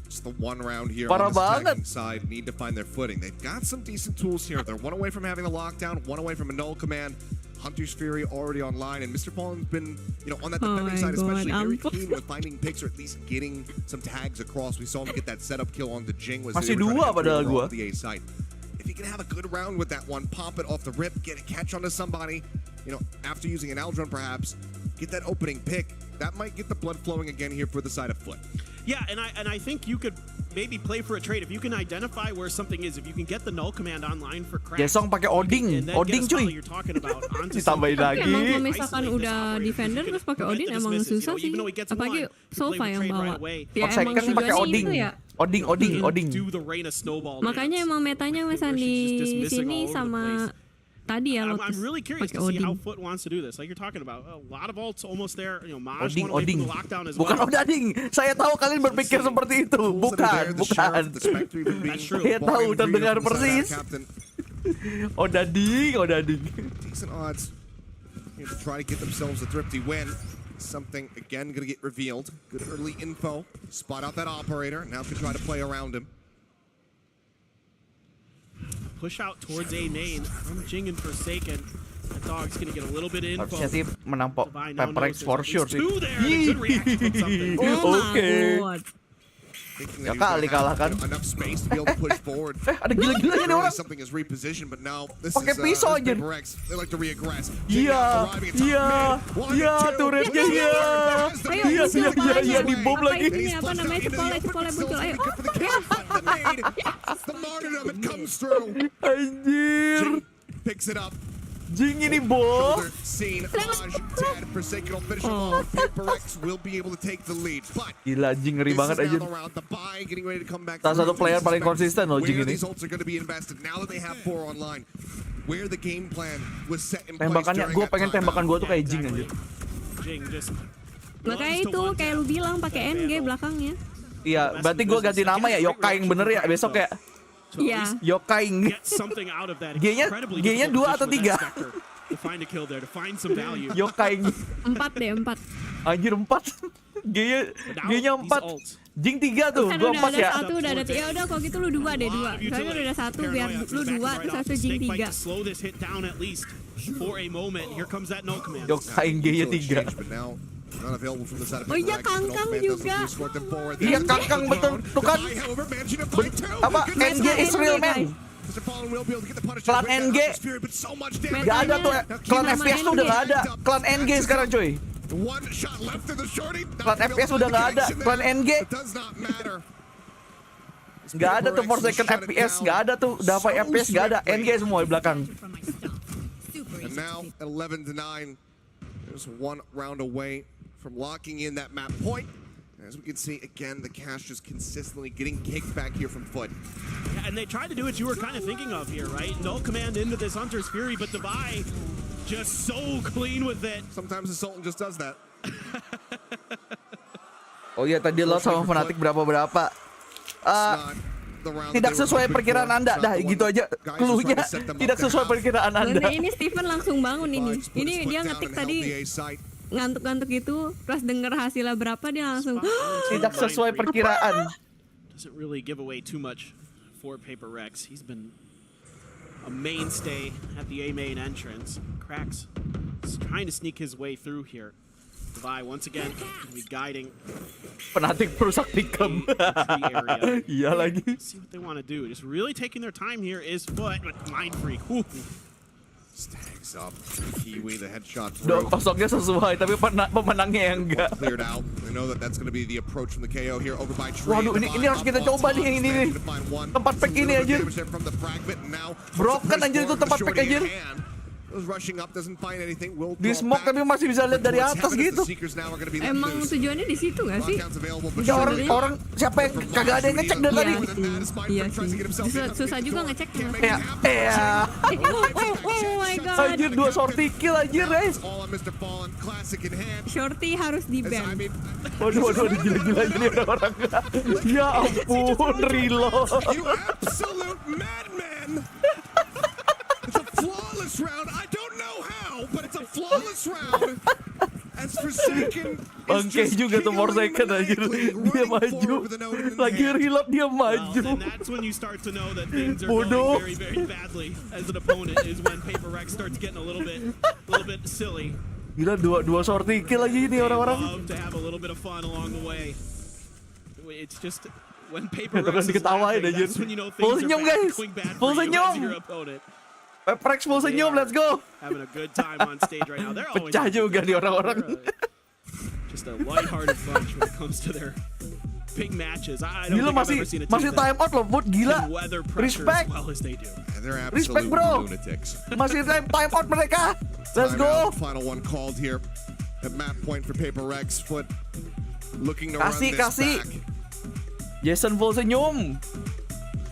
just the one round here
Parah
on this
banget.
attacking side need to find their footing. They've got some decent tools here. They're one away from having the lockdown, one away from a null command. Hunter's Fury already online, and Mr. Fallen's been, you know, on that defending side especially very keen with finding picks or at least getting some tags across. We saw him get that setup kill on the Jing.
Masih dua padahal gua.
The A side. If he can have a good round with that one, pop it off the rip, get a catch onto somebody, you know, after using an Aldron perhaps, get that opening pick, that might get the blood flowing again here for the side of FUT.
Yeah, and I think you could maybe play for a trade if you can identify where something is. If you can get the null command online for cracks.
Jesong pakai Odin cuy. Ditambahin lagi.
Emang kalau misalkan udah defender terus pakai Odin emang susah sih. Apalagi Sofa yang bawa. Ya emang tujuannya itu ya.
Odin.
Makanya emang metanya misalnya di sini sama tadi ya Lotus.
I'm really curious to see how FUT wants to do this. Like you're talking about, a lot of ults almost there. You know, Maj one away from the lockdown as well.
Bukan Odading. Saya tahu kalian berpikir seperti itu. Bukan. Saya tahu terdengar persis. Odading.
Decent odds here to try to get themselves a thrifty win. Something again gonna get revealed. Good early info. Spot out that operator. Now can try to play around him.
Push out towards A main from Jing and Forsaken. That dog's gonna get a little bit of info.
Harusnya sih menang PRX for sure sih.
Oke.
Ya
kali kalah kan. Ada gila-gilanya nih orang. Pakai pisau aja. Iya, turretnya iya dibom lagi.
Ini apa namanya cepole muncul. Ayo.
Anjir.
Picks it up.
Jing ini bos. Gila, Jing ngeri banget aja. Salah satu player paling konsisten loh Jing ini. Tembakannya, gue pengen tembakan gue tuh kayak Jing aja.
Makanya itu kayak lu bilang pakai NG belakangnya.
Iya, berarti gue ganti nama ya, yokai yang bener ya besok ya.
Iya.
Yokai. G-nya 2 atau 3? Yokai.
4 deh, 4.
Anjir 4. G-nya 4. Jing 3 tuh,
kan
gua 4 ya.
Satu udah ada 3. Ya udah kalau gitu lu 2 deh, 2. Soalnya udah 1 biar lu 2 terus satu Jing 3.
Yokai G-nya 3.
Oh iya Kangkang juga.
Iya Kangkang betul. Tuh kan. Apa? NG is real man. Klan NG gak ada tuh. Klan FPS tuh udah gak ada. Klan NG sekarang cuy. Klan FPS udah gak ada. Klan NG gak ada tuh. Forsaken FPS gak ada tuh. Dava FPS gak ada. NG semua di belakang.
And now at 11-9, there's one round away from locking in that map point. As we can see, again, the cash just consistently getting kicked back here from FUT.
Yeah, and they tried to do what you were kind of thinking of here, right? No command into this Hunter's Fury, but Devi just so clean with it.
Sometimes the Sultan just does that.
Oh iya, tadi lo sama Fnatic berapa-berapa. Tidak sesuai perkiraan Anda, dah gitu aja. Cluenya tidak sesuai perkiraan Anda.
Ini Steven langsung bangun ini. Ini dia ngetik tadi ngantuk-ngantuk gitu, plus denger hasilnya berapa dia langsung
tidak sesuai perkiraan.
Doesn't really give away too much for PRX. He's been a mainstay at the A main entrance. Cracks is trying to sneak his way through here. Levi once again gonna be guiding.
Fnatic perusak tikam. Iya lagi.
See what they want to do. Just really taking their time here is FUT, but Mind Freak. Whew.
Stacks up. Kiwi, the headshot
Dok, kosongnya sesuai, tapi pemenangnya yang enggak.
Cleared out. I know that that's going to be the approach from the KO here over by Tree.
Waduh, ini harus kita coba nih, ini nih. Tempat pack ini anjir. Broken anjir itu tempat pack anjir. Di smoke tapi masih bisa lihat dari atas gitu.
Emang tujuannya di situ nggak sih?
Ya orang siapa yang kagak ada yang ngecek dari tadi?
Iya sih. Susah juga ngeceknya.
Ya.
Oh my god.
Anjir 2 sortie kill anjir guys.
Shorty harus di ban.
Waduh gila ini orang. Ya ampun reload.
You absolute madman. It's a flawless round. I don't know how, but it's a flawless round. As Forsaken
Bangke juga tuh Forsaken anjir. Dia maju. Lagi reload dia maju.
And that's when you start to know that things are going very, very badly as an opponent is when PRX starts getting a little bit silly.
Gila dua sortie kill lagi ini orang-orang.
Love to have a little bit of fun along the way. It's just when PRX is
diketawain
laughing,
anjir.
that's when you know
Full
things
senyum
are bad,
guys.
going bad
Full
for you as
senyum.
your opponent.
PRX full senyum, let's go.
Having a good time on stage right now. They're always
Pecah juga nih orang-orang.
Just a lighthearted bunch when it comes to their big matches. I don't
Gila
think I've ever seen a team
masih time out loh, Bud. Gila.
can weather pressure
Respect.
as well as they do.
They're
Respect,
absolute
bro.
lunatics.
Masih time out mereka. Let's go.
Final one called here. At map point for PRX. FUT looking to run this
Kasih.
back.
Jason full senyum.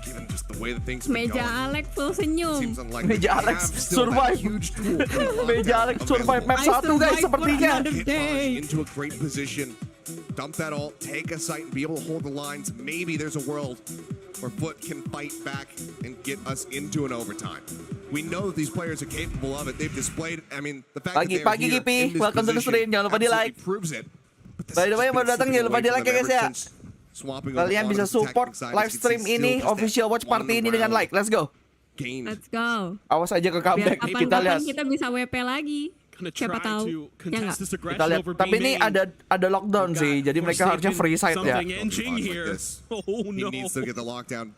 Given just the way that things have been
Meja
going,
Alex full senyum.
seems unlikely
Meja
they
Alex
have still that
survive.
huge tool.
Meja Alex survive map 1 guys sepertinya.
Into a great position. Dump that ult, take a site, and be able to hold the lines. Maybe there's a world where FUT can fight back and get us into an overtime. We know that these players are capable of it. They've displayed. I mean, the fact that they're
Pagi
here
Gipi,
in this
welcome to the stream.
position
Jangan lupa di like.
absolutely proves it.
By the way, yang baru datang jangan lupa di like ya guys ya. Kalian bisa support live stream ini, official watch party ini dengan like. Let's go.
Let's go.
Awas aja ke
Biar
comeback. Kita lihat.
kapan kita bisa WP lagi. Siapa tahu. Ya nggak?
Kita lihat. Tapi ini ada lockdown sih, jadi mereka harusnya free site ya.
Oh
He
no.
needs to get the lockdown.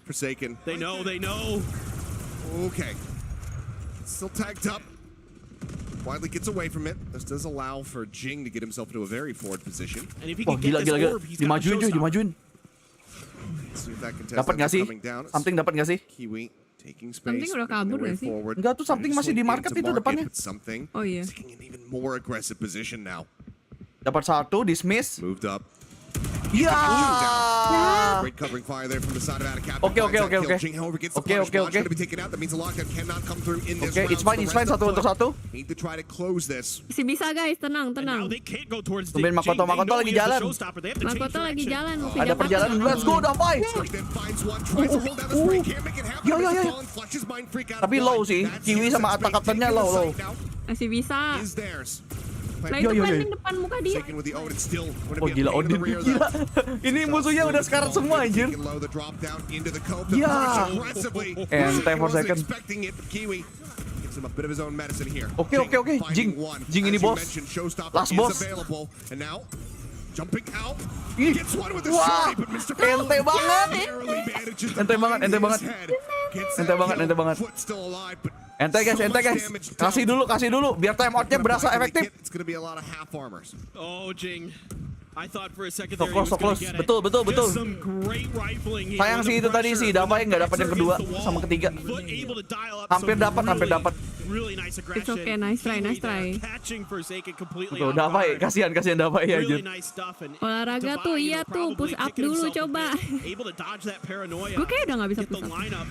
Forsaken.
They know.
Okay. Still tagged up. Widely gets away from it. This does allow for Jing to get himself into a very forward position.
And if he
Oh
can get
gila.
this orb, he's got a
Dimajuin cuy,
showstopper.
dimajuin.
See if that contest
Dapat nggak
ends
sih?
up coming down.
Something dapat nggak sih?
Kiwi taking space.
Something udah kabur nggak sih?
Enggak tuh, something masih di market itu depannya.
Something
Oh iya.
taking an even more aggressive position now.
Dapat 1, dismiss.
Moved up.
Ya.
Great covering fire there from the side of Atacap.
Okay.
Jing, however, gets the punish. Launch going to be taken out. That means the lockdown cannot come through in this round.
It's fine, satu untuk satu.
Need to try to close this.
Si bisa guys, tenang.
Tumben Makoto lagi jalan.
Makoto lagi jalan.
Ada perjalanan, let's go Dampai. Yo. Tapi low sih, Kiwi sama attack captainnya low.
Masih bisa. Nah itu depan muka dia.
Oh gila, Odin gila. Ini musuhnya udah sekarat semua anjir. Ya. Ente Forsaken. Oke. Jing ini bos. Last boss. Wah, ente banget. Ente guys. Kasih dulu biar time outnya berasa efektif.
Oh, Jing. I thought for a second
So
there he was gonna
close.
get it.
Betul.
Just some great rifling here.
Sayang sih itu tadi sih, Damai nggak dapat yang kedua sama ketiga.
FUT able to dial up
Hampir
some
dapat.
Really nice aggression.
It's okay, nice try.
Catching Forsaken completely
Tuh,
off
Damai,
guard.
kasihan Damai ya
Really
anjir.
nice stuff and
Olahraga tuh, iya tuh, push up dulu coba.
Able to dodge that paranoia.
Gue kayak udah nggak bisa
Get the
push up.
lineup.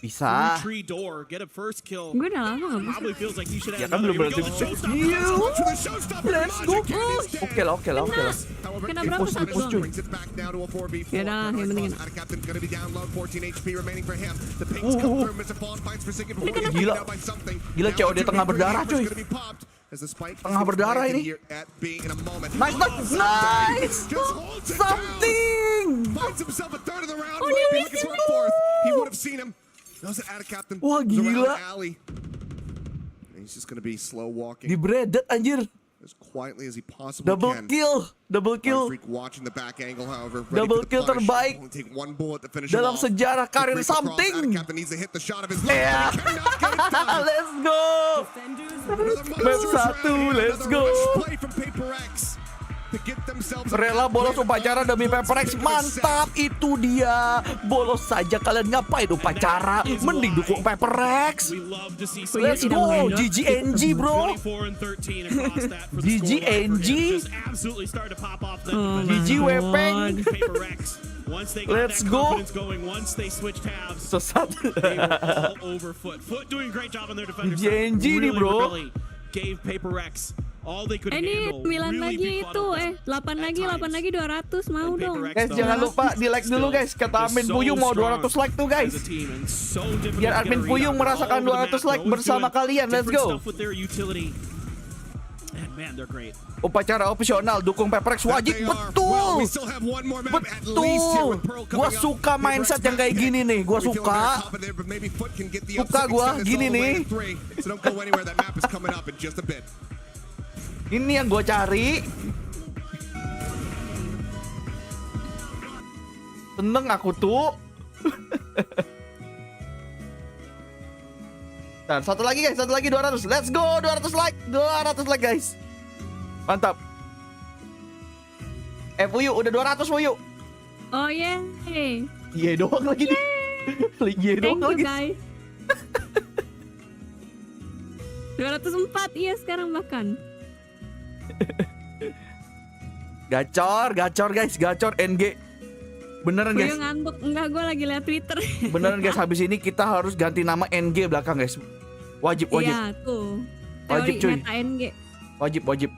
Bisa.
Tree door, get a first kill.
Gue udah lama nggak
Probably feels like you should
Ya
have
kan
another.
belum
Here we
berarti.
go, the showstopper.
Let's go. Oke lah.
Kena berapa satu doang? Ya udah, yang penting kena.
Gila COD tengah berdarah cuy. Tengah berdarah ini. Nice. Something.
Wah
gila.
He's just gonna be slow walking.
Di breaded anjir.
as quietly as he possibly
Double
can.
kill.
Freak watching the back angle, however.
Double kill terbaik
Only take one bullet to finish him
dalam
off.
sejarah karir something.
Captain needs to hit the shot of his life.
Yeah. Let's go. Map 1, let's go.
Play from PRX to get themselves
Rela bolos upacara demi PRX, mantap. Itu dia, bolos saja kalian ngapain upacara, mending dukung PRX. Let's go, GGNG bro. GGNG, GG Wepeng. Let's go. Sesat. GGNG nih bro.
Ini 9 lagi itu 8 lagi 200 mau dong.
Guys jangan lupa di like dulu guys. Kata admin Fuyu mau 200 like tuh guys. Biar admin Fuyu merasakan 200 like bersama kalian. Let's go. Upacara opsional dukung PRX wajib. Betul. Gua suka mindset yang kayak gini nih. Gua suka gua gini nih. Ini yang gue cari. Seneng aku tuh. Dan satu lagi guys, 200. Let's go, 200 like guys. Mantap. Fuyu udah 200 Fuyu.
Oh yeah.
Iya doang lagi nih. Iya doang lagi.
Guys. 204 iya sekarang bahkan.
Gacor guys, gacor NG. Beneran guys.
Gue ngantuk, enggak gue lagi liat Twitter.
Beneran guys, habis ini kita harus ganti nama NG belakang guys. Wajib.
Iya tuh.
Wajib cuy.
Meta NG.
Wajib.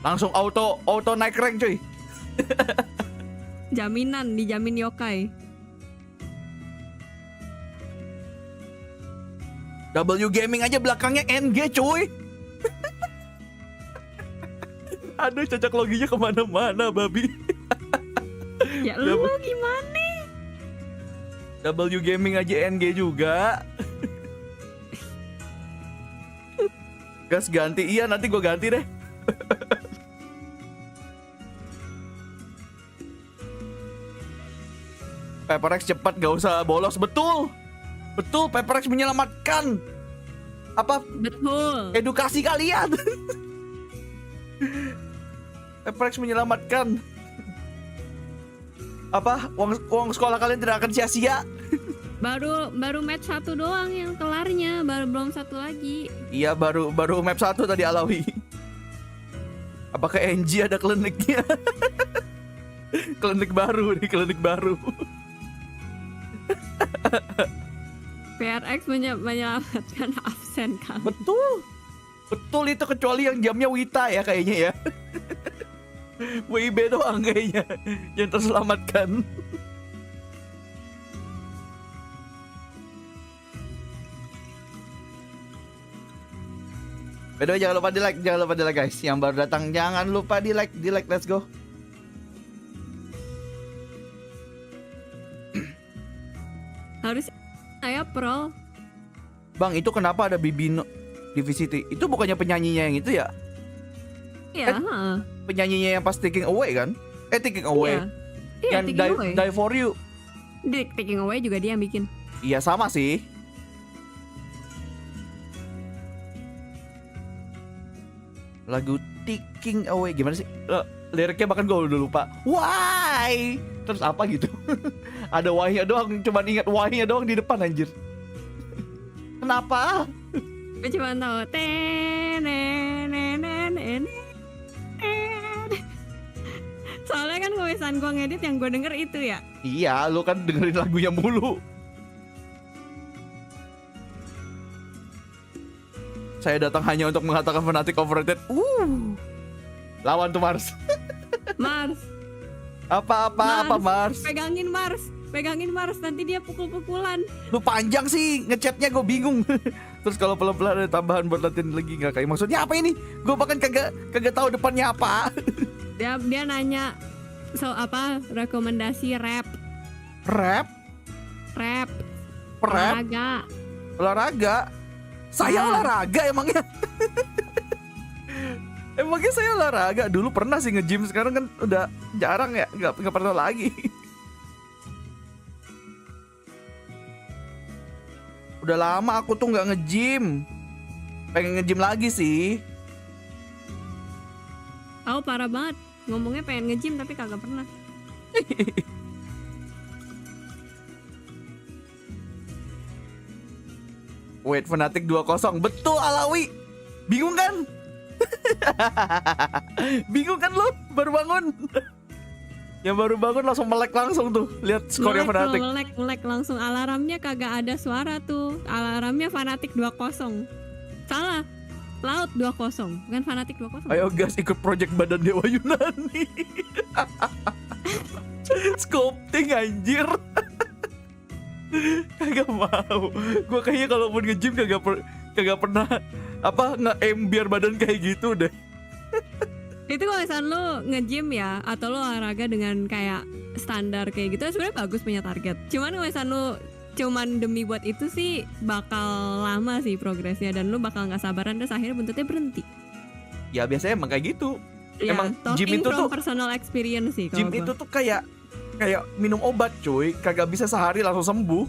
Langsung auto naik rank cuy.
Jaminan, dijamin yokai.
W Gaming aja belakangnya NG cuy. Aduh cocok loginya kemana-mana babi.
Ya lu gimana?
W Gaming aja NG juga. Gas ganti, iya nanti gue ganti deh. PRX cepat gak usah bolos, betul PRX menyelamatkan edukasi kalian. PRX menyelamatkan uang sekolah kalian tidak akan sia-sia.
Baru match 1 doang yang kelarnya, belum 1 lagi.
Iya baru map 1 tadi Alawi. Apakah NG ada kliniknya? klinik baru.
PRX menyelamatkan absen kan.
Betul itu, kecuali yang jamnya Wita ya kayaknya ya. WIB doang kayaknya yang terselamatkan. By the way, jangan lupa di like guys. Yang baru datang jangan lupa di like, let's go.
Harus saya pro.
Bang, itu kenapa ada Bibino di VCT? Itu bukannya penyanyinya yang itu ya?
Iya,
penyanyinya yang pas taking away kan? Taking away.
Iya,
yang die for you.
Taking away juga dia yang bikin.
Iya, sama sih. Lagu Taking Away gimana sih? Liriknya bahkan gue udah lupa. Why? Terus apa gitu? Ada why-nya doang, cuman ingat why-nya doang di depan anjir. Kenapa?
Gue cuma tahu soalnya kan kebiasaan gue ngedit yang gue denger itu ya.
Iya, lu kan dengerin lagunya mulu. Saya datang hanya untuk mengatakan fanatik overrated. Lawan tuh Mars.
Mars.
Apa Mars?
Pegangin Mars, nanti dia pukul-pukulan.
Lu panjang sih ngechatnya, gue bingung. Terus kalau pelan-pelan ada tambahan buat latihan lagi nggak kayak maksudnya apa ini? Gue bahkan kagak tahu depannya apa.
Dia nanya rekomendasi rap.
Olahraga. Saya olahraga emangnya. Emangnya saya olahraga dulu pernah sih nge-gym, sekarang kan udah jarang ya, nggak pernah lagi. Udah lama aku tuh nggak nge-gym. Pengen nge-gym lagi sih.
Aku parah banget. Ngomongnya pengen nge-gym tapi kagak pernah.
Wait, Fnatic 2-0. Betul Alawi. Bingung kan? Bingung kan lu? Baru bangun. Yang baru bangun langsung melek langsung tuh. Lihat skornya Fnatic.
Melek langsung. Alarmnya kagak ada suara tuh. Alarmnya Fnatic 2-0. Salah. Laut 2-0. Bukan Fnatic 2-0.
Ayo guys, ikut project Badan Dewa Yunani. Sculpting anjir. Kagak mau. Gue kayaknya kalaupun nge-gym kagak pernah nge-aim biar badan kayak gitu deh.
Itu kalau misalnya lo nge-gym ya, atau lo olahraga dengan kayak standar kayak gitu, sebenarnya bagus punya target. Cuman kalau misalnya lo cuman demi buat itu sih bakal lama sih progresnya, dan lo bakal nggak sabaran dan akhirnya buntutnya berhenti.
Ya biasanya emang kayak gitu.
Ya,
Emang gym itu tuh
personal experience sih.
Gym itu tuh kayak minum obat cuy, kagak bisa sehari langsung sembuh.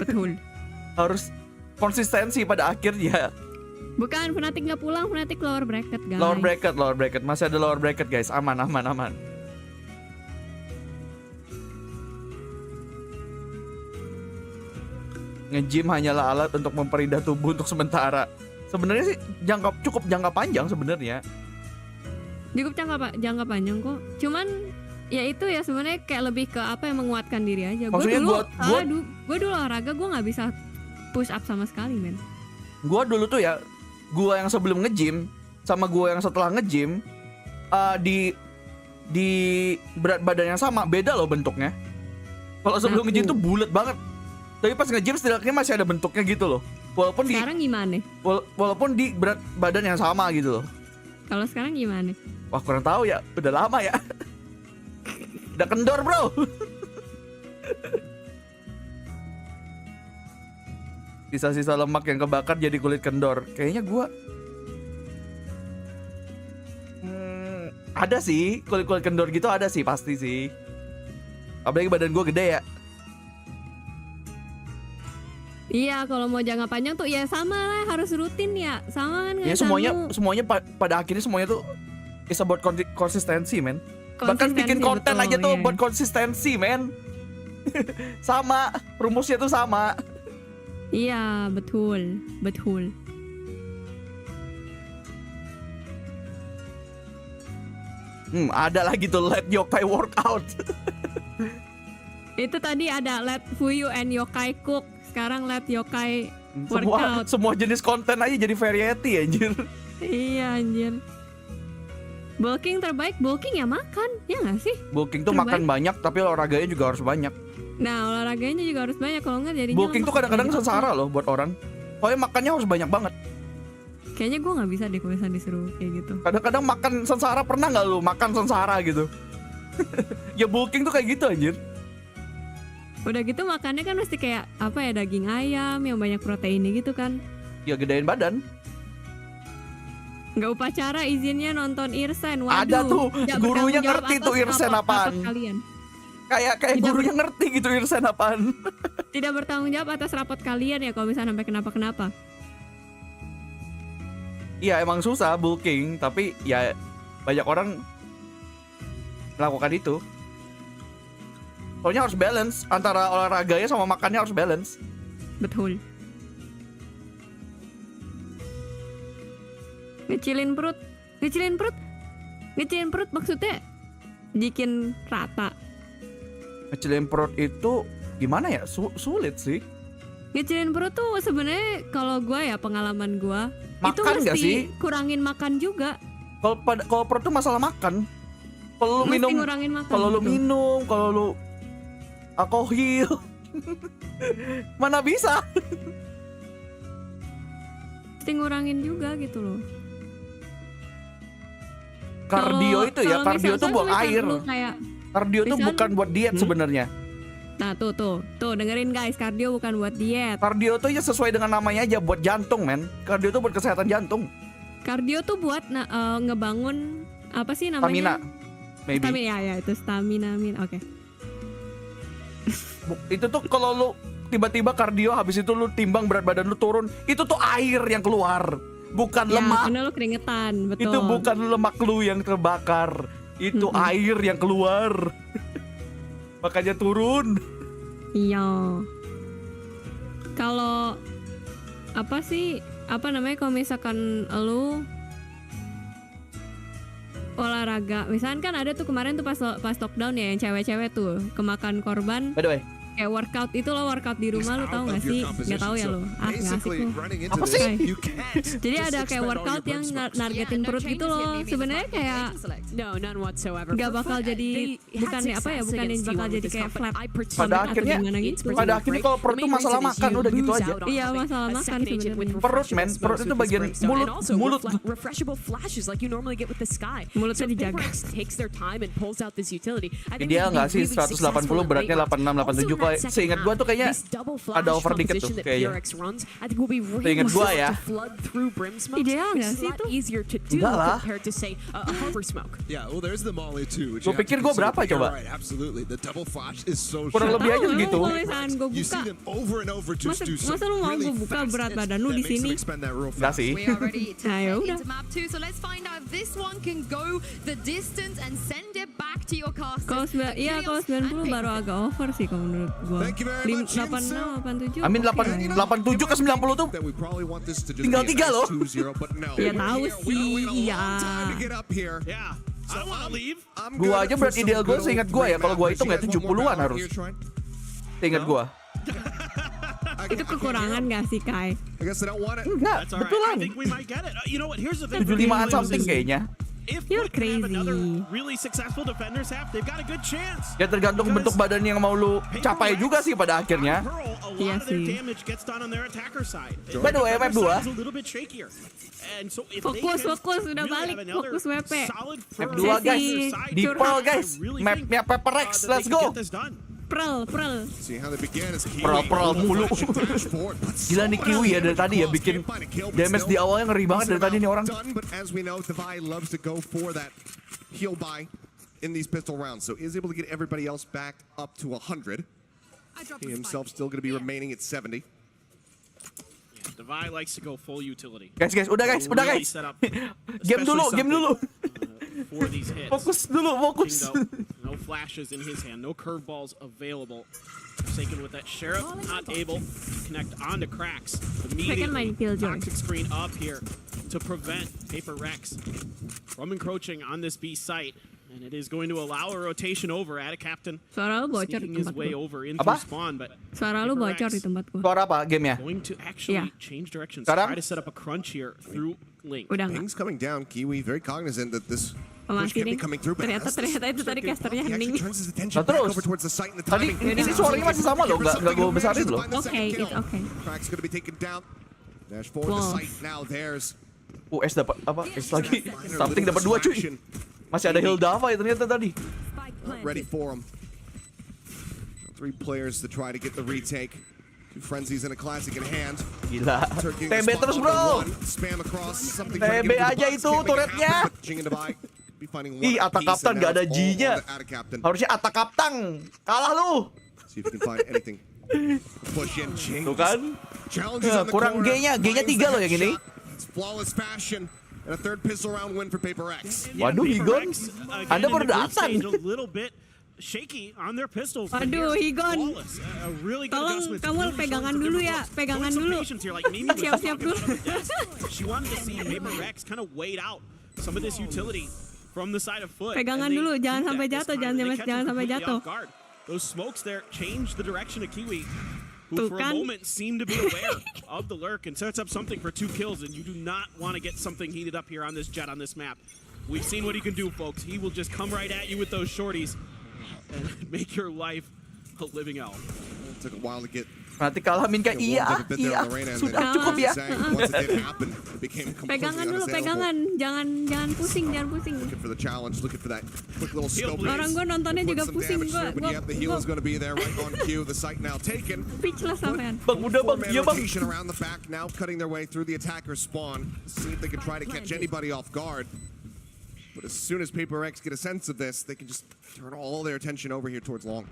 Betul.
Harus konsistensi pada akhirnya.
Bukan, Fnatic nggak pulang, Fnatic lower bracket guys.
Lower bracket, masih ada lower bracket guys, aman. Nge-gym hanyalah alat untuk memperindah tubuh untuk sementara. Sebenarnya sih cukup jangka panjang sebenarnya.
Cukup jangka panjang kok. Cuman ya itu ya sebenarnya kayak lebih ke apa yang menguatkan diri aja.
Maksudnya
gue dulu olahraga gue nggak bisa push up sama sekali men.
Gue dulu tuh ya, gue yang sebelum nge-gym sama gue yang setelah nge-gym di berat badan yang sama, beda loh bentuknya. Kalau sebelum nge-gym tuh bulat banget, tapi pas nge-gym setidaknya masih ada bentuknya gitu loh. Walaupun
sekarang gimana?
Walaupun di berat badan yang sama gitu loh.
Kalau sekarang gimana?
Wah kurang tahu ya, udah lama ya. Udah kendor bro. Sisa-sisa lemak yang kebakar jadi kulit kendor. Kayaknya gue ada sih, kulit kendor gitu ada sih, pasti sih. Apalagi badan gue gede ya.
Iya, kalau mau jangka panjang tuh ya sama lah, harus rutin ya. Sama kan.
Ya semuanya pada akhirnya semuanya tuh is about konsistensi men. Bahkan bikin konten betul, aja tuh buat konsistensi men. Sama, rumusnya tuh sama.
Iya, betul.
Ada lagi tuh let yokai workout.
Itu tadi ada let fuyu and yokai cook. Sekarang let yokai workout.
Semua jenis konten aja jadi variety anjir.
Iya anjir. Bulking terbaik, bulking ya makan, ya nggak sih?
Bulking tuh terbaik. Makan banyak, tapi olahraganya juga harus banyak.
Nah, olahraganya juga harus banyak, kalau nggak jadinya.
Bulking tuh kadang-kadang sengsara loh buat orang. Pokoknya makannya harus banyak banget.
Kayaknya gue nggak bisa deh kalau misalnya disuruh kayak gitu.
Kadang-kadang makan sengsara, pernah nggak lu makan sengsara gitu? Ya bulking tuh kayak gitu anjir.
Udah gitu makannya kan mesti kayak apa ya, daging ayam yang banyak proteinnya gitu kan?
Ya gedein badan.
Nggak upacara izinnya nonton Irsen. Waduh,
ada tuh gurunya ngerti tuh Irsen apaan. Kayak gurunya ngerti gitu Irsen apaan.
Tidak bertanggung jawab atas rapot kalian ya kalau misalnya sampai kenapa-kenapa.
Iya emang susah bulking, tapi ya banyak orang melakukan itu. Soalnya harus balance antara olahraganya sama makannya, harus balance.
Betul. Ngecilin perut maksudnya bikin rata.
Ngecilin perut itu gimana ya? Sulit sih.
Ngecilin perut tuh sebenarnya kalau gue ya, pengalaman gue itu
makan
mesti kurangin makan juga.
Kalau perut tuh masalah makan. Kalau lu minum, kalau lu alkohol, mana bisa?
Mesti ngurangin juga gitu loh.
Kardio itu ya, kardio tuh buat air. Kardio tuh bukan buat diet sebenarnya.
Nah tuh dengerin guys, kardio bukan buat diet.
Kardio tuh ya sesuai dengan namanya aja, buat jantung men. Kardio tuh buat kesehatan jantung.
Kardio tuh buat ngebangun apa sih namanya?
Stamina. Maybe.
Stamina ya itu stamina oke.
Itu tuh kalau lu tiba-tiba kardio habis itu lu timbang berat badan lu turun, itu tuh air yang keluar, bukan lemak.
Karena lu keringetan, betul.
Itu bukan lemak lu yang terbakar, itu air yang keluar. Makanya turun.
Iya. Kalau apa namanya kalau misalkan lu olahraga, misalkan kan ada tuh kemarin tuh pas lockdown ya yang cewek-cewek tuh kemakan korban.
By the way,
kayak workout itu lo workout di rumah lu tahu nggak sih? Nggak tahu ya lo? Nggak asik lu.
Apa sih?
Jadi ada kayak workout yang nargetin perut gitu loh. Sebenarnya kayak nggak bakal jadi bukan bakal jadi kayak flat.
Pada akhirnya kalau perut itu masalah makan udah gitu aja.
Iya masalah makan sebenarnya.
Perut itu bagian mulut.
Mulutnya dijaga.
Dia nggak sih 180 beratnya 86 87. Seingat gua tuh kayaknya ada over dikit tuh kayaknya. Seingat gua ya.
Ideal nggak sih itu?
Enggak lah. Gua pikir gua berapa coba? Kurang lebih aja segitu.
Masa lu mau gua buka berat badan lu di sini?
Enggak sih.
Nah ya udah. Kalau 90 baru agak over sih kalau menurut gua. 86, 87.
Amin 87 ke 90 tuh tinggal 3 loh.
Ya tahu sih, iya.
Gua aja berat ideal gua seingat gua ya kalau gua hitung ya 70-an harus. Seingat gua.
Itu kekurangan gak sih Kai?
Enggak, betulan. 75-an something kayaknya.
You're crazy.
Ya tergantung bentuk badan yang mau lu capai juga sih pada akhirnya.
Iya sih.
By the way, map 2.
Fokus udah balik. Fokus WP.
Map 2 guys. Di Pearl guys. Mapnya PRX. Let's go.
Pearl
mulu. Gila nih Kiwi ya dari tadi ya bikin damage di awalnya ngeri banget dari tadi nih orang.
In these pistol rounds, so is able to get everybody else back up to 100. He himself still going to be remaining at 70.
Devi likes to go full utility.
Guys, udah guys. Game dulu. Fokus dulu.
No flashes in his hand, no curveballs available. Forsaken with that Sheriff, not able to connect onto cracks. Immediately, toxic screen up here to prevent PRX from encroaching on this B site. And it is going to allow a rotation over at a captain.
Suara lu bocor di
his
tempat
way
gua.
over into spawn, but
Suara lu bocor di tempat gua.
Suara apa gamenya?
Going to actually change directions.
Sekarang?
Try to set up a crunch here through Link.
Udah
Things coming down. Kiwi very cognizant that this push
masih
can't
ding.
be coming through. But
Ternyata itu tadi casternya hening.
Nah terus tadi ini suaranya masih sama loh, nggak gue besarin loh.
Okay, it's okay.
Crack's gonna be taken down. Dash forward the site now. There's
US dapat apa? S lagi. Something dapat 2 cuy. Masih ada Hildava ya ternyata tadi.
Ready for him. 3 players to try to get the retake. 2 frenzies and a classic in hand.
Gila. TB terus bro.
Spam across something.
TB aja itu turretnya. Ih, Atak Kaptan gak ada G-nya. Harusnya Atak Kaptan. Kalah lu.
See if you can find anything. Push in Jing.
Tuh kan? Kurang G-nya. G-nya 3 loh yang ini.
Flawless fashion. And a third pistol round win for PRX.
Waduh, Higon. Anda baru datang.
Shaky on their pistols.
Aduh, Higon. Tolong kamu pegangan dulu ya, pegangan dulu. Siap-siap dulu.
She wanted to see PRX kind of wait out some of this utility from the side of FUT.
Pegangan dulu, jangan sampai jatuh, jangan sampai jatuh.
Those smokes there change the direction of Kiwi, who for a moment seemed to be aware of the lurk and sets up something for 2 kills, and you do not want to get something heated up here on this jet on this map. We've seen what he can do, folks. He will just come right at you with those shorties and make your life a living hell.
It took a while to get
Nanti kalah Minka, iya, sudah cukup ya.
Pegangan dulu, pegangan, jangan pusing. Orang gue nontonnya juga pusing, gue speechless sampean.
Bang, udah bang, iya bang.
But as soon as PRX get a sense of this, they can just turn all their attention over here towards long.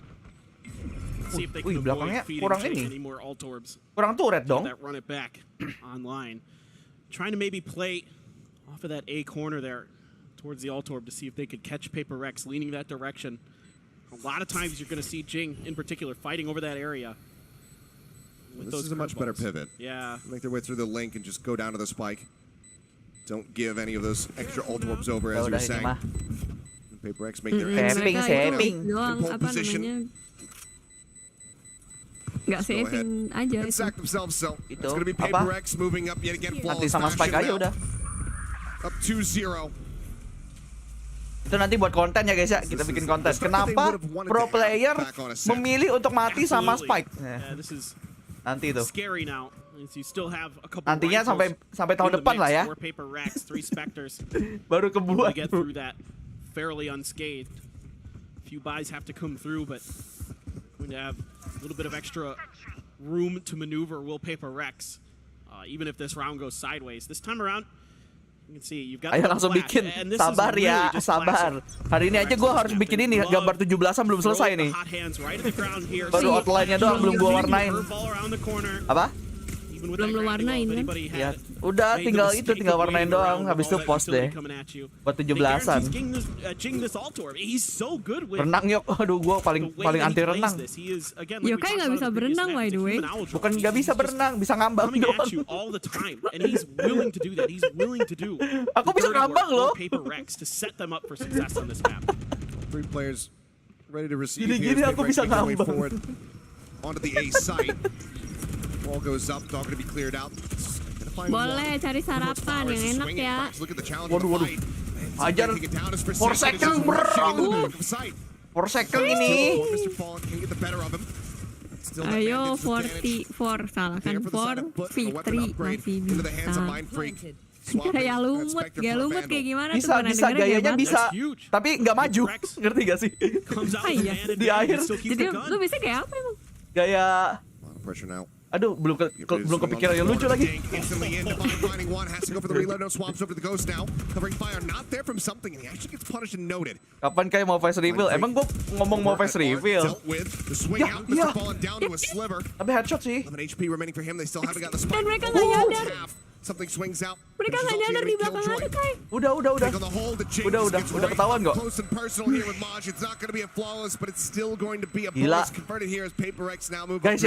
See if they can
belakangnya
avoid
kurang
feeding
ini.
any more alt orbs.
Kurang turret dong.
That run it back online. Trying to maybe play off of that A corner there towards the alt orb to see if they could catch PRX leaning that direction. A lot of times you're going to see Jing in particular fighting over that area.
This is a much better pivot.
Yeah.
Make their way through the link and just go down to the spike. Don't give any of those extra ult orbs over, as you were saying. PRX make their
Saving.
Doang, apa namanya? Nggak saving aja itu.
Sack themselves, so
itu
it's going to be PRX moving up yet again.
Nanti sama spike aja udah.
Up 2-0.
Itu nanti buat konten ya guys ya, kita bikin konten. Kenapa pro player memilih untuk mati sama spike? Nanti itu. Nantinya sampai tahun depan lah ya. Baru kebuat.
Fairly unscathed. Few buys have to come through, but going to have a little bit of extra room to maneuver. Will PRX, even if this round goes sideways. This time around, you can see you've got.
Ayo langsung bikin. Sabar ya, sabar. Hari ini aja gue harus bikin ini gambar 17-an belum selesai nih. Baru outline-nya doang belum gue warnain. Apa?
Belum lu warnain kan?
Ya, udah tinggal warnain doang, habis itu post deh. Buat 17-an. Renang yuk, aduh gua paling anti renang.
Yokai nggak bisa berenang by the way.
Bukan nggak bisa berenang, bisa ngambang doang. Aku bisa ngambang loh.
Three players ready to receive.
Gini aku bisa ngambang.
Onto the A site. Ball goes up, not going to be cleared out.
Boleh cari sarapan yang enak ya.
Waduh. Ajar 4 second bro. 4 second ini.
Ayo 44 salah kan 4 V3 masih bisa. Kayak lumut kayak gimana tuh?
Bisa gayanya bisa, tapi nggak maju. Ngerti gak sih?
Iya.
Di akhir.
Jadi lu bisa kayak apa emang?
Gaya. Aduh, belum kepikiran yang lucu lagi. Kapan kayak mau face reveal? Emang gue ngomong mau face reveal? Ya. Tapi headshot sih.
Dan mereka nggak nyadar. Mereka nggak nyadar di belakang ada Kai.
Udah ketahuan kok. Gila. Guys,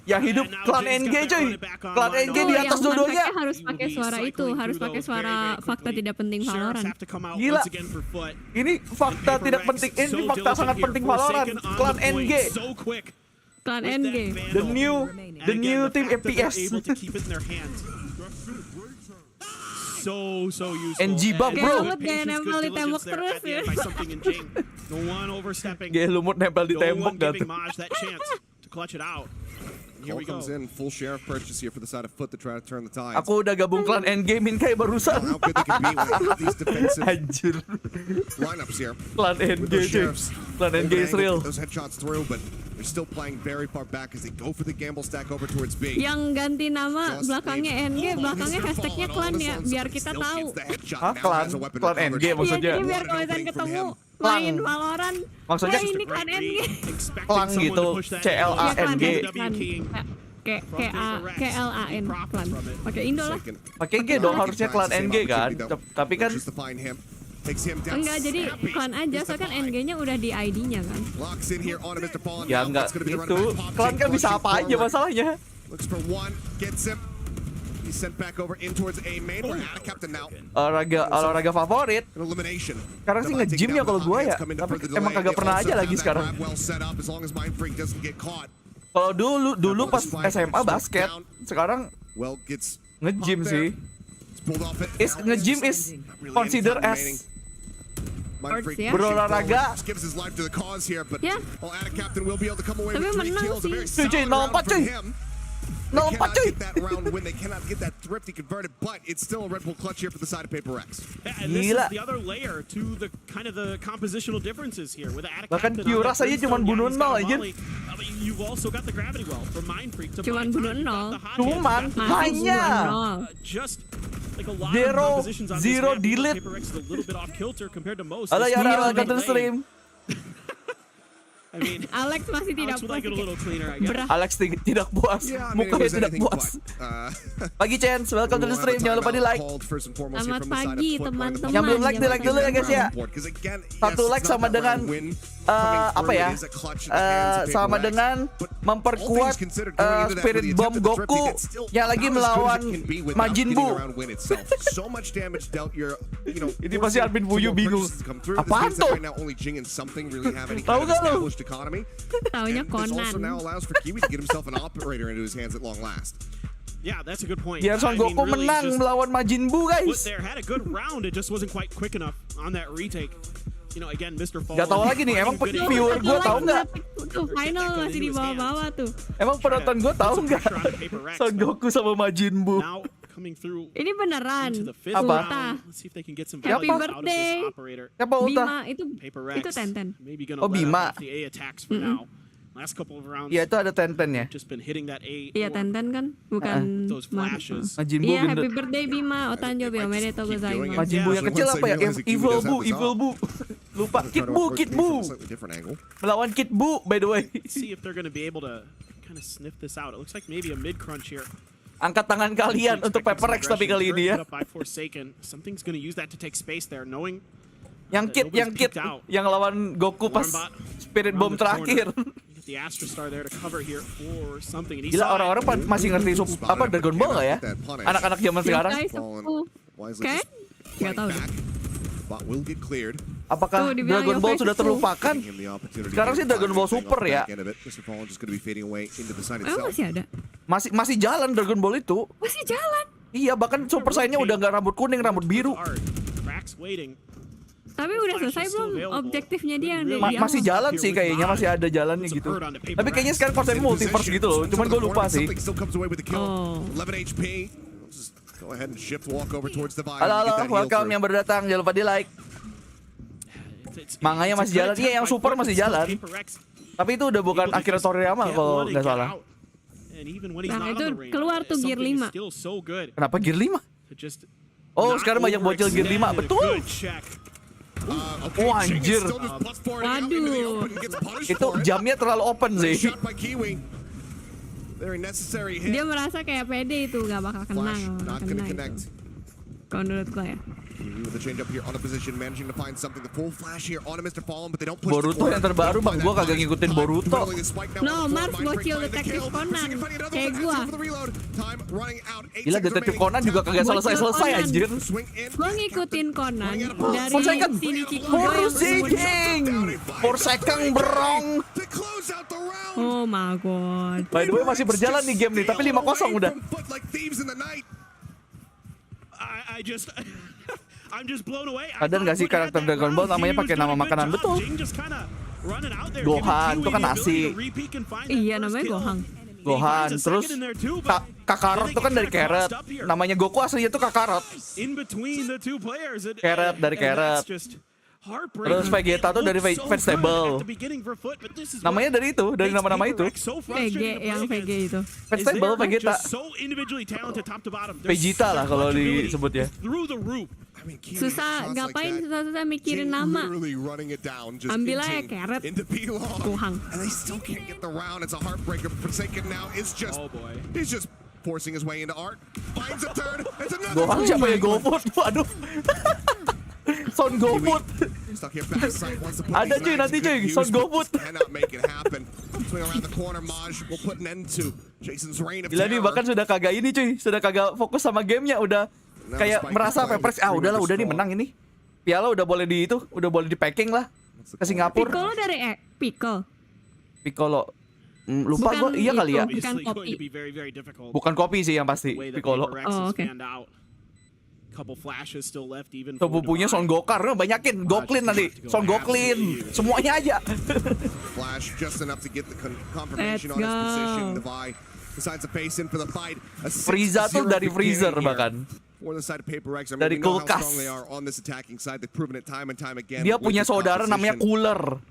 yang hidup klan NG cuy. Klan NG di atas dua-duanya.
Harus pakai suara itu, harus pakai suara fakta tidak penting Valorant.
Gila. Ini fakta tidak penting, ini fakta sangat penting Valorant. Klan NG.
Klan NG.
The new team FPS.
So useful.
NG bug bro.
Lumut kayak nempel di tembok terus ya.
Kayak lumut nempel di tembok gak tuh.
Comes in, full share of purchase here for the side of FUT to try to turn the tide.
Aku udah gabung klan Endgame kayak barusan. Anjir.
Lineups here.
Klan NG cuy. Klan NG is real.
Those headshots through, but they're still playing very far back as they go for the gamble stack over towards B.
Yang ganti nama belakangnya NG, belakangnya hashtagnya klan ya, biar kita tahu.
Hah, klan NG maksudnya?
Iya, biar kalau kita ketemu main Valorant.
Maksudnya
ini klan NG.
Klan gitu, CLANG.
KLAN klan. Pakai Indo lah.
Pakai G dong harusnya klan NG kan. Tapi kan
enggak, jadi klan aja, soalnya kan NG-nya udah di ID-nya kan.
Ya enggak gitu. Klan kan bisa apa aja masalahnya. Olahraga favorit. Sekarang sih nge-gym ya kalau gua ya. Tapi emang kagak pernah aja lagi sekarang. Kalau dulu pas SMA basket, sekarang nge-gym sih. Nge-gym is considered as
Mindfreak
ya.
Berolahraga.
just gives his life to the cause here, but
Ya.
Attic Captain will be able to come away
Tapi
with 3
menang
kills. A very
sih.
Cuy,
solid round
0-4
for
cuy.
him.
0-4
Cannot
cuy.
get that round win. They cannot get that thrifty converted, but it's still a Red Bull clutch here for the side of PRX.
Yeah, and this
Gila.
is the other layer to the kind of the compositional differences here. With the Attic
Bahkan
Captain on
Q-Ras
that
aja cuman
Brimstone,
bunuh
he's got
0
a
aja.
volley. But you've also got the gravity well from Mindfreak to
Cuman
buy
bunuh
time. You've
0.
got the hot
Cuman
hits, you've got the
hanya
just like a lot
Zero,
of compositions on
zero
this map.
delete.
PRX is a little bit off kilter compared to most.
Halo
This
Yara,
is
welcome to the
lane.
stream.
I mean,
Alex masih tidak
Alex would
puas.
like it a little cleaner, I guess.
Alex tidak puas.
Yeah, I mean, it
Mukanya
was
tidak
anything
puas.
but,
Pagi Chance, welcome to the stream. Jangan lupa di like.
Selamat pagi teman-teman.
Yang belum like, di like dulu ya guys ya. Satu like sama dengan apa ya? Sama dengan memperkuat spirit bomb Goku yang lagi melawan Majin Buu. Ini pasti admin Fuyu bingung. Apaan tuh? Tahu gak lo?
Taunya Conan.
Yeah, that's a good point.
Biar Son Goku
really
menang
just
melawan Majin Buu
put
guys.
there, had a good round, it just wasn't quite quick enough on that retake. You know, again, Mr. Fall.
Gak tau lagi nih, emang viewer gue tau nggak?
Tuh final masih di bawah-bawah tuh.
Emang penonton gue tau nggak? Son Goku sama Majin Buu.
Now coming through
Ini beneran.
into the fifth
Apa?
round. Let's see if they can get some
Happy
value out of
birthday.
this operator.
Siapa Uta?
Bima itu
PRX
Tenten.
maybe gonna
Oh,
let
Bima.
off the A attacks for now. Last couple of rounds.
Iya itu ada Tenten ya.
Just been hitting that A.
Iya Tenten kan, bukan
Those flashes.
Majin Buu
Iya, happy
gendut.
birthday Bima, otanjobi omedetou gozaimasu.
Majin Buu yang kecil apa ya? Evil Buu. Lupa. Kid Buu. Melawan Kid Buu by the way.
Let's see if they're gonna be able to kind of sniff this out. It looks like maybe a mid crunch here.
Angkat tangan kalian untuk PRX tapi kali ini ya.
Something's gonna use that to take space there, knowing
Yang kit yang lawan Goku pas Spirit Bomb terakhir.
the Astra Star there to cover here for something. And
Gila orang-orang masih ngerti apa Dragon Ball nggak ya? Anak-anak zaman sekarang.
Oke, nggak tahu deh.
Apakah
Tuh, dibilang
Dragon Ball
Yokai
sudah
Fufu.
terlupakan? Sekarang sih Dragon Ball Super ya.
Masih ada.
Masih jalan Dragon Ball itu.
Masih jalan.
Iya, bahkan Super Saiyan-nya udah nggak rambut kuning, rambut biru.
Tapi udah selesai belum objektifnya dia yang di
Masih jalan sih kayaknya, masih ada jalannya gitu. Tapi kayaknya sekarang konsepnya multiverse gitu loh. Cuman gue lupa sih.
Oh.
Halo, welcome yang baru datang. Jangan lupa di like. Manganya masih jalan. Iya, yang super masih jalan. Tapi itu udah bukan Akira Toriyama kalau nggak salah.
Nah itu keluar tuh gear 5.
Kenapa gear 5? Oh, sekarang banyak bocil gear 5. Betul. Oh anjir.
Waduh.
Itu jamnya terlalu open sih.
Dia merasa kayak pede itu gak bakal kena itu. Kalau menurut gue ya.
Boruto yang terbaru bang, gua kagak ngikutin Boruto.
No, Mars bocil detektif Conan kayak gua.
Gila detektif Conan juga kagak selesai anjir.
Gua ngikutin Conan dari sini Kiko
Forsaken. Forsaken berong.
Oh my god.
By the way masih berjalan nih game nih, tapi 5-0 udah. Ada nggak sih karakter Dragon Ball namanya pakai nama makanan? Betul. Gohan itu kan nasi.
Iya namanya Gohan.
Gohan, terus Kakarot itu kan dari carrot. Namanya Goku aslinya tuh Kakarot. Carrot dari carrot. Terus Vegeta tuh dari vegetable. Namanya dari itu, dari nama-nama itu.
VG yang VG itu.
Vegetable, Vegeta. Vegeta lah kalau disebut ya.
Susah, ngapain susah-susah mikirin nama. Ambil aja carrot. Gohan.
Gohan siapa ya? GoFood? Waduh. Son GoFood. Ada cuy nanti cuy, Son GoFood. Gila nih bahkan sudah kagak ini cuy, sudah kagak fokus sama gamenya, udah kayak merasa PRX udahlah udah nih menang ini. Piala udah boleh di itu, udah boleh di packing lah ke Singapura.
Piccolo dari
Piccolo. Lupa gua, iya kali ya.
Bukan kopi.
Bukan kopi sih yang pasti, Piccolo.
Oh, oke.
Couple flashes still left even.
Tuh punya Son Gokar, banyakin, Goklin nanti, Son Goklin, semuanya aja.
Flash just enough to get the confirmation on his position. Devi decides to face in for the fight.
Frieza tuh dari freezer bahkan.
For the side of PRX, I mean,
Dari
we know how
kulkas.
strong they are on this attacking side. They've proven it time and time again.
Dia punya saudara namanya Cooler.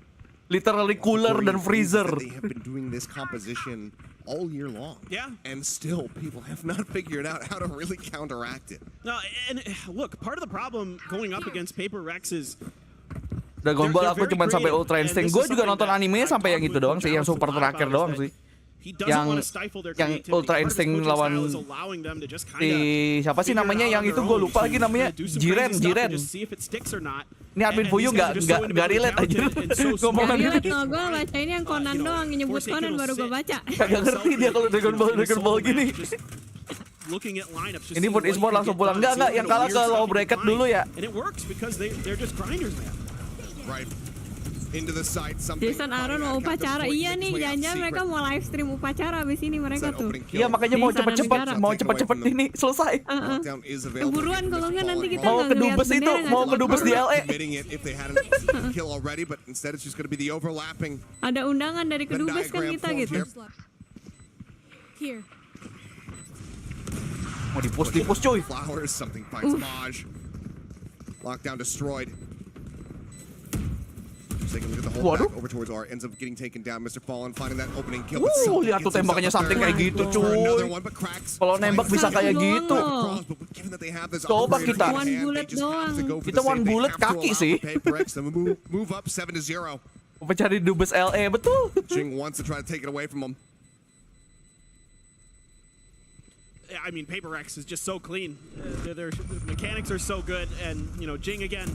Literally Cooler dan Freezer.
They have been doing this composition all year long.
Yeah.
And still, people have not figured out how to really counteract it.
No, and look, part of the problem going up against PRX is
Dragon Ball aku cuma sampai Ultra Instinct. Gue juga nonton animenya sampai yang itu doang sih, yang super terakhir doang sih. Yang Ultra Instinct lawan siapa sih namanya yang itu gue lupa lagi namanya. Jiren. Ini admin Fuyu nggak relate aja ngomongin
relate no, gue baca ini yang Conan doang, nyebut Conan baru gue baca.
Kagak ngerti dia kalau Dragon Ball gini. Ini buat e-sport langsung pulang. Enggak, yang kalah ke low bracket dulu ya.
Jason Aaron mau upacara, iya nih, jangan-jangan mereka mau live stream upacara abis ini mereka tuh.
Iya makanya mau cepet-cepet ini selesai.
Buruan kalau nggak nanti kita
mau kedubes itu, mau kedubes di LA.
Ada undangan dari kedubes kan kita gitu.
Mau dipus cuy.
Lockdown destroyed. Waduh. Over towards R, ends up getting taken down. Mr. Fallen finding that opening kill.
Lihat tuh tembakannya something kayak gitu cuy. Kalau nembak bisa kayak gitu. Coba kita.
One bullet doang.
Kita one bullet kaki sih.
Move up 7-0.
Mau cari dubes LA betul.
Jing wants to try to take it away from him.
I mean, PRX is just so clean. Their mechanics are so good, and you know, Jing again,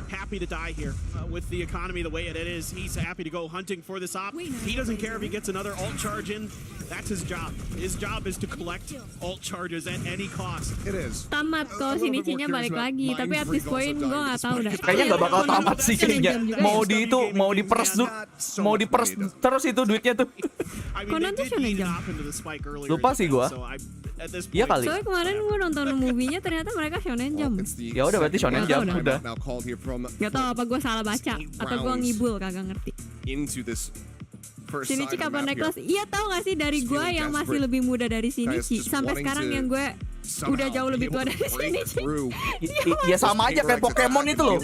happy to die here with the economy the way it is. He's happy to go hunting for this op. He doesn't care if he gets another ult charge in. That's his job. His job is to collect ult charges at any cost.
It is.
Tamat kalau Shinichi-nya balik lagi, tapi at this point gue nggak tahu dah.
Kayaknya nggak bakal tamat sih kayaknya. Mau diperes terus itu duitnya tuh.
Conan tuh shonen jam.
Lupa sih gue. Iya kali.
Soalnya kemarin gue nonton movie-nya ternyata mereka shonen jam.
Ya udah berarti shonen jam udah.
Gak tau apa gue salah baca atau gue ngibul kagak ngerti. Shinichi kapan naik kelas? Iya tau gak sih dari gue yang masih lebih muda dari Shinichi sampai sekarang yang gue udah jauh lebih tua dari Shinichi.
Ya sama aja kayak Pokemon itu loh.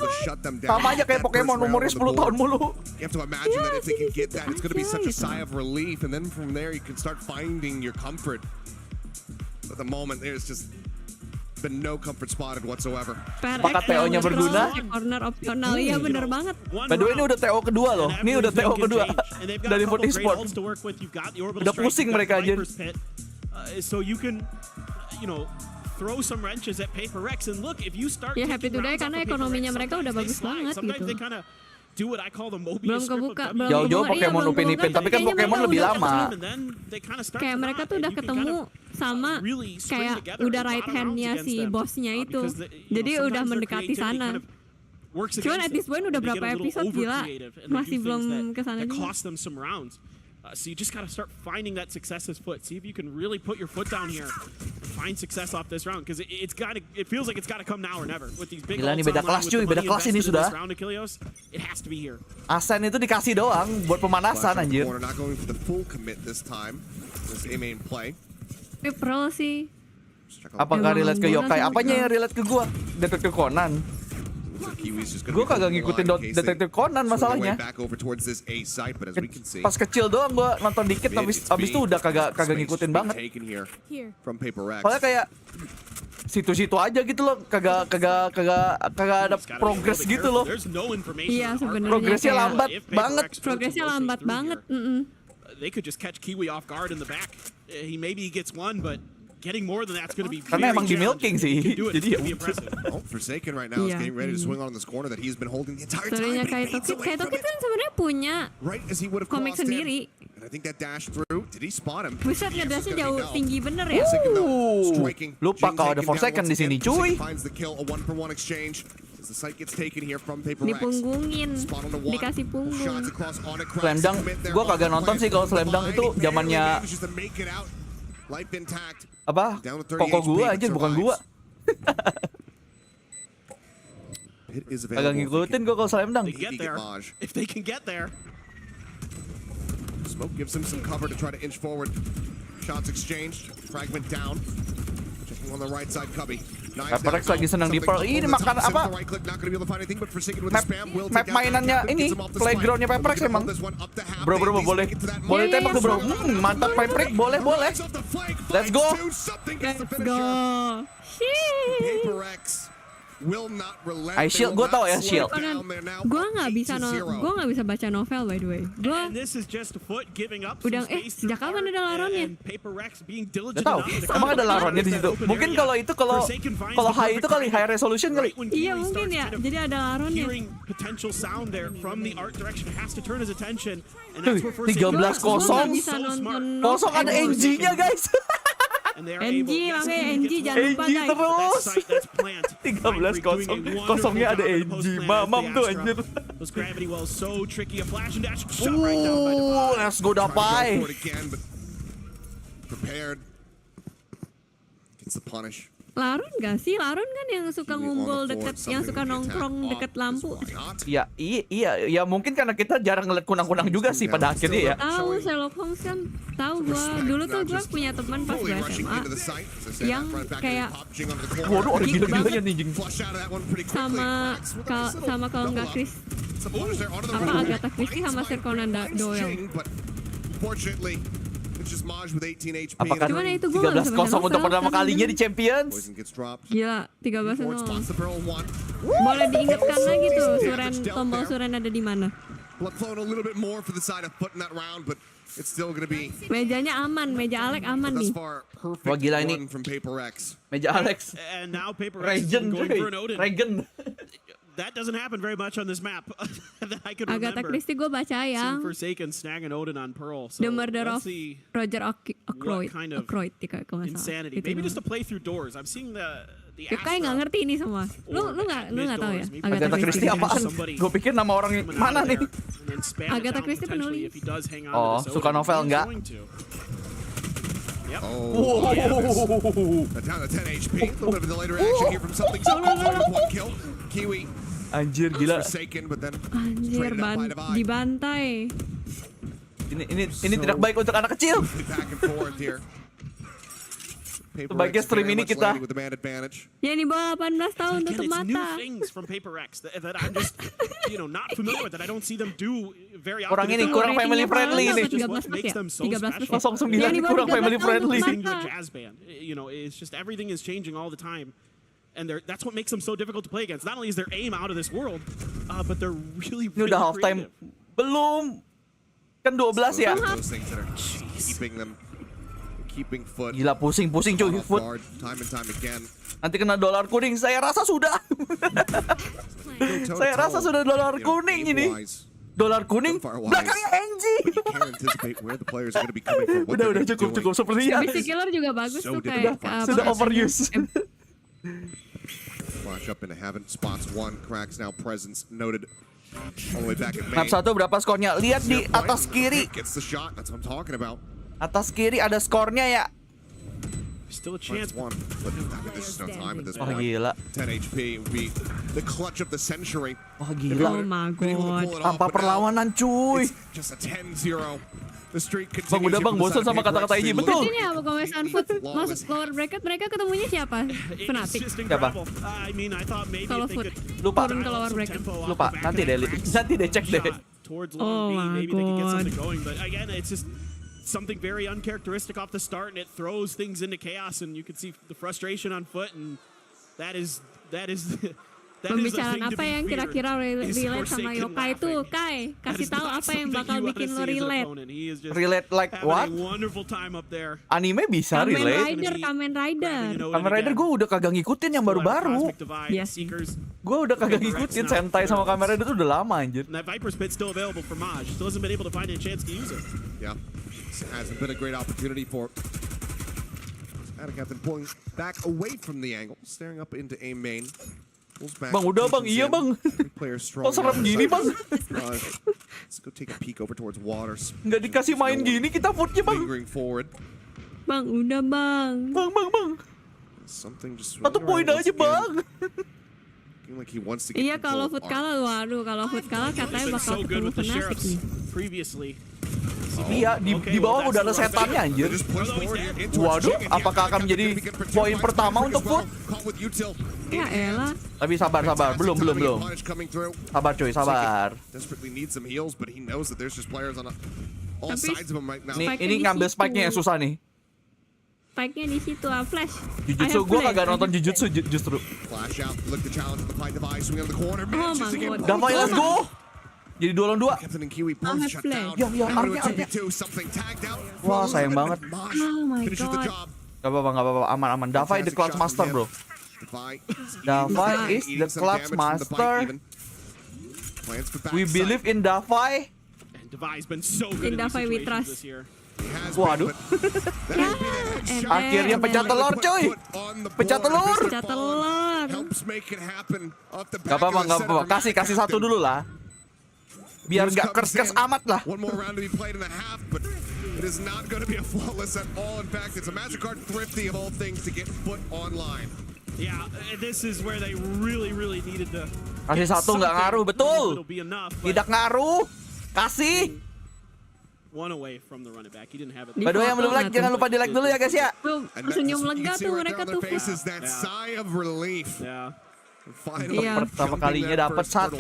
Sama aja kayak Pokemon umurnya 10 tahun mulu.
You have to imagine that if they can get that, it's going to be such a sigh of relief, and then from there you can start finding your comfort. At the moment, there's just been no comfort spotted whatsoever.
Apakah TO-nya berguna?
Corner opsional, iya bener banget.
By the way, ini udah TO kedua loh. Ini udah TO kedua dari FUT Esports. Udah pusing mereka aja.
So you can, you know, throw some wrenches at PRX and look if you start.
Ya happy today karena ekonominya mereka udah bagus banget gitu. Belum kebuka,
jauh-jauh Pokemon Upin Ipin, tapi kan Pokemon lebih lama.
Kayak mereka tuh udah ketemu sama kayak udah right hand-nya si bosnya itu. Jadi udah mendekati sana. Cuman at this point udah berapa episode gila, masih belum kesana juga.
So you just gotta start finding that success's foot. See if you can really put your foot down here and find success off this round, because it feels like it's gotta come now or never with these big.
Gila nih beda kelas cuy, beda kelas ini sudah.
It has to be here.
Asen itu dikasih doang buat pemanasan anjir.
Not going for the full commit this time. This main play.
Pro sih.
Apakah relate ke yokai? Apanya yang relate ke gua? Detektif Conan. Gue kagak ngikutin Detektif Conan masalahnya. Pas kecil doang gue nonton dikit, abis itu udah kagak ngikutin banget. Soalnya kayak situ-situ aja gitu loh, kagak ada progres gitu loh.
Iya sebenarnya.
Progresnya lambat banget.
Progresnya lambat banget.
They could just catch Kiwi off guard in the back. He maybe gets one, but getting more than that's going to be.
Karena emang di milking sih. Jadi ya.
Forsaken right now is getting ready to swing on this corner that he's been holding the entire time.
Kayak Tokit kan sebenarnya punya komik sendiri.
And I think that dash through. Did he spot him?
Buset ngedashnya jauh tinggi bener ya.
Lupa kalau ada Forsaken di sini cuy.
Dipunggungin, dikasih punggung.
Slam Dunk, gue kagak nonton sih kalau Slam Dunk itu zamannya apa? Koko gua aja bukan gua.
It is
Agak
available.
ngikutin gue kalau slam dunk.
If they can get there.
Smoke gives him some cover to try to inch forward. Shots exchanged. Fragment down. Checking on the right side, Cubby.
PRX lagi senang di Pearl. Ini makan apa? Map mainannya ini, playgroundnya PRX emang. Bro, boleh tembak tuh bro. Mantap PRX, boleh. Let's go. I shield, gue tau ya shield.
Gue nggak bisa baca novel by the way. Gue udah sejak kapan ada laronnya?
Gak tau, emang ada laronnya di situ. Mungkin kalau high itu kali high resolution kali.
Iya mungkin ya, jadi ada laronnya.
13-0 kosong ada NG-nya guys.
NG makanya NG jangan lupa guys.
Terus 13-0 kosongnya ada NG. Mamam tuh anjir. Let's go Dapai.
Larun gak sih? Larun kan yang suka ngumpul deket, yang suka nongkrong deket lampu.
Iya, mungkin karena kita jarang ngeliat kunang-kunang juga sih pada akhirnya ya.
Tahu Sherlock Holmes kan, tahu gua dulu tuh gua punya teman pas gua SMA yang kayak
waduh ada gila-gilanya nih jing.
sama kalau nggak Chris apa Agatha Christie sama Sir Conan Doyle.
Apakah 13-0 untuk pertama kalinya di Champions?
Gila, 13-0. Boleh diingatkan lagi tuh tombol suren ada di mana? Mejanya aman, meja Alex aman nih.
Wah gila ini. Meja Alex. Regen.
That doesn't happen very much on this map that I can remember.
Agatha Christie gue baca yang
Forsaken, Snag, and Odin on Pearl. So
The Murder of Roger Ackroyd.
Insanity. Maybe just to play through doors. I'm seeing the
Yokai nggak ngerti ini semua. Lu nggak tahu ya?
Agatha Christie apaan? Gue pikir nama orang mana nih?
Agatha Christie penulis.
Oh, suka novel nggak?
Yep. Oh, down to 10 HP. A little bit of a delayed reaction here from something. One kill. Kiwi.
Anjir gila.
Anjir dibantai.
Ini tidak baik untuk anak kecil. Sebagai stream ini kita.
Ya di bawah 18 tahun tutup mata.
Orang ini kurang family friendly ini. 09 kurang family friendly.
It's just everything is changing all the time. And that's what makes them so difficult to play against. Not only is their aim out of this world, but they're really
Ini udah half time. Belum. Kan 12 ya. Gila pusing cuy FUT. Nanti kena dolar kuning. Saya rasa sudah. Saya rasa sudah dolar kuning ini. Dolar kuning belakangnya NG. Udah cukup sepertinya.
Basic killer juga bagus tuh kayak
sudah overuse.
Flash up into heaven, spots one, cracks now presence noted all the way back at main.
Map 1 berapa skornya? Lihat di atas kiri.
Gets the shot, that's what I'm talking about.
Atas kiri ada skornya ya.
Still a chance.
One, but there's no time at this
Oh
point.
gila.
10 HP would be the clutch of the century.
Oh gila.
Oh my god.
Tanpa perlawanan cuy.
Just a 10-0. The streak continues.
Bang udah bang bosan sama kata-kata ini betul.
Ini apa komesan FUT masuk lower bracket mereka ketemunya siapa? Fnatic.
Siapa?
Kalau FUT
lupa.
Turun ke lower bracket.
Lupa. Nanti deh cek deh.
Oh my god.
But again, it's just something very uncharacteristic off the start, and it throws things into chaos. And you can see the frustration on FUT, and that is.
Pembicaraan apa yang kira-kira relate sama yokai itu, Kai? Kasih tahu apa yang bakal bikin lo relate.
Relate like what? Anime bisa relate.
Kamen
Rider gue udah kagak ngikutin yang baru-baru.
Yes.
Gue udah kagak ngikutin Sentai sama Kamen Rider itu udah lama anjir.
That Viper's Pit still available for Maj. Still hasn't been able to find a chance to use it.
Yeah, this hasn't been a great opportunity for Captain pulling back away from the angle, staring up into A main.
Bang udah bang, iya bang. Kok serem gini bang?
Let's go take a peek over towards waters.
Nggak dikasih main gini kita FUT-nya bang.
Bang udah bang.
Bang.
Something just
1 poin aja bang.
Like he wants to get
Iya kalau
control
FUT
of
kalah, waduh kalau FUT kalah katanya
Been
bakal
so good
ketemu
with the
Fnatic
sheriffs
nih.
previously.
Iya, di bawah udah ada setannya anjir. Waduh, apakah akan menjadi poin pertama untuk FUT?
Ya elah.
Tapi sabar, belum. Sabar cuy, sabar. Ini ngambil spike-nya yang susah nih.
Spike-nya di situ, flash.
Jujutsu gue kagak nonton Jujutsu justru.
Oh my god.
Davai, let's go. Jadi 2 lawan 2. Ya, arnya. Wah, sayang banget.
Oh my god.
Gak apa-apa, aman. Davai the clutch master, bro. Davai is the clutch master. We believe in Davai.
In Davai we trust.
Waduh. Akhirnya pecah telur, cuy. Pecah telur. Gak apa-apa. Kasih satu dulu lah. Biar nggak kers amat lah.
It is not going to be a flawless at all. In fact, it's a MasterCard thrifty of all things to get FUT online.
Yeah, this is where they really needed to.
Kasih satu nggak ngaruh, betul. Tidak ngaruh. Kasih.
One away from the running back. He didn't have it.
By the way, yang belum like jangan lupa di like dulu ya guys ya.
Senyum lega tuh mereka tuh.
That sigh of relief.
Yeah.
Pertama kalinya dapat 1.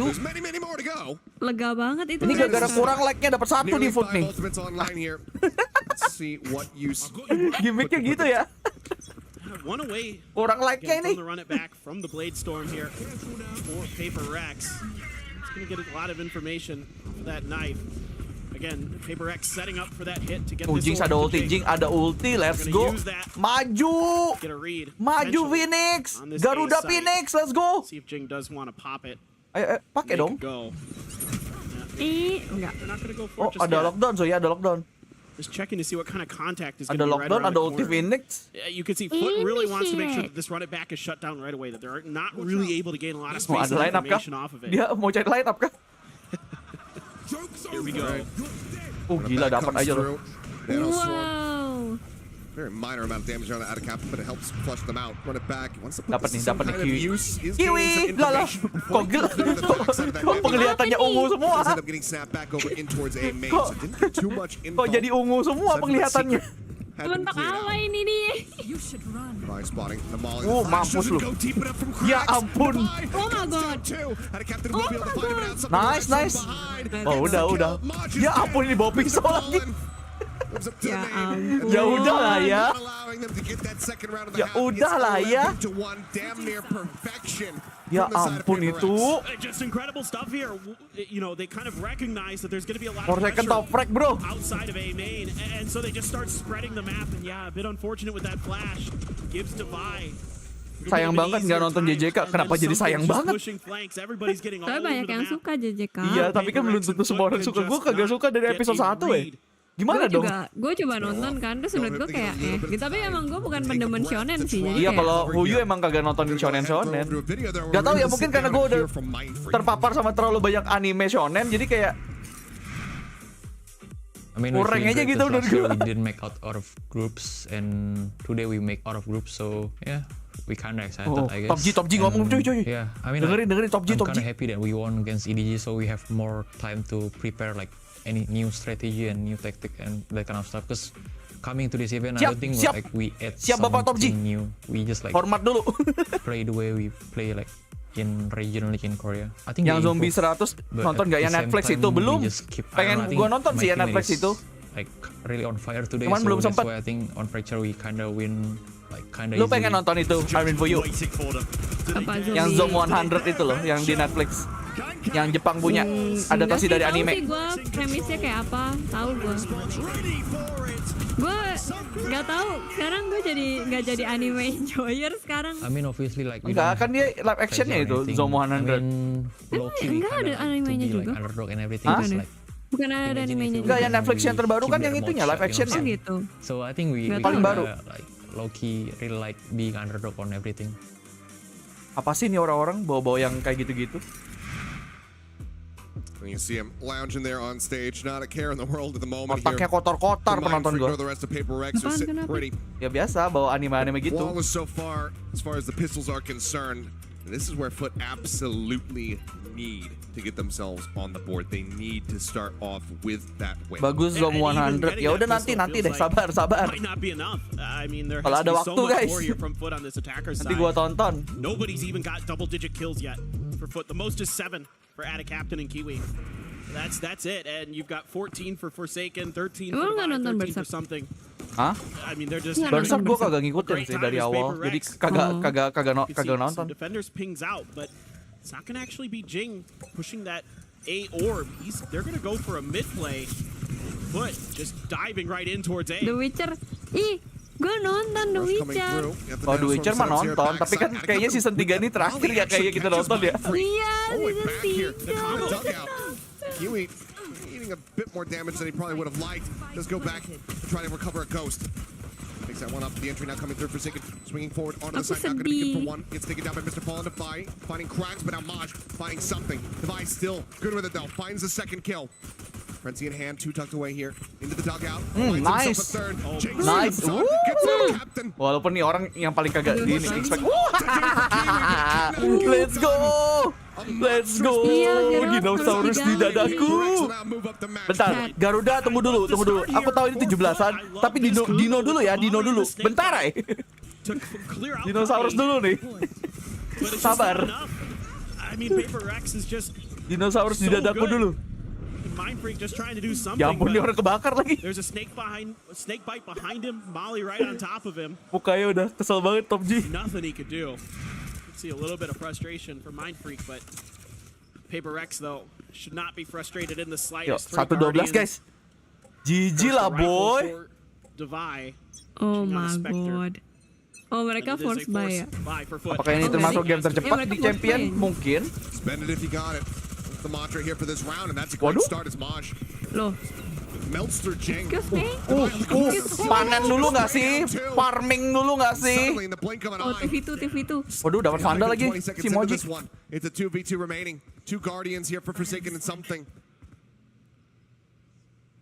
Lega banget itu.
Ini gara-gara kurang like-nya dapat 1 di FUT nih. Gimiknya gitu ya.
One away.
Kurang like-nya ini.
From the run it back from the Blade Storm here for PRX. It's going to get a lot of information for that knife. Again, PRX setting up for that hit to get this.
Jinx ada ulti, let's go. Maju. Maju Phoenix. Garuda Phoenix, let's go.
See if Jing does want to pop it.
Ayo, pakai dong.
Enggak.
Oh, ada lockdown, so ya ada lockdown.
Just checking to see what kind of contact is going
Ada
to be
lockdown,
right
ada ulti Phoenix.
You can see FUT really wants to make sure that this run it back is shut down right away. That they're not really able to gain a lot of space and information off of it.
Dia mau cari line up kah?
Here we go.
Oh gila, dapat aja loh.
Wow.
Very minor amount of damage on the out of cap, but it helps flush them out. Run it back.
Dapat nih Kiwi. Lala. Kok gila? Kok penglihatannya ungu semua? Kok jadi ungu semua penglihatannya?
Bentuk apa ini nih?
Mampus lu. Ya ampun.
Oh my god.
Nice. Oh udah. Ya ampun, ini bawa pisau lagi.
Ya ampun.
Ya udahlah ya. Ya udahlah ya. Ya ampun itu.
Just incredible stuff here. You know, they kind of recognize that there's going to be a lot of
second top frag, bro.
Outside of A main, and so they just start spreading the map. And yeah, a bit unfortunate with that flash. Gives to Vi.
Sayang banget nggak nonton JJK. Kenapa jadi sayang banget?
Tapi banyak yang suka JJK.
Iya, tapi kan belum tentu semua orang suka. Gue kagak suka dari episode 1 ya. Gimana dong?
Gue coba nonton kan, terus menurut gue kayak tapi emang gue bukan pendemen shonen sih. Jadi
iya, kalau fuyu emang kagak nontonin shonen. Gak tau ya, mungkin karena gue udah terpapar sama terlalu banyak anime shonen, jadi kayak kurang aja gitu menurut gue.
We didn't make out of groups, and today we make out of groups, so yeah. We kinda excited, I guess.
Top G ngomong cuy.
Yeah, I mean,
dengerin Top G.
I'm kinda happy that we won against EDG, so we have more time to prepare like any new strategy and new tactic and that kind of stuff. Because coming to this event, I don't think like we add something new. We just like
hormat dulu.
Play the way we play like in regional league in Korea. I think
yang zombie 100 nonton gak yang Netflix itu belum? Pengen gua nonton sih ya Netflix itu.
Like really on fire today.
Cuman
so
belum
that's
sempet.
why I think on fracture we kinda win. Like kinda
lu pengen nonton itu Iron fuyu yang Zom 100 itu loh, yang di Netflix, yang Jepang punya, adaptasi dari anime.
Gue premisnya kayak apa, tahu gue nggak tahu. Sekarang gue nggak jadi anime enjoyer sekarang.
I mean obviously like
enggak, kan dia live actionnya itu Zom 100.
Enggak ada animenya juga. Bukan ada animenya juga.
Enggak, yang Netflix yang terbaru kan yang itunya live actionnya.
Oh gitu.
So I think we
paling baru.
Like low-key really like being underdog on everything.
Apa sih nih orang-orang bawa-bawa yang kayak gitu-gitu?
You see him lounging there on stage, not a care in the world at the moment.
Otaknya kotor-kotor penonton gue. Ya biasa bawa anime-anime gitu.
Flawless so far, as far as the pistols are concerned. And this is where FUT absolutely need to get themselves on the board. They need to start off with that win.
Bagus Zom 100. Ya udah nanti deh, sabar. Kalau ada waktu guys. Nanti gua tonton.
Nobody's even got double-digit kills yet for FUT. The most is 7 for Attic Captain and Kiwi. That's it, and you've got 14 for Forsaken, 13 for Divine, 13 for something.
Hah?
I mean, they're just
Berserk gua kagak ngikutin sih dari awal, jadi kagak nonton.
Defenders pings out, but it's not gonna actually be Jing pushing that A orb. They're gonna go for a mid play, but just diving right in towards A.
The Witcher, gue nonton The Witcher.
Oh, The Witcher mah nonton, tapi kan kayaknya season 3 ini terakhir ya kayak kita nonton ya.
Iya, season 3.
Kiwi eating a bit more damage than he probably would have liked. Let's go back to try to recover a ghost. Takes that one up. The entry now coming through for Forsaken. Swinging forward onto the side. Not going to be good for one. Gets taken down by Mr. Paul and Defy. Finding cracks, but now Maj finding something. Defy still good with it though. Finds the second kill. Frenzy in hand, 2 tucked away here. Into the dugout.
Nice. Nice. Walaupun nih orang yang paling kagak ini expect. Let's go. Let's go. Dinosaurus di dadaku. Bentar, Garuda tunggu dulu. Aku tahu ini 17-an, tapi Dino dulu ya, Dino dulu. Bentar ya. Dinosaurus dulu nih. Sabar. Dinosaurus di dadaku dulu.
Mind Freak just trying to do something.
Ya ampun, dia orang kebakar lagi.
There's a snake bite behind him, Molly right on top of him.
Mukanya udah kesel banget Top G.
Nothing he could do. See a little bit of frustration for Mind Freak, but PRX though should not be frustrated in the slightest.
1-12 guys. GG lah boy.
Oh my god. Oh, mereka force buy ya.
Apakah ini termasuk game tercepat di champion? Mungkin.
Spend it if you got it. The mantra here for this round, and that's a great start as Maj.
Loh.
Melts through Jing.
Panen dulu nggak sih? Farming dulu nggak sih?
Oh, TV2.
Waduh, dapat vandal lagi si Moji.
It's a 2v2 remaining. 2 Guardians here for Forsaken and something.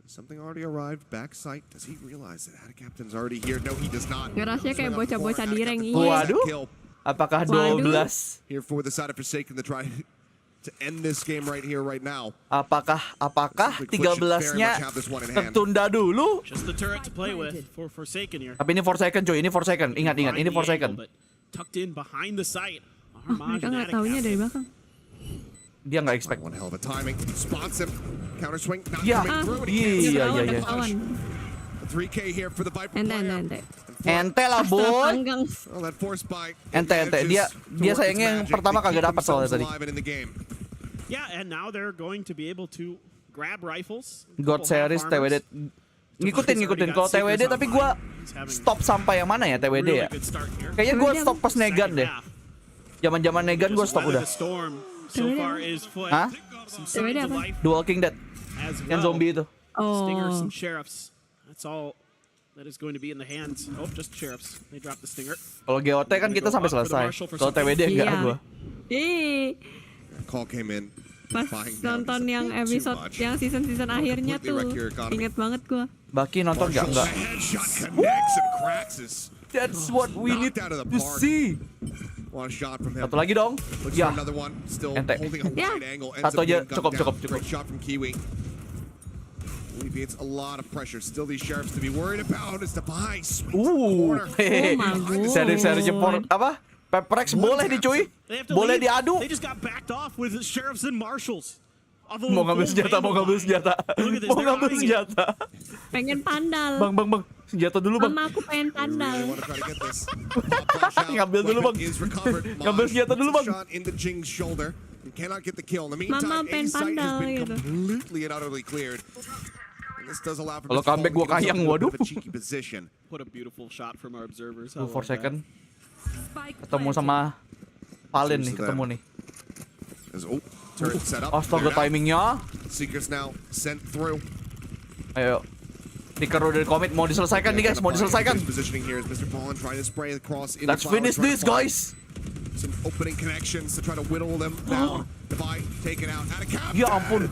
Something already arrived backside. Does he realize that Attic Captain's already here? No, he does not.
Ngerasnya kayak bocah-bocah di rank ini.
Waduh. Apakah 12?
Here for the side of Forsaken to try to end this game right here, right now.
Apakah 13-nya tertunda dulu?
Just the turret to play with for Forsaken here.
Tapi ini Forsaken cuy, ini Forsaken. Ingat, ini Forsaken.
Tucked in behind the site.
Mereka nggak taunya dari belakang.
Dia nggak expect.
One hell of a timing. Spots him. Counter swing. Not
iya.
3K here for the Viper
player.
Ente lah boy. Ente. Dia sayangnya yang pertama kagak dapat soalnya tadi.
Yeah, and now they're going to be able to grab rifles.
God series TWD. Ngikutin kalau TWD, tapi gua stop sampai yang mana ya TWD ya? Kayaknya gua stop pas Negan deh. Zaman Negan gua stop udah. Hah?
TWD apa?
The Walking Dead. Yang zombie itu.
Oh.
That's all that is going to be in the hands. Oh, just sheriffs. They dropped the stinger.
Kalau GOT kan kita sampai selesai. Kalau TWD enggak gua.
Call came in.
Pas nonton yang episode yang season akhirnya tuh inget banget gua.
Baki nonton enggak? That's what we need to see. Satu lagi dong. Ya. Ente. Satu aja cukup.
Alleviates a lot of pressure. Still these sheriffs to be worried about is the buy.
Seri jempol apa? PRX boleh dicuy. Boleh diadu.
They just got backed off with sheriffs and marshals.
Mau ngambil senjata.
Pengen pandal.
Bang. Senjata dulu bang.
Mama aku pengen pandal.
Ngambil dulu bang. Ngambil senjata dulu bang.
Cannot get the kill. In the
Mama
meantime,
pengen
A site has been
pandal gitu.
completely and utterly cleared. And this does allow for
Kalau comeback gua kayang, waduh.
cheeky position.
What a beautiful shot from our observers.
2-4 ketemu sama Palen nih, ketemu nih.
Turret set up.
Astaga timingnya.
Seekers now sent through.
Ayo. Stiker udah komit, mau diselesaikan nih guys, mau diselesaikan. Let's finish this guys.
Some opening connections to try to whittle them down. Divide taken out.
Ya ampun,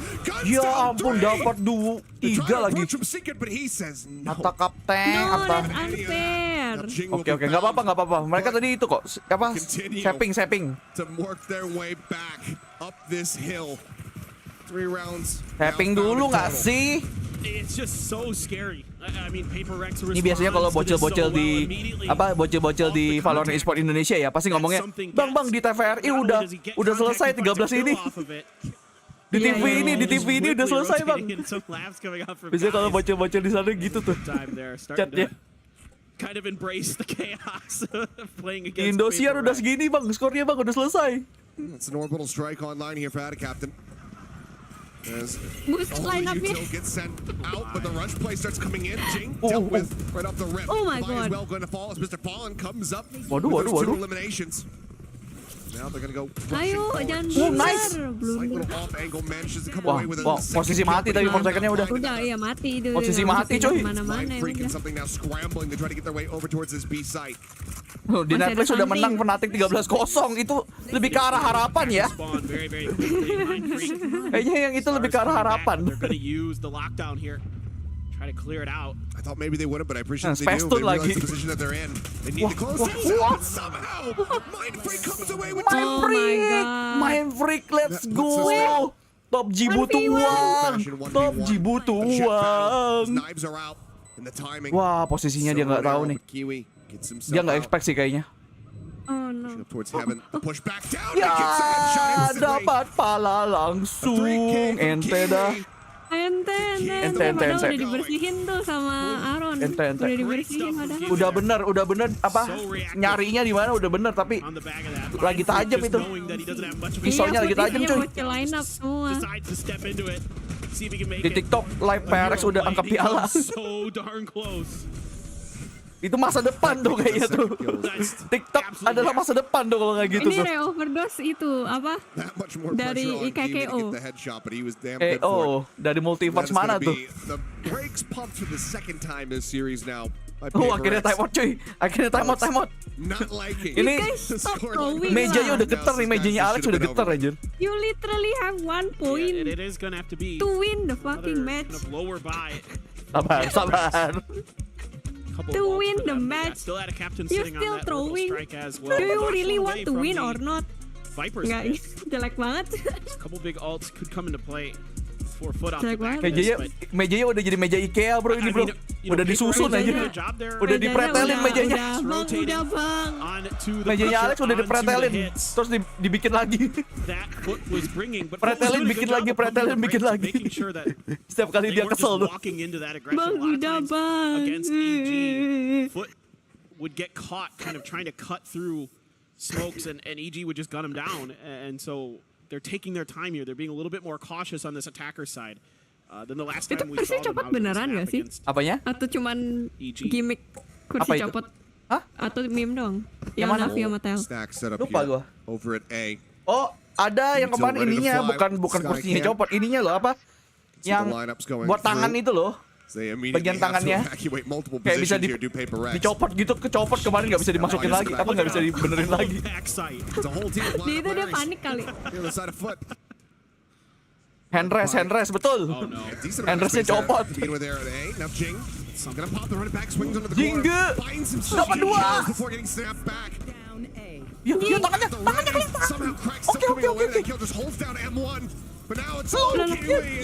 dapat 3 lagi.
But he says no.
Kata kapten,
No, that's unfair. fair.
Oke, nggak apa-apa. Mereka tadi itu kok apa? Sapping.
To work their way back up this hill. 3 rounds.
Sapping dulu nggak sih?
It's just so scary. I mean, PRX
Ini biasanya kalau bocil-bocil di bocil-bocil di Valorant Esport Indonesia ya pasti ngomongnya, "Bang, di TVRI udah selesai 13 ini." Di TV ini udah selesai, Bang. Biasanya kalau bocil-bocil di sana gitu tuh. Chatnya.
Kind of embrace the chaos of playing against
Indosiar udah segini, Bang. Skornya, Bang, udah selesai.
It's an orbital strike online here for Ada Captain. As
line up
Util gets sent out, but the rush play starts coming in. Jing dealt with right off the rip.
Oh my
God. As
God.
well going to fall as Mr. Fallen comes up
Waduh.
with those 2 eliminations. Now they're going to go
Ayo, jangan
nice.
Slight little off angle manages to come away with a
posisi mati tadi 4 secondnya udah.
Udah, iya mati itu.
Posisi mati, coy.
Mana-mana
Freak and something now scrambling to try to get their way over towards this B site.
Di Netflix sudah menang Fnatic 13-0. Itu lebih ke arah harapan ya. Kayaknya yang itu lebih ke arah harapan.
Try to clear it out.
I thought maybe they wouldn't, but I appreciate they do. They realize the position that they're in. They need to close things out somehow. Mind Freak comes away with
Mind Freak, let's go. Top G butuh uang.
Knives are out, and the timing.
Wah, posisinya dia nggak tahu nih. Dia nggak expect sih kayaknya.
Oh no.
Towards heaven, the push back down.
Ya, dapat pala langsung. Ente dah.
Ente padahal udah dibersihin tuh sama Aaron. Udah dibersihin padahal.
Udah bener apa? Nyarinya di mana udah bener tapi lagi tajam itu. Pisaunya lagi tajam, cuy.
Line up semua.
Di TikTok live PRX udah angkat piala. Itu masa depan tuh kayaknya tuh. TikTok adalah masa depan tuh kalau kayak gitu tuh.
Ini re-overdose itu apa? Dari KKO.
Dari multiverse mana tuh? Akhirnya time out, cuy. Akhirnya time out. Ini mejanya udah getar nih, mejanya Alex udah getar aja.
You literally have 1 point to win the fucking match.
Sabar.
To win the match, you still throwing. Do you really want to win or not? Nggak, jelek banget.
Couple big ults could come into play for FUT off the
Jelek
back.
banget.
Mejanya udah jadi meja IKEA, bro, ini, bro. Udah disusun aja. Udah dipretelin mejanya.
Udah bang.
Mejanya Alex udah dipretelin, terus dibikin lagi. Pretelin bikin lagi. Setiap kali dia kesel tuh.
Bang, udah bang.
FUT would get caught kind of trying to cut through smokes and EG would just gun him down, and so they're taking their time here. They're being a little bit more cautious on this attacker side than the last time we saw them out
beneran gak sih?
Apanya?
Atau cuman gimmick kursi copot?
Hah?
Atau meme doang?
Yang mana?
Navi sama Tel.
Lupa gua.
Over at A.
Oh, ada yang kemarin ininya bukan kursinya copot, ininya loh apa? Yang buat tangan itu loh. Bagian tangannya kayak bisa dicopot gitu, kecopot kemarin nggak bisa dimasukin lagi, apa nggak bisa dibenerin lagi.
Itu dia panik kali.
Handrest betul. Handrestnya copot. Jingga dapat 2. Ya tangannya kelihatan. Oke.
But now it's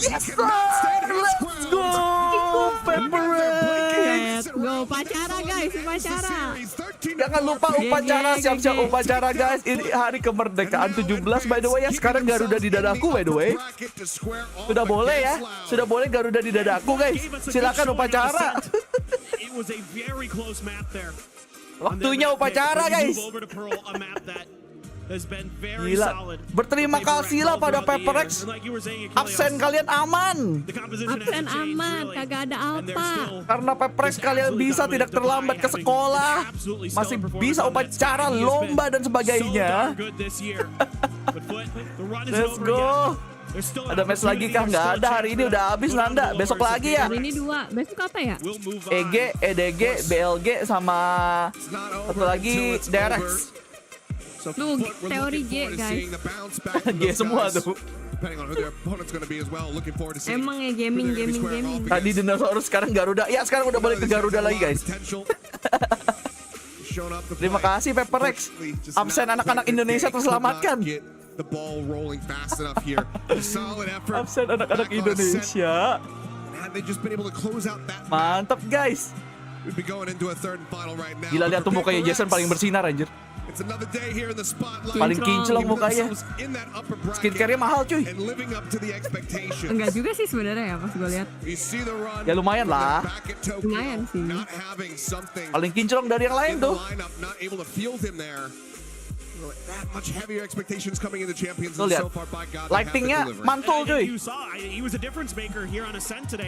yes, sir! Let's go,
Let's go, upacara guys, upacara.
Jangan lupa upacara, siap-siap upacara guys. Ini hari kemerdekaan 17 by the way ya. Sekarang Garuda di dadaku by the way. Sudah boleh ya, sudah boleh Garuda di dadaku guys. Silakan upacara. Waktunya upacara guys. Gila, berterima kasih lah pada PRX. Absen kalian aman.
Absen aman, kagak ada alpha.
Karena PRX kalian bisa tidak terlambat ke sekolah. Masih bisa upacara, lomba dan sebagainya. Let's go. Ada match lagi kah? Nggak ada, hari ini udah habis Nanda. Besok lagi ya?
Hari ini 2, besok apa ya?
EG, EDG, BLG sama satu lagi DRX.
Tuh, teori G guys.
G semua tuh.
Emang ya gaming.
Tadi dinosaurus, sekarang Garuda. Ya sekarang udah balik ke Garuda lagi guys. Terima kasih PRX. Absen anak-anak Indonesia terselamatkan.
The ball rolling fast enough here. Solid effort.
Absen anak-anak Indonesia.
Had they just been able to close out that
Mantap guys.
we'd be going into a third and final right now.
Gila, lihat tuh mukanya Jason paling bersinar anjir.
It's another day here in the spotlight.
Paling kinclong mukanya. Skincare-nya mahal cuy.
And living up to the expectations.
Enggak juga sih sebenarnya ya pas gue lihat.
You see the run.
Ya lumayan lah.
Lumayan sih.
Not having something.
Paling kinclong dari yang lain
in the
tuh.
lineup, not able to field him there. That much heavier expectations coming in the champions
Tuh lihat,
so far by God.
lightingnya mantul cuy.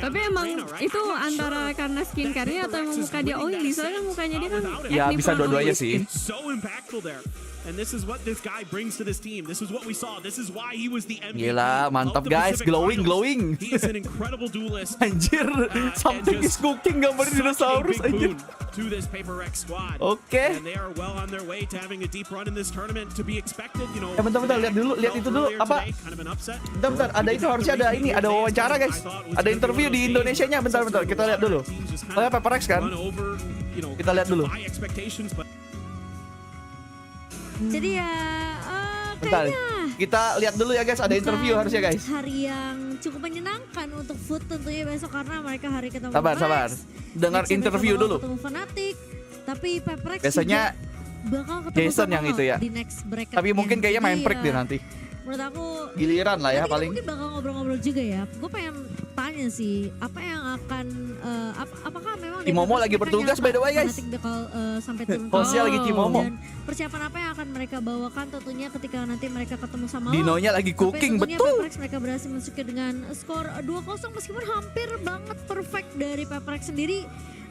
Tapi emang itu antara karena skincare-nya atau emang muka dia oily, soalnya mukanya dia kan
Ya bisa dua-duanya sih.
So impactful there. And this is what this guy brings to this team. This is what we saw. This is why he was the MVP.
Gila, mantap guys, glowing.
He is an incredible duelist.
Anjir, something is cooking gambar dinosaurus anjir.
To this PRX squad.
Oke.
And they are well on their way to having a deep run in this tournament to be expected, you know.
Bentar, lihat itu dulu apa? Bentar, ada itu harusnya ada wawancara guys. Ada interview di Indonesianya, bentar, kita lihat dulu. Oh ya PRX kan? Kita lihat dulu.
Jadi ya
Bentar,
kayaknya
kita lihat dulu ya guys, ada interview harusnya guys.
hari yang cukup menyenangkan untuk FUT tentunya besok karena mereka hari ketemu
Sabar. Dengar interview dulu.
Ketemu Fnatic, tapi PRX
Biasanya
bakal ketemu
Jason
sama
yang itu ya.
di next bracket.
Tapi mungkin kayaknya main break deh nanti.
Menurut aku
Giliran lah ya
nanti
paling.
mungkin bakal ngobrol-ngobrol juga ya. Gue pengen tanya sih, apa yang akan apakah memang
Timomo lagi bertugas by the way guys.
Fnatic bakal sampai turun
Hostnya lagi Timomo.
dan persiapan apa yang akan mereka bawakan tentunya ketika nanti mereka ketemu sama
Dinonya lagi cooking,
Tapi tentunya
betul.
PRX mereka berhasil mensuki dengan skor 2-0 meskipun hampir banget perfect dari PRX sendiri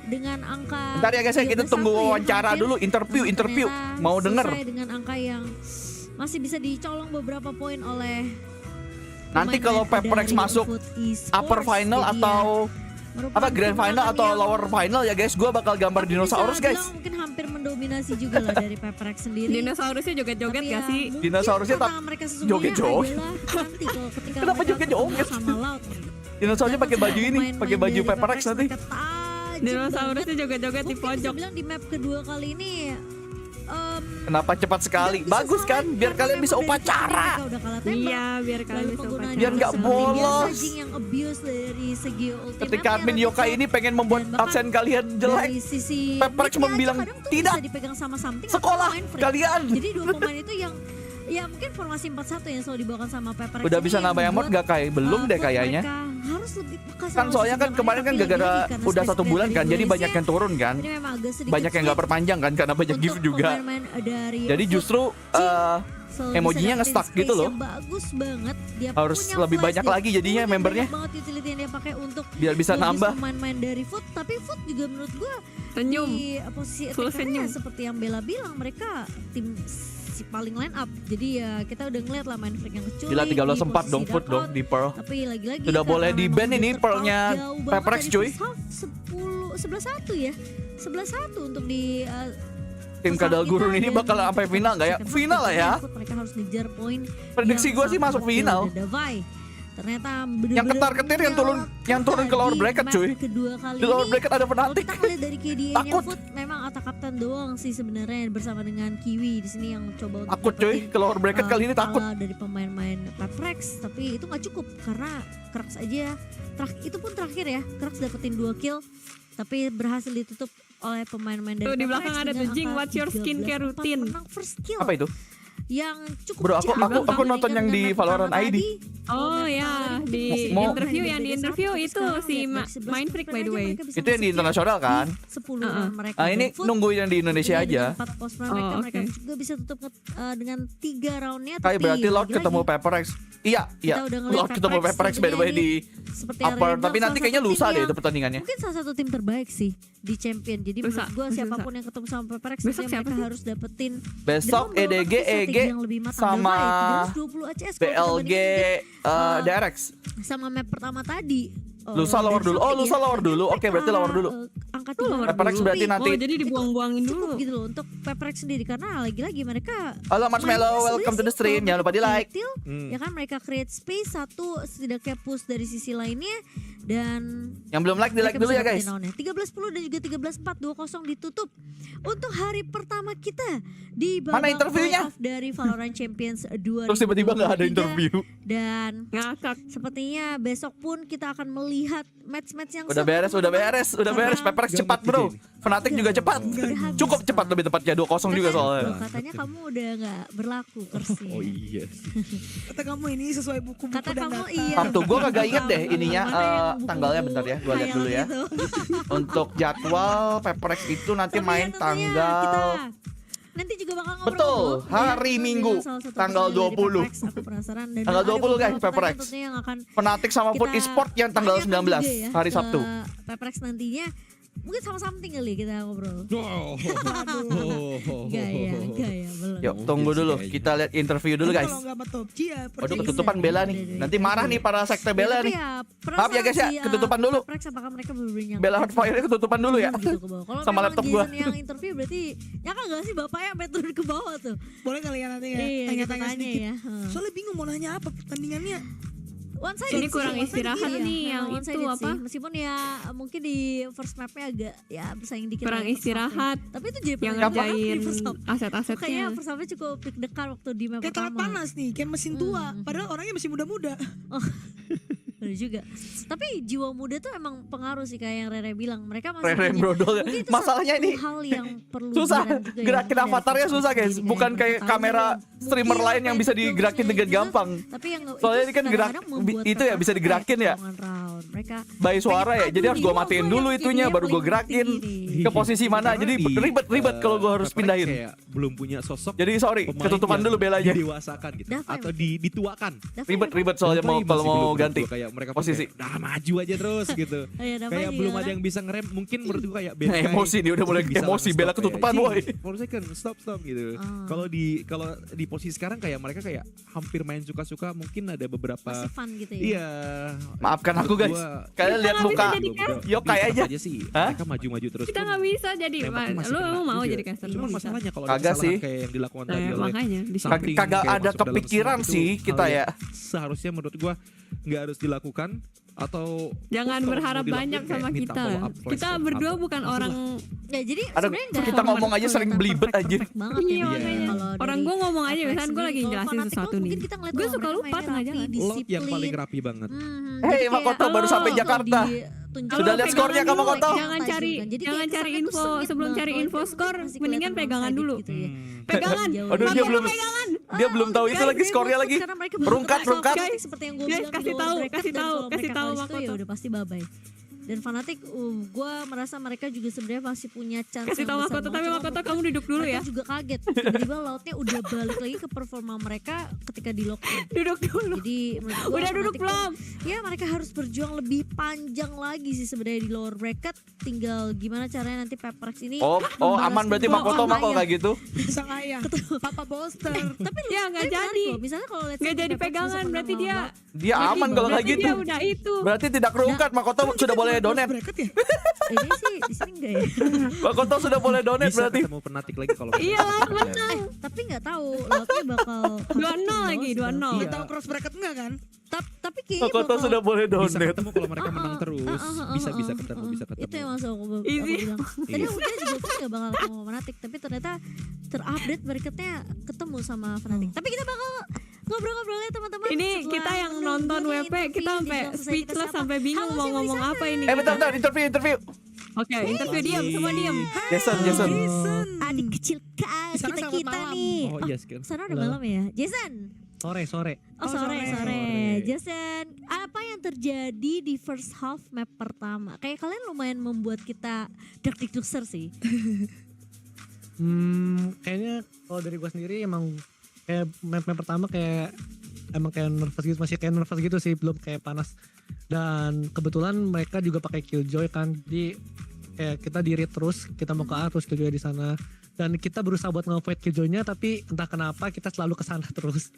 dengan angka.
Bentar ya guys, kita tunggu wawancara dulu, interview. Mau denger.
Dengan angka yang masih bisa dicolong beberapa poin oleh
Nanti kalau PRX masuk upper final atau apa grand final atau lower final ya guys, gua bakal gambar dinosaurus guys.
Mungkin hampir mendominasi juga lah dari PRX sendiri.
Dinosaurusnya joget-joget gak sih?
Dinosaurusnya tak joget-joget. Kenapa joget-joget? Dinosaurusnya pakai baju ini, pakai baju PRX nanti.
Dinosaurusnya joget-joget di pojok.
Bilang di map kedua kali ini
Kenapa cepat sekali? Bagus kan? Biar kalian bisa upacara.
Iya, biar kalian bisa upacara.
Biar nggak bolos.
yang abuse dari segi ultimate.
Ketika admin yokai ini pengen membuat absen kalian jelek, PRX bilang tidak.
Dipegang sama something
Sekolah kalian.
Jadi dua pemain itu yang ya mungkin formasi 4-1 yang selalu dibawakan sama PRX.
Udah bisa nambah emot gak kayak? Belum deh kayaknya.
Harus lebih peka
Kan soalnya kan kemarin kan gara-gara udah 1 bulan kan, jadi banyak yang turun kan. Banyak yang gak perpanjang kan karena banyak gift juga. Jadi justru emojinya nge-stuck gitu loh.
Bagus banget. Dia
harus lebih banyak lagi jadinya membernya.
Banget utility yang dia pakai untuk
biar bisa nambah
pemain-pemain dari FUT, tapi FUT juga menurut gua
senyum.
Di posisi attack-nya seperti yang Bella bilang, mereka tim si paling line up. Jadi ya kita udah ngeliat lah main freak yang kecuali.
Gila 13-4 dong FUT dong di Pearl.
Tapi lagi-lagi
sudah boleh di ban ini Pearlnya PRX cuy.
11-1 ya. 11-1 untuk di
tim kadal gurun ini bakal sampai final nggak ya? Final lah ya.
Mereka harus ngejar poin.
Prediksi gue sih masuk final.
Ternyata
yang ketar-ketir yang turun ke lower bracket cuy. Di lower bracket ada Fnatic.
Kita lihat dari KDA-nya FUT memang atak kapten doang sih sebenarnya bersama dengan Kiwi di sini yang coba untuk
takut cuy ke lower bracket kali ini takut
dari pemain-pemain PRX, tapi itu nggak cukup karena Krax aja itu pun terakhir ya, Krax dapetin 2 kill tapi berhasil ditutup oleh pemain-pemain dari
di belakang ada tuh Jing, what's your skincare routine?
Apa
itu?
Yang cukup
bro, aku nonton yang di Valorant ID.
Oh ya, di interview itu si Mind Freak by the way.
Itu yang di internasional kan?
10 mereka.
Ini nungguin yang di Indonesia aja.
4 pos mereka juga bisa tutup dengan 3 roundnya.
Kayak berarti Lord ketemu PRX. Iya. Lord ketemu PRX by the way di upper. Tapi nanti kayaknya lusa deh itu pertandingannya.
Mungkin salah satu tim terbaik sih di champion. Jadi menurut gue siapapun yang ketemu sama PRX mereka harus dapetin.
Besok EDG, EG sama BLG DRX.
Sama map pertama tadi.
Lusa lower dulu. Oh, lusa lower dulu. Oke, berarti lower dulu.
Angka 3
PRX berarti nanti.
Oh, jadi dibuang-buangin dulu
gitu loh untuk PRX sendiri karena lagi-lagi mereka.
Halo Marshmallow, welcome to the stream. Jangan lupa di like.
Ya kan mereka create space satu setidaknya push dari sisi lainnya Dan
yang belum like di like dulu ya guys.
13-10 dan juga 13-4 2-0 ditutup untuk hari pertama kita di
Mana
babak
interviewnya?
playoff dari Valorant Champions 2023.
Terus tiba-tiba nggak ada interview.
Dan sepertinya besok pun kita akan melihat match-match yang
Udah beres. PRX cepat bro. Fnatic juga cepat. Cukup cepat lebih tepatnya 2-0 juga soalnya.
Katanya kamu udah nggak berlaku Kersi.
Oh iya.
Kata kamu ini sesuai buku-buku
Kata
dan
kamu
data.
iya.
Tuh gue kagak inget deh ininya tanggalnya bentar ya. Gue lihat dulu ya. Untuk jadwal PRX itu nanti main tanggal
nanti juga bakal ngobrol.
Betul, hari Minggu tanggal 20. Tanggal 20 guys PRX. Fnatic sama FUT Esport yang tanggal 19 hari Sabtu.
PRX nantinya mungkin sama-sama tinggal kita ngobrol. Gaya belum.
Yuk tunggu dulu, kita lihat interview dulu guys. Waduh ketutupan Bella nih. Nanti marah nih para sekte Bella nih. Maaf ya guys ya, ketutupan dulu. Bella Hardfire ketutupan dulu ya. Sama laptop gua.
Yang interview berarti nyangka gak sih bapaknya sampai turun ke bawah tuh.
Boleh kalian nanti ya tanya-tanya sedikit. Soalnya bingung mau nanya apa pertandingannya.
Ini kurang istirahat nih yang itu apa?
Meskipun ya mungkin di first mapnya agak ya bersaing dikit.
Kurang istirahat.
Tapi itu jadi
yang ngerjain aset-asetnya.
Kayaknya first mapnya cukup deg-degan waktu di map
kayak telat panas nih, kayak mesin tua. Padahal orangnya masih muda-muda.
Bener juga. Tapi jiwa muda tuh emang pengaruh sih kayak yang Rere bilang. Mereka masih
Rere brodol. Masalahnya ini
hal yang perlu
susah.
juga
Gerakin avatarnya susah guys. Bukan kayak kamera streamer lain yang bisa digerakin dengan gampang.
Tapi yang
soalnya ini kan gerak itu ya bisa digerakin ya. By suara ya. Jadi harus gua matiin dulu itunya baru gua gerakin ke posisi mana. Jadi ribet kalau gua harus pindahin.
Kayak belum punya sosok.
Jadi sorry, ketutupan dulu Belanya.
Didewasakan gitu atau dituakan.
Ribet soalnya kalau mau ganti
mereka
posisi.
Nah maju aja terus gitu. Kayak belum ada yang bisa ngerem. Mungkin menurut gue kayak Bella
emosi nih udah mulai emosi. Bella ketutupan boy.
4 second stop gitu. Kalau di posisi sekarang kayak mereka kayak hampir main suka-suka. Mungkin ada beberapa
masih fun gitu ya.
Iya.
Maafkan aku guys. Kalian lihat muka yokai aja.
Mereka maju-maju terus.
Kita nggak bisa jadi. Lu mau jadi caster?
Cuma masalahnya kalau
kagak sih.
Kayak yang dilakukan tadi
makanya
kagak ada kepikiran sih kita ya.
Seharusnya menurut gua nggak harus dilakukan atau
jangan berharap banyak sama kita. Kita berdua bukan orang
ya jadi
kita ngomong aja sering belibet aja.
Iya makanya. Orang gue ngomong aja misalkan gue lagi jelasin sesuatu nih. Gue suka lupa tengah jalan.
Lot yang paling rapi banget.
Hei Makoto baru sampai Jakarta. Sudah lihat skornya kamu Makoto?
Jangan cari info sebelum cari info skor, mendingan pegangan dulu. Pegangan.
Aduh dia belum tahu itu lagi skornya lagi. Rungkat.
Seperti yang gue bilang
kasih tahu
Makoto ya udah pasti bye-bye. Dan Fnatic, gue merasa mereka juga sebenarnya masih punya chance.
Kasih tahu Makoto, tapi Makoto kamu duduk dulu ya.
Mereka juga kaget. Tiba-tiba lautnya udah balik lagi ke performa mereka ketika di lockdown.
Duduk dulu.
Jadi
udah duduk belum?
Ya mereka harus berjuang lebih panjang lagi sih sebenarnya di lower bracket. Tinggal gimana caranya nanti PRX ini.
Oh aman berarti Makoto kayak gitu.
Sang ayah. Papa Bolster.
Tapi
ya nggak jadi.
Misalnya kalau
nggak jadi pegangan berarti dia
aman kalau kayak gitu.
Dia udah itu.
Berarti tidak rungkat. Makoto sudah boleh donate.
Ini sih di sini enggak ya.
Makoto sudah boleh donate berarti.
Bisa ketemu Fnatic lagi kalau.
Iya lah benar.
Tapi nggak tahu lautnya bakal
2-0 lagi 2-0.
Kita tahu cross bracket enggak kan?
Tapi kayaknya
Makoto sudah boleh donate.
Bisa ketemu kalau mereka menang terus. Bisa ketemu.
Itu yang masuk aku bilang. Tadi aku kira juga pun nggak bakal ketemu Fnatic, tapi ternyata terupdate bracketnya ketemu sama Fnatic. Tapi kita bakal ngobrol-ngobrol ya teman-teman.
Ini kita yang nonton WP kita sampai speechless sampai bingung mau ngomong apa ini.
Bentar interview.
Oke, interview semua diam.
Jason.
Adik kecil kita nih.
Oh iya sekarang.
Sana udah malam ya. Jason.
Sore.
Oh sore. Jason, apa yang terjadi di first half map pertama? Kayak kalian lumayan membuat kita deg-degan sih.
Kayaknya kalau dari gue sendiri emang kayak map pertama kayak emang kayak nervous gitu, masih kayak nervous gitu sih, belum kayak panas. Dan kebetulan mereka juga pakai killjoy kan, jadi kayak kita di-read terus, kita mau ke A terus killjoy di sana. Dan kita berusaha buat nge-avoid killjoy-nya, tapi entah kenapa kita selalu kesana terus.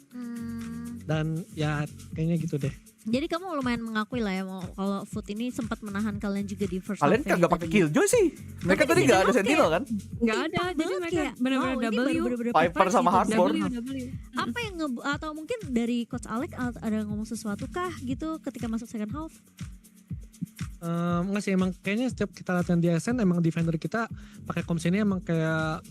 Dan ya kayaknya gitu deh.
Jadi kamu lumayan mengakui lah ya kalau FUT ini sempat menahan kalian juga di first
half. Kalian kagak pakai killjoy sih. Mereka tadi nggak ada sentinel kan?
Nggak ada. Jadi mereka benar-benar W.
Viper sama Hardcore.
Apa yang atau mungkin dari Coach Alex ada ngomong sesuatu kah gitu ketika masuk second half?
Enggak sih, emang kayaknya setiap kita latihan di Irsen emang defender kita pakai comms ini emang kayak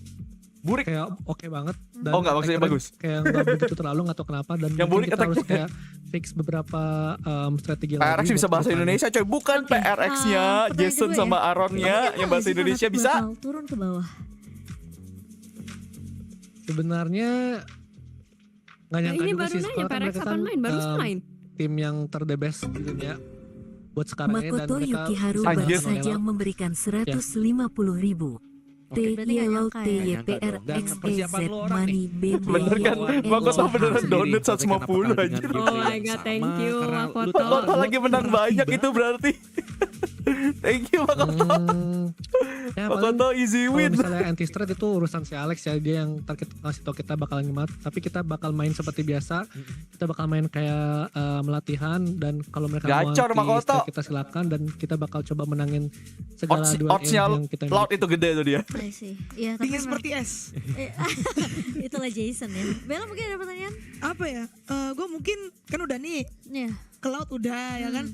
burik,
kayak oke banget. Dan
oh enggak, maksudnya bagus.
Kayak nggak begitu terlalu, nggak tahu kenapa. Dan
yang burik
kita harus kayak fix beberapa strategi
PRX bisa bahasa Indonesia coy, bukan PRX-nya Jason sama Aaron-nya yang bahasa Indonesia bisa
turun ke bawah.
Sebenarnya nggak nyangka
ini
juga
baru
sih
nanya
sekarang
PRX
mereka
kapan
kan
main, baru main.
tim yang terdebes di dunia buat sekarang ini, dan
Makoto
mereka
Yukiharu baru saja memberikan 150.000 T-Yellow T-YPRX EZ Money BB.
Bener kan? Makoto beneran donat 150 aja.
Oh my god, thank you Makoto.
Makoto lagi menang banyak itu berarti. Thank you Makoto. Makoto easy win.
Kalau misalnya anti strat itu urusan si Alex ya, dia yang ngasih tau kita bakal nyemat. Tapi kita bakal main seperti biasa. Kita bakal main kayak melatihan, dan kalau mereka
gacor
mau anti strat
Makoto,
kita silakan, dan kita bakal coba menangin segala dua
odds-nya
yang kita
laut itu gede tuh dia.
I see. Ya, tapi
Dingin seperti es.
Itulah Jason ya. Bella mungkin ada pertanyaan?
Apa ya? Gue mungkin kan udah nih. Ke laut udah ya kan.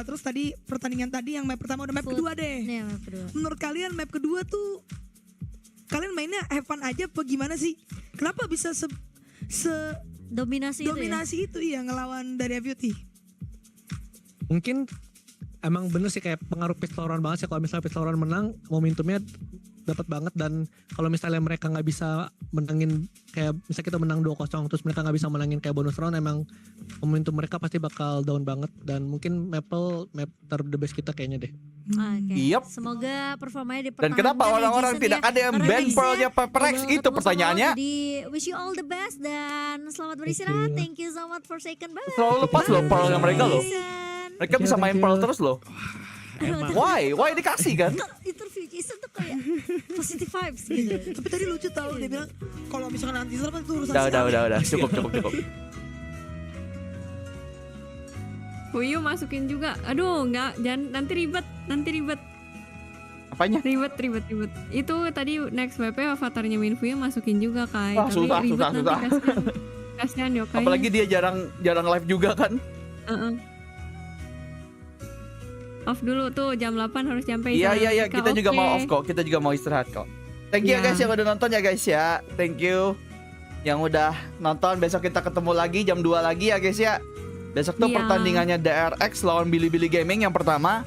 Terus tadi pertandingan tadi yang map pertama udah map kedua deh.
Iya, map kedua.
Menurut kalian map kedua tuh kalian mainnya have fun aja apa gimana sih? Kenapa bisa
dominasi
itu ya ngelawan dari FUT?
Mungkin emang bener sih, kayak pengaruh pistol round banget sih. Kalau misalnya pistol round menang, momentumnya dapat banget. Dan kalau misalnya mereka nggak bisa menangin, kayak misalnya kita menang 2-0 terus mereka nggak bisa menangin kayak bonus round, emang momentum mereka pasti bakal down banget. Dan mungkin map terdebes kita kayaknya deh.
Oke.
Yep.
Semoga performanya dipertahankan.
Dan kenapa orang-orang tidak ada yang ban pearl-nya PRX? Itu pertanyaannya.
Jadi wish you all the best dan selamat beristirahat. Thank you so much for second bye.
Selalu lepas loh pearl-nya mereka loh. Mereka bisa main pearl terus loh. Why dikasih kan?
Interview Jason tuh kayak positive vibes gitu.
Tapi tadi lucu tau, dia bilang kalau misalkan anti server itu urusan
udah cukup.
Fuyu masukin juga. Aduh, jangan nanti ribet.
Apanya?
Ribet. Itu tadi next WP avatarnya Fuyu masukin juga Kai.
Susah.
Kasihan yokai.
Apalagi dia jarang live juga kan.
Off dulu tuh jam 8 harus sampai.
Iya, kita juga mau off kok. Kita juga mau istirahat kok. Thank you guys yang udah nonton ya guys ya. Thank you yang udah nonton. Besok kita ketemu lagi jam 2 lagi ya guys ya. Besok tuh pertandingannya DRX lawan Bilibili Gaming yang pertama.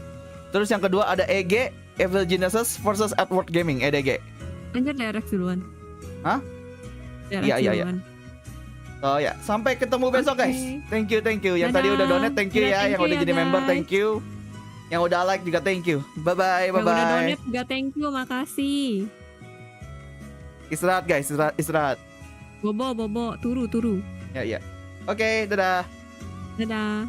Terus yang kedua ada EG Evil Geniuses versus Edward Gaming EDG.
Lanjut DRX duluan.
Hah? Iya. Oh ya, sampai ketemu besok guys. Thank you. Yang tadi udah donate thank you ya. Yang udah jadi member thank you. Yang udah like juga thank you. Bye-bye.
Yang udah donate juga thank you, makasih.
Istirahat guys, istirahat.
Bobo, turu.
Ya. Oke, dadah.
Dadah.